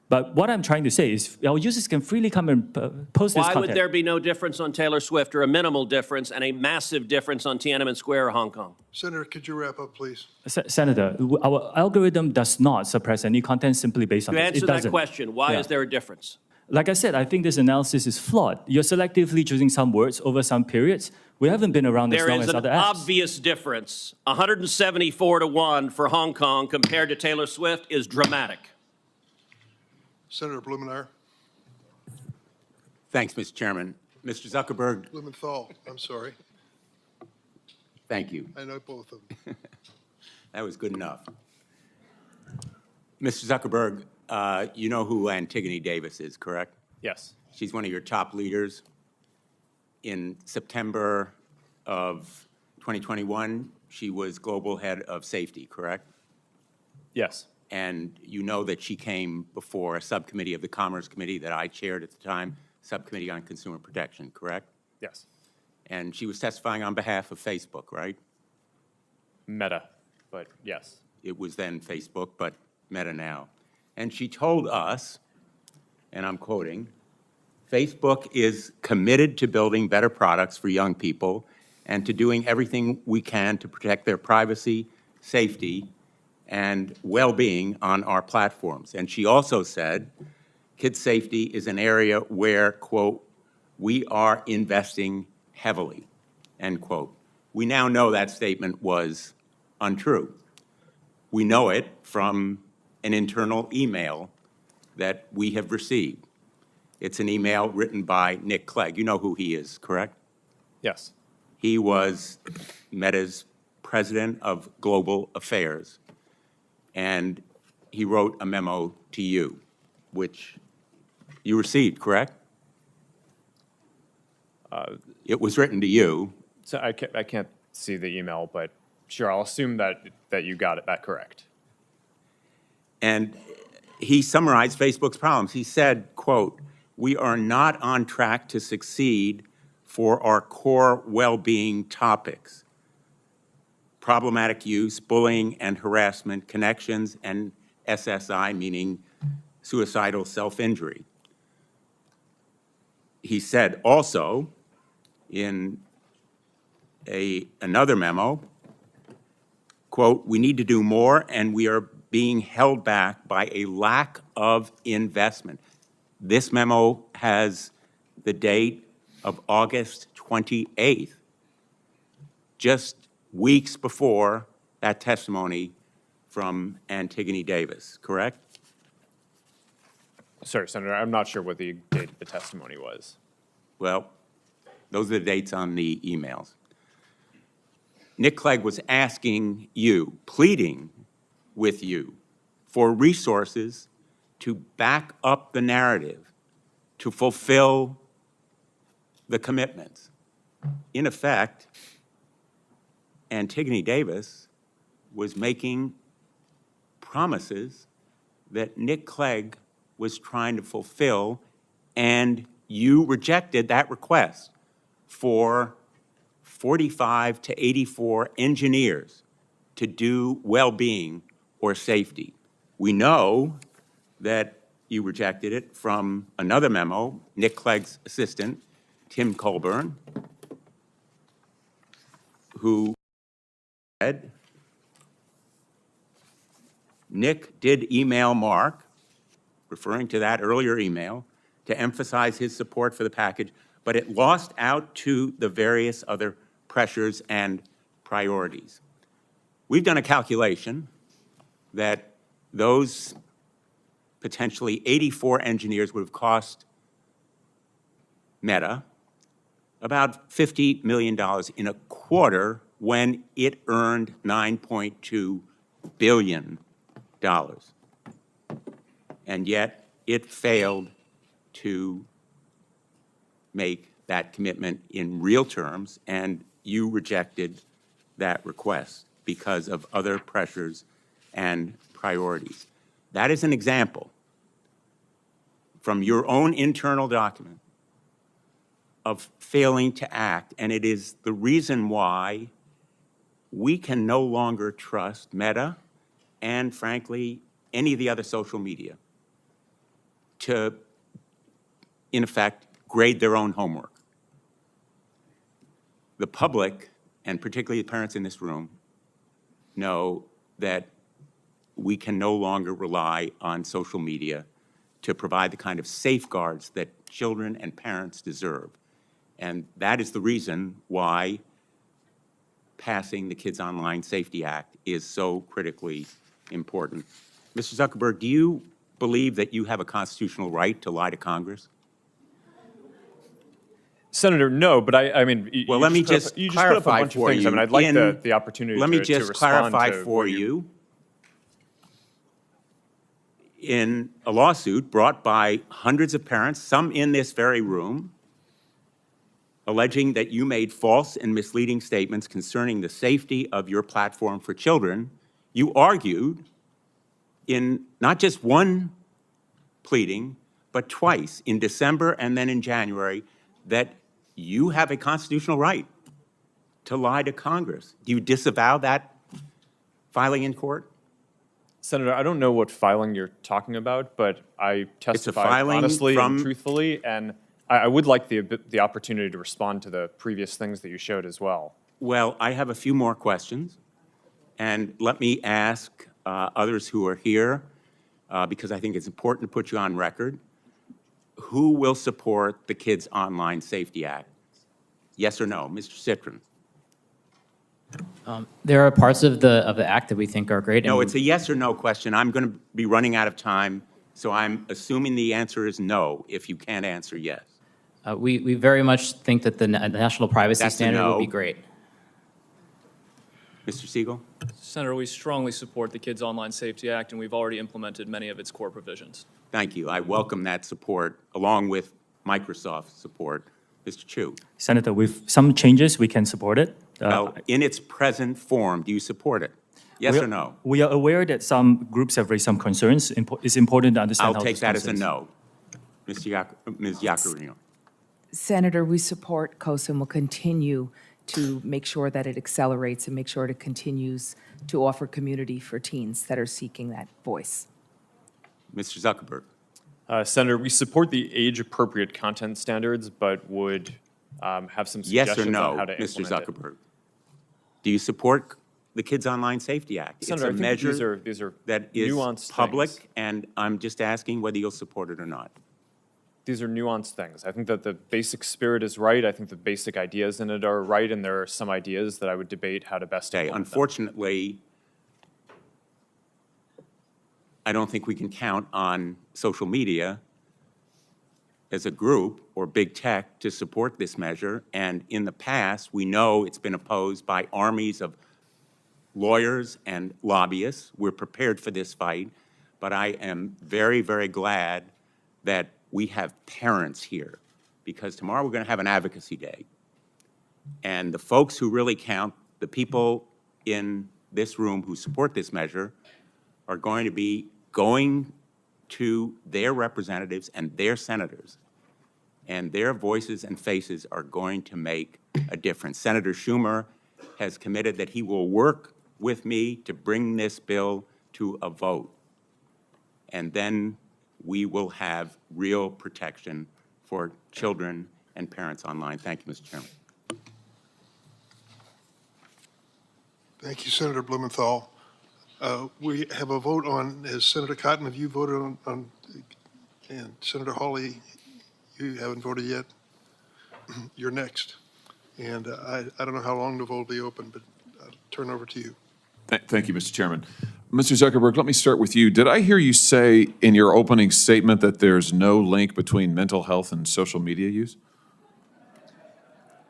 But what I'm trying to say is our users can freely come and post this content. Why would there be no difference on Taylor Swift, or a minimal difference and a massive difference on Tiananmen Square or Hong Kong? Senator, could you wrap up, please? Senator, our algorithm does not suppress any content simply based on this. To answer that question, why is there a difference? Like I said, I think this analysis is flawed. You're selectively choosing some words over some periods. We haven't been around as long as other apps. There is an obvious difference. 174 to 1 for Hong Kong compared to Taylor Swift is dramatic. Senator Blumenauer. Thanks, Mr. Chairman. Mr. Zuckerberg. Blumenthal, I'm sorry. Thank you. I know both of them. That was good enough. Mr. Zuckerberg, you know who Antigone Davis is, correct? Yes. She's one of your top leaders. In September of 2021, she was global head of safety, correct? Yes. And you know that she came before a subcommittee of the Commerce Committee that I chaired at the time, Subcommittee on Consumer Protection, correct? Yes. And she was testifying on behalf of Facebook, right? Meta, but yes. It was then Facebook, but Meta now. And she told us, and I'm quoting, Facebook is committed to building better products for young people and to doing everything we can to protect their privacy, safety, and well-being on our platforms. And she also said, kids' safety is an area where, quote, we are investing heavily, end quote. We now know that statement was untrue. We know it from an internal email that we have received. It's an email written by Nick Clegg. You know who he is, correct? Yes. He was Meta's president of global affairs, and he wrote a memo to you, which you received, correct? It was written to you. So I can't see the email, but sure, I'll assume that you got it that correct. And he summarized Facebook's problems. He said, quote, we are not on track to succeed for our core well-being topics: problematic use, bullying and harassment, connections, and SSI, meaning suicidal self-injury. He said also in another memo, quote, we need to do more and we are being held back by a lack of investment. This memo has the date of August 28th, just weeks before that testimony from Antigone Davis, correct? Sorry, Senator, I'm not sure what the date of the testimony was. Well, those are the dates on the emails. Nick Clegg was asking you, pleading with you for resources to back up the narrative, to fulfill the commitments. In effect, Antigone Davis was making promises that Nick Clegg was trying to fulfill, and you rejected that request for 45 to 84 engineers to do well-being or safety. We know that you rejected it from another memo, Nick Clegg's assistant, Tim Colburn, who said, Nick did email Mark, referring to that earlier email, to emphasize his support for the package, but it lost out to the various other pressures and priorities. We've done a calculation that those potentially 84 engineers would have cost Meta about $50 million in a quarter when it earned $9.2 billion. And yet it failed to make that commitment in real terms, and you rejected that request because of other pressures and priorities. That is an example from your own internal document of failing to act, and it is the reason why we can no longer trust Meta and, frankly, any of the other social media to, in effect, grade their own homework. The public, and particularly the parents in this room, know that we can no longer rely on social media to provide the kind of safeguards that children and parents deserve. And that is the reason why passing the Kids Online Safety Act is so critically important. Mr. Zuckerberg, do you believe that you have a constitutional right to lie to Congress? Senator, no, but I mean, well, let me just clarify for you. I mean, I'd like the opportunity let me to just respond clarify to for you. in a lawsuit brought by hundreds of parents, some in this very room, alleging that you made false and misleading statements concerning the safety of your platform for children. You argued in not just one pleading, but twice, in December and then in January, that you have a constitutional right to lie to Congress. Do you disavow that filing in court? Senator, I don't know what filing you're talking about, but I testified honestly and truthfully, and I would like the opportunity to respond to the previous things that you showed as well. Well, I have a few more questions, and let me ask others who are here, because I think it's important to put you on record. Who will support the Kids Online Safety Act? Yes or no? Mr. Citron? There are parts of the act that we think are great. No, it's a yes or no question. I'm going to be running out of time, so I'm assuming the answer is no if you can't answer yes. We very much think that the national privacy standard would be great. Mr. Siegel? Senator, we strongly support the Kids Online Safety Act, and we've already implemented many of its core provisions. Thank you. I welcome that support, along with Microsoft's support. Mr. Chu? Senator, with some changes, we can support it. Well, in its present form, do you support it? Yes or no? We are aware that some groups have raised some concerns. It's important to understand I'll take that as a no. Ms. Yaccarino? Senator, we support COSA and will continue to make sure that it accelerates and make sure it continues to offer community for teens that are seeking that voice. Mr. Zuckerberg? Senator, we support the age-appropriate content standards, but would have some suggestions yes or no, on how to Mr. implement Zuckerberg? it. Do you support the Kids Online Safety Act? Senator, it's a I think measure these are that is nuanced public, things. and I'm just asking whether you'll support it or not. These are nuanced things. I think that the basic spirit is right. I think the basic ideas in it are right, and there are some ideas that I would debate how to best implement them. Unfortunately, I don't think we can count on social media as a group or big tech to support this measure. And in the past, we know it's been opposed by armies of lawyers and lobbyists. We're prepared for this fight, but I am very, very glad that we have parents here, because tomorrow we're going to have an advocacy day. And the folks who really count, the people in this room who support this measure, are going to be going to their representatives and their senators, and their voices and faces are going to make a difference. Senator Schumer has committed that he will work with me to bring this bill to a vote, and then we will have real protection for children and parents online. Thank you, Mr. Chairman. Thank you, Senator Blumenthal. We have a vote on, has Senator Cotton, have you voted on and Senator Hawley, you haven't voted yet? You're next. And I don't know how long the vote will be open, but I'll turn over to you. Thank you, Mr. Chairman. Mr. Zuckerberg, let me start with you. Did I hear you say in your opening statement that there's no link between mental health and social media use?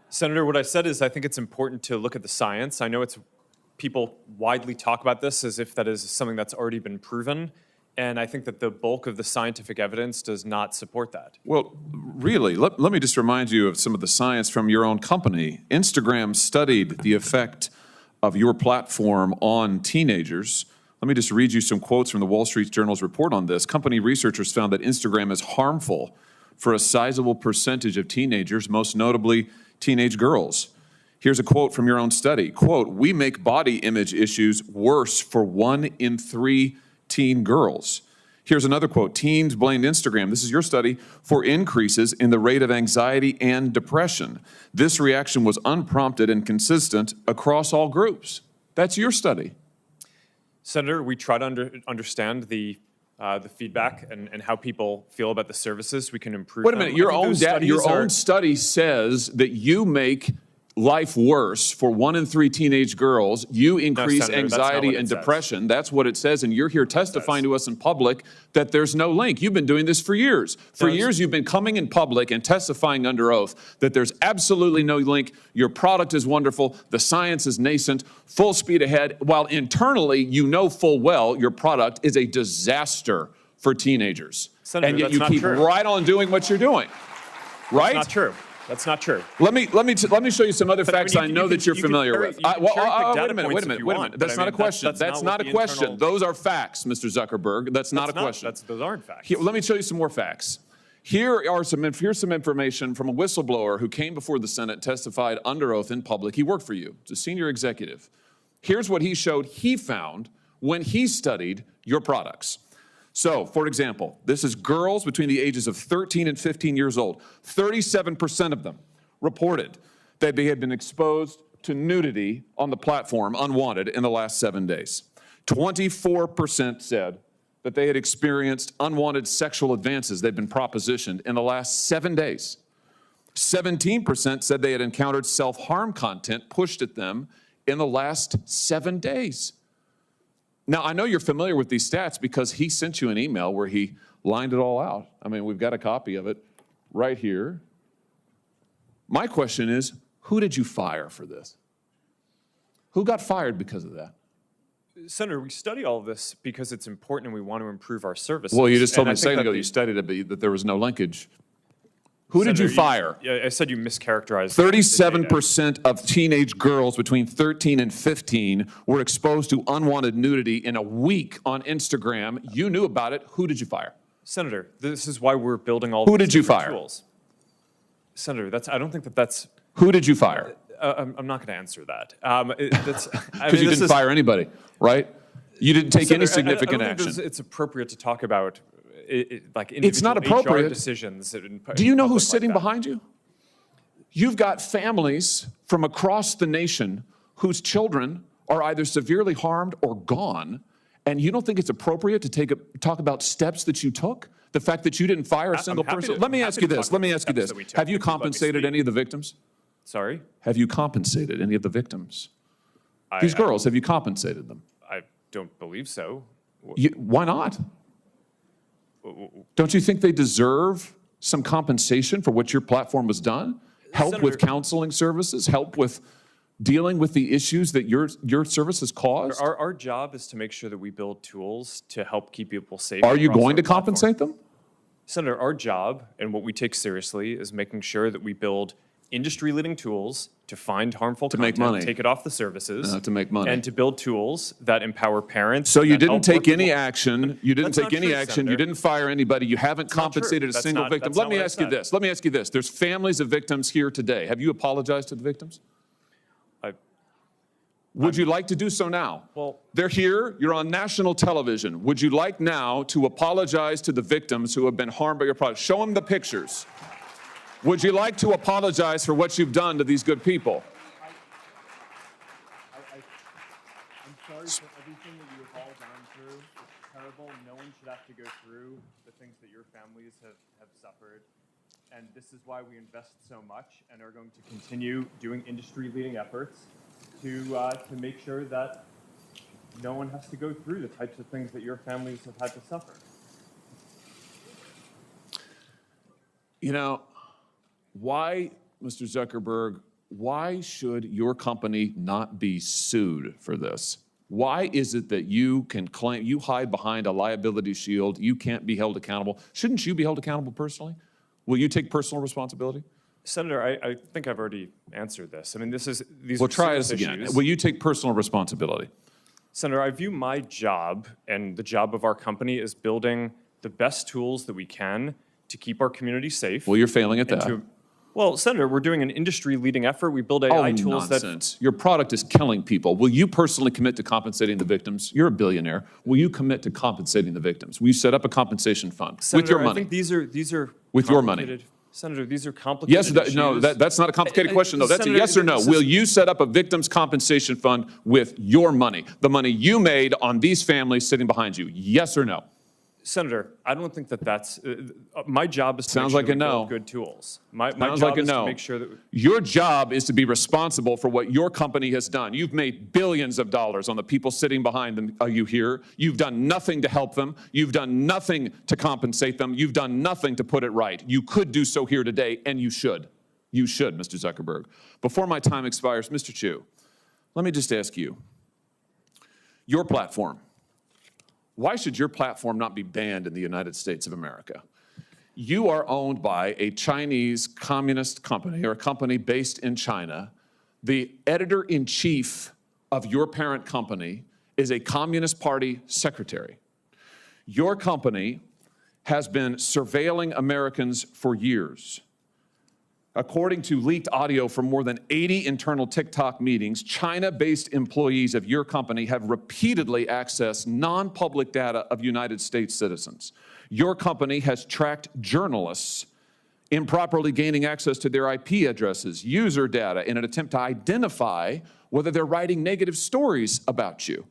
Senator, what I said is I think it's important to look at the science. I know it's people widely talk about this as if that is something that's already been proven, and I think that the bulk of the scientific evidence does not support that. Well, really, let me just remind you of some of the science from your own company. Instagram studied the effect of your platform on teenagers. Let me just read you some quotes from the Wall Street Journal's report on this. Company researchers found that Instagram is harmful for a sizable percentage of teenagers, most notably teenage girls. Here's a quote from your own study. Quote, "We make body image issues worse for 1 in 3 teen girls." Here's another quote. "Teens blamed Instagram," this is your study, "for increases in the rate of anxiety and depression. This reaction was unprompted and consistent across all groups." That's your study. Senator, we try to understand the feedback and how people feel about the services. We can improve Wait a minute, them. your own study says that you make life worse for 1 in 3 teenage girls. You increase Senator, anxiety and depression. That's what it says, and you're here testifying to us in public that there's no link. You've been doing this for years. For years, you've been coming in public and testifying under oath that there's absolutely no link. Your product is wonderful. The science is nascent, full speed ahead, while internally you know full well your product is a disaster for teenagers. Senator, and yet that's you not keep true. right on doing what you're doing. Right? That's not true. That's not true. Let me show you some other But, I facts mean, I you know can- that you're you can familiar cherry- with. you can cherry-pick Wait data a minute, points wait a if minute, you wait a want, minute. but That's I not a mean, question. that's That's not not what a the question. internal- Those are facts, Mr. Zuckerberg. That's not a question. Those aren't facts. Here, let me show you some more facts. Here's some information from a whistleblower who came before the Senate, testified under oath in public. He worked for you. It's a senior executive. Here's what he showed he found when he studied your products. So, for example, this is girls between the ages of 13 and 15 years old. 37% of them reported that they had been exposed to nudity on the platform unwanted in the last 7 days. 24% said that they had experienced unwanted sexual advances, they'd been propositioned in the last 7 days. 17% said they had encountered self-harm content pushed at them in the last 7 days. Now, I know you're familiar with these stats because he sent you an email where he lined it all out. I mean, we've got a copy of it right here. My question is, who did you fire for this? Who got fired because of that? Senator, we study all of this because it's important and we want to improve our services. Well, you just told And me I a think second that ago the- you studied it, but that there was no linkage. Who did you Senator, fire? Yeah, I said you mischaracterized. the data. 37% of teenage girls between 13 and 15 were exposed to unwanted nudity in a week on Instagram. You knew about it. Who did you fire? Senator, this is why we're building all Who these did you different fire? tools. Senator, I don't think that's. Who did you fire? I'm not going to answer that. Because you didn't fire anybody, right? You didn't take any significant I don't think action. it's appropriate to talk about like It's not individual HR appropriate. decisions. Do you know who's sitting behind you? You've got families from across the nation whose children are either severely harmed or gone, and you don't think it's appropriate to talk about steps that you took? The fact that you didn't fire a single person? Let me ask you this. Let me ask you this. Have you compensated any of the victims? Sorry? Have you compensated any of the victims? These girls, have you compensated them? I don't believe so. Why not? Don't you think they deserve some compensation for what your platform has done? Help with counseling services, help with dealing with the issues that your service has caused? Our job is to make sure that we build tools to help keep people safe. Are you across going our to platform. compensate them? Senator, our job and what we take seriously is making sure that we build industry-leading tools to find harmful To content, make money. take it off the services, To make money. and to build tools that empower parents. So you that didn't help take any work- action, you didn't That's take not any true, action, you Senator. didn't fire anybody, you haven't not true. compensated a That's single not- victim. that's Let not me what I ask you said. this, let me ask you this. There's families of victims here today. Have you apologized to the victims? Would you like to do so now? Well- They're here, you're on national television. Would you like now to apologize to the victims who have been harmed by your product? Show them the pictures. Would you like to apologize for what you've done to these good people? I'm sorry for everything that you have all gone through. It's terrible. No one should have to go through the things that your families have suffered. And this is why we invest so much and are going to continue doing industry-leading efforts to make sure that no one has to go through the types of things that your families have had to suffer. You know, why, Mr. Zuckerberg, why should your company not be sued for this? Why is it that you can claim, you hide behind a liability shield, you can't be held accountable? Shouldn't you be held accountable personally? Will you take personal responsibility? Senator, I think I've already answered this. I mean, these Well, are try serious this again. issues. Will you take personal responsibility? Senator, I view my job and the job of our company as building the best tools that we can to keep our community safe. Well, you're failing at and that. Well, Senator, we're doing an industry-leading effort. We build AI tools nonsense. Your product is killing people. Will you personally commit to compensating the victims? You're a billionaire. Will you commit to compensating the victims? Will you set up a compensation fund with Senator, your I money? think these are With your money. complicated- Senator, these are complicated Yes, issues. that's not a complicated question, though. That's a Senator, yes or no. this is- Will you set up a victims' compensation fund with your money, the money you made on these families sitting behind you? Yes or no? Senator, I don't think that that's my job is to Sounds make like sure a we no. build good tools. My Sounds job like a is no. to make sure that Your job is to be responsible for what your company has done. You've made billions of dollars on the people sitting behind them. Are you here? You've done nothing to help them. You've done nothing to compensate them. You've done nothing to put it right. You could do so here today, and you should. You should, Mr. Zuckerberg. Before my time expires, Mr. Chu, let me just ask you, your platform, Why should your platform not be banned in the United States of America? You are owned by a Chinese communist company or a company based in China. The editor-in-chief of your parent company is a Communist Party secretary. Your company has been surveilling Americans for years. According to leaked audio from more than 80 internal TikTok meetings, China-based employees of your company have repeatedly accessed non-public data of United States citizens. Your company has tracked journalists improperly gaining access to their IP addresses, user data, in an attempt to identify whether they're writing negative stories about you.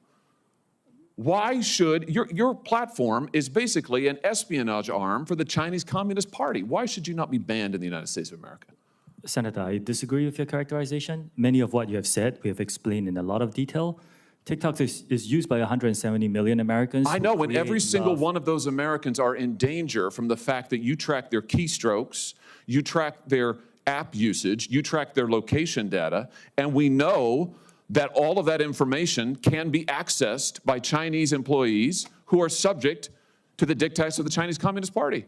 Why should, your platform is basically an espionage arm for the Chinese Communist Party. Why should you not be banned in the United States of America? Senator, I disagree with your characterization. Many of what you have said, we have explained in a lot of detail. TikTok is used by 170 million Americans. I know, and every single one of those Americans are in danger from the fact that you track their keystrokes, you track their app usage, you track their location data, and we know that all of that information can be accessed by Chinese employees who are subject to the dictates of the Chinese Communist Party.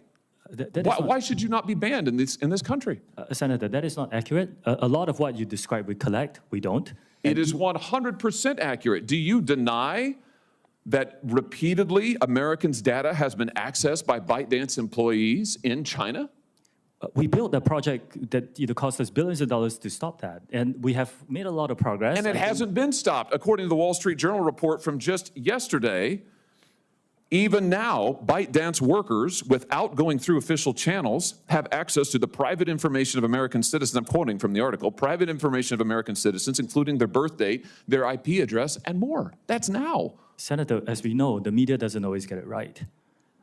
Why should you not be banned in this country? Senator, that is not accurate. A lot of what you describe we collect, we don't. It is 100% accurate. Do you deny that repeatedly Americans' data has been accessed by ByteDance employees in China? We built a project that cost us billions of dollars to stop that, and we have made a lot of progress. And it hasn't been stopped. According to the Wall Street Journal report from just yesterday, even now, ByteDance workers, without going through official channels, have access to the private information of American citizens. I'm quoting from the article, private information of American citizens, including their birth date, their IP address, and more. That's now. Senator, as we know, the media doesn't always get it right.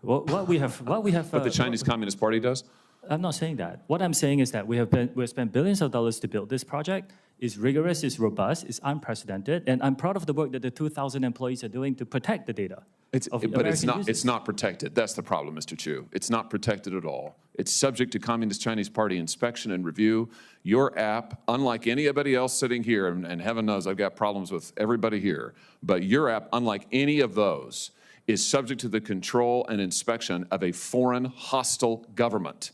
What we have. But the Chinese Communist Party does? I'm not saying that. What I'm saying is that we've spent billions of dollars to build this project. It's rigorous, it's robust, it's unprecedented, and I'm proud of the work that the 2,000 employees are doing to protect the data. But it's not protected. That's the problem, Mr. Chu. It's not protected at all. It's subject to Communist Chinese Party inspection and review. Your app, unlike anybody else sitting here, and heaven knows I've got problems with everybody here, but your app, unlike any of those, is subject to the control and inspection of a foreign hostile government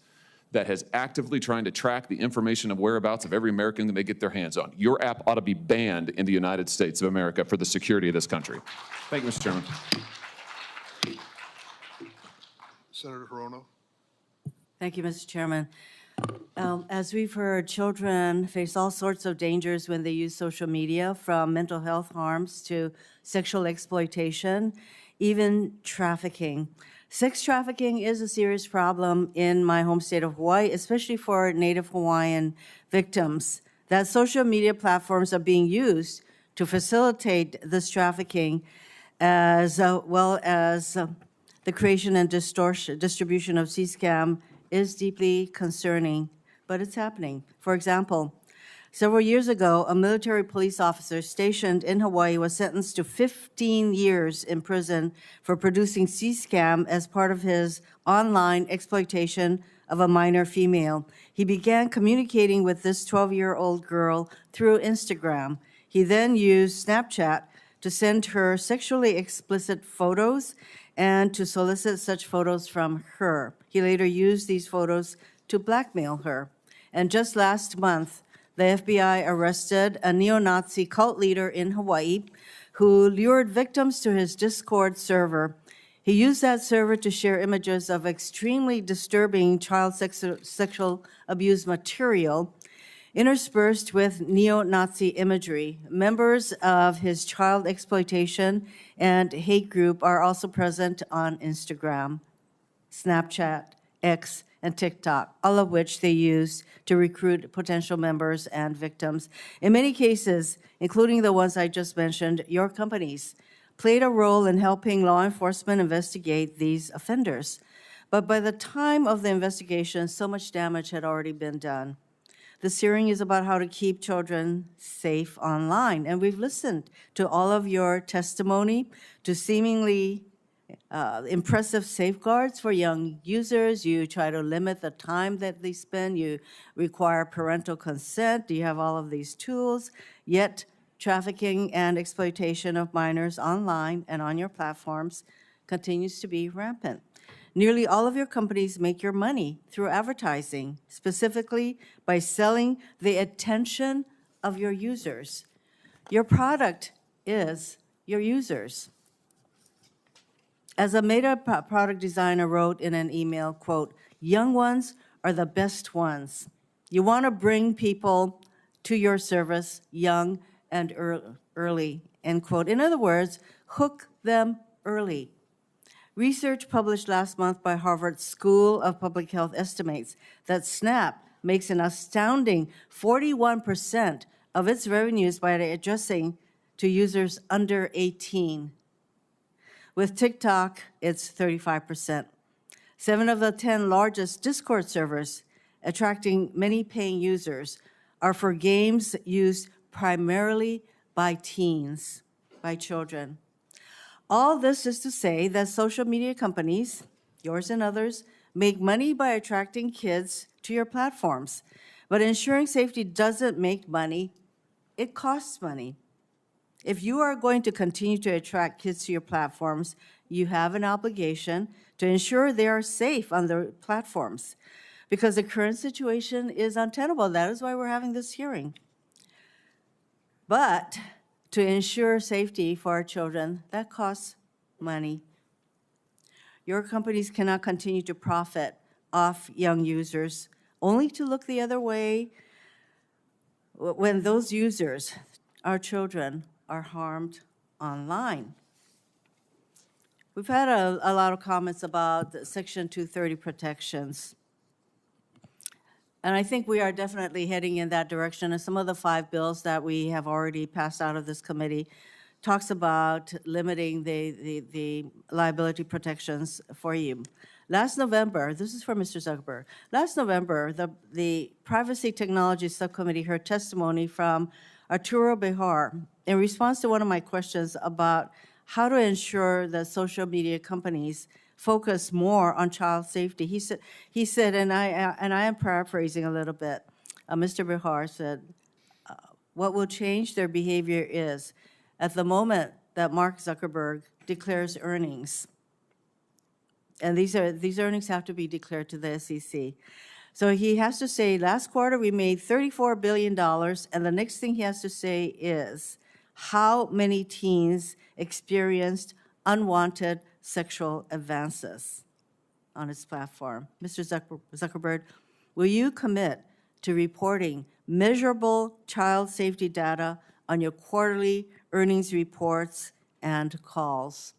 that has actively trying to track the information of whereabouts of every American that they get their hands on. Your app ought to be banned in the United States of America for the security of this country. Thank you, Mr. Chairman. Senator Hirono. Thank you, Mr. Chairman. As we've heard, children face all sorts of dangers when they use social media, from mental health harms to sexual exploitation, even trafficking. Sex trafficking is a serious problem in my home state of Hawaii, especially for Native Hawaiian victims. That social media platforms are being used to facilitate this trafficking, as well as the creation and distribution of C-scam, is deeply concerning, but it's happening. For example, several years ago, a military police officer stationed in Hawaii was sentenced to 15 years in prison for producing C-scam as part of his online exploitation of a minor female. He began communicating with this 12-year-old girl through Instagram. He then used Snapchat to send her sexually explicit photos and to solicit such photos from her. He later used these photos to blackmail her. And just last month, the FBI arrested a neo-Nazi cult leader in Hawaii who lured victims to his Discord server. He used that server to share images of extremely disturbing child sexual abuse material interspersed with neo-Nazi imagery. Members of his child exploitation and hate group are also present on Instagram, Snapchat, X, and TikTok, all of which they use to recruit potential members and victims. In many cases, including the ones I just mentioned, your companies played a role in helping law enforcement investigate these offenders. But by the time of the investigation, so much damage had already been done. This hearing is about how to keep children safe online, and we've listened to all of your testimony, to seemingly impressive safeguards for young users. You try to limit the time that they spend. You require parental consent. You have all of these tools, yet trafficking and exploitation of minors online and on your platforms continues to be rampant. Nearly all of your companies make your money through advertising, specifically by selling the attention of your users. Your product is your users. As a Meta product designer wrote in an email, quote, "Young ones are the best ones. You want to bring people to your service young and early," end quote. In other words, hook them early. Research published last month by Harvard School of Public Health estimates that Snap makes an astounding 41% of its revenues by addressing to users under 18. With TikTok, it's 35%. 7 of the 10 largest Discord servers, attracting many paying users, are for games used primarily by teens, by children. All this is to say that social media companies, yours and others, make money by attracting kids to your platforms. But ensuring safety doesn't make money, it costs money. If you are going to continue to attract kids to your platforms, you have an obligation to ensure they are safe on the platforms, because the current situation is untenable. That is why we're having this hearing. But to ensure safety for our children, that costs money. Your companies cannot continue to profit off young users, only to look the other way when those users, our children, are harmed online. We've had a lot of comments about Section 230 protections. And I think we are definitely heading in that direction. And some of the 5 bills that we have already passed out of this committee talks about limiting the liability protections for you. Last November, this is for Mr. Zuckerberg. Last November, the Privacy Technology Subcommittee heard testimony from Arturo Bejar in response to one of my questions about how to ensure that social media companies focus more on child safety. He said, and I am paraphrasing a little bit, Mr. Bejar said, what will change their behavior is at the moment that Mark Zuckerberg declares earnings, and these earnings have to be declared to the SEC. So he has to say, last quarter we made $34 billion, and the next thing he has to say is how many teens experienced unwanted sexual advances on his platform. Mr. Zuckerberg, will you commit to reporting measurable child safety data on your quarterly earnings reports and calls?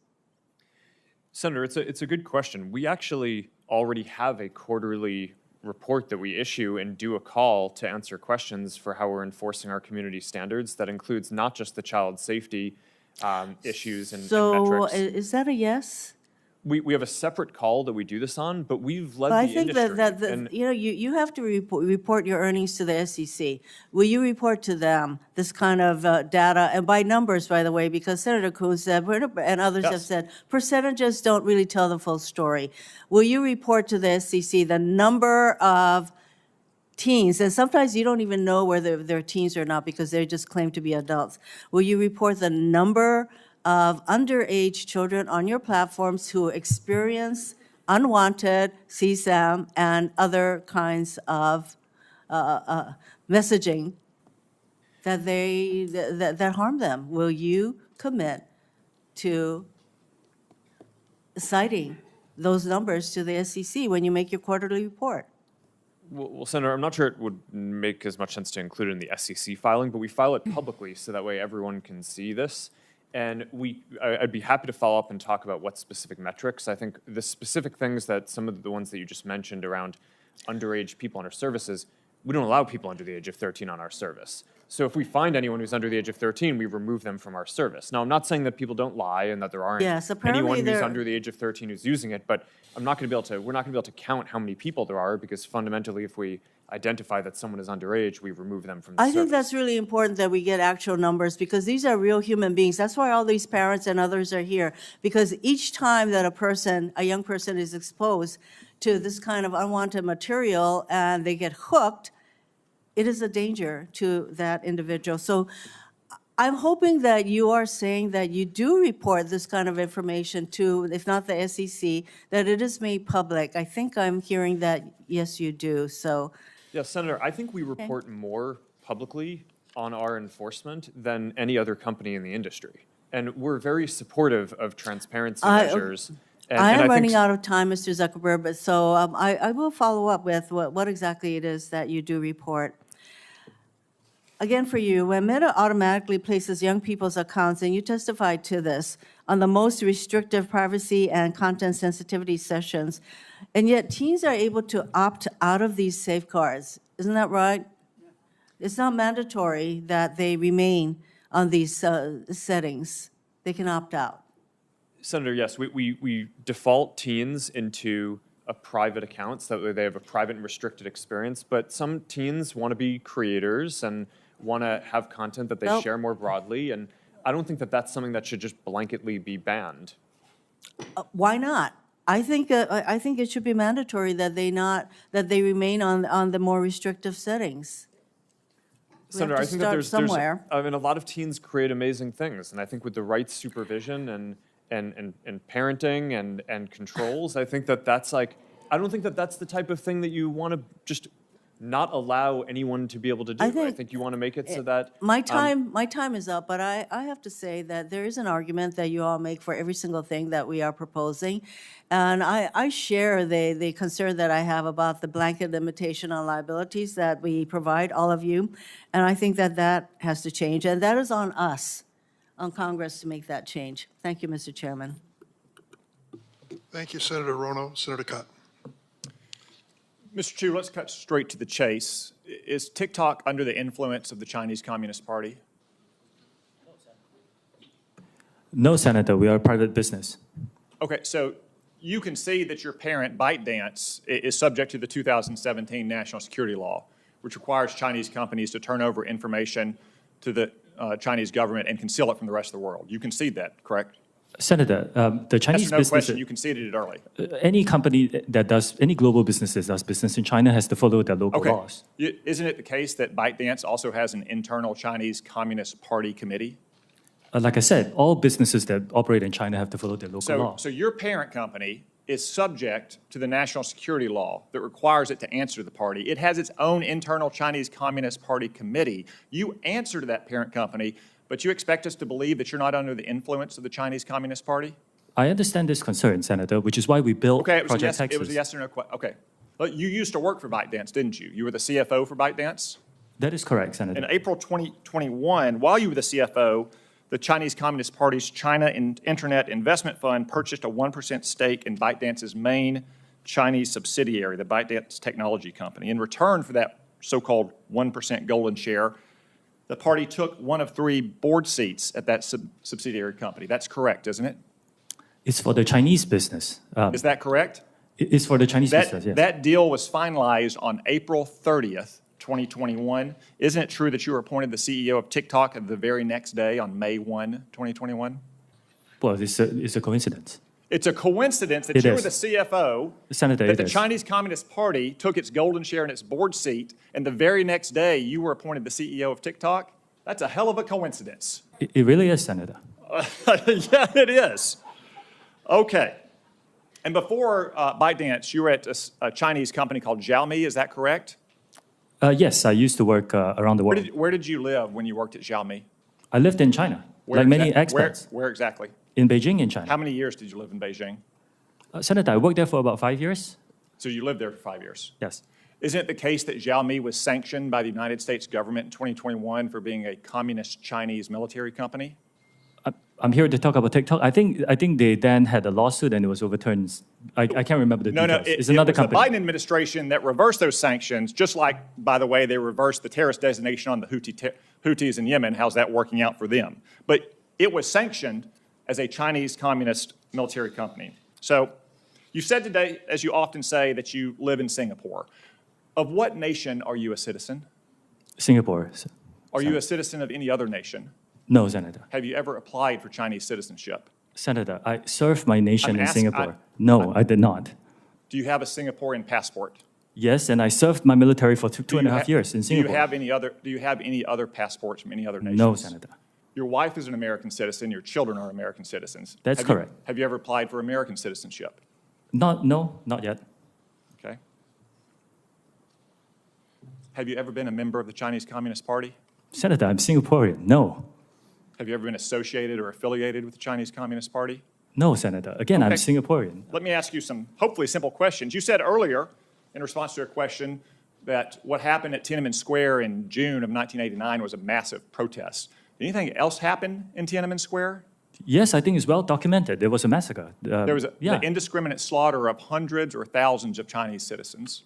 Senator, it's a good question. We actually already have a quarterly report that we issue and do a call to answer questions for how we're enforcing our community standards. That includes not just the child safety issues and metrics. So is that a yes? We have a separate call that we do this on, but we've led But the I think industry. that you have to report your earnings to the SEC. Will you report to them this kind of data, and by numbers, by the way, because Senator Coons said, and others have said, percentages don't really tell the full story. Will you report to the SEC the number of teens, and sometimes you don't even know whether they're teens or not because they just claim to be adults. Will you report the number of underage children on your platforms who experience unwanted CSAM and other kinds of messaging that harm them? Will you commit to citing those numbers to the SEC when you make your quarterly report? Well, Senator, I'm not sure it would make as much sense to include it in the SEC filing, but we file it publicly so that way everyone can see this. And I'd be happy to follow up and talk about what specific metrics. I think the specific things that some of the ones that you just mentioned around underage people on our services, we don't allow people under the age of 13 on our service. So if we find anyone who's under the age of 13, we remove them from our service. Now, I'm not saying that people don't lie and that there aren't anyone who's under the age of 13 who's using it, but we're not going to be able to count how many people there are, because fundamentally, if we identify that someone is underage, we remove them from the service. I think that's really important that we get actual numbers, because these are real human beings. That's why all these parents and others are here, because each time that a young person is exposed to this kind of unwanted material and they get hooked, it is a danger to that individual. So I'm hoping that you are saying that you do report this kind of information to, if not the SEC, that it is made public. I think I'm hearing that, yes, you do, so. Yeah, Senator, I think we report more publicly on our enforcement than any other company in the industry. And we're very supportive of transparency measures. I am think running out of time, Mr. Zuckerberg, but so I will follow up with what exactly it is that you do report. Again, for you, when Meta automatically places young people's accounts, and you testified to this, on the most restrictive privacy and content sensitivity sessions, and yet teens are able to opt out of these safeguards. Isn't that right? It's not mandatory that they remain on these settings. They can opt out. Senator, yes, we default teens into a private account so that they have a private and restricted experience, but some teens want to be creators and want to have content that they share more broadly, and I don't think that that's something that should just blanketly be banned. Why not? I think it should be mandatory that they remain on the more restrictive settings. Senator, I think that there's somewhere. I mean, a lot of teens create amazing things, and I think with the right supervision and parenting and controls, I think that that's like, I don't think that that's the type of thing that you want to just not allow anyone to be able to do. I think you want to make it so that My time is up, but I have to say that there is an argument that you all make for every single thing that we are proposing. And I share the concern that I have about the blanket limitation on liabilities that we provide all of you. And I think that that has to change. And that is on us, on Congress, to make that change. Thank you, Mr. Chairman. Thank you, Senator Rono. Senator Cotton. Mr. Chu, let's cut straight to the chase. Is TikTok under the influence of the Chinese Communist Party? No, Senator, we are a private business. Okay, so you can see that your parent, ByteDance, is subject to the 2017 national security law, which requires Chinese companies to turn over information to the Chinese government and conceal it from the rest of the world. You concede that, correct? Senator, the Chinese Yes or no business. question, you conceded it early. Any company that does, any global business that does business in China has to follow their local Okay. laws. Isn't it the case that ByteDance also has an internal Chinese Communist Party committee? Like I said, all businesses that operate in China have to follow their local law. So your parent company is subject to the national security law that requires it to answer to the party. It has its own internal Chinese Communist Party committee. You answer to that parent company, but you expect us to believe that you're not under the influence of the Chinese Communist Party? I understand this concern, Senator, which is why we built Project Texas. It was a yes or no question. Okay. Well, you used to work for ByteDance, didn't you? You were the CFO for ByteDance? That is correct, Senator. In April 2021, while you were the CFO, the Chinese Communist Party's China Internet Investment Fund purchased a 1% stake in ByteDance's main Chinese subsidiary, the ByteDance Technology Company. In return for that so-called 1% golden share, the party took one of 3 board seats at that subsidiary company. That's correct, isn't it? It's for the Chinese business. Is that correct? It's for the Chinese business, yes. That deal was finalized on April 30th, 2021. Isn't it true that you were appointed the CEO of TikTok the very next day on May 1, 2021? Well, it's a coincidence. It's a coincidence that you were the CFO, Senator, that the Chinese Communist Party took its golden share in its board seat, and the very next day you were appointed the CEO of TikTok? That's a hell of a coincidence. It really is, Senator. Yeah, it is. Okay. And before ByteDance, you were at a Chinese company called Xiaomi, is that correct? Yes, I used to work around the world. Where did you live when you worked at Xiaomi? I lived in China, like many expats. Where exactly? In Beijing, in China. How many years did you live in Beijing? Senator, I worked there for about 5 years. So you lived there for 5 years? Yes. Isn't it the case that Xiaomi was sanctioned by the United States government in 2021 for being a communist Chinese military company? I'm here to talk about TikTok. I think they then had a lawsuit and it was overturned. I can't remember the details. It's another company. The Biden administration that reversed those sanctions, just like, by the way, they reversed the terrorist designation on the Houthis in Yemen. How's that working out for them? But it was sanctioned as a Chinese communist military company. So you said today, as you often say, that you live in Singapore. Of what nation are you a citizen? Singapore. Are you a citizen of any other nation? No, Senator. Have you ever applied for Chinese citizenship? Senator, I served my nation in Singapore. No, I did not. Do you have a Singaporean passport? Yes, and I served my military for two and a half years in Singapore. Do you have any other passports from any other nations? No, Senator. Your wife is an American citizen, your children are American citizens. That's Have you- correct. Have you ever applied for American citizenship? No, not yet. Okay. Have you ever been a member of the Chinese Communist Party? Senator, I'm Singaporean. No. Have you ever been associated or affiliated with the Chinese Communist Party? No, Senator. Again, I'm Okay. Singaporean. Let me ask you some hopefully simple questions. You said earlier, in response to a question, that what happened at Tiananmen Square in June of 1989 was a massive protest. Did anything else happen in Tiananmen Square? Yes, I think it's well documented. There was a massacre. There was yeah. the indiscriminate slaughter of hundreds or thousands of Chinese citizens.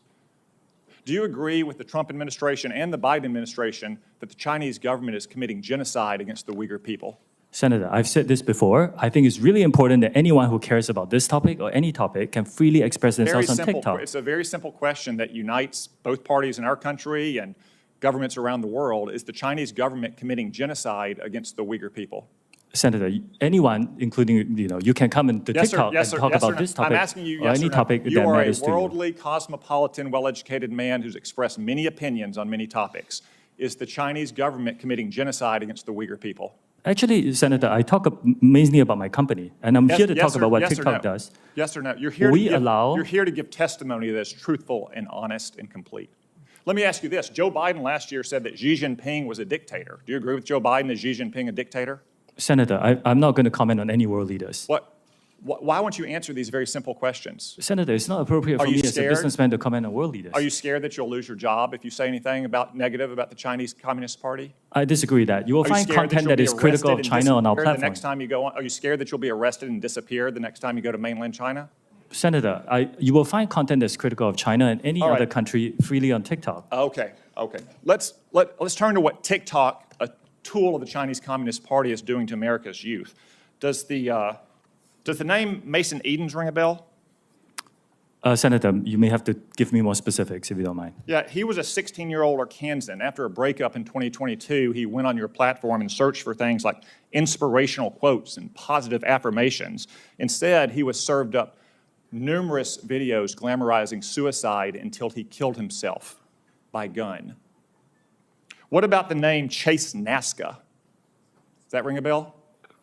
Do you agree with the Trump administration and the Biden administration that the Chinese government is committing genocide against the Uyghur people? Senator, I've said this before. I think it's really important that anyone who cares about this topic or any topic can freely express themselves on TikTok. It's a very simple question that unites both parties in our country and governments around the world. Is the Chinese government committing genocide against the Uyghur people? Senator, anyone, including, you can come into TikTok and talk about this topic I'm asking you, or yes any or no. topic You that are a matters to you. worldly, cosmopolitan, well-educated man who's expressed many opinions on many topics. Is the Chinese government committing genocide against the Uyghur people? Actually, Senator, I talk mainly about my company, and I'm here to talk about what TikTok does. Yes or no? You're here to give testimony that's truthful and honest and complete. Let me ask you this. Joe Biden last year said that Xi Jinping was a dictator. Do you agree with Joe Biden? Is Xi Jinping a dictator? Senator, I'm not going to comment on any world leaders. Why won't you answer these very simple questions? Senator, it's not appropriate for me as a businessman to comment on world leaders. Are you scared that you'll lose your job if you say anything negative about the Chinese Communist Party? I disagree that. You will Are you find scared content you'll that be is critical of arrested China and on our disappear platform. The next time you go on, are you scared that you'll be arrested and disappear the next time you go to mainland China? Senator, you will find content that's critical of China and any other country freely on TikTok. Okay. Let's turn to what TikTok, a tool of the Chinese Communist Party, is doing to America's youth. Does the name Mason Edens ring a bell? Senator, you may have to give me more specifics if you don't mind. Yeah, he was a 16-year-old Arkansan. After a breakup in 2022, he went on your platform and searched for things like inspirational quotes and positive affirmations. Instead, he was served up numerous videos glamorizing suicide until he killed himself by gun. What about the name Chase Nazca? Does that ring a bell?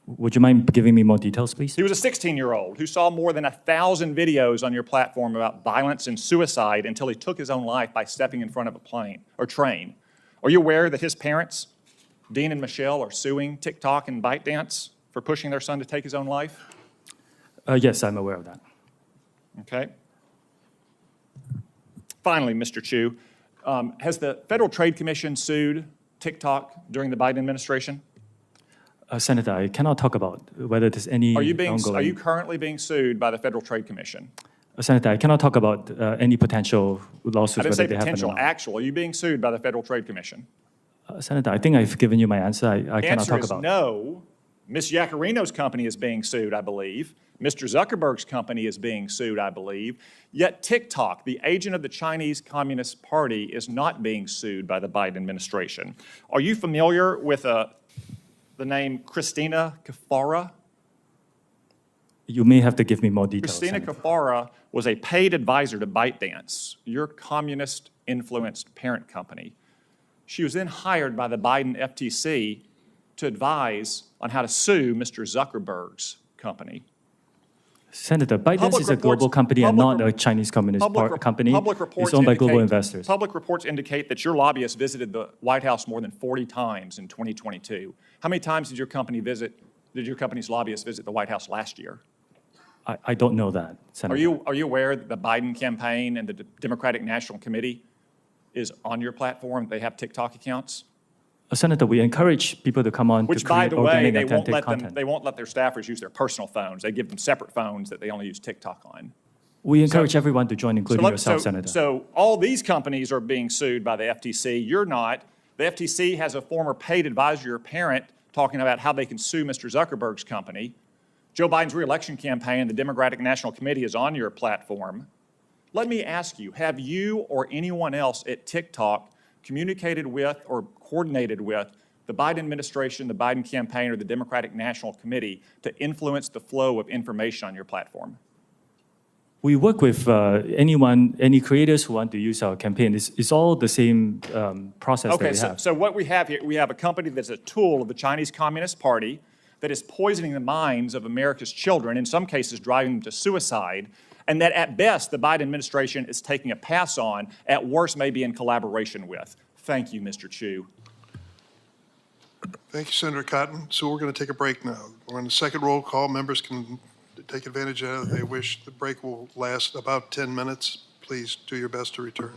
Would you mind giving me more details, please? He was a 16-year-old who saw more than 1,000 videos on your platform about violence and suicide until he took his own life by stepping in front of a plane or train. Are you aware that his parents, Dean and Michelle, are suing TikTok and ByteDance for pushing their son to take his own life? Yes, I'm aware of that. Okay. Finally, Mr. Chu, has the Federal Trade Commission sued TikTok during the Biden administration? Senator, I cannot talk about whether there's any Are ongoing... you currently being sued by the Federal Trade Commission? Senator, I cannot talk about any potential I lawsuits, didn't whether say they happen or potential, not. actual. Are you being sued by the Federal Trade Commission? Senator, I think I've given you my answer. I The cannot answer talk is about. no. Ms. Yacarino's company is being sued, I believe. Mr. Zuckerberg's company is being sued, I believe. Yet TikTok, the agent of the Chinese Communist Party, is not being sued by the Biden administration. Are you familiar with the name Christina Kafara? You may have to give me more details. Christina Senator. Kafara was a paid advisor to ByteDance, your communist-influenced parent company. She was then hired by the Biden FTC to advise on how to sue Mr. Zuckerberg's company. Senator, ByteDance is a global company and not a Chinese communist company. It's owned by global investors. Public reports indicate that your lobbyist visited the White House more than 40 times in 2022. How many times did your company's lobbyist visit the White House last year? I don't know that, Senator. Are you aware that the Biden campaign and the Democratic National Committee is on your platform? They have TikTok accounts? Senator, we encourage people to come on Which, to by create the way, organic, authentic content. they won't let their staffers use their personal phones. They give them separate phones that they only use TikTok on. We encourage everyone to join, including yourself, Senator. So all these companies are being sued by the FTC. You're not. The FTC has a former paid advisor, your parent, talking about how they can sue Mr. Zuckerberg's company. Joe Biden's reelection campaign, the Democratic National Committee, is on your platform. Let me ask you, have you or anyone else at TikTok communicated with or coordinated with the Biden administration, the Biden campaign, or the Democratic National Committee to influence the flow of information on your platform? we work with any creators who want to use our campaign. It's all the same process that Okay, we have. so what we have here, we have a company that's a tool of the Chinese Communist Party that is poisoning the minds of America's children, in some cases driving them to suicide, and that at best the Biden administration is taking a pass on, at worst maybe in collaboration with. Thank you, Mr. Chu. Thank you, Senator Cotton. So we're going to take a break now. We're on the second roll call. Members can take advantage of it if they wish. The break will last about 10 minutes. Please do your best to return.